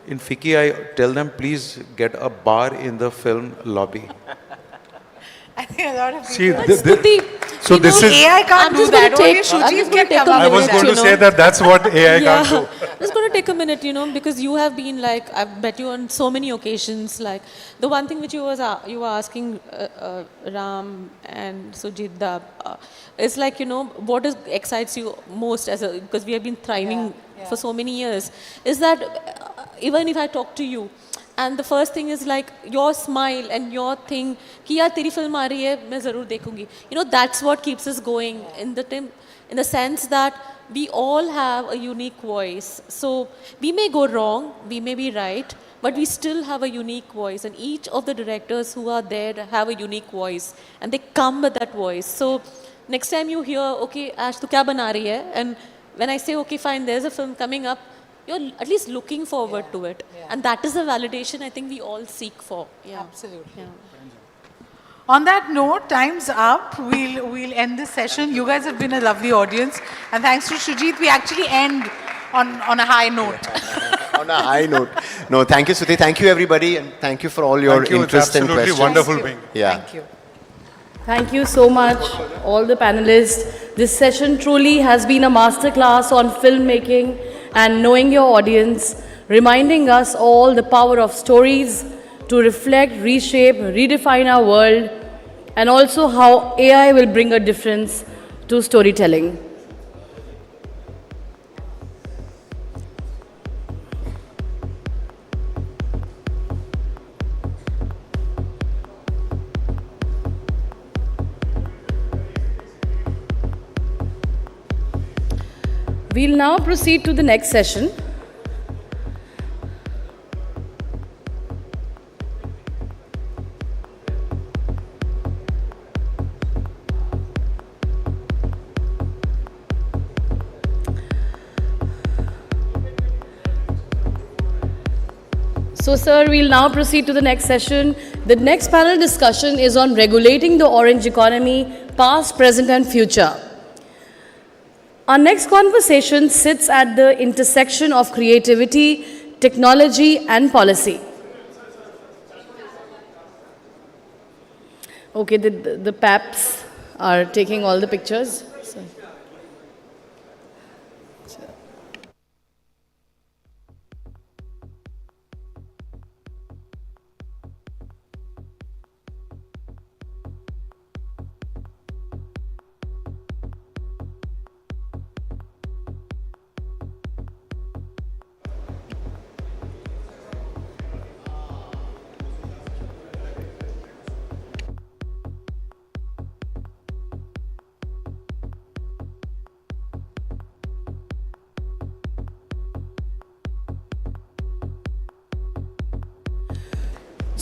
in Ficci, I tell them, please get a bar in the film lobby. I think a lot of See, people... so this is... AI can't do that. Only Shujit can come up I was with going that. to say that that's what AI can't do. I'm just going to take a minute, you know, because you have been like, I've met you on so many occasions. Like the one thing which you were asking Ram and Sujit, is like, you know, what excites you most because we have been thriving for so many years, is that even if I talk to you, and the first thing is like your smile and your thing, कि यार तेरी film आ रही है, मैं ज़रूर देखूँगी. You know, that's what keeps us going in the sense that we all have a unique voice. So we may go wrong, we may be right, but we still have a unique voice. And each of the directors who are there have a unique voice, and they come with that voice. So next time you hear, okay, Ash, tu kya bana rahi hai? And when I say, okay, fine, there's a film coming up, you're at least looking forward to it. And that is a validation I think we all seek for. Yeah. Absolutely. Yeah. On that note, time's up. We'll end this session. You guys have been a lovely audience. And thanks to Shujit, we actually end on a high note. On a high note. No, thank you, Suti. Thank you, everybody. And thank you for all your interest and questions. Absolutely wonderful being. Yeah. Thank you. Thank you so much, all the panelists. This session truly has been a masterclass on filmmaking and knowing your audience, reminding us all the power of stories to reflect, reshape, redefine our world, and also how AI will bring a difference to storytelling. We'll now proceed to the next session. So, sir, we'll now proceed to the next session. The next panel discussion is on regulating the orange economy, past, present, and future. Our next conversation sits at the intersection of creativity, technology, and policy. Okay, the PAPs are taking all the pictures. So.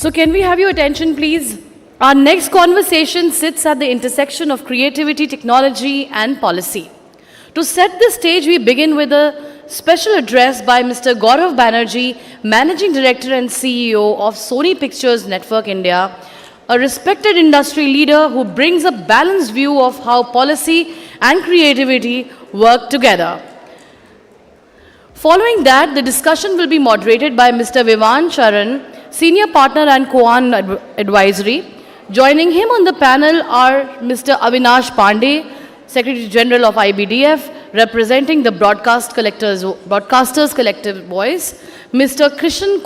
So can we have your attention, please? Our next conversation sits at the intersection of creativity, technology, and policy. To set the stage, we begin with a special address by Mr. Gaurav Banerjee, Managing Director and CEO of Sony Pictures Network India, a respected industry leader who brings a balanced view of how policy and creativity work together. Following that, the discussion will be moderated by Mr. Vivan Charan, Senior Partner and Coan Advisory. Joining him on the panel are Mr. Avinash Pandey, Secretary General of IBDF, representing the Broadcasters Collective Voice, Mr. Krishnan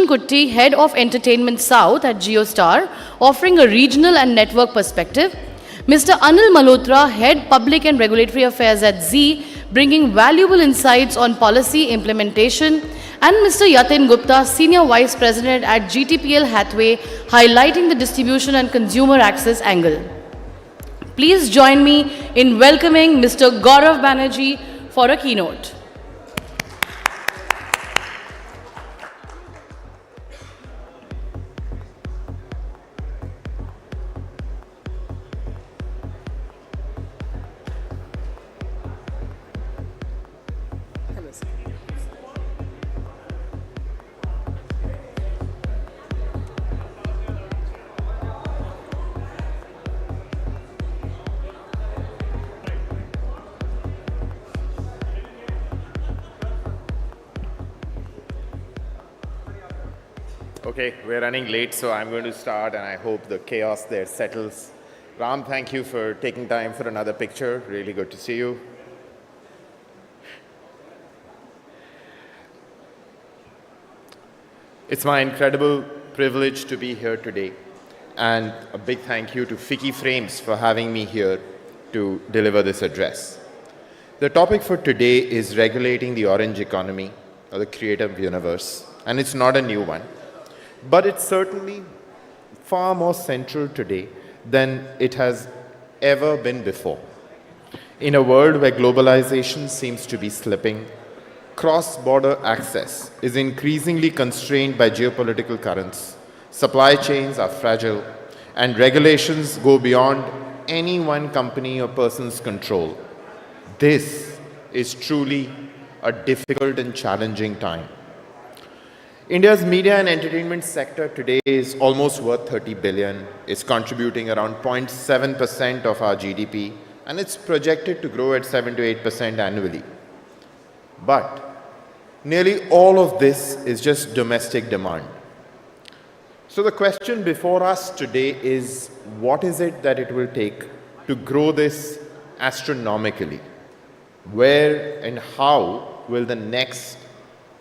Kutti, Head of Entertainment South at GeoStar, offering a regional and network perspective, Mr. Anil Malhotra, Head Public and Regulatory Affairs at Zee, bringing valuable insights on policy implementation, and Mr. Yatin Gupta, Senior Vice President at GTPL Hathway, highlighting the distribution and consumer access angle. Please join me in welcoming Mr. Gaurav Banerjee for a keynote. Okay, we're running late, so I'm going to start, and I hope the chaos there settles. Ram, thank you for taking time for another picture. Really good to see you. It's my incredible privilege to be here today, and a big thank you to Ficci Frames for having me here to deliver this address. The topic for today is regulating the orange economy, or the creative universe, and it's not a new one. But it's certainly far more central today than it has ever been before. In a world where globalization seems to be slipping, cross-border access is increasingly constrained by geopolitical currents, supply chains are fragile, and regulations go beyond any one company or person's control. This is truly a difficult and challenging time. India's media and entertainment sector today is almost worth 30 billion. It's contributing around 0.7% of our GDP, and it's projected to grow at 7 to 8% annually. But nearly all of this is just domestic demand. So the question before us today is, what is it that it will take to grow this astronomically? Where and how will the next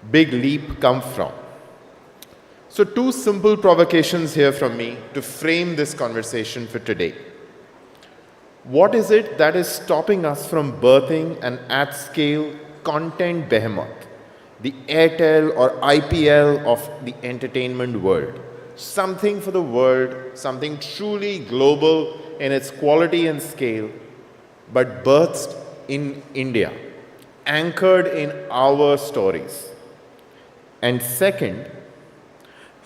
big leap come from? So two simple provocations here from me to frame this conversation for today. What is it that is stopping us from birthing an at-scale content behemoth, the Airtel or IPL of the entertainment world? Something for the world, something truly global in its quality and scale, but birthed in India, anchored in our stories. And second,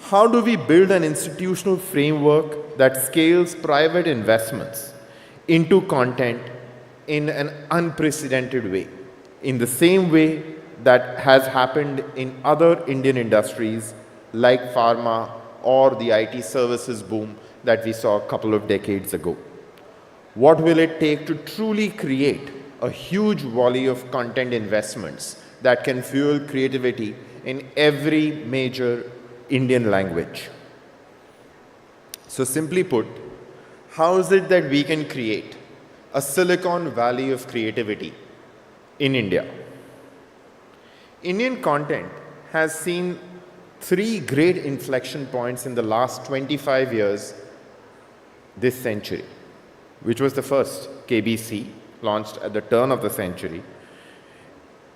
how do we build an institutional framework that scales private investments into content in an unprecedented way, in the same way that has happened in other Indian industries like pharma or the IT services boom that we saw a couple of decades ago? What will it take to truly create a huge volley of content investments that can fuel creativity in every major Indian language? So simply put, how is it that we can create a Silicon Valley of creativity in India? Indian content has seen three great inflection points in the last 25 years this century, which was the first, KBC, launched at the turn of the century.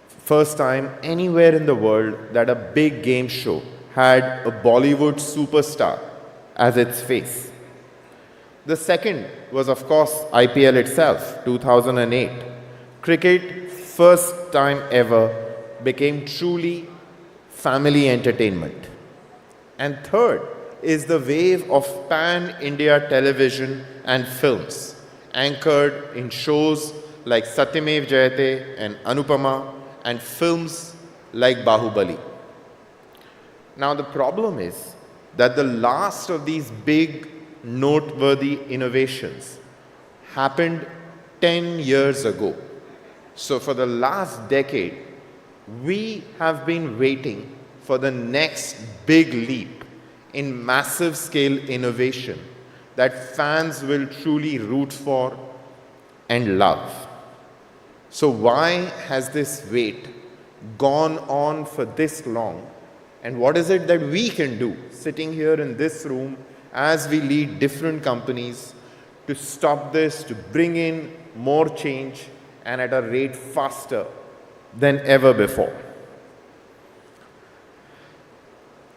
First time anywhere in the world that a big game show had a Bollywood superstar as its face. The second was, of course, IPL itself, 2008. Cricket, first time ever, became truly family entertainment. And third is the wave of pan-India television and films, anchored in shows like Satyamev Jayate and Anupama, and films like Bahubali. Now the problem is that the last of these big, noteworthy innovations happened 10 years ago. So for the last decade, we have been waiting for the next big leap in massive scale innovation that fans will truly root for and love. So why has this wait gone on for this long? And what is it that we can do sitting here in this room as we lead different companies to stop this, to bring in more change and at a rate faster than ever before?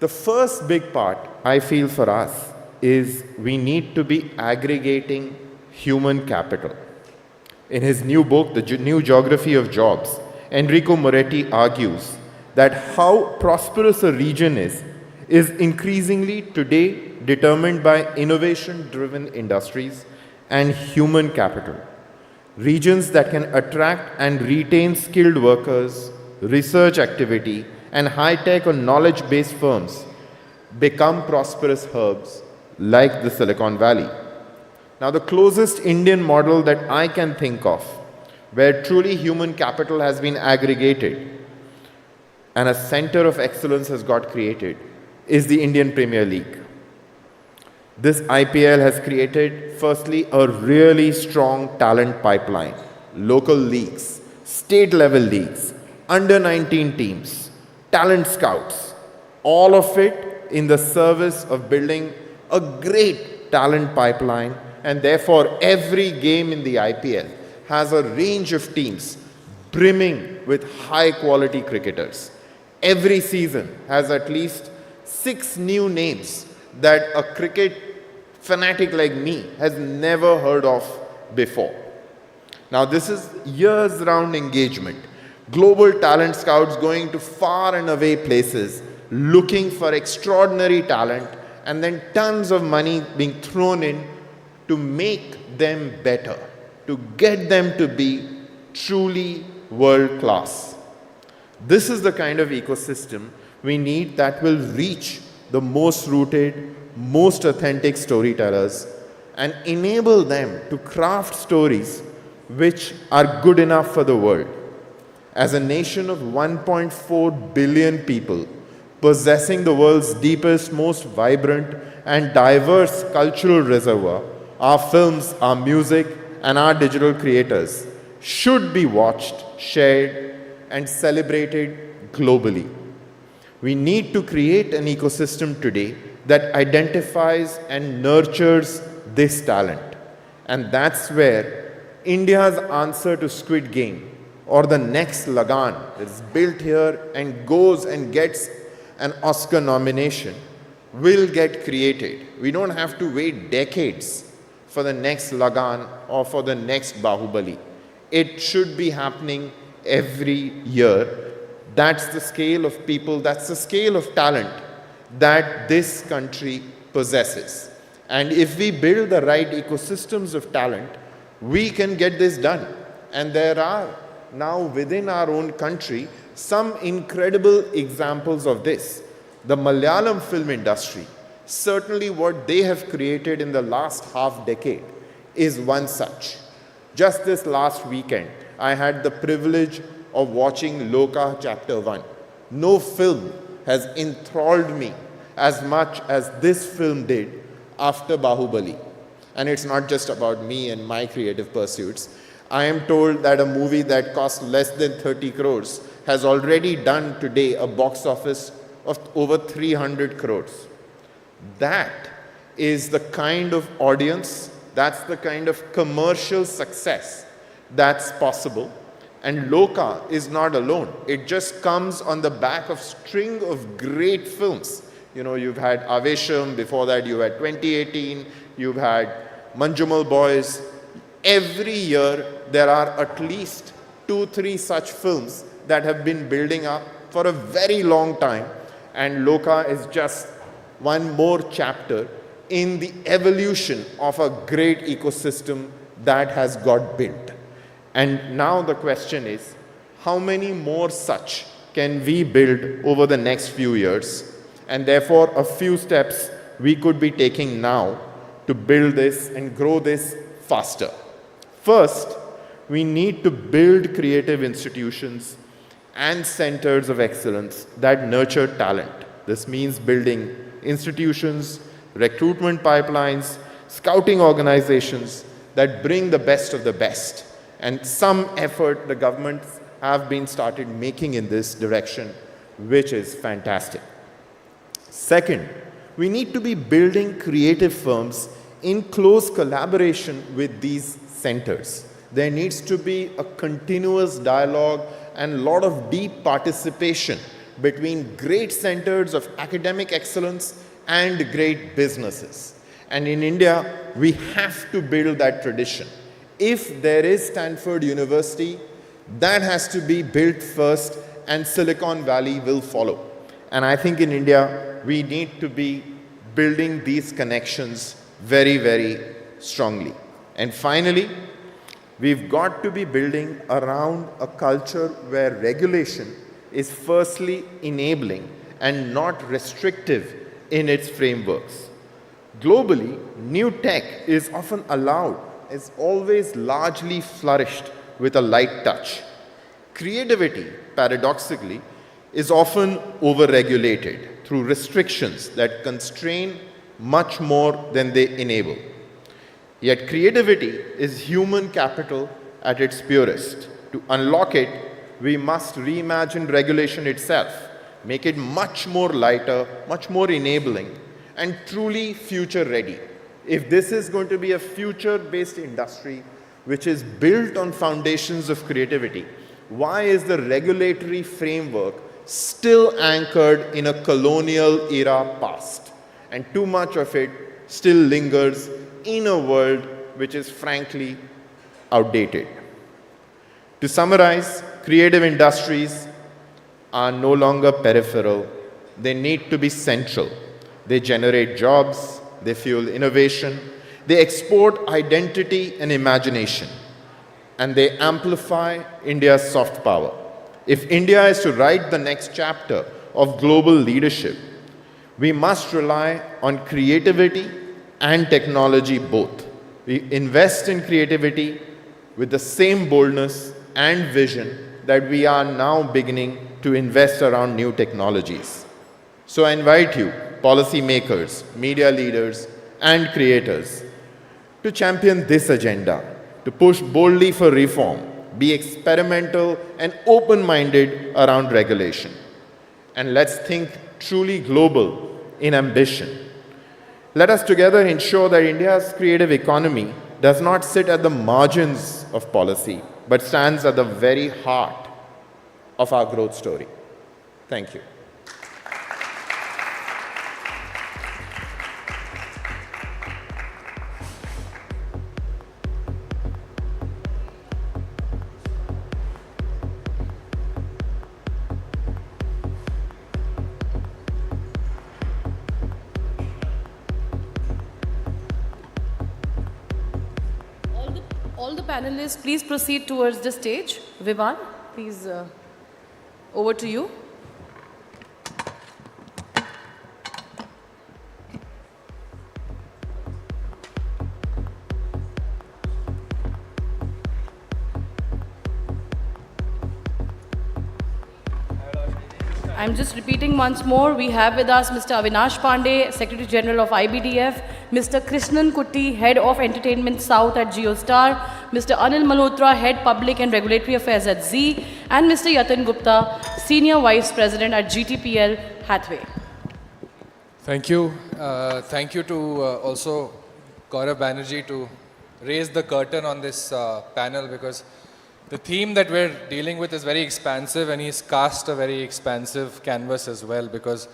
The first big part, I feel, for us is we need to be aggregating human capital. In his new book, The New Geography of Jobs, Enrico Moretti argues that how prosperous a region is increasingly today determined by innovation-driven industries and human capital. Regions that can attract and retain skilled workers, research activity, and high-tech or knowledge-based firms become prosperous hubs like the Silicon Valley. Now, the closest Indian model that I can think of, where truly human capital has been aggregated and a center of excellence has got created, is the Indian Premier League. This IPL has created, firstly, a really strong talent pipeline, local leagues, state-level leagues, under-19 teams, talent scouts, all of it in the service of building a great talent pipeline, and therefore every game in the IPL has a range of teams brimming with high-quality cricketers. Every season has at least 6 new names that a cricket fanatic like me has never heard of before. Now, this is years-round engagement. Global talent scouts going to far and away places, looking for extraordinary talent, and then tons of money being thrown in to make them better, to get them to be truly world-class. This is the kind of ecosystem we need that will reach the most rooted, most authentic storytellers and enable them to craft stories which are good enough for the world. As a nation of 1.4 billion people, possessing the world's deepest, most vibrant and diverse cultural reservoir, our films, our music, and our digital creators should be watched, shared, and celebrated globally. We need to create an ecosystem today that identifies and nurtures this talent. And that's where India's answer to Squid Game or the next Lagan that is built here and goes and gets an Oscar nomination will get created. We don't have to wait decades for the next Lagan or for the next Bahubali. It should be happening every year. That's the scale of people, that's the scale of talent that this country possesses. And if we build the right ecosystems of talent, we can get this done. And there are now within our own country some incredible examples of this. The Malayalam film industry, certainly what they have created in the last half decade is one such. Just this last weekend, I had the privilege of watching Loka Chapter 1. No film has enthralled me as much as this film did after Bahubali. And it's not just about me and my creative pursuits. I am told that a movie that cost less than 30 crores has already done today a box office of over 300 crores. That is the kind of audience, that's the kind of commercial success that's possible. And Loka is not alone. It just comes on the back of string of great films. You know, you've had Avesham, before that you had 2018, you've had Manjumal Boys. Every year there are at least 2-3 such films that have been building up for a very long time. And Loka is just one more chapter in the evolution of a great ecosystem that has got built. And now the question is, how many more such can we build over the next few years? And therefore, a few steps we could be taking now to build this and grow this faster. First, we need to build creative institutions and centers of excellence that nurture talent. This means building institutions, recruitment pipelines, scouting organizations that bring the best of the best. And some effort the governments have been started making in this direction, which is fantastic. Second, we need to be building creative firms in close collaboration with these centers. There needs to be a continuous dialogue and a lot of deep participation between great centers of academic excellence and great businesses. And in India, we have to build that tradition. If there is Stanford University, that has to be built first and Silicon Valley will follow. And I think in India, we need to be building these connections very, very strongly. And finally, we've got to be building around a culture where regulation is firstly enabling and not restrictive in its frameworks. Globally, new tech is often allowed, is always largely flourished with a light touch. Creativity, paradoxically, is often overregulated through restrictions that constrain much more than they enable. Yet creativity is human capital at its purest. To unlock it, we must reimagine regulation itself, make it much more lighter, much more enabling, and truly future-ready. If this is going to be a future-based industry which is built on foundations of creativity, why is the regulatory framework still anchored in a colonial era past? And too much of it still lingers in a world which is frankly outdated. To summarize, creative industries are no longer peripheral. They need to be central. They generate jobs, they fuel innovation, they export identity and imagination, and they amplify India's soft power. If India is to write the next chapter of global leadership, we must rely on creativity and technology both. We invest in creativity with the same boldness and vision that we are now beginning to invest around new technologies. So I invite you, policymakers, media leaders, and creators, to champion this agenda, to push boldly for reform, be experimental and open-minded around regulation. And let's think truly global in ambition. Let us together ensure that India's creative economy does not sit at the margins of policy, but stands at the very heart of our growth story. Thank you. All the panelists, please proceed towards the stage. Vivan, please, over to you. I'm just repeating once more, we have with us Mr. Avinash Pandey, Secretary General of IBDF, Mr. Krishnan Kutty, Head of Entertainment South at JioStar, Mr. Anil Malhotra, Head Public and Regulatory Affairs at Z, and Mr. Yatin Gupta, Senior Vice President at GTPL Hathway. Thank you. Thank you to also Gaurav Banerjee to raise the curtain on this panel, because the theme that we're dealing with is very expansive, and he's cast a very expansive canvas as well, because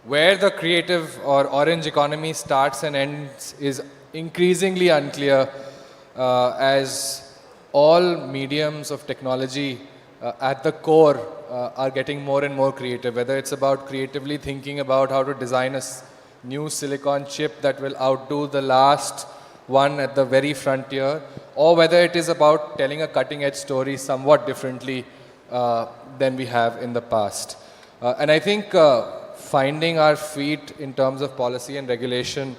where the creative or orange economy starts and ends is increasingly unclear as all mediums of technology at the core are getting more and more creative, whether it's about creatively thinking about how to design a new silicon chip that will outdo the last one at the very frontier, or whether it is about telling a cutting edge story somewhat differently than we have in the past. And I think finding our feet in terms of policy and regulation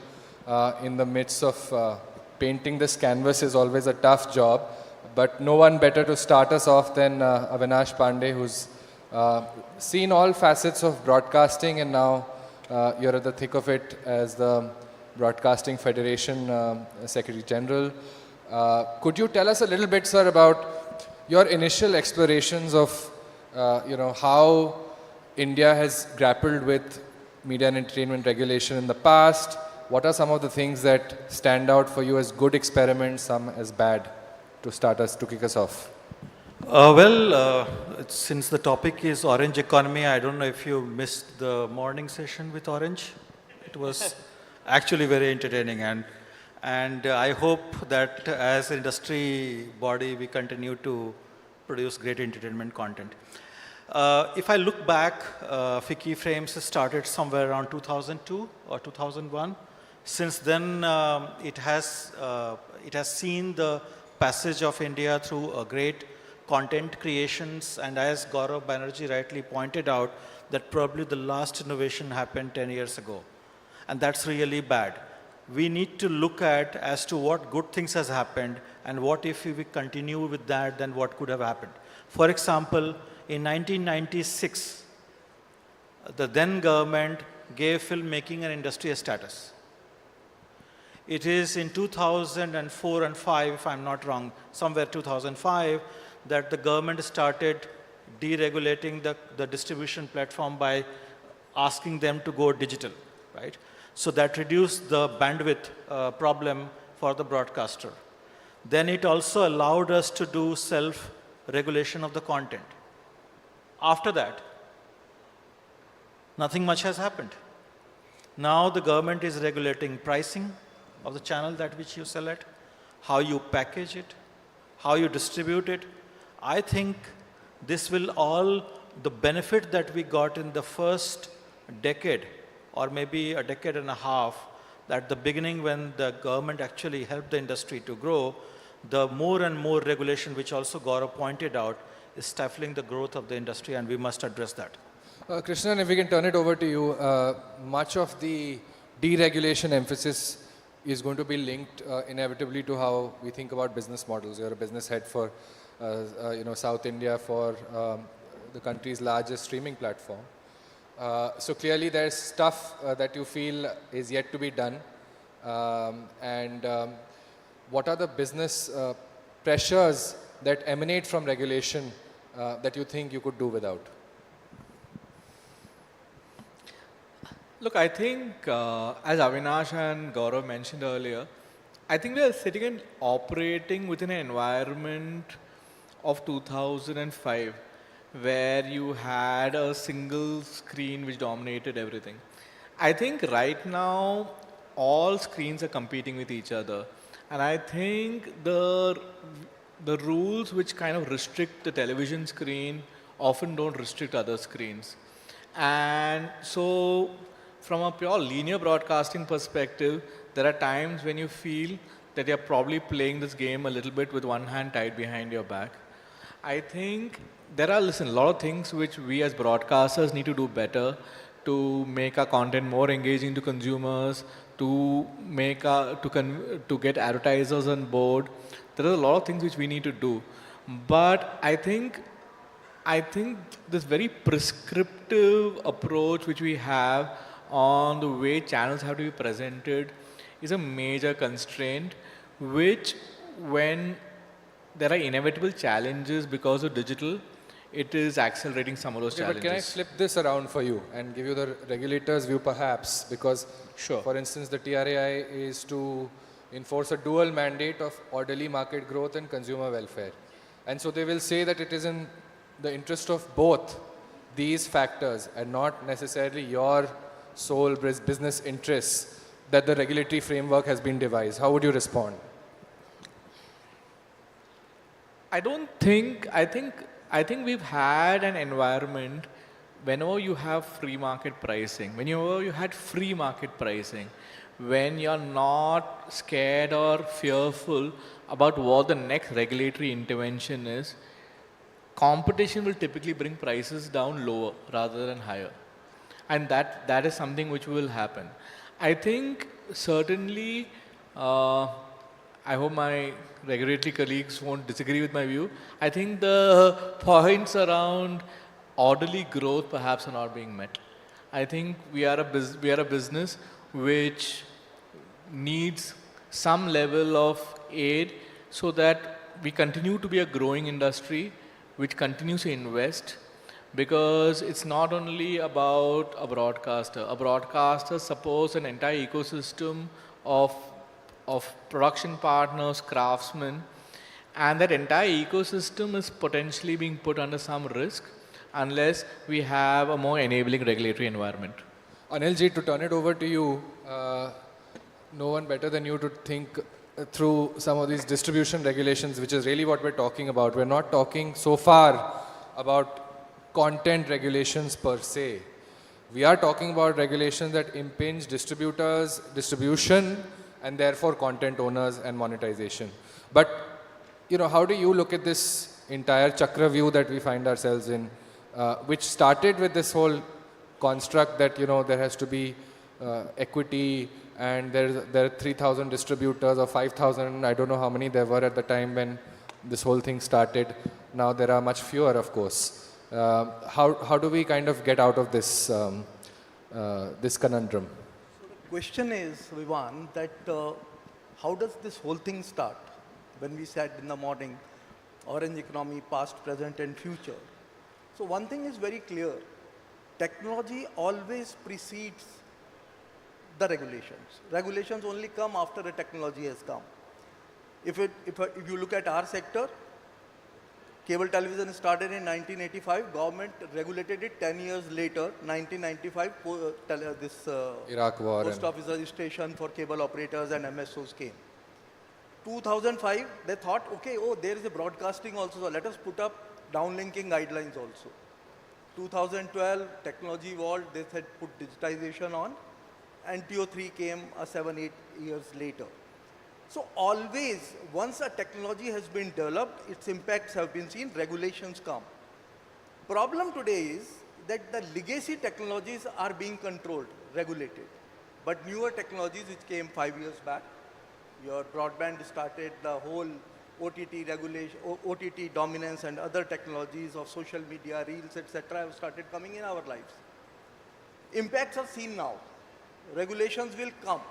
in the midst of painting this canvas is always a tough job, but no one better to start us off than Avinash Pandey, who's seen all facets of broadcasting, and now you're at the thick of it as the Broadcasting Federation Secretary General. Could you tell us a little bit, sir, about your initial explorations of how India has grappled with media and entertainment regulation in the past? What are some of the things that stand out for you as good experiments, some as bad, to kick us off? Since the topic is orange economy, I don't know if you missed the morning session with Orange. It was actually very entertaining, and I hope that as industry body we continue to produce great entertainment content. If I look back, Ficci Frames started somewhere around 2002 or 2001. Since then, it has seen the passage of India through a great content creations, and as Gaurav Banerjee rightly pointed out, that probably the last innovation happened 10 years ago. And that's really bad. We need to look at as to what good things has happened, and what if we continue with that, then what could have happened. For example, in 1996, the then government gave filmmaking an industry status. It is in 2004 and 5, if I'm not wrong, somewhere 2005, that the government started deregulating the distribution platform by asking them to go digital, right? So that reduced the bandwidth problem for the broadcaster. Then it also allowed us to do self-regulation of the content. After that, nothing much has happened. Now the government is regulating pricing of the channel that which you sell at, how you package it, how you distribute it. I think this will all, the benefit that we got in the first decade, or maybe a decade and a half, at the beginning when the government actually helped the industry to grow, the more and more regulation, which also Gaurav pointed out, is stifling the growth of the industry, and we must address that. Krishnan, if we can turn it over to you, much of the deregulation emphasis is going to be linked inevitably to how we think about business models. You're a business head for South India, for the country's largest streaming platform. So clearly there's stuff that you feel is yet to be done. What are the business pressures that emanate from regulation that you think you could do without? Look, I think as Avinash and Gaurav mentioned earlier, I think we are sitting and operating within an environment of 2005 where you had a single screen which dominated everything. I think right now all screens are competing with each other, and I think the rules which kind of restrict the television screen often don't restrict other screens. And so from a pure linear broadcasting perspective, there are times when you feel that you're probably playing this game a little bit with one hand tied behind your back. I think there are, a lot of things which we as broadcasters need to do better to make our content more engaging to consumers, to make to get advertisers on board. There are a lot of things which we need to do. But I think this very prescriptive approach which we have on the way channels have to be presented is a major constraint, which when there are inevitable challenges because of digital, it is accelerating some of those challenges. But can I flip this around for you and give you the regulator's view perhaps? Because, for instance, the TRAI is to enforce a dual mandate of orderly market growth and consumer welfare. And so they will say that it is in the interest of both these factors and not necessarily your sole business interests that the regulatory framework has been devised. How would you respond? I think we've had an environment whenever you have free market pricing, whenever you had free market pricing, when you're not scared or fearful about what the next regulatory intervention is, competition will typically bring prices down lower rather than higher. And that is something which will happen. I think certainly, I hope my regulatory colleagues won't disagree with my view. I think the points around orderly growth perhaps are not being met. I think we are a business which needs some level of aid so that we continue to be a growing industry which continues to invest, because it's not only about a broadcaster. A broadcaster supports an entire ecosystem of production partners, craftsmen, and that entire ecosystem is potentially being put under some risk unless we have a more enabling regulatory environment. Anilji, to turn it over to you, no one better than you to think through some of these distribution regulations, which is really what we're talking about. We're not talking so far about content regulations per se. We are talking about regulations that impinge distributors, distribution, and therefore content owners and monetization. But, you know, how do you look at this entire chakra view that we find ourselves in, which started with this whole construct that, you know, there has to be equity, and there are 3,000 distributors or 5,000, I don't know how many there were at the time when this whole thing started. Now there are much fewer, of course. How do we kind of get out of this, this conundrum? So the question is, Vivan, that how does this whole thing start? When we said in the morning, orange economy, past, present and future. So one thing is very clear. Technology always precedes the regulations. Regulations only come after the technology has come. If you look at our sector, cable television started in 1985, government regulated it 10 years later, 1995, Iraq war post office registration for cable operators and MSOs came. 2005, they thought, okay, oh, there is a broadcasting also, so let us put up downlinking guidelines also. 2012, technology evolved, they said put digitization on, and TO3 came 7-8 years later. So always, once a technology has been developed, its impacts have been seen, regulations come. Problem today is that the legacy technologies are being controlled, regulated. But newer technologies which came 5 years back, your broadband started, the whole OTT regulation, OTT dominance and other technologies of social media, reels, etc. have started coming in our lives. Impacts are seen now. Regulations will come.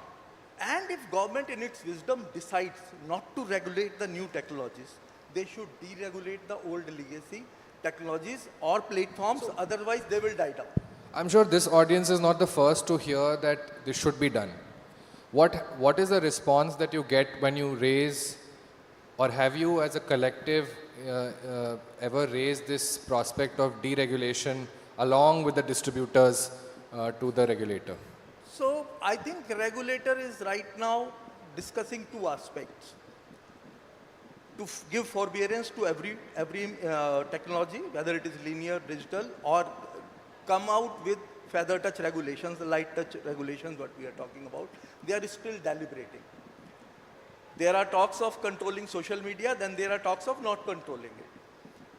And if government in its wisdom decides not to regulate the new technologies, they should deregulate the old legacy technologies or platforms, otherwise they will die down. I'm sure this audience is not the first to hear that this should be done. What is the response that you get when you raise, or have you as a collective ever raised this prospect of deregulation along with the distributors to the regulator? So I think regulator is right now discussing two aspects. To give forbearance to every technology, whether it is linear, digital, or come out with feather touch regulations, the light touch regulations, what we are talking about. They are still deliberating. There are talks of controlling social media, then there are talks of not controlling it.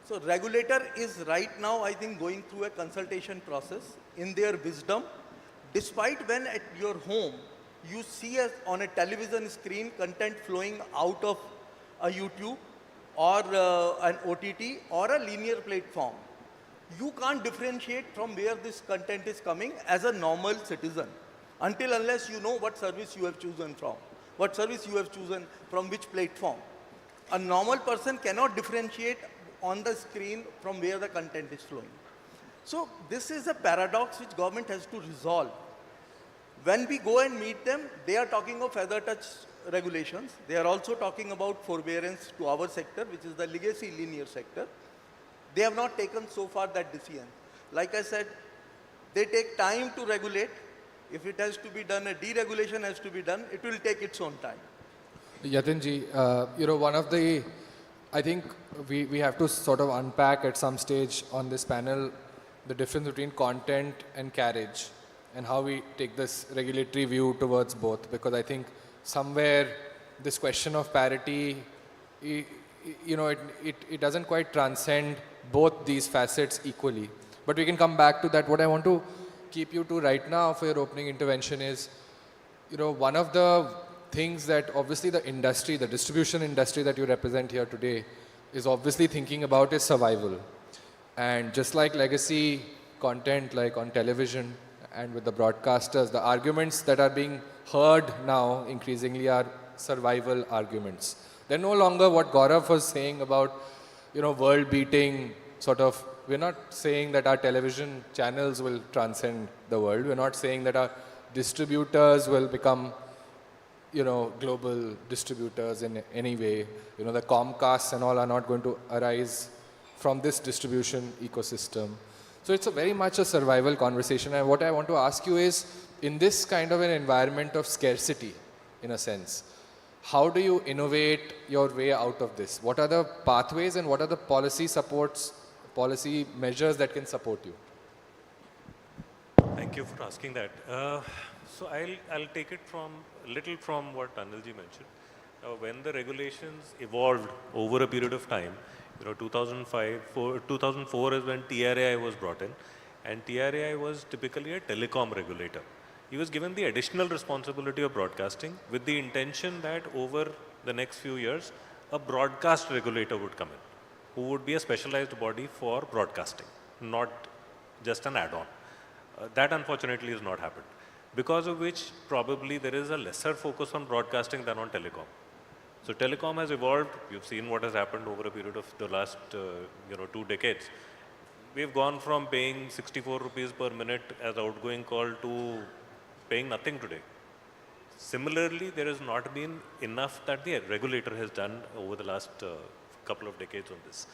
So regulator is right now, I think, going through a consultation process in their wisdom. Despite when at your home, you see on a television screen content flowing out of a YouTube or an OTT or a linear platform, you can't differentiate from where this content is coming as a normal citizen until unless you know what service you have chosen from, what service you have chosen from which platform. A normal person cannot differentiate on the screen from where the content is flowing. So this is a paradox which government has to resolve. When we go and meet them, they are talking of feather touch regulations. They are also talking about forbearance to our sector, which is the legacy linear sector. They have not taken so far that decision. Like I said, they take time to regulate. If it has to be done, a deregulation has to be done, it will take its own time. Yatinji, you know, one of the, I think we have to sort of unpack at some stage on this panel the difference between content and carriage and how we take this regulatory view towards both, because I think somewhere this question of parity, it doesn't quite transcend both these facets equally. But we can come back to that. What I want to keep you to right now for your opening intervention is, one of the things that obviously the industry, the distribution industry that you represent here today is obviously thinking about is survival. And just like legacy content like on television and with the broadcasters, the arguments that are being heard now increasingly are survival arguments. They're no longer what Gaurav was saying about, world-beating sort of. We're not saying that our television channels will transcend the world. We're not saying that our distributors will become, global distributors in any way. The Comcasts and all are not going to arise from this distribution ecosystem. So it's very much a survival conversation. And what I want to ask you is, in this kind of an environment of scarcity, in a sense, how do you innovate your way out of this? What are the pathways and what are the policy supports, policy measures that can support you? Thank you for asking that. So I'll take it from what Anilji mentioned. When the regulations evolved over a period of time, 2004 is when TRAI was brought in, and TRAI was typically a telecom regulator. He was given the additional responsibility of broadcasting with the intention that over the next few years, a broadcast regulator would come in, who would be a specialized body for broadcasting, not just an add-on. That unfortunately has not happened, because of which probably there is a lesser focus on broadcasting than on telecom. So telecom has evolved. You've seen what has happened over a period of the last 2 decades. We've gone from paying 64 rupees per minute as outgoing call to paying nothing today. Similarly, there has not been enough that the regulator has done over the last couple of decades on this.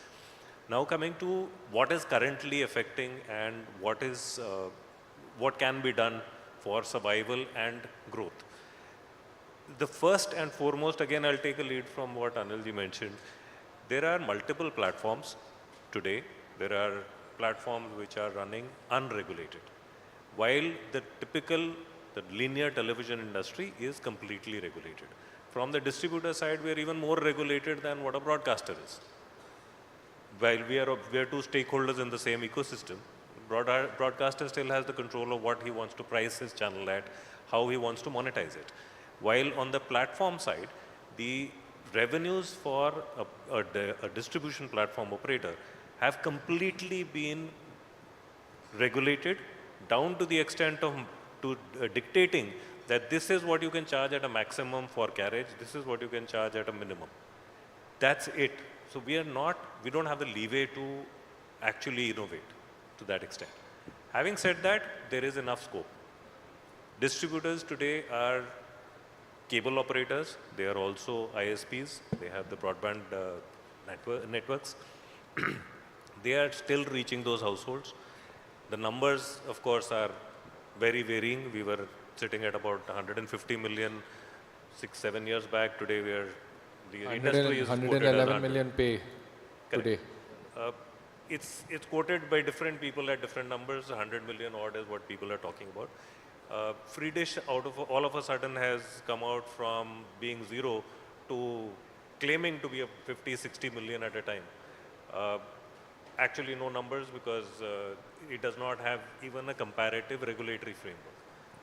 Now coming to what is currently affecting and what can be done for survival and growth. The first and foremost, again, I'll take a lead from what Anilji mentioned. There are multiple platforms today. There are platforms which are running unregulated, while the linear television industry is completely regulated. From the distributor side, we are even more regulated than what a broadcaster is. While we are two stakeholders in the same ecosystem, broadcaster still has the control of what he wants to price his channel at, how he wants to monetize it. While on the platform side, the revenues for a distribution platform operator have completely been regulated down to the extent of dictating that this is what you can charge at a maximum for carriage, this is what you can charge at a minimum. That's it. So we don't have the leeway to actually innovate to that extent. Having said that, there is enough scope. Distributors today are cable operators. They are also ISPs. They have the broadband networks. They are still reaching those households. The numbers, of course, are very varying. We were sitting at about 150 million 6-7 years back. Today, the industry is 111 million pay today. It's quoted by different people at different numbers. 100 million odd is what people are talking about. Free Dish all of a sudden has come out from being zero to claiming to be a 50-60 million at a time. Actually no numbers, because it does not have even a comparative regulatory framework.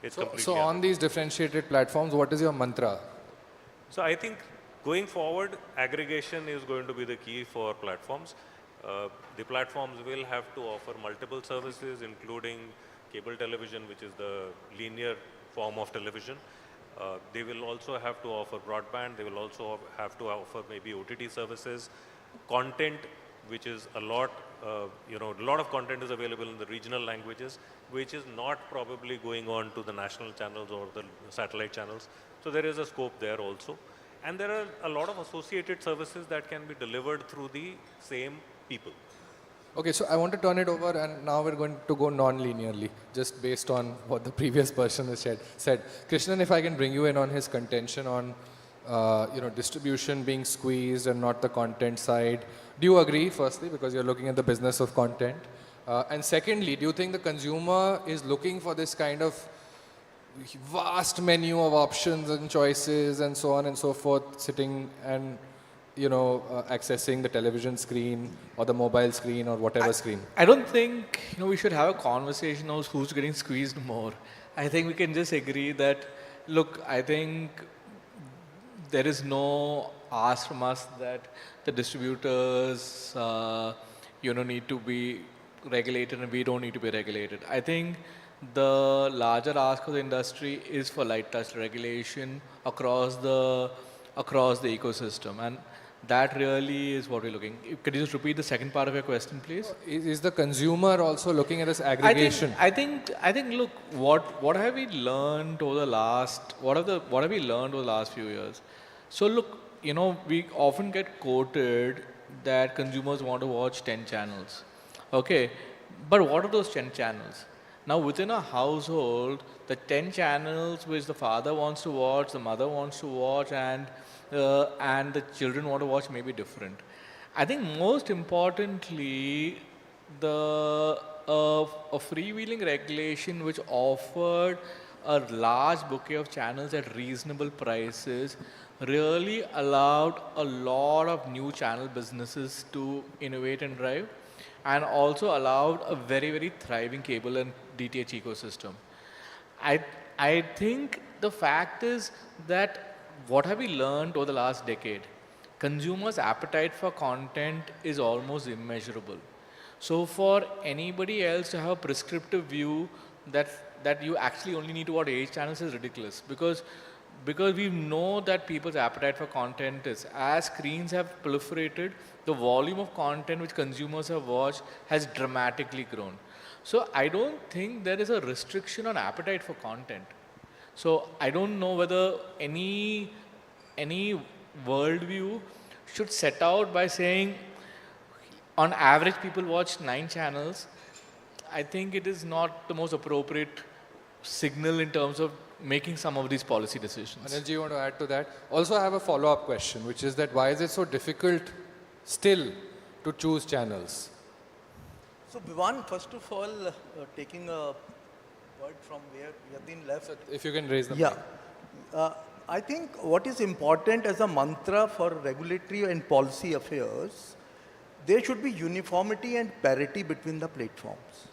It's So on these differentiated platforms, what is your mantra? So I think going forward, aggregation is going to be the key for platforms. The platforms will have to offer multiple services, including cable television, which is the linear form of television. They will also have to offer broadband. They will also have to offer maybe OTT services, content, which is a lot of content is available in the regional languages, which is not probably going on to the national channels or the satellite channels. So there is a scope there also. And there are a lot of associated services that can be delivered through the same people. Okay, so I want to turn it over, and now we're going to go non-linearly, just based on what the previous person has said. Krishnan, if I can bring you in on his contention on distribution being squeezed and not the content side. Do you agree, firstly, because you're looking at the business of content? And secondly, do you think the consumer is looking for this kind of vast menu of options and choices and so on and so forth, sitting and accessing the television screen or the mobile screen or whatever screen? I don't think we should have a conversation of who's getting squeezed more. I think we can just agree that, look, I think there is no ask from us that the distributors need to be regulated and we don't need to be regulated. I think the larger ask of the industry is for light touch regulation across the ecosystem, and that really is what we're looking. Could you just repeat the second part of your question, please? Is the consumer also looking at this aggregation? I think. Look, what have we learned over the last? What have we learned over the last few years? So look, we often get quoted that consumers want to watch 10 channels. Okay, but what are those 10 channels? Now, within a household, the 10 channels which the father wants to watch, the mother wants to watch, and the children want to watch may be different. I think most importantly, a freewheeling regulation which offered a large bouquet of channels at reasonable prices really allowed a lot of new channel businesses to innovate and drive, and also allowed a very, very thriving cable and DTH ecosystem. I think the fact is that what have we learned over the last decade? Consumers' appetite for content is almost immeasurable. So for anybody else to have a prescriptive view that you actually only need to watch 8 channels is ridiculous, because we know that people's appetite for content is, as screens have proliferated, the volume of content which consumers have watched has dramatically grown. So I don't think there is a restriction on appetite for content. So I don't know whether any worldview should set out by saying on average people watch 9 channels. I think it is not the most appropriate signal in terms of making some of these policy decisions. Anil ji, you want to add to that? Also, I have a follow-up question, which is that why is it so difficult still to choose channels? So, Vivan, first of all, taking a word from where Yatin left. If you can raise the mic. I think what is important as a mantra for regulatory and policy affairs, there should be uniformity and parity between the platforms.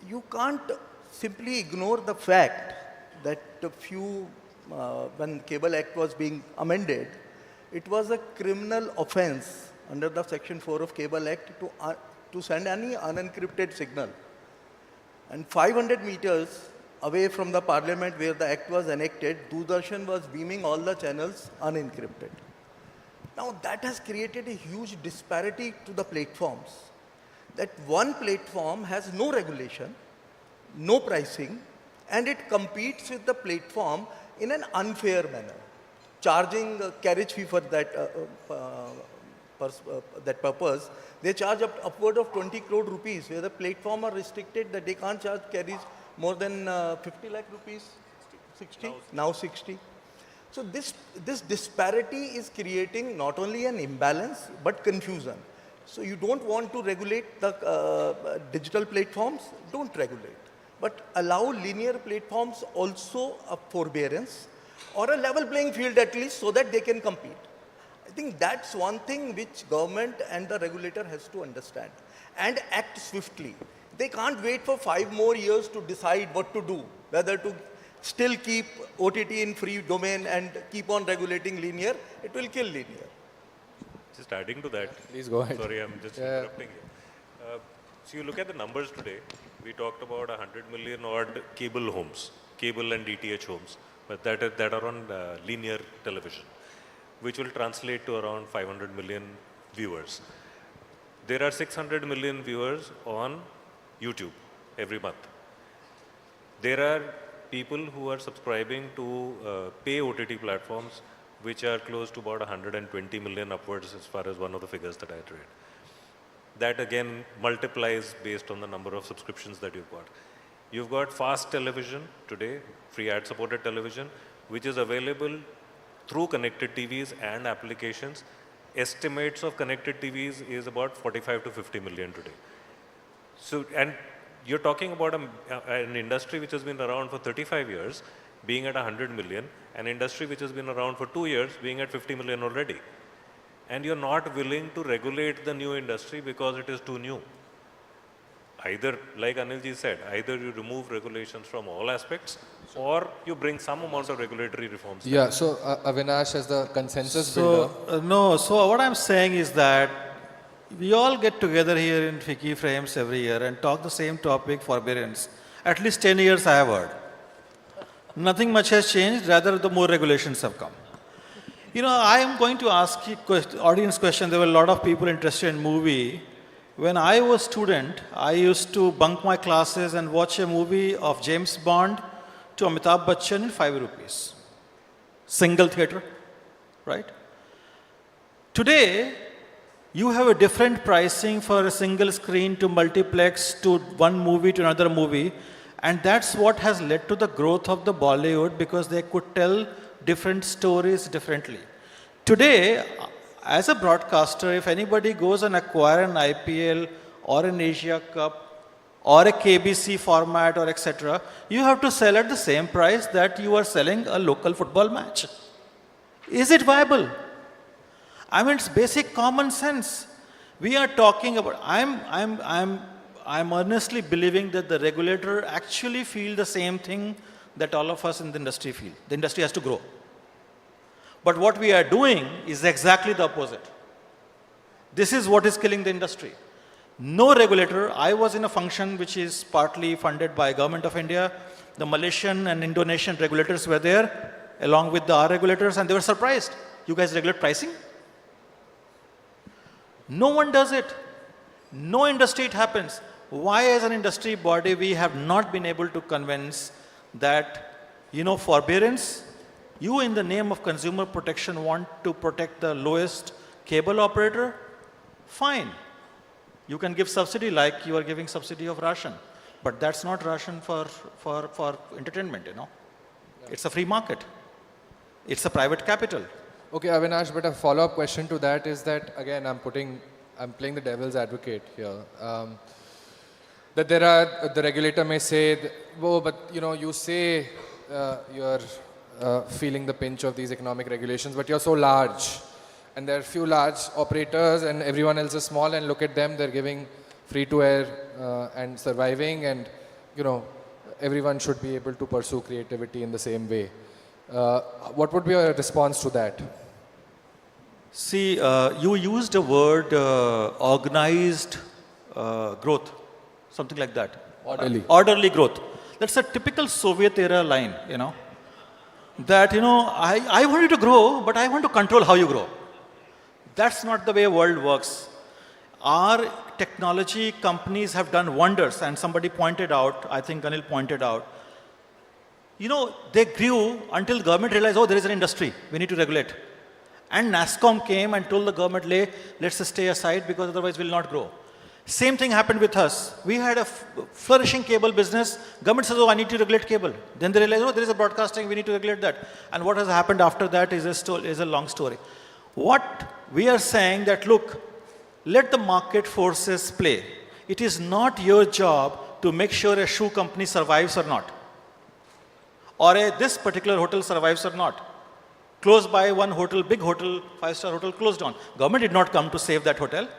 You can't simply ignore the fact that when Cable Act was being amended, it was a criminal offense under the Section 4 of Cable Act to send any unencrypted signal. And 500 meters away from the parliament where the act was enacted, Doordarshan was beaming all the channels unencrypted. Now that has created a huge disparity to the platforms. That one platform has no regulation, no pricing, and it competes with the platform in an unfair manner, charging a carriage fee for that purpose. They charge upward of 20 crore rupees, where the platform are restricted that they can't charge carriage more than 50 lakh rupees, 60, now 60. So this disparity is creating not only an imbalance, but confusion. So you don't want to regulate the digital platforms, don't regulate. But allow linear platforms also a forbearance or a level playing field at least, so that they can compete. I think that's one thing which government and the regulator has to understand and act swiftly. They can't wait for 5 more years to decide what to do, whether to still keep OTT in free domain and keep on regulating linear. It will kill linear. Just adding to that. Please go ahead. Sorry, I'm just interrupting you. So you look at the numbers today. We talked about 100 million odd cable homes, cable and DTH homes, but that are on linear television, which will translate to around 500 million viewers. There are 600 million viewers on YouTube every month. There are people who are subscribing to pay OTT platforms, which are close to about 120 million upwards as far as one of the figures that I read. That again multiplies based on the number of subscriptions that you've got. You've got fast television today, free ad-supported television, which is available through connected TVs and applications. Estimates of connected TVs is about 45 to 50 million today. So, and you're talking about an industry which has been around for 35 years, being at 100 million, an industry which has been around for 2 years, being at 50 million already. And you're not willing to regulate the new industry because it is too new. Either, like Anilji said, either you remove regulations from all aspects or you bring some amount of regulatory reforms. Yeah, so Avinash as the consensus So, builder. no, so what I'm saying is that we all get together here in Ficci Frames every year and talk the same topic, forbearance. At least 10 years I have heard. Nothing much has changed, rather the more regulations have come. You know, I am going to ask you audience question. There were a lot of people interested in movie. When I was student, I used to bunk my classes and watch a movie of James Bond to Amitabh Bachchan in 5 rupees. Single theater, right? Today, you have a different pricing for a single screen to multiplex to one movie to another movie. And that's what has led to the growth of the Bollywood, because they could tell different stories differently. Today, as a broadcaster, if anybody goes and acquire an IPL or an Asia Cup or a KBC format or etc., you have to sell at the same price that you are selling a local football match. Is it viable? I mean, it's basic common sense. We are talking about, I'm earnestly believing that the regulator actually feel the same thing that all of us in the industry feel. The industry has to grow. But what we are doing is exactly the opposite. This is what is killing the industry. No regulator. I was in a function which is partly funded by Government of India. The Malaysian and Indonesian regulators were there along with our regulators, and they were surprised. You guys regulate pricing? No one does it. No industry it happens. Why as an industry body we have not been able to convince that, you know, forbearance, you in the name of consumer protection want to protect the lowest cable operator? Fine. You can give subsidy like you are giving subsidy of ration. But that's not ration for entertainment, you know. It's a free market. It's a private capital. Okay, Avinash, but a follow-up question to that is that, again, I'm playing the devil's advocate here. That the regulator may say, oh, but you know, you say you're feeling the pinch of these economic regulations, but you're so large. And there are few large operators and everyone else is small, and look at them, they're giving free to air and surviving, and you know, everyone should be able to pursue creativity in the same way. What would be your response to that? See, you used a word organized growth, something like that. Orderly. Orderly growth. That's a typical Soviet era line, you know. That, you know, I want you to grow, but I want to control how you grow. That's not the way world works. Our technology companies have done wonders, and somebody pointed out, I think Anil pointed out, you know, they grew until the government realized, oh, there is an industry, we need to regulate. And NASSCOM came and told the government, let's stay aside because otherwise we'll not grow. Same thing happened with us. We had a flourishing cable business. Government says, oh, I need to regulate cable. Then they realize, oh, there is a broadcasting, we need to regulate that. And what has happened after that is a long story. What we are saying that, look, let the market forces play. It is not your job to make sure a shoe company survives or not. Or this particular hotel survives or not. Close by one hotel, big hotel, 5-star hotel closed down. Government did not come to save that hotel.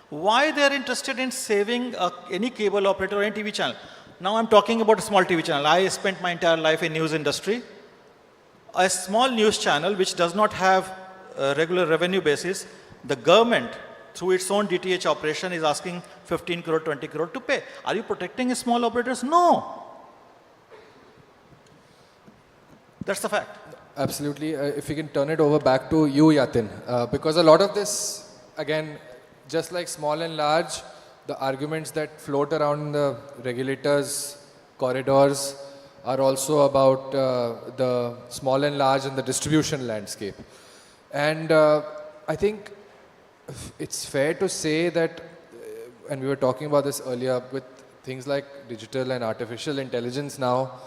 Why they are interested in saving any cable operator or any TV channel? Now I'm talking about a small TV channel. I spent my entire life in news industry. A small news channel which does not have a regular revenue basis, the government through its own DTH operation is asking 15 crore, 20 crore to pay. Are you protecting small operators? No. That's the fact. Absolutely. If we can turn it over back to you, Yatin, because a lot of this, again, just like small and large, the arguments that float around the regulators' corridors are also about the small and large and the distribution landscape. And I think it's fair to say that, and we were talking about this earlier, with things like digital and artificial intelligence now,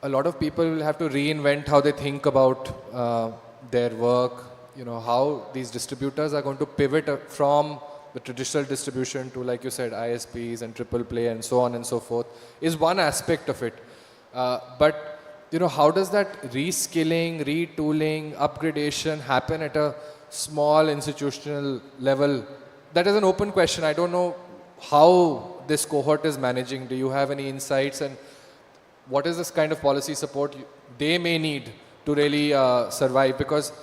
a lot of people will have to reinvent how they think about their work, you know, how these distributors are going to pivot from the traditional distribution to, like you said, ISPs and triple play and so on and so forth, is one aspect of it. But how does that reskilling, retooling, upgradation happen at a small institutional level? That is an open question. I don't know how this cohort is managing. Do you have any insights, and what is this kind of policy support they may need to really survive? Because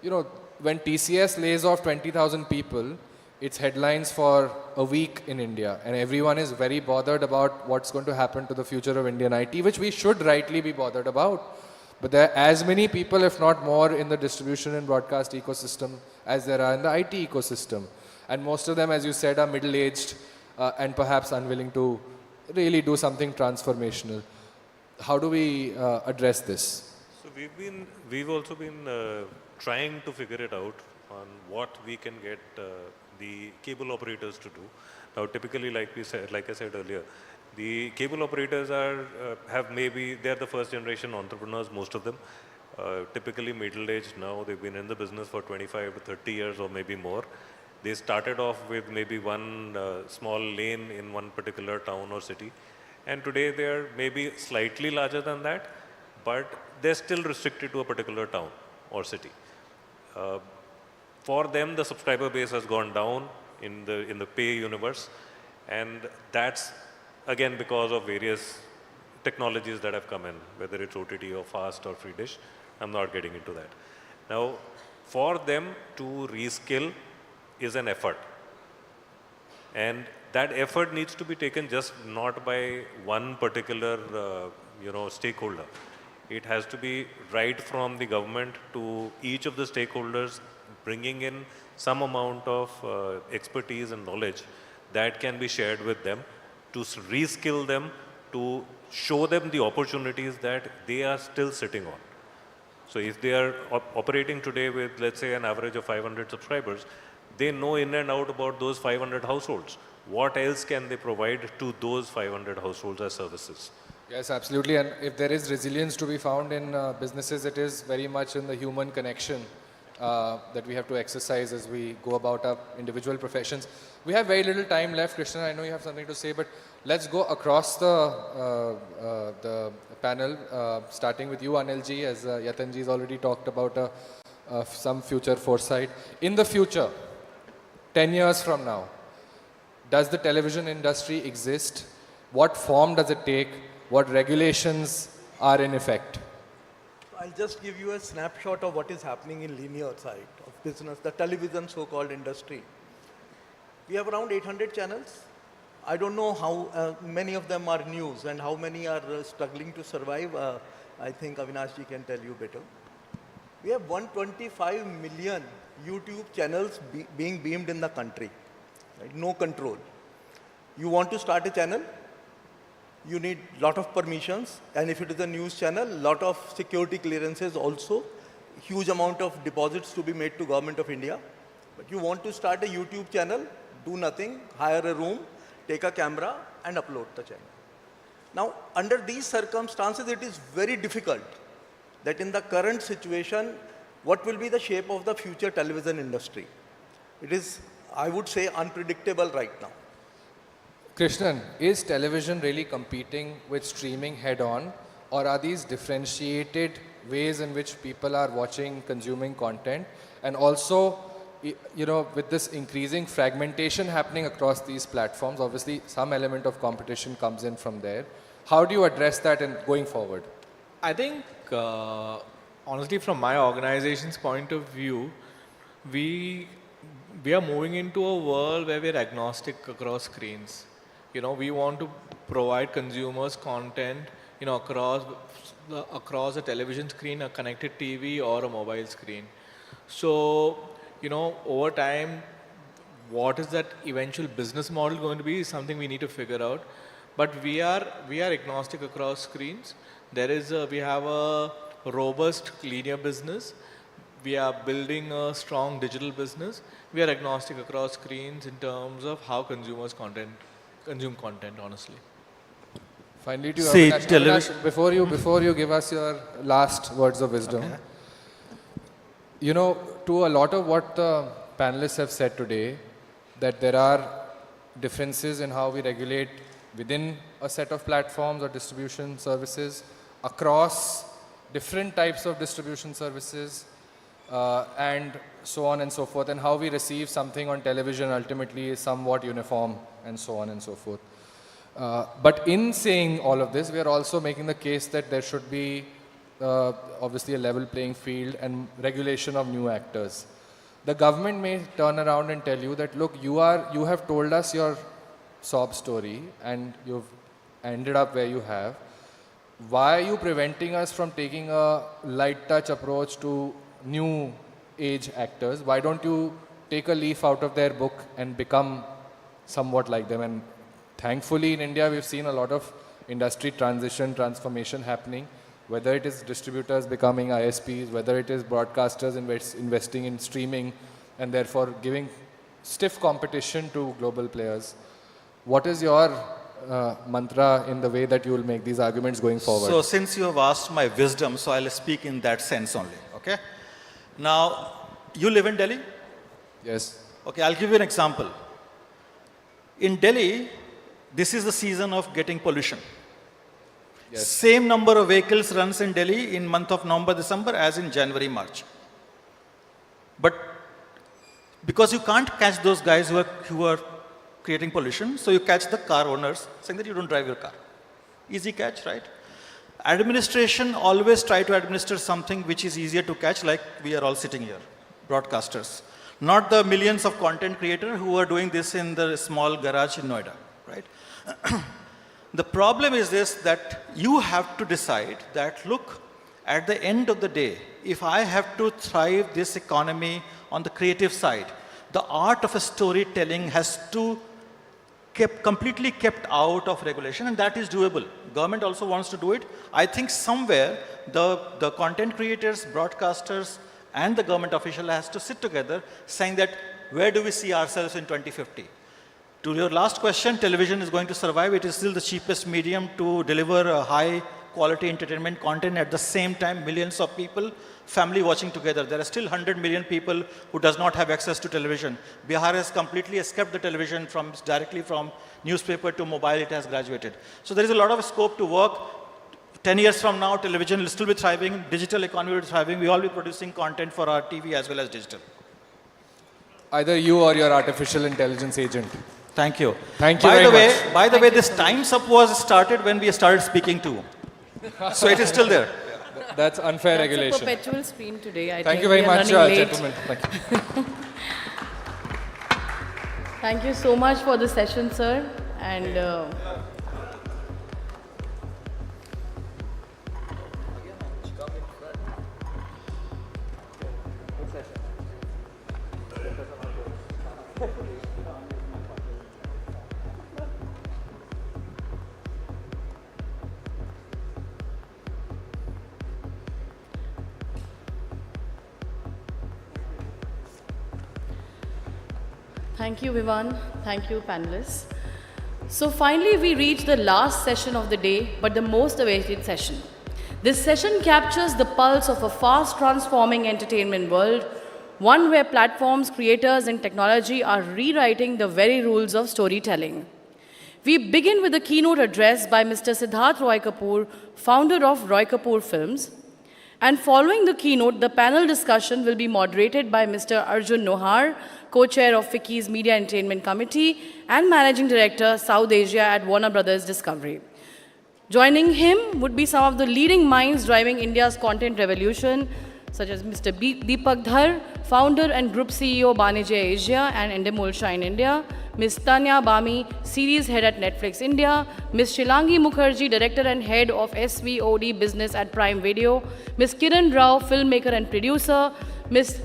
when TCS lays off 20,000 people, it's headlines for a week in India, and everyone is very bothered about what's going to happen to the future of Indian IT, which we should rightly be bothered about. But there are as many people, if not more, in the distribution and broadcast ecosystem as there are in the IT ecosystem. And most of them, as you said, are middle-aged and perhaps unwilling to really do something transformational. How do we address this? So we've also been trying to figure it out on what we can get the cable operators to do. Now, typically, like I said earlier, the cable operators they're the first generation entrepreneurs, most of them. Typically middle-aged now. They've been in the business for 25 to 30 years or maybe more. They started off with maybe one small lane in one particular town or city. And today they're maybe slightly larger than that, but they're still restricted to a particular town or city. For them, the subscriber base has gone down in the pay universe, and that's again because of various technologies that have come in, whether it's OTT or fast or free dish. I'm not getting into that. Now, for them to reskill is an effort, and that effort needs to be taken just not by one particular stakeholder. It has to be right from the government to each of the stakeholders, bringing in some amount of expertise and knowledge that can be shared with them, to reskill them, to show them the opportunities that they are still sitting on. So if they are operating today with, let's say, an average of 500 subscribers, they know in and out about those 500 households. What else can they provide to those 500 households as services? Yes, absolutely. And if there is resilience to be found in businesses, it is very much in the human connection that we have to exercise as we go about our individual professions. We have very little time left. Krishna, I know you have something to say, but let's go across the panel, starting with you, Anilji, as Yatanji has already talked about some future foresight. In the future, 10 years from now, does the television industry exist? What form does it take? What regulations are in effect? I'll just give you a snapshot of what is happening in linear side of business, the television so-called industry. We have around 800 channels. I don't know how many of them are news and how many are struggling to survive. I think Avinashji can tell you better. We have 125 million YouTube channels being beamed in the country. Right? No control. You want to start a channel, you need lot of permissions, and if it is a news channel, lot of security clearances also, huge amount of deposits to be made to Government of India. But you want to start a YouTube channel, do nothing, hire a room, take a camera and upload the channel. Now, under these circumstances, it is very difficult that in the current situation, what will be the shape of the future television industry? It is, I would say, unpredictable right now. Krishnan, is television really competing with streaming head-on, or are these differentiated ways in which people are watching, consuming content? And also, with this increasing fragmentation happening across these platforms, obviously some element of competition comes in from there. How do you address that going forward? I think, honestly, from my organization's point of view, we are moving into a world where we're agnostic across screens. We want to provide consumers content, across a television screen, a connected TV, or a mobile screen. So, over time, what is that eventual business model going to be is something we need to figure out. But we are agnostic across screens. We have a robust linear business. We are building a strong digital business. We are agnostic across screens in terms of how consumers consume content, honestly. Finally, to Avinash, before you give us your last words of wisdom, to a lot of what the panelists have said today, that there are differences in how we regulate within a set of platforms or distribution services across different types of distribution services and so on and so forth, and how we receive something on television ultimately is somewhat uniform and so on and so forth. But in saying all of this, we are also making the case that there should be obviously a level playing field and regulation of new actors. The government may turn around and tell you that, look, you have told us your sob story and you've ended up where you have. Why are you preventing us from taking a light touch approach to new age actors? Why don't you take a leaf out of their book and become somewhat like them? And thankfully in India, we've seen a lot of industry transformation happening, whether it is distributors becoming ISPs, whether it is broadcasters investing in streaming and therefore giving stiff competition to global players. What is your mantra in the way that you will make these arguments going forward? So since you have asked my wisdom, so I'll speak in that sense only, okay? Now, you live in Delhi? Yes. Okay, I'll give you an example. In Delhi, this is the season of getting pollution. Yes. Same number of vehicles runs in Delhi in month of November, December as in January, March. But because you can't catch those guys who are creating pollution, so you catch the car owners saying that you don't drive your car. Easy catch, right? Administration always try to administer something which is easier to catch, like we are all sitting here, broadcasters. Not the millions of content creators who are doing this in the small garage in Noida, right? The problem is this, that you have to decide that, look, at the end of the day, if I have to thrive this economy on the creative side, the art of storytelling has to completely kept out of regulation, and that is doable. Government also wants to do it. I think somewhere the content creators, broadcasters, and the government official has to sit together saying that where do we see ourselves in 2050? To your last question, television is going to survive. It is still the cheapest medium to deliver a high quality entertainment content. At the same time, millions of people, family watching together. There are still 100 million people who does not have access to television. Bihar has completely escaped the television directly from newspaper to mobile. It has graduated. So there is a lot of scope to work. 10 years from now, television will still be thriving. Digital economy will be thriving. We all be producing content for our TV as well as digital. Either you or your artificial intelligence agent. Thank you. Thank you very much. By the way, this Time's Up was started when we started speaking too. So it is still there. That's unfair regulation. That's a perpetual stream today. Thank you very much, gentlemen. Thank you. Thank you so much for the session, sir. And thank you, Vivan. Thank you, panelists. So finally, we reach the last session of the day, but the most awaited session. This session captures the pulse of a fast transforming entertainment world, one where platforms, creators, and technology are rewriting the very rules of storytelling. We begin with a keynote address by Mr. Siddharth Roy Kapoor, founder of Roy Kapoor Films. And following the keynote, the panel discussion will be moderated by Mr. Arjun Nohar, co-chair of Ficci's Media Entertainment Committee and Managing Director, South Asia at Warner Brothers Discovery. Joining him would be some of the leading minds driving India's content revolution, such as Mr. Deepak Dhar, founder and group CEO, Banijay Asia and Endemol Shine India, Ms. Tanya Bami, series head at Netflix India, Ms. Shilangi Mukherjee, director and head of SVOD business at Prime Video, Ms. Kiran Rao, filmmaker and producer, Ms.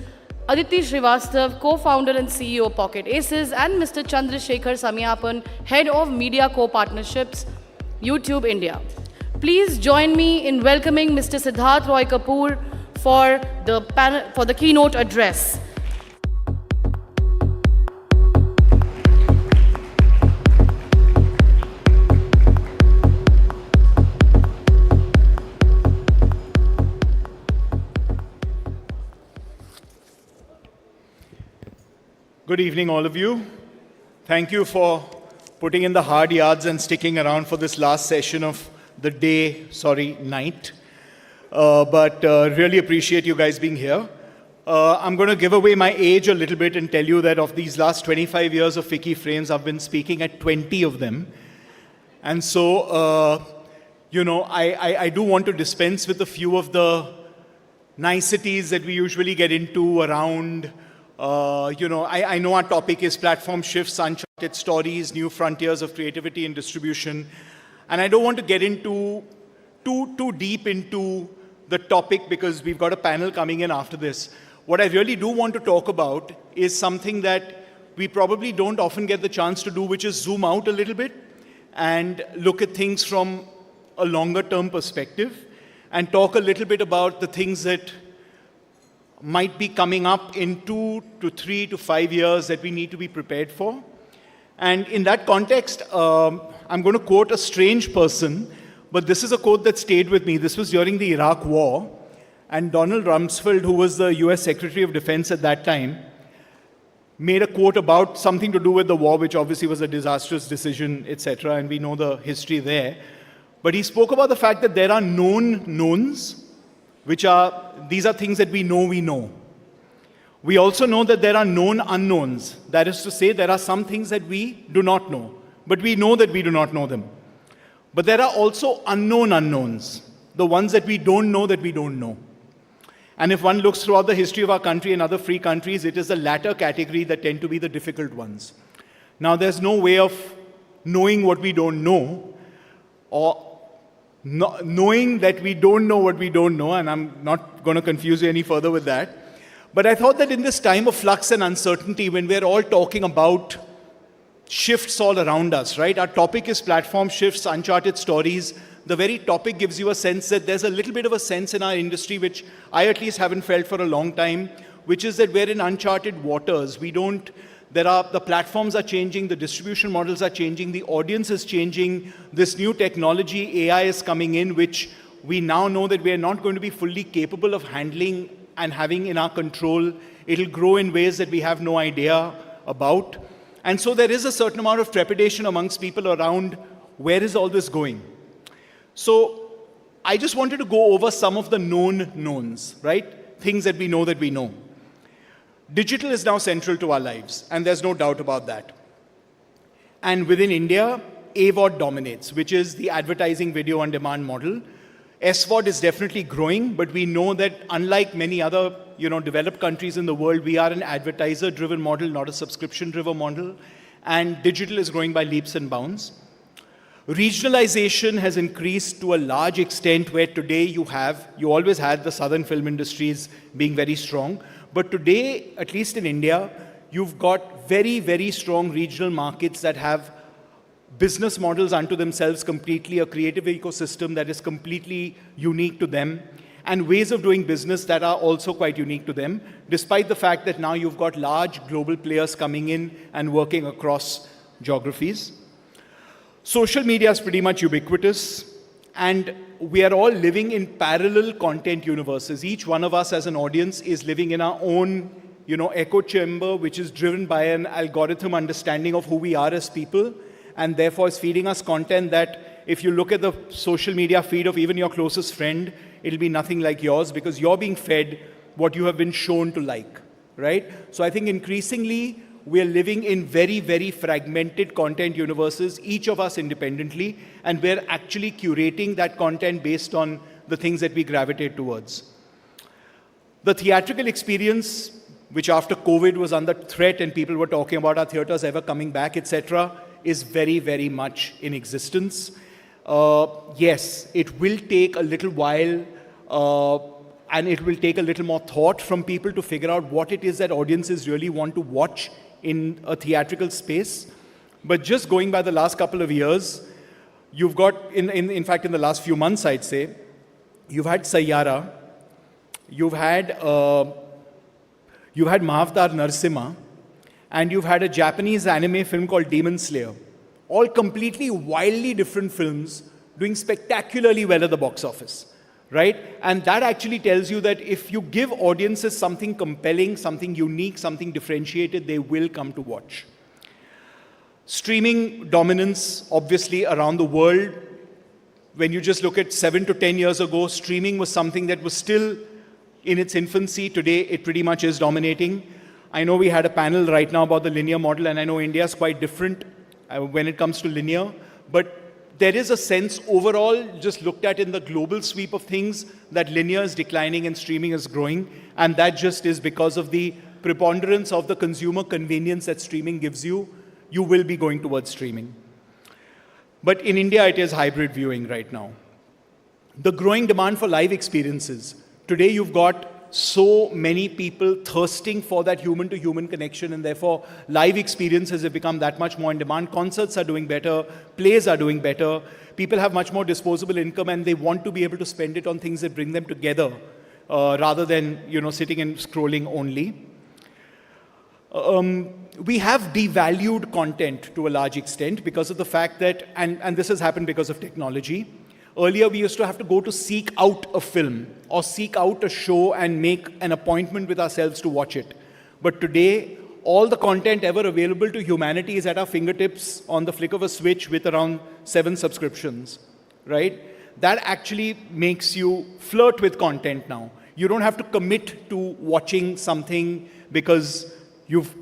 Aditi Srivastav, co-founder and CEO of Pocket Aces, and Mr. Chandrasekhar Samyapan, head of Media Co-Partnerships, YouTube India. Please join me in welcoming Mr. Siddharth Roy Kapoor for the keynote address. Good evening, all of you. Thank you for putting in the hard yards and sticking around for this last session of the night. But really appreciate you guys being here. I'm going to give away my age a little bit and tell you that of these last 25 years of Ficci Frames, I've been speaking at 20 of them. And so, I do want to dispense with a few of the niceties that we usually get into around, I know our topic is platform shifts, uncharted stories, new frontiers of creativity and distribution. And I don't want to get into too deep into the topic because we've got a panel coming in after this. What I really do want to talk about is something that we probably don't often get the chance to do, which is zoom out a little bit and look at things from a longer term perspective and talk a little bit about the things that might be coming up in 2 to 3 to 5 years that we need to be prepared for. And in that context, I'm going to quote a strange person, but this is a quote that stayed with me. This was during the Iraq War, and Donald Rumsfeld, who was the US Secretary of Defense at that time, made a quote about something to do with the war, which obviously was a disastrous decision, etc., and we know the history there. But he spoke about the fact that there are known knowns, these are things that we know. We also know that there are known unknowns. That is to say, there are some things that we do not know, but we know that we do not know them. But there are also unknown unknowns, the ones that we don't know that we don't know. And if one looks throughout the history of our country and other free countries, it is the latter category that tend to be the difficult ones. Now, there's no way of knowing what we don't know, or knowing that we don't know what we don't know, and I'm not going to confuse you any further with that. But I thought that in this time of flux and uncertainty, when we're all talking about shifts all around us, right? Our topic is platform shifts, uncharted stories. The very topic gives you a sense that there's a little bit of a sense in our industry, which I at least haven't felt for a long time, which is that we're in uncharted waters. The platforms are changing, the distribution models are changing, the audience is changing, this new technology, AI is coming in, which we now know that we are not going to be fully capable of handling and having in our control. It'll grow in ways that we have no idea about. And so there is a certain amount of trepidation amongst people around where is all this going. So I just wanted to go over some of the known knowns, right? Things that we know that we know. Digital is now central to our lives, and there's no doubt about that. And within India, AVOD dominates, which is the advertising video on demand model. SVOD is definitely growing, but we know that unlike many other developed countries in the world, we are an advertiser-driven model, not a subscription-driven model, and digital is growing by leaps and bounds. Regionalization has increased to a large extent where today you always had the southern film industries being very strong, but today, at least in India, you've got very, very strong regional markets that have business models unto themselves, completely a creative ecosystem that is completely unique to them, and ways of doing business that are also quite unique to them, despite the fact that now you've got large global players coming in and working across geographies. Social media is pretty much ubiquitous, and we are all living in parallel content universes. Each one of us as an audience is living in our own, echo chamber, which is driven by an algorithm understanding of who we are as people, and therefore is feeding us content that if you look at the social media feed of even your closest friend, it'll be nothing like yours because you're being fed what you have been shown to like, right? So I think increasingly we are living in very, very fragmented content universes, each of us independently, and we're actually curating that content based on the things that we gravitate towards. The theatrical experience, which after COVID was under threat and people were talking about our theaters ever coming back, etc., is very, very much in existence. Yes, it will take a little while and it will take a little more thought from people to figure out what it is that audiences really want to watch in a theatrical space. But just going by the last couple of years, you've got, in fact, in the last few months, I'd say, you've had Sayyara, you've had Mahavatar Narasimha, and you've had a Japanese anime film called Demon Slayer. All completely wildly different films doing spectacularly well at the box office, right? And that actually tells you that if you give audiences something compelling, something unique, something differentiated, they will come to watch. Streaming dominance, obviously, around the world. When you just look at 7 to 10 years ago, streaming was something that was still in its infancy. Today, it pretty much is dominating. I know we had a panel right now about the linear model, and I know India is quite different when it comes to linear. But there is a sense overall, just looked at in the global sweep of things, that linear is declining and streaming is growing. And that just is because of the preponderance of the consumer convenience that streaming gives you. You will be going towards streaming. But in India, it is hybrid viewing right now. The growing demand for live experiences. Today, you've got so many people thirsting for that human-to-human connection, and therefore, live experiences have become that much more in demand. Concerts are doing better, plays are doing better. People have much more disposable income, and they want to be able to spend it on things that bring them together, rather than sitting and scrolling only. We have devalued content to a large extent because of the fact that, and this has happened because of technology. Earlier, we used to have to go to seek out a film or seek out a show and make an appointment with ourselves to watch it. But today, all the content ever available to humanity is at our fingertips on the flick of a switch with around 7 subscriptions, right? That actually makes you flirt with content now. You don't have to commit to watching something because you've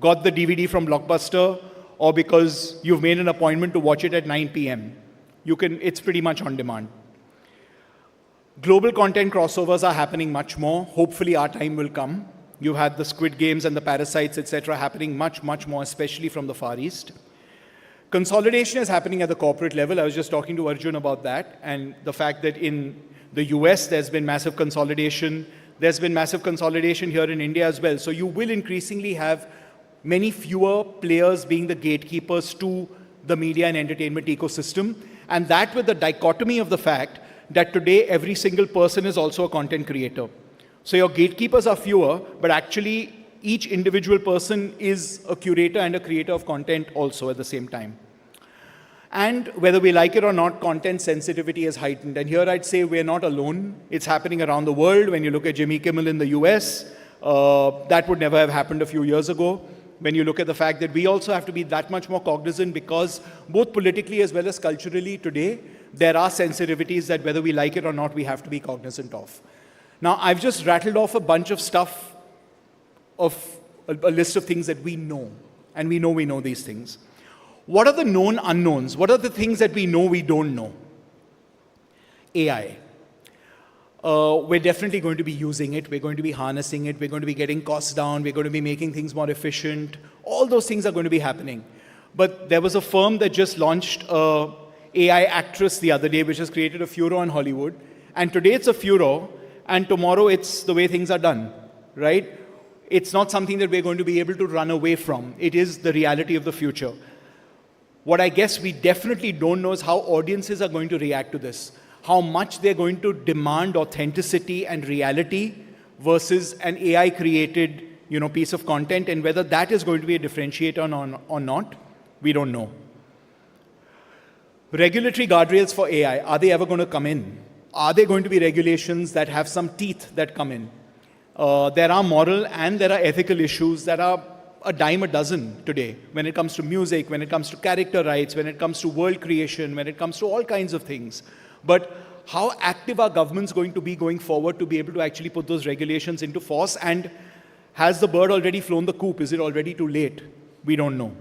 got the DVD from Blockbuster or because you've made an appointment to watch it at 9 p.m. It's pretty much on demand. Global content crossovers are happening much more. Hopefully our time will come. You've had the Squid Games and the Parasites, etc. happening much, much more, especially from the Far East. Consolidation is happening at the corporate level. I was just talking to Arjun about that, and the fact that in the US there's been massive consolidation. There's been massive consolidation here in India as well. So you will increasingly have many fewer players being the gatekeepers to the media and entertainment ecosystem. And that with the dichotomy of the fact that today every single person is also a content creator. So your gatekeepers are fewer, but actually each individual person is a curator and a creator of content also at the same time. And whether we like it or not, content sensitivity is heightened. And here I'd say we're not alone. It's happening around the world. When you look at Jimmy Kimmel in the US, that would never have happened a few years ago. When you look at the fact that we also have to be that much more cognizant because both politically as well as culturally today, there are sensitivities that whether we like it or not, we have to be cognizant of. Now, I've just rattled off a bunch of stuff, of a list of things that we know. And we know these things. What are the known unknowns? What are the things that we know we don't know? AI. We're definitely going to be using it. We're going to be harnessing it. We're going to be getting costs down. We're going to be making things more efficient. All those things are going to be happening. But there was a firm that just launched a AI actress the other day, which has created a furor in Hollywood. And today it's a furor, and tomorrow it's the way things are done, right? It's not something that we're going to be able to run away from. It is the reality of the future. What I guess we definitely don't know is how audiences are going to react to this. How much they're going to demand authenticity and reality versus an AI-created, piece of content, and whether that is going to be a differentiator or not, we don't know. Regulatory guardrails for AI, are they ever going to come in? Are there going to be regulations that have some teeth that come in? There are moral and there are ethical issues that are a dime a dozen today when it comes to music, when it comes to character rights, when it comes to world creation, when it comes to all kinds of things. But how active are governments going to be going forward to be able to actually put those regulations into force? And has the bird already flown the coop? Is it already too late? We don't know.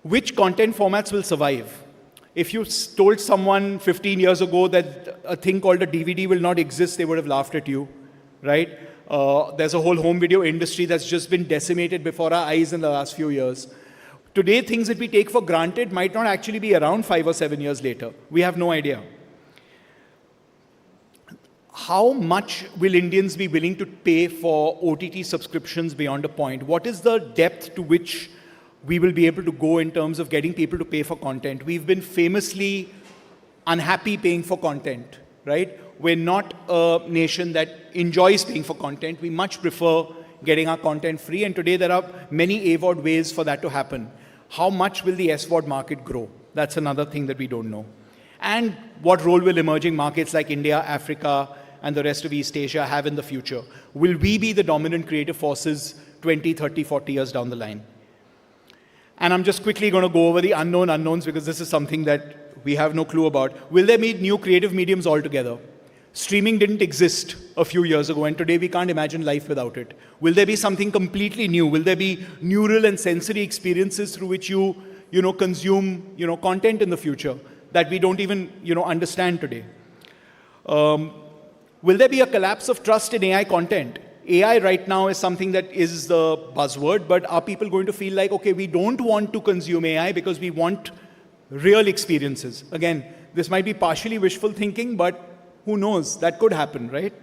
Which content formats will survive? If you told someone 15 years ago that a thing called a DVD will not exist, they would have laughed at you, right? There's a whole home video industry that's just been decimated before our eyes in the last few years. Today, things that we take for granted might not actually be around 5 or 7 years later. We have no idea. How much will Indians be willing to pay for OTT subscriptions beyond a point? What is the depth to which we will be able to go in terms of getting people to pay for content? We've been famously unhappy paying for content, right? We're not a nation that enjoys paying for content. We much prefer getting our content free, and today there are many AVOD ways for that to happen. How much will the SVOD market grow? That's another thing that we don't know. And what role will emerging markets like India, Africa, and the rest of East Asia have in the future? Will we be the dominant creative forces 20, 30, 40 years down the line? And I'm just quickly going to go over the unknown unknowns because this is something that we have no clue about. Will there be new creative mediums altogether? Streaming didn't exist a few years ago, and today we can't imagine life without it. Will there be something completely new? Will there be neural and sensory experiences through which you consume, content in the future that we don't even, understand today? Will there be a collapse of trust in AI content? AI right now is something that is the buzzword, but are people going to feel like, okay, we don't want to consume AI because we want real experiences? Again, this might be partially wishful thinking, but who knows? That could happen, right?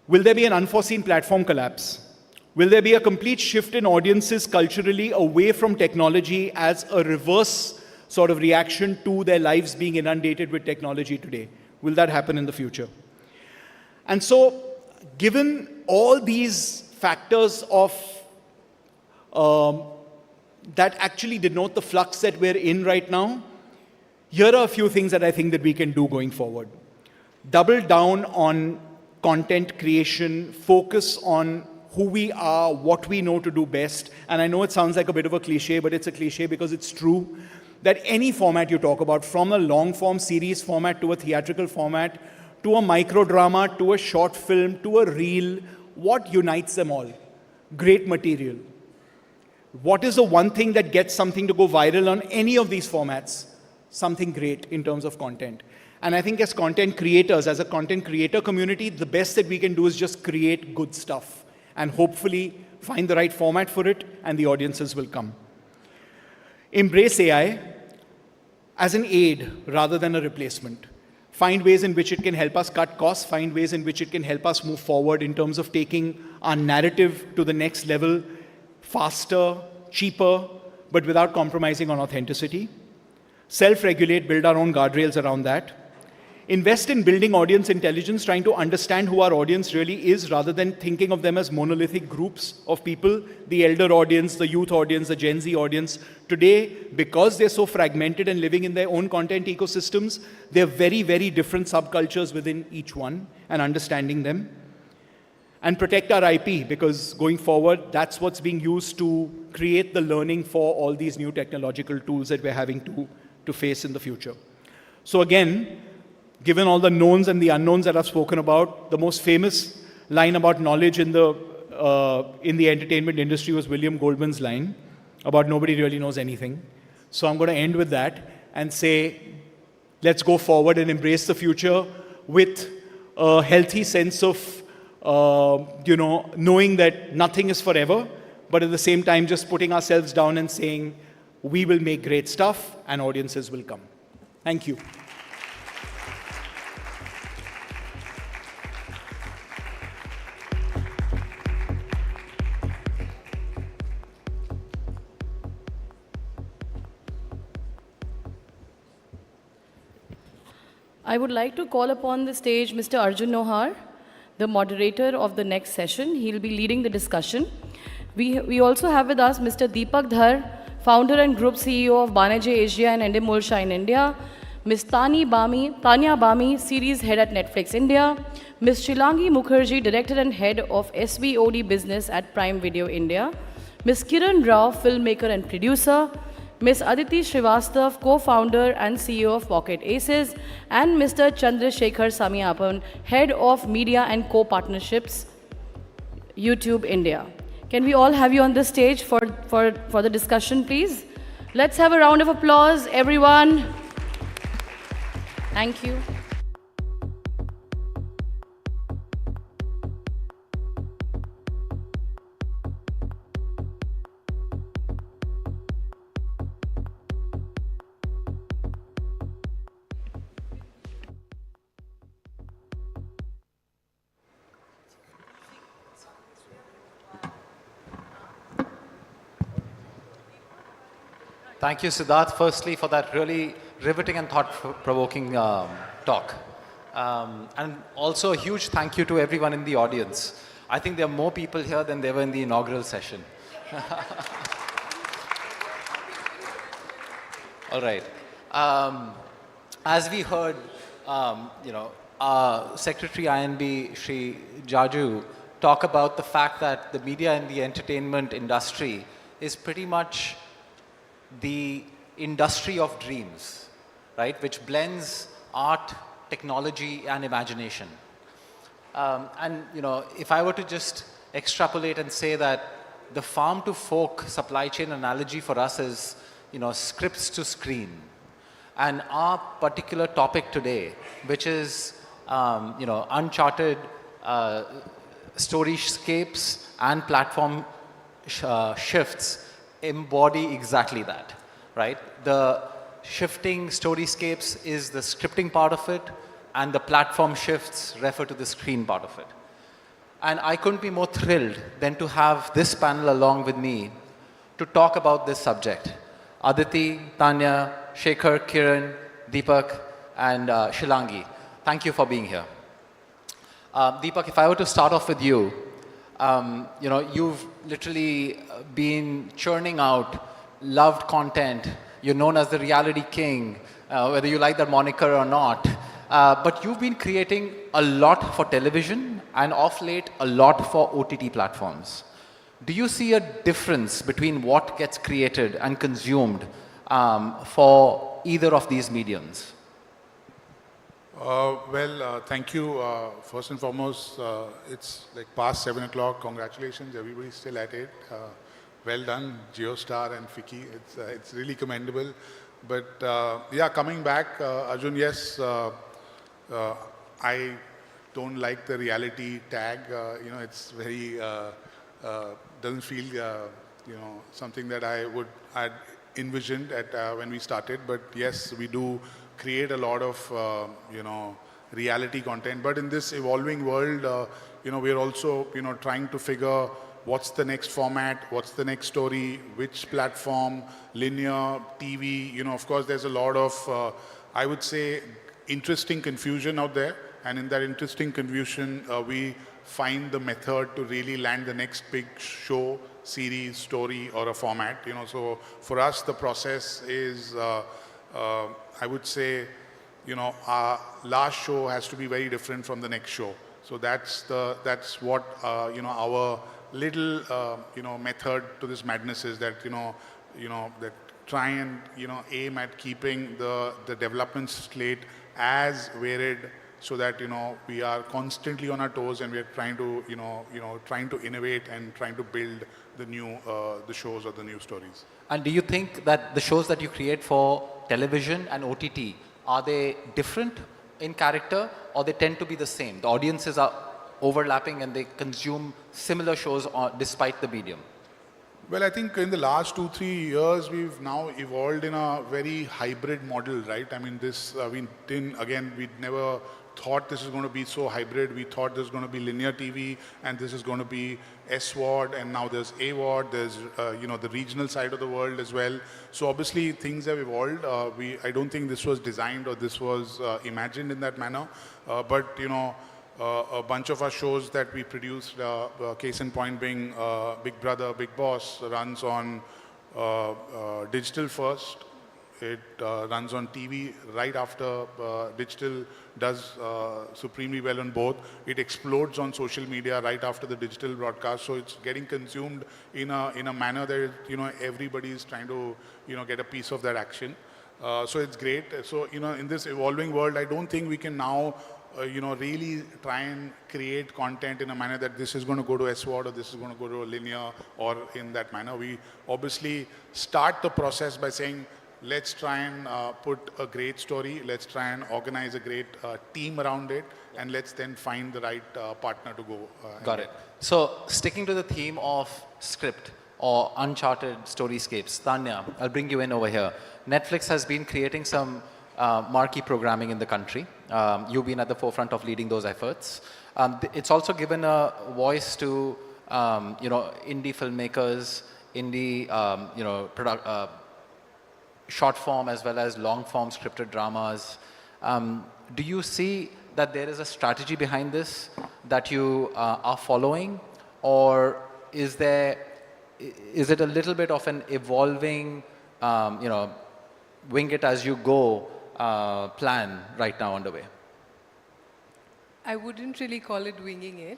Will there be an unforeseen platform collapse? Will there be a complete shift in audiences culturally away from technology as a reverse sort of reaction to their lives being inundated with technology today? Will that happen in the future? And so, given all these factors of that actually denote the flux that we're in right now, here are a few things that I think that we can do going forward. Double down on content creation, focus on who we are, what we know to do best. And I know it sounds like a bit of a cliche, but it's a cliche because it's true that any format you talk about, from a long form series format to a theatrical format, to a microdrama, to a short film, to a reel, what unites them all? Great material. What is the one thing that gets something to go viral on any of these formats? Something great in terms of content. And I think as content creators, as a content creator community, the best that we can do is just create good stuff and hopefully find the right format for it and the audiences will come. Embrace AI as an aid rather than a replacement. Find ways in which it can help us cut costs, find ways in which it can help us move forward in terms of taking our narrative to the next level, faster, cheaper, but without compromising on authenticity. Self-regulate, build our own guardrails around that. Invest in building audience intelligence, trying to understand who our audience really is rather than thinking of them as monolithic groups of people, the elder audience, the youth audience, the Gen Z audience. Today, because they're so fragmented and living in their own content ecosystems, they're very, very different subcultures within each one, and understanding them. And protect our IP, because going forward, that's what's being used to create the learning for all these new technological tools that we're having to face in the future. So again, given all the knowns and the unknowns that I've spoken about, the most famous line about knowledge in the entertainment industry was William Goldman's line about nobody really knows anything. So I'm going to end with that and say, let's go forward and embrace the future with a healthy sense of, knowing that nothing is forever, but at the same time, just putting ourselves down and saying, we will make great stuff and audiences will come. Thank you. I would like to call upon the stage Mr. Arjun Nohar, the moderator of the next session. He'll be leading the discussion. We also have with us Mr. Deepak Dhar, founder and group CEO of Banerjee Asia and Endemolsha in India, Ms. Tanya Bami, series head at Netflix India, Ms. Shilangi Mukherjee, director and head of SVOD business at Prime Video India, Ms. Kiran Rao, filmmaker and producer, Ms. Aditi Srivastav, co-founder and CEO of Pocket Aces, and Mr. Chandrasekhar Samiappan, head of media and co-partnerships, YouTube India. Can we all have you on the stage for the discussion, please? Let's have a round of applause, everyone. Thank you. Thank you, Siddharth, firstly, for that really riveting and thought-provoking talk. And also a huge thank you to everyone in the audience. I think there are more people here than there were in the inaugural session. All right. As we heard, Secretary INB, Shri Jaju, talk about the fact that the media and the entertainment industry is pretty much the industry of dreams, right, which blends art, technology, and imagination. And if I were to just extrapolate and say that the farm to fork supply chain analogy for us is, scripts to screen. And our particular topic today, which is, uncharted storyscapes and platform shifts, embody exactly that, right? The shifting storyscapes is the scripting part of it, and the platform shifts refer to the screen part of it. And I couldn't be more thrilled than to have this panel along with me to talk about this subject. Aditi, Tanya, Shekhar, Kiran, Deepak, and Shilangi, thank you for being here. Deepak, if I were to start off with you, you've literally been churning out loved content. You're known as the reality king, whether you like that moniker or not. But you've been creating a lot for television and of late a lot for OTT platforms. Do you see a difference between what gets created and consumed for either of these mediums? Thank you. First and foremost, it's like past 7 o'clock. Congratulations, everybody's still at it. Well done, GeoStar and Ficci. It's really commendable. But yeah, coming back, Arjun, yes, I don't like the reality tag. It's very, doesn't feel, something that I'd envisioned at when we started. But yes, we do create a lot of, reality content. But in this evolving world, we're also, trying to figure what's the next format, what's the next story, which platform, linear, TV. Of course, there's a lot of, I would say, interesting confusion out there. And in that interesting confusion, we find the method to really land the next big show, series, story, or a format. So for us, the process is, I would say, our last show has to be very different from the next show. So that's what our little method to this madness is, that that try and aim at keeping the development slate as varied, so that we are constantly on our toes, and we are trying to trying to innovate and trying to build the new the shows or the new stories. And do you think that the shows that you create for television and OTT, are they different in character, or they tend to be the same? The audiences are overlapping and they consume similar shows despite the medium? Well, I think in the last 2-3 years, we've now evolved in a very hybrid model, right? I mean, we never thought this is going to be so hybrid. We thought there's going to be linear TV, and this is going to be SVOD, and now there's AVOD, there's, the regional side of the world as well. So obviously, things have evolved. I don't think this was designed or this was imagined in that manner. But a bunch of our shows that we produced, case in point being Big Brother, Big Boss, runs on digital first. It runs on TV right after digital does supremely well on both. It explodes on social media right after the digital broadcast. So it's getting consumed in a manner that everybody is trying to get a piece of that action. So it's great. So in this evolving world, I don't think we can now really try and create content in a manner that this is going to go to SVOD or this is going to go to a linear or in that manner. We obviously start the process by saying, let's try and put a great story, let's try and organize a great team around it, and let's then find the right partner to go. Got it. So sticking to the theme of script or uncharted storyscapes, Tanya, I'll bring you in over here. Netflix has been creating some marquee programming in the country. You've been at the forefront of leading those efforts. It's also given a voice to indie filmmakers, indie short form as well as long form scripted dramas. Do you see that there is a strategy behind this that you are following, or is it a little bit of an evolving, wing it as you go plan right now underway? I wouldn't really call it winging it,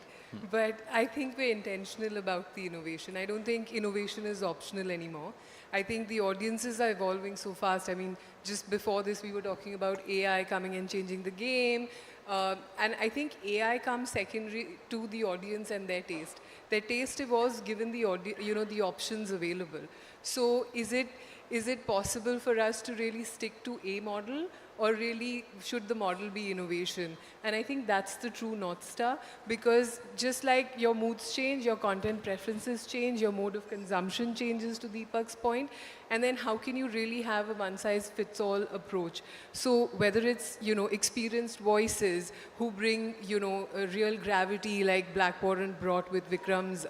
but I think we're intentional about the innovation. I don't think innovation is optional anymore. I think the audiences are evolving so fast. I mean, just before this, we were talking about AI coming and changing the game. And I think AI comes secondary to the audience and their taste. Their taste evolves given the the options available. So is it possible for us to really stick to a model, or really should the model be innovation? And I think that's the true North Star, because just like your moods change, your content preferences change, your mode of consumption changes, to Deepak's point, and then how can you really have a one-size-fits-all approach? So whether it's, experienced voices who bring, a real gravity like Black Warren brought with Vikram's,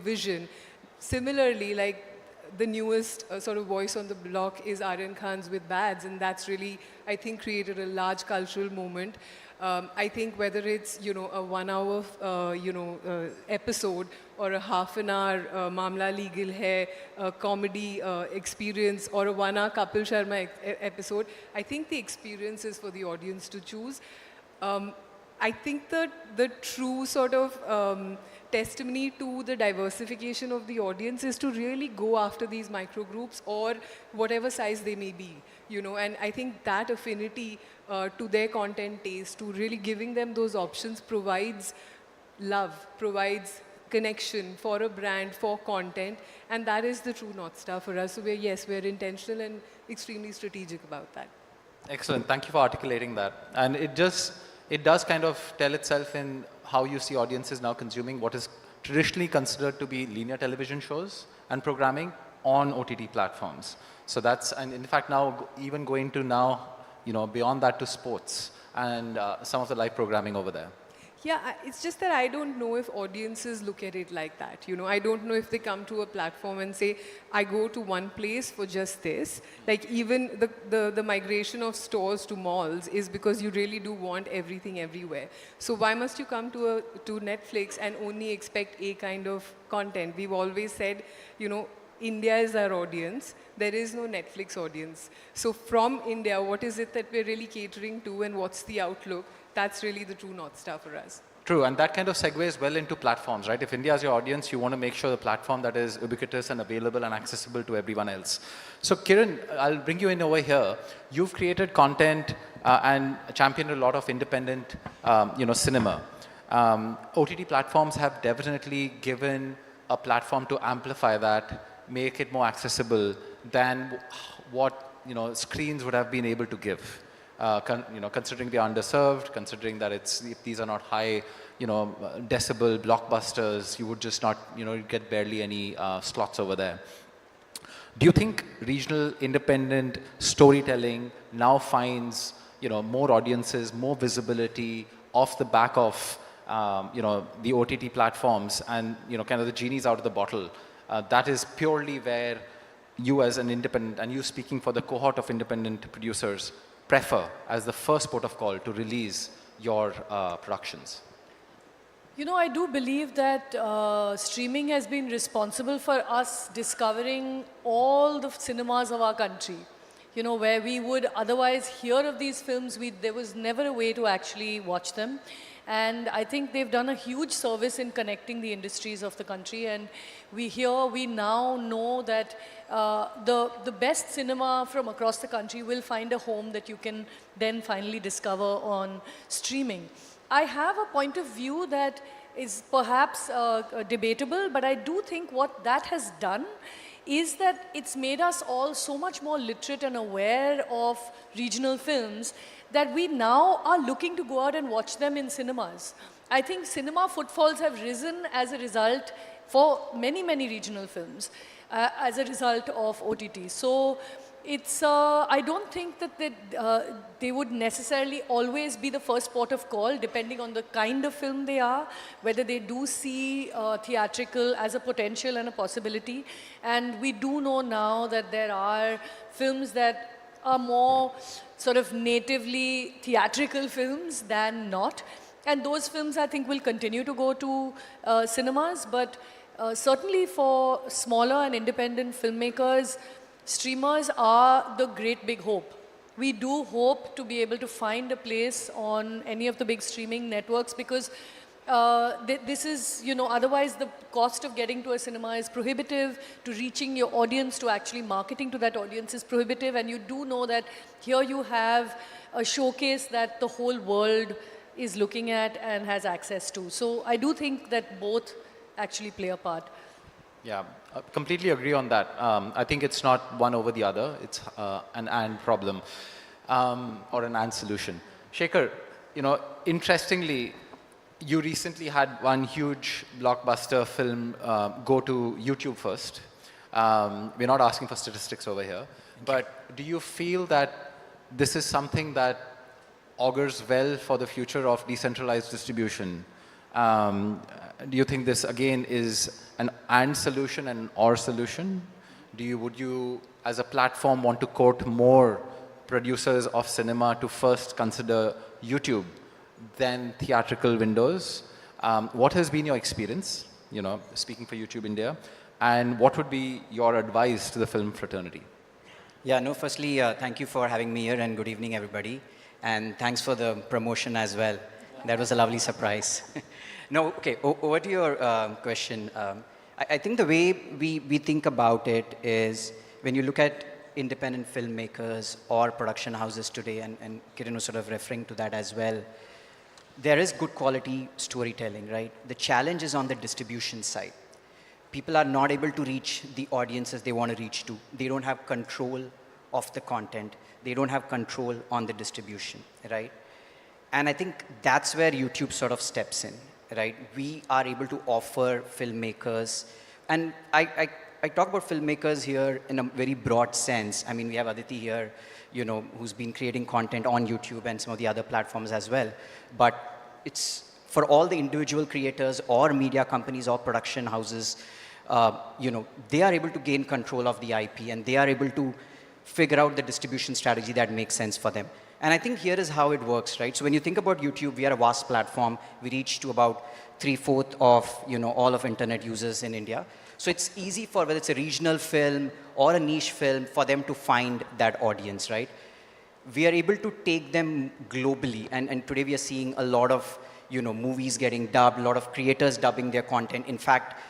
vision. Similarly, like the newest sort of voice on the block is Aryan Khan's with Bads, and that's really, I think, created a large cultural moment. I think whether it's, a 1 hour, episode, or a half an hour Mamla Legal Hai comedy experience, or a 1 hour Kapil Sharma episode, I think the experience is for the audience to choose. I think that the true sort of testimony to the diversification of the audience is to really go after these micro groups, or whatever size they may be, and I think that affinity to their content taste, to really giving them those options, provides love, provides connection for a brand, for content, and that is the true North Star for us. So we're intentional and extremely strategic about that. Excellent. Thank you for articulating that. And it does kind of tell itself in how you see audiences now consuming what is traditionally considered to be linear television shows and programming on OTT platforms. So that's, and in fact now, even going to now, beyond that to sports and some of the live programming over there. Yeah, it's just that I don't know if audiences look at it like that. I don't know if they come to a platform and say, I go to one place for just this. Like even the migration of stores to malls is because you really do want everything everywhere. So why must you come to Netflix and only expect a kind of content? We've always said, India is our audience. There is no Netflix audience. So from India, what is it that we're really catering to, and what's the outlook? That's really the true North Star for us. True, and that kind of segues well into platforms, right? If India is your audience, you want to make sure the platform that is ubiquitous and available and accessible to everyone else. So Kiran, I'll bring you in over here. You've created content and championed a lot of independent, cinema. OTT platforms have definitely given a platform to amplify that, make it more accessible than what screens would have been able to give. Considering they're underserved, considering that if these are not high, decibel blockbusters, you would just not, get barely any slots over there. Do you think regional independent storytelling now finds, more audiences, more visibility off the back of, the OTT platforms, and, kind of the genie's out of the bottle? That is purely where you as an independent, and you speaking for the cohort of independent producers, prefer as the first port of call to release your productions? I do believe that streaming has been responsible for us discovering all the cinemas of our country. Where we would otherwise hear of these films, there was never a way to actually watch them. And I think they've done a huge service in connecting the industries of the country. And we now know that the best cinema from across the country will find a home that you can then finally discover on streaming. I have a point of view that is perhaps debatable, but I do think what that has done is that it's made us all so much more literate and aware of regional films that we now are looking to go out and watch them in cinemas. I think cinema footfalls have risen as a result for many, many regional films as a result of OTT. So it's, I don't think that they would necessarily always be the first port of call, depending on the kind of film they are, whether they do see theatrical as a potential and a possibility. And we do know now that there are films that are more sort of natively theatrical films than not. And those films, I think, will continue to go to cinemas. But certainly for smaller and independent filmmakers, streamers are the great big hope. We do hope to be able to find a place on any of the big streaming networks, because this is, otherwise the cost of getting to a cinema is prohibitive, to reaching your audience, to actually marketing to that audience is prohibitive, and you do know that here you have a showcase that the whole world is looking at and has access to. So I do think that both actually play a part. Yeah, completely agree on that. I think it's not one over the other. It's an and problem or an and solution. Shekhar, interestingly, you recently had one huge blockbuster film go to YouTube first. We're not asking for statistics over here, but do you feel that this is something that augurs well for the future of decentralized distribution? Do you think this again is an and solution and or solution? Would you, as a platform, want to court more producers of cinema to first consider YouTube than theatrical windows? What has been your experience, speaking for YouTube India, and what would be your advice to the film fraternity? Yeah, no, firstly, thank you for having me here, and good evening, everybody. And thanks for the promotion as well. That was a lovely surprise. No, okay, over to your question. I think the way we think about it is when you look at independent filmmakers or production houses today, and Kiran was sort of referring to that as well, there is good quality storytelling, right? The challenge is on the distribution side. People are not able to reach the audiences they want to reach to. They don't have control of the content. They don't have control on the distribution, right? And I think that's where YouTube sort of steps in, right? We are able to offer filmmakers, and I talk about filmmakers here in a very broad sense. I mean, we have Aditi here, who's been creating content on YouTube and some of the other platforms as well. But it's for all the individual creators or media companies or production houses, they are able to gain control of the IP, and they are able to figure out the distribution strategy that makes sense for them. And I think here is how it works, right? So when you think about YouTube, we are a vast platform. We reach to about 3/4 of, all of internet users in India. So it's easy for whether it's a regional film or a niche film for them to find that audience, right? We are able to take them globally. And today we are seeing a lot of, movies getting dubbed, a lot of creators dubbing their content. In fact,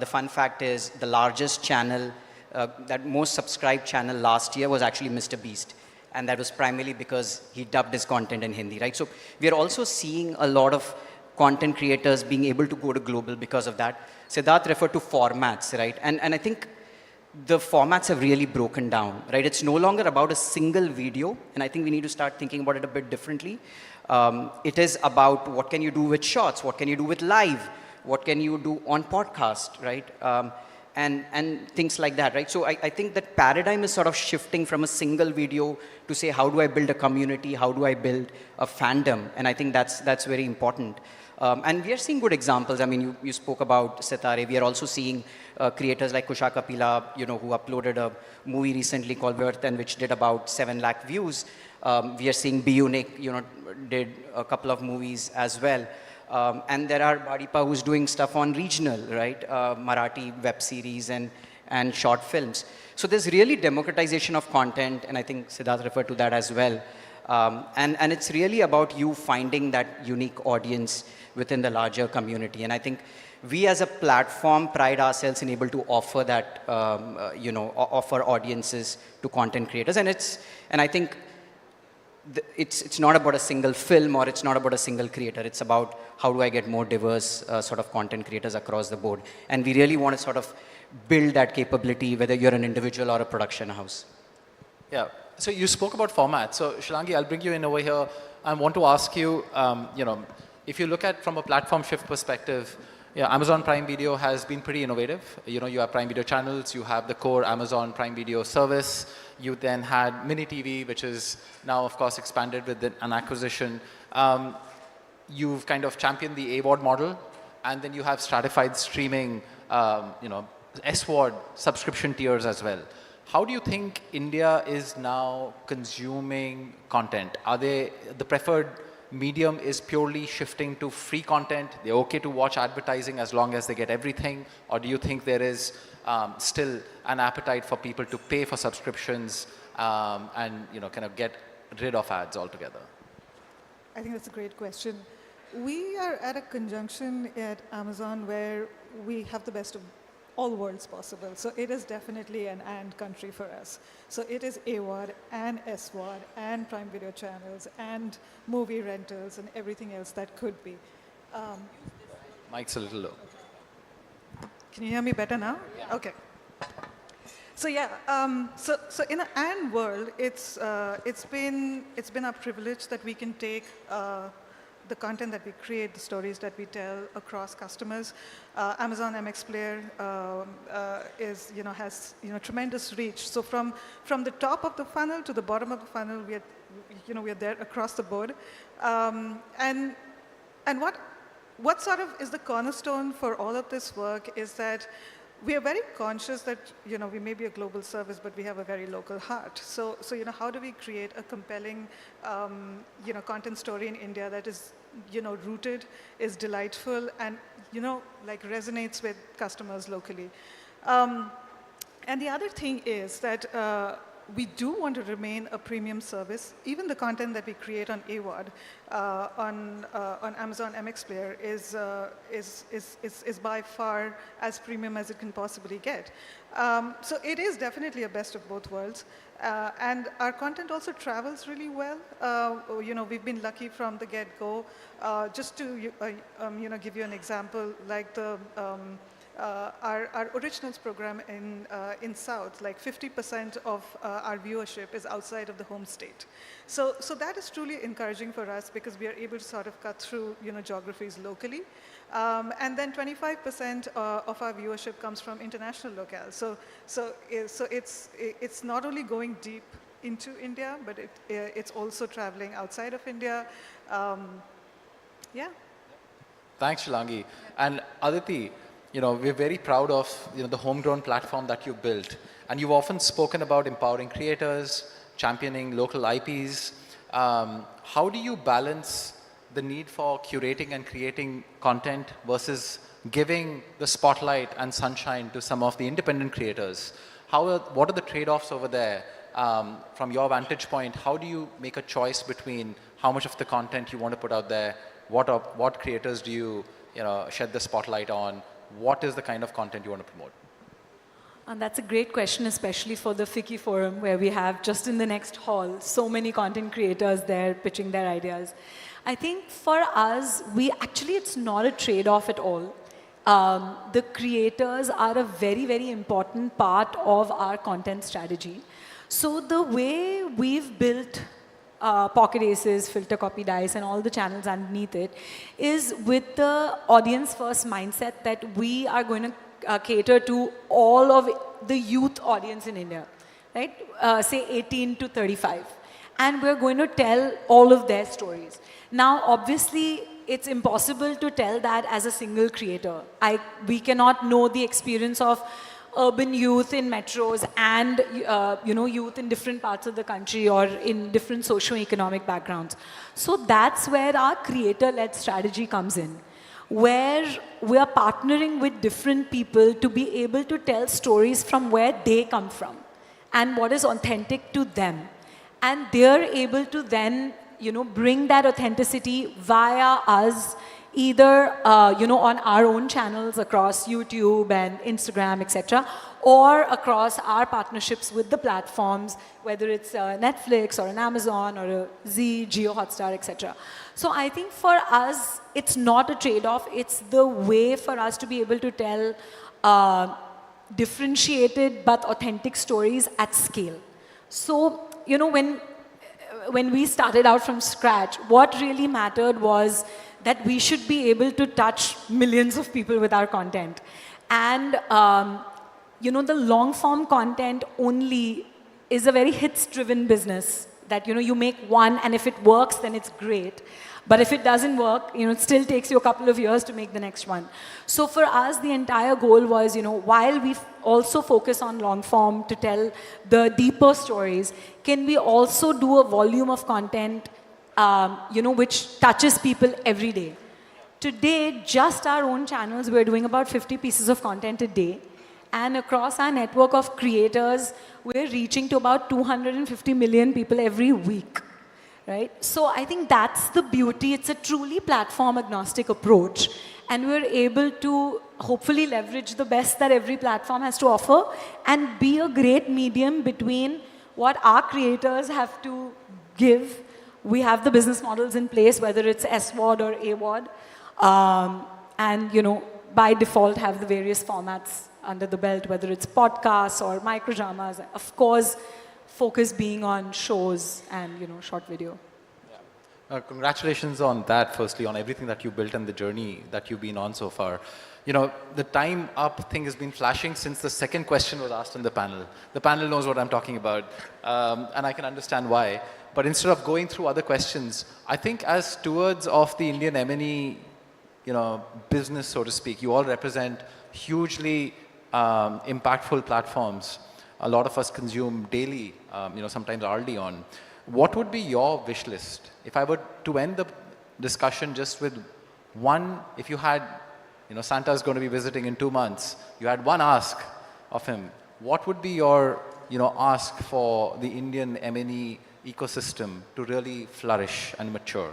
the fun fact is the largest channel, that most subscribed channel last year was actually Mr. Beast. And that was primarily because he dubbed his content in Hindi, right? So we are also seeing a lot of content creators being able to go to global because of that. Siddharth referred to formats, right? And I think the formats have really broken down, right? It's no longer about a single video, and I think we need to start thinking about it a bit differently. It is about what can you do with shorts, what can you do with live, what can you do on podcast, right? And things like that, right? So I think that paradigm is sort of shifting from a single video to say, how do I build a community? How do I build a fandom? And I think that's very important. And we are seeing good examples. I mean, you spoke about Sitare. We are also seeing creators like Kusha Kapila, who uploaded a movie recently called Worth, and which did about 7 lakh views. We are seeing B-Unique, did a couple of movies as well. And there are Badipa who's doing stuff on regional, right? Marathi web series and short films. So there's really democratization of content, and I think Siddharth referred to that as well. And it's really about you finding that unique audience within the larger community. And I think we as a platform pride ourselves in able to offer that, offer audiences to content creators. And I think it's not about a single film, or it's not about a single creator. It's about how do I get more diverse sort of content creators across the board. And we really want to sort of build that capability, whether you're an individual or a production house. Yeah. So you spoke about formats. So Shilangi, I'll bring you in over here. I want to ask you, if you look at from a platform shift perspective, Amazon Prime Video has been pretty innovative. You have Prime Video channels, you have the core Amazon Prime Video service. You then had Mini TV, which is now, of course, expanded with an acquisition. You've kind of championed the AVOD model, and then you have stratified streaming, SVOD subscription tiers as well. How do you think India is now consuming content? Are the preferred medium is purely shifting to free content? They're okay to watch advertising as long as they get everything? Or do you think there is still an appetite for people to pay for subscriptions and kind of get rid of ads altogether? I think that's a great question. We are at a conjunction at Amazon where we have the best of all worlds possible. So it is definitely an and country for us. So it is AWOD and SWOD and Prime Video channels and movie rentals and everything else that could be. Mic's a little low. Can you hear me better now? Yeah. Okay. So yeah, so in an and world, it's been a privilege that we can take the content that we create, the stories that we tell across customers. Amazon MX Player has tremendous reach. So from the top of the funnel to the bottom of the funnel, we are there across the board. And what sort of is the cornerstone for all of this work is that we are very conscious that, we may be a global service, but we have a very local heart. So how do we create a compelling, content story in India that is, rooted, is delightful, and, like resonates with customers locally? And the other thing is that we do want to remain a premium service. Even the content that we create on AWOD, on Amazon MX Player is by far as premium as it can possibly get. So it is definitely a best of both worlds. And our content also travels really well. We've been lucky from the get-go. Just to give you an example, like the our originals program in South, like 50% of our viewership is outside of the home state. So that is truly encouraging for us because we are able to sort of cut through geographies locally. And then 25% of our viewership comes from international locales. So it's not only going deep into India, but it's also traveling outside of India. Yeah. Thanks, Shilangi. And Aditi, we're very proud of the homegrown platform that you built. And you've often spoken about empowering creators, championing local IPs. How do you balance the need for curating and creating content versus giving the spotlight and sunshine to some of the independent creators? What are the trade-offs over there? From your vantage point, how do you make a choice between how much of the content you want to put out there? What creators do you shed the spotlight on? What is the kind of content you want to promote? And that's a great question, especially for the Ficci Forum, where we have just in the next hall so many content creators there pitching their ideas. I think for us, it's not a trade-off at all. The creators are a very, very important part of our content strategy. So the way we've built Pocket Aces, Filter Copy Dice, and all the channels underneath it is with the audience-first mindset that we are going to cater to all of the youth audience in India, right? Say 18 to 35. And we're going to tell all of their stories. Now, obviously, it's impossible to tell that as a single creator. We cannot know the experience of urban youth in metros and youth in different parts of the country or in different socio-economic backgrounds. So that's where our creator-led strategy comes in, where we are partnering with different people to be able to tell stories from where they come from and what is authentic to them. And they're able to then bring that authenticity via us, either on our own channels across YouTube and Instagram, etc., or across our partnerships with the platforms, whether it's Netflix or an Amazon or a Z, Jio Hotstar, etc. So I think for us, it's not a trade-off. It's the way for us to be able to tell differentiated but authentic stories at scale. So, when we started out from scratch, what really mattered was that we should be able to touch millions of people with our content. And, the long-form content only is a very hits-driven business that, you make one, and if it works, then it's great. But if it doesn't work, it still takes you a couple of years to make the next one. So for us, the entire goal was, while we also focus on long form to tell the deeper stories, can we also do a volume of content, which touches people every day? Today, just our own channels, we're doing about 50 pieces of content a day. And across our network of creators, we're reaching to about 250 million people every week. right? So I think that's the beauty. It's a truly platform agnostic approach. And we're able to hopefully leverage the best that every platform has to offer and be a great medium between what our creators have to give. We have the business models in place, whether it's SWOD or AWOD. And, you know, by default have the various formats under the belt, whether it's podcasts or microdramas. Of course, focus being on shows and, you know, short video. Congratulations on that, firstly, on everything that you built and the journey that you've been on so far. You know, the time up thing has been flashing since the second question was asked on the panel. The panel knows what I'm talking about, and I can understand why. But instead of going through other questions, I think as stewards of the Indian M&E, you know, business, so to speak, you all represent hugely impactful platforms. A lot of us consume daily, you know, sometimes hourly on. What would be your wish list? If I were to end the discussion just with one, if you had, you know, Santa's going to be visiting in 2 months, you had one ask of him, what would be your, you know, ask for the Indian M&E ecosystem to really flourish and mature?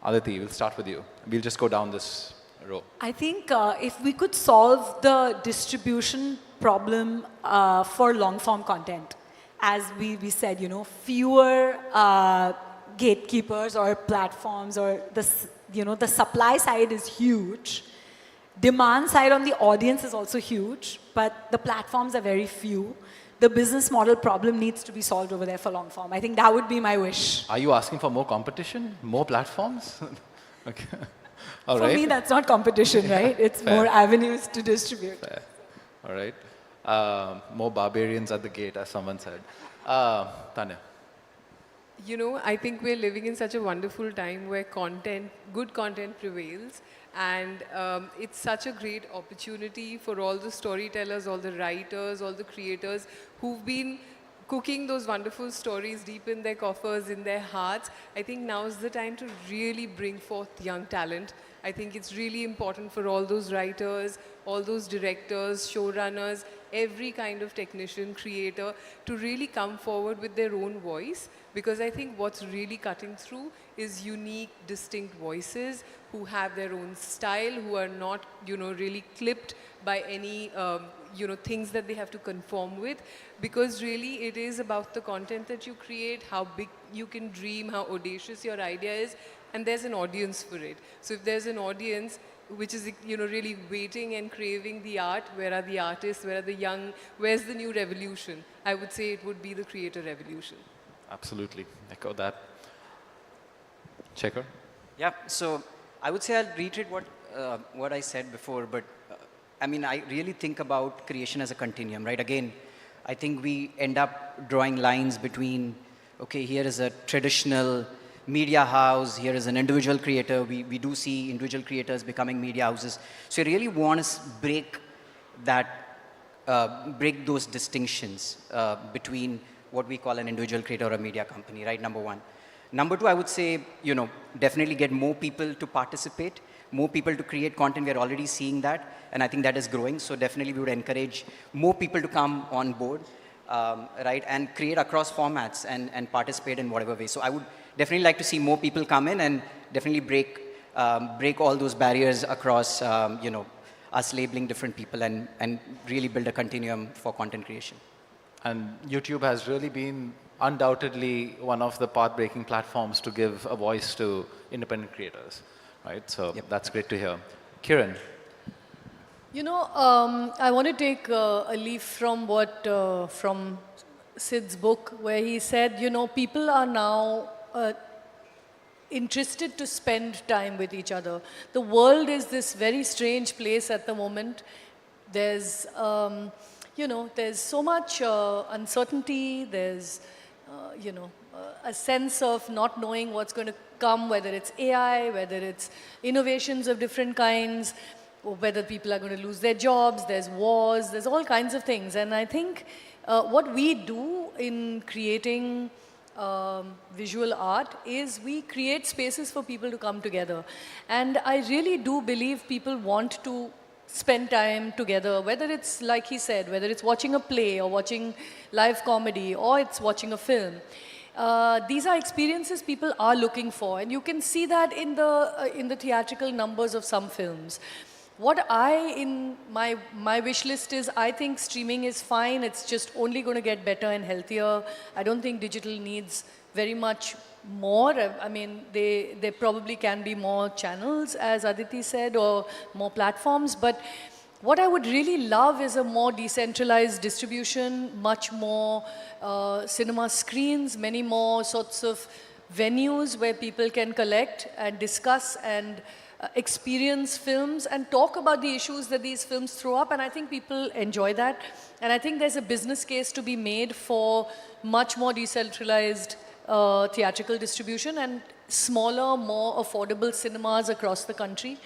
Aditi, we'll start with you. We'll just go down this row. I think if we could solve the distribution problem for long-form content, as we said, you know, fewer gatekeepers or platforms, or the, you know, the supply side is huge. Demand side on the audience is also huge, but the platforms are very few. The business model problem needs to be solved over there for long form. I think that would be my wish. Are you asking for more competition, more platforms? Okay. All for right. me, that's not competition, right? It's Fair. more avenues to distribute. Fair. All right. More barbarians at the gate, as someone said. Tanya. You know, I think we're living in such a wonderful time where content, good content prevails. And it's such a great opportunity for all the storytellers, all the writers, all the creators who've been cooking those wonderful stories deep in their coffers, in their hearts. I think now's the time to really bring forth young talent. I think it's really important for all those writers, all those directors, showrunners, every kind of technician, creator, to really come forward with their own voice. Because I think what's really cutting through is unique, distinct voices who have their own style, who are not, you know, really clipped by any, you know, things that they have to conform with. Because really it is about the content that you create, how big you can dream, how audacious your idea is, and there's an audience for it. So if there's an audience which is, you know, really waiting and craving the art, where are the artists, where are the young, where's the new revolution? I would say it would be the creator revolution. Absolutely. Echo that. Checker? Yeah, so I would say I'll reiterate what I said before, but I mean, I really think about creation as a continuum, right? Again, I think we end up drawing lines between, okay, here is a traditional media house, here is an individual creator. We do see individual creators becoming media houses. So I really want to break those distinctions between what we call an individual creator or a media company, right? Number one. Number two, I would say, you know, definitely get more people to participate, more people to create content. We're already seeing that, and I think that is growing. So definitely we would encourage more people to come on board, right, and create across formats and participate in whatever way. So I would definitely like to see more people come in and definitely break all those barriers across, you know, us labeling different people and really build a continuum for content creation. And YouTube has really been undoubtedly one of the path-breaking platforms to give a voice to independent creators, right? So that's great to hear. Kiran. You know, I want to take a leaf from from Sid's book, where he said, you know, people are now interested to spend time with each other. The world is this very strange place at the moment. There's, you know, there's so much uncertainty. There's, you know, a sense of not knowing what's going to come, whether it's AI, whether it's innovations of different kinds, or whether people are going to lose their jobs. There's wars. There's all kinds of things. And I think what we do in creating visual art is we create spaces for people to come together. And I really do believe people want to spend time together, whether it's, like he said, whether it's watching a play or watching live comedy or it's watching a film. these are experiences people are looking for, and you can see that in the theatrical numbers of some films. What in my wish list is, I think streaming is fine. It's just only going to get better and healthier. I don't think digital needs very much more. I mean, there probably can be more channels, as Aditi said, or more platforms. But what I would really love is a more decentralized distribution, much more cinema screens, many more sorts of venues where people can collect and discuss and experience films and talk about the issues that these films throw up, and I think people enjoy that. And I think there's a business case to be made for much more decentralized theatrical distribution and smaller, more affordable cinemas across the country.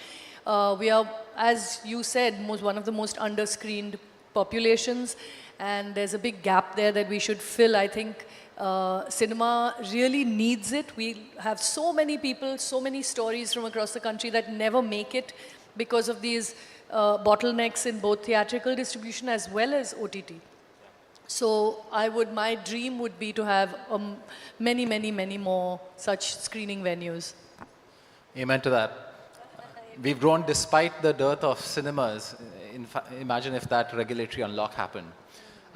We are, as you said, one of the most under-screened populations, and there's a big gap there that we should fill. I think cinema really needs it. We have so many people, so many stories from across the country that never make it because of these bottlenecks in both theatrical distribution as well as OTT. So my dream would be to have many, many, many more such screening venues. Amen to that. We've grown despite the dearth of cinemas. Imagine if that regulatory unlock happened.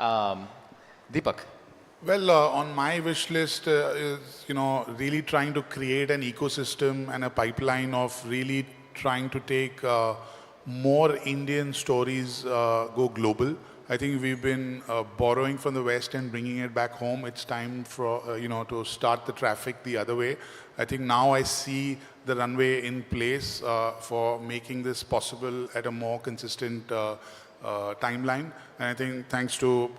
Deepak. Well, on my wish list is, really trying to create an ecosystem and a pipeline of really trying to take more Indian stories go global. I think we've been borrowing from the West and bringing it back home. It's time for, to start the traffic the other way. I think now I see the runway in place for making this possible at a more consistent timeline. And I think thanks to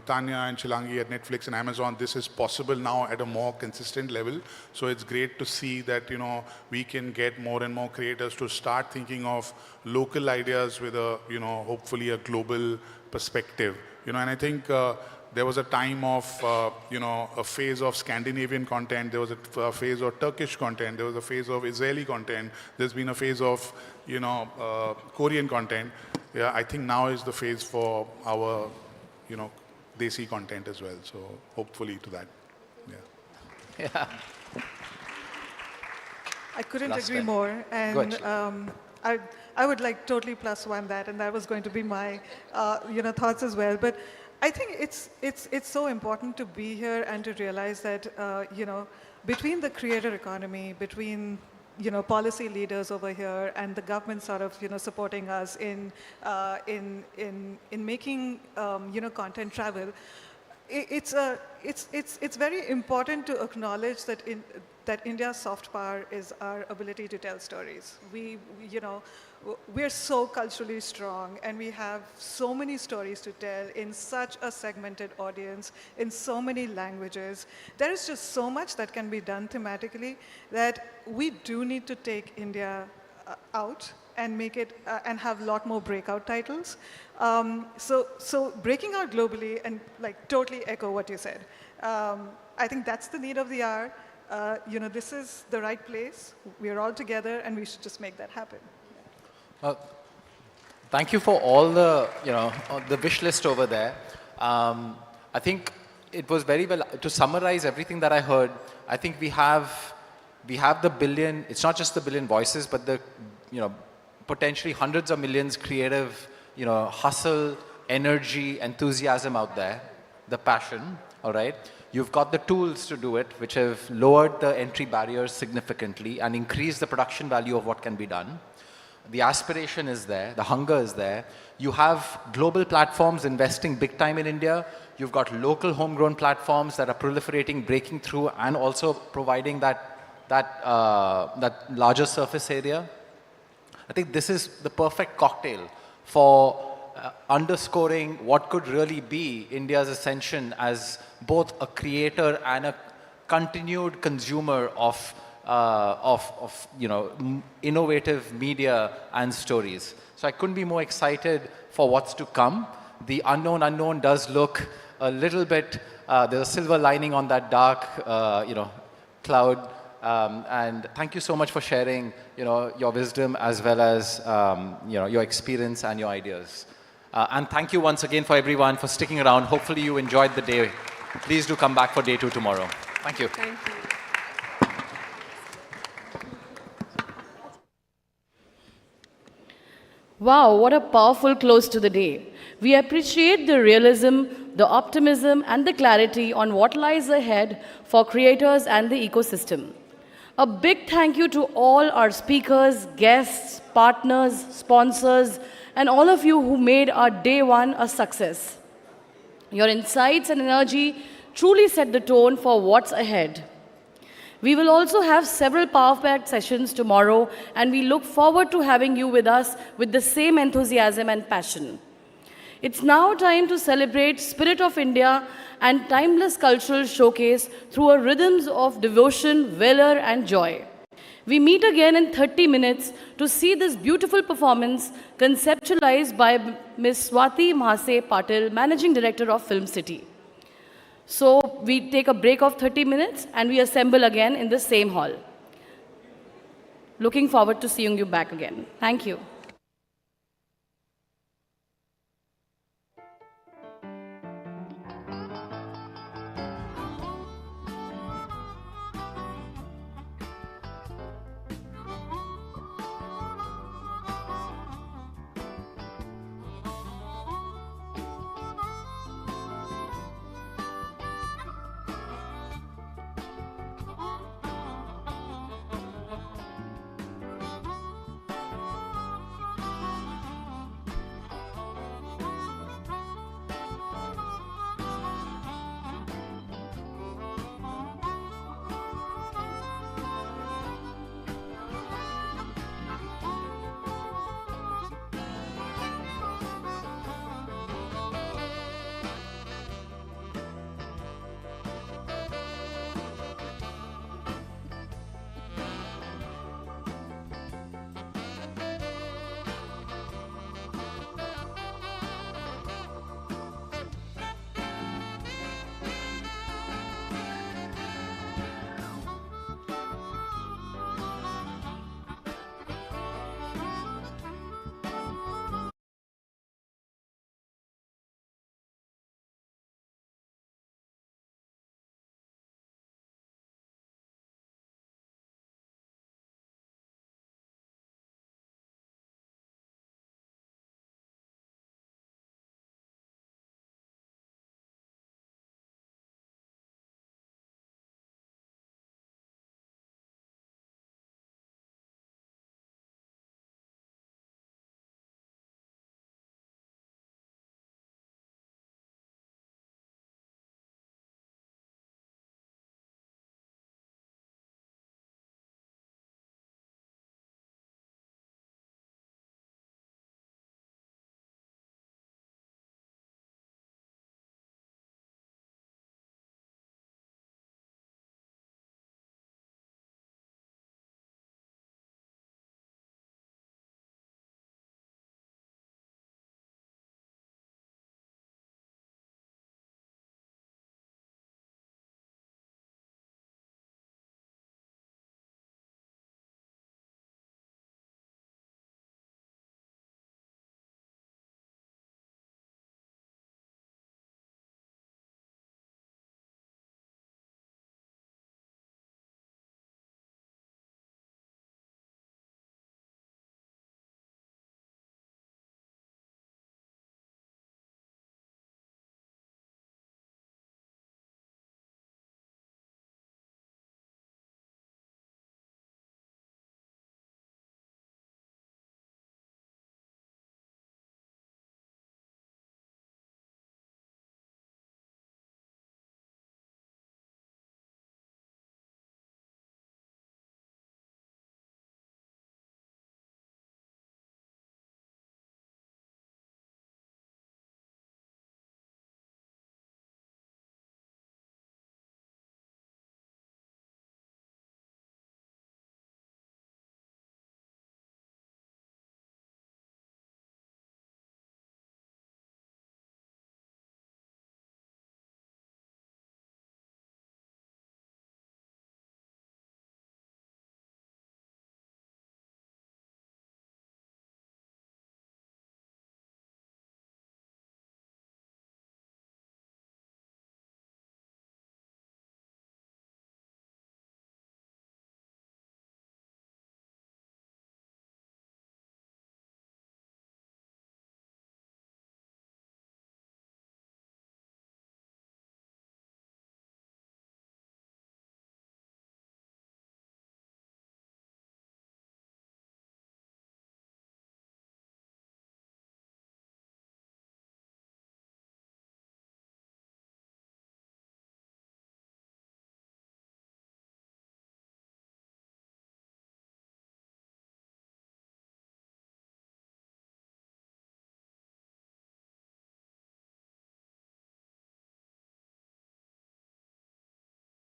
Tanya and Chilangi at Netflix and Amazon, this is possible now at a more consistent level. So it's great to see that we can get more and more creators to start thinking of local ideas with a hopefully a global perspective. And I think there was a time of a phase of Scandinavian content. There was a phase of Turkish content. There was a phase of Israeli content. There's been a phase of Korean content. Yeah, I think now is the phase for our, Desi content as well. So hopefully to that. Yeah. I couldn't agree more. And I would like totally plus one that, and that was going to be my, thoughts as well. But I think it's so important to be here and to realize that, between the creator economy, between policy leaders over here and the government sort of, supporting us in making, content travel. It's very important to acknowledge that that India's soft power is our ability to tell stories. We're so culturally strong, and we have so many stories to tell in such a segmented audience, in so many languages. There is just so much that can be done thematically that we do need to take India out and make it and have a lot more breakout titles. So breaking out globally, and totally echo what you said. I think that's the need of the hour. This is the right place. We are all together, and we should just make that happen. Thank you for all the, the wish list over there. I think it was very well, to summarize everything that I heard, I think we have the billion, it's not just the billion voices, but the, potentially hundreds of millions creative, hustle, energy, enthusiasm out there, the passion, all right? You've got the tools to do it, which have lowered the entry barriers significantly and increased the production value of what can be done. The aspiration is there, the hunger is there. You have global platforms investing big time in India. You've got local homegrown platforms that are proliferating, breaking through, and also providing that larger surface area. I think this is the perfect cocktail for underscoring what could really be India's ascension as both a creator and a continued consumer of innovative media and stories. So I couldn't be more excited for what's to come. The unknown does look a little bit, there's a silver lining on that dark, cloud. And thank you so much for sharing, your wisdom as well as, your experience and your ideas. And thank you once again for everyone for sticking around. Hopefully you enjoyed the day. Please do come back for day 2 tomorrow. Thank you. Thank you. Wow, what a powerful close to the day. We appreciate the realism, the optimism, and the clarity on what lies ahead for creators and the ecosystem. A big thank you to all our speakers, guests, partners, sponsors, and all of you who made our day one a success. Your insights and energy truly set the tone for what's ahead. We will also have several power-packed sessions tomorrow, and we look forward to having you with us with the same enthusiasm and passion. It's now time to celebrate Spirit of India and timeless cultural showcase through a rhythms of devotion, valor, and joy. We meet again in 30 minutes to see this beautiful performance conceptualized by Ms. Swati Mhase Patil, Managing Director of Film City. So we take a break of 30 minutes and we assemble again in the same hall. Looking forward to seeing you back again. Thank you.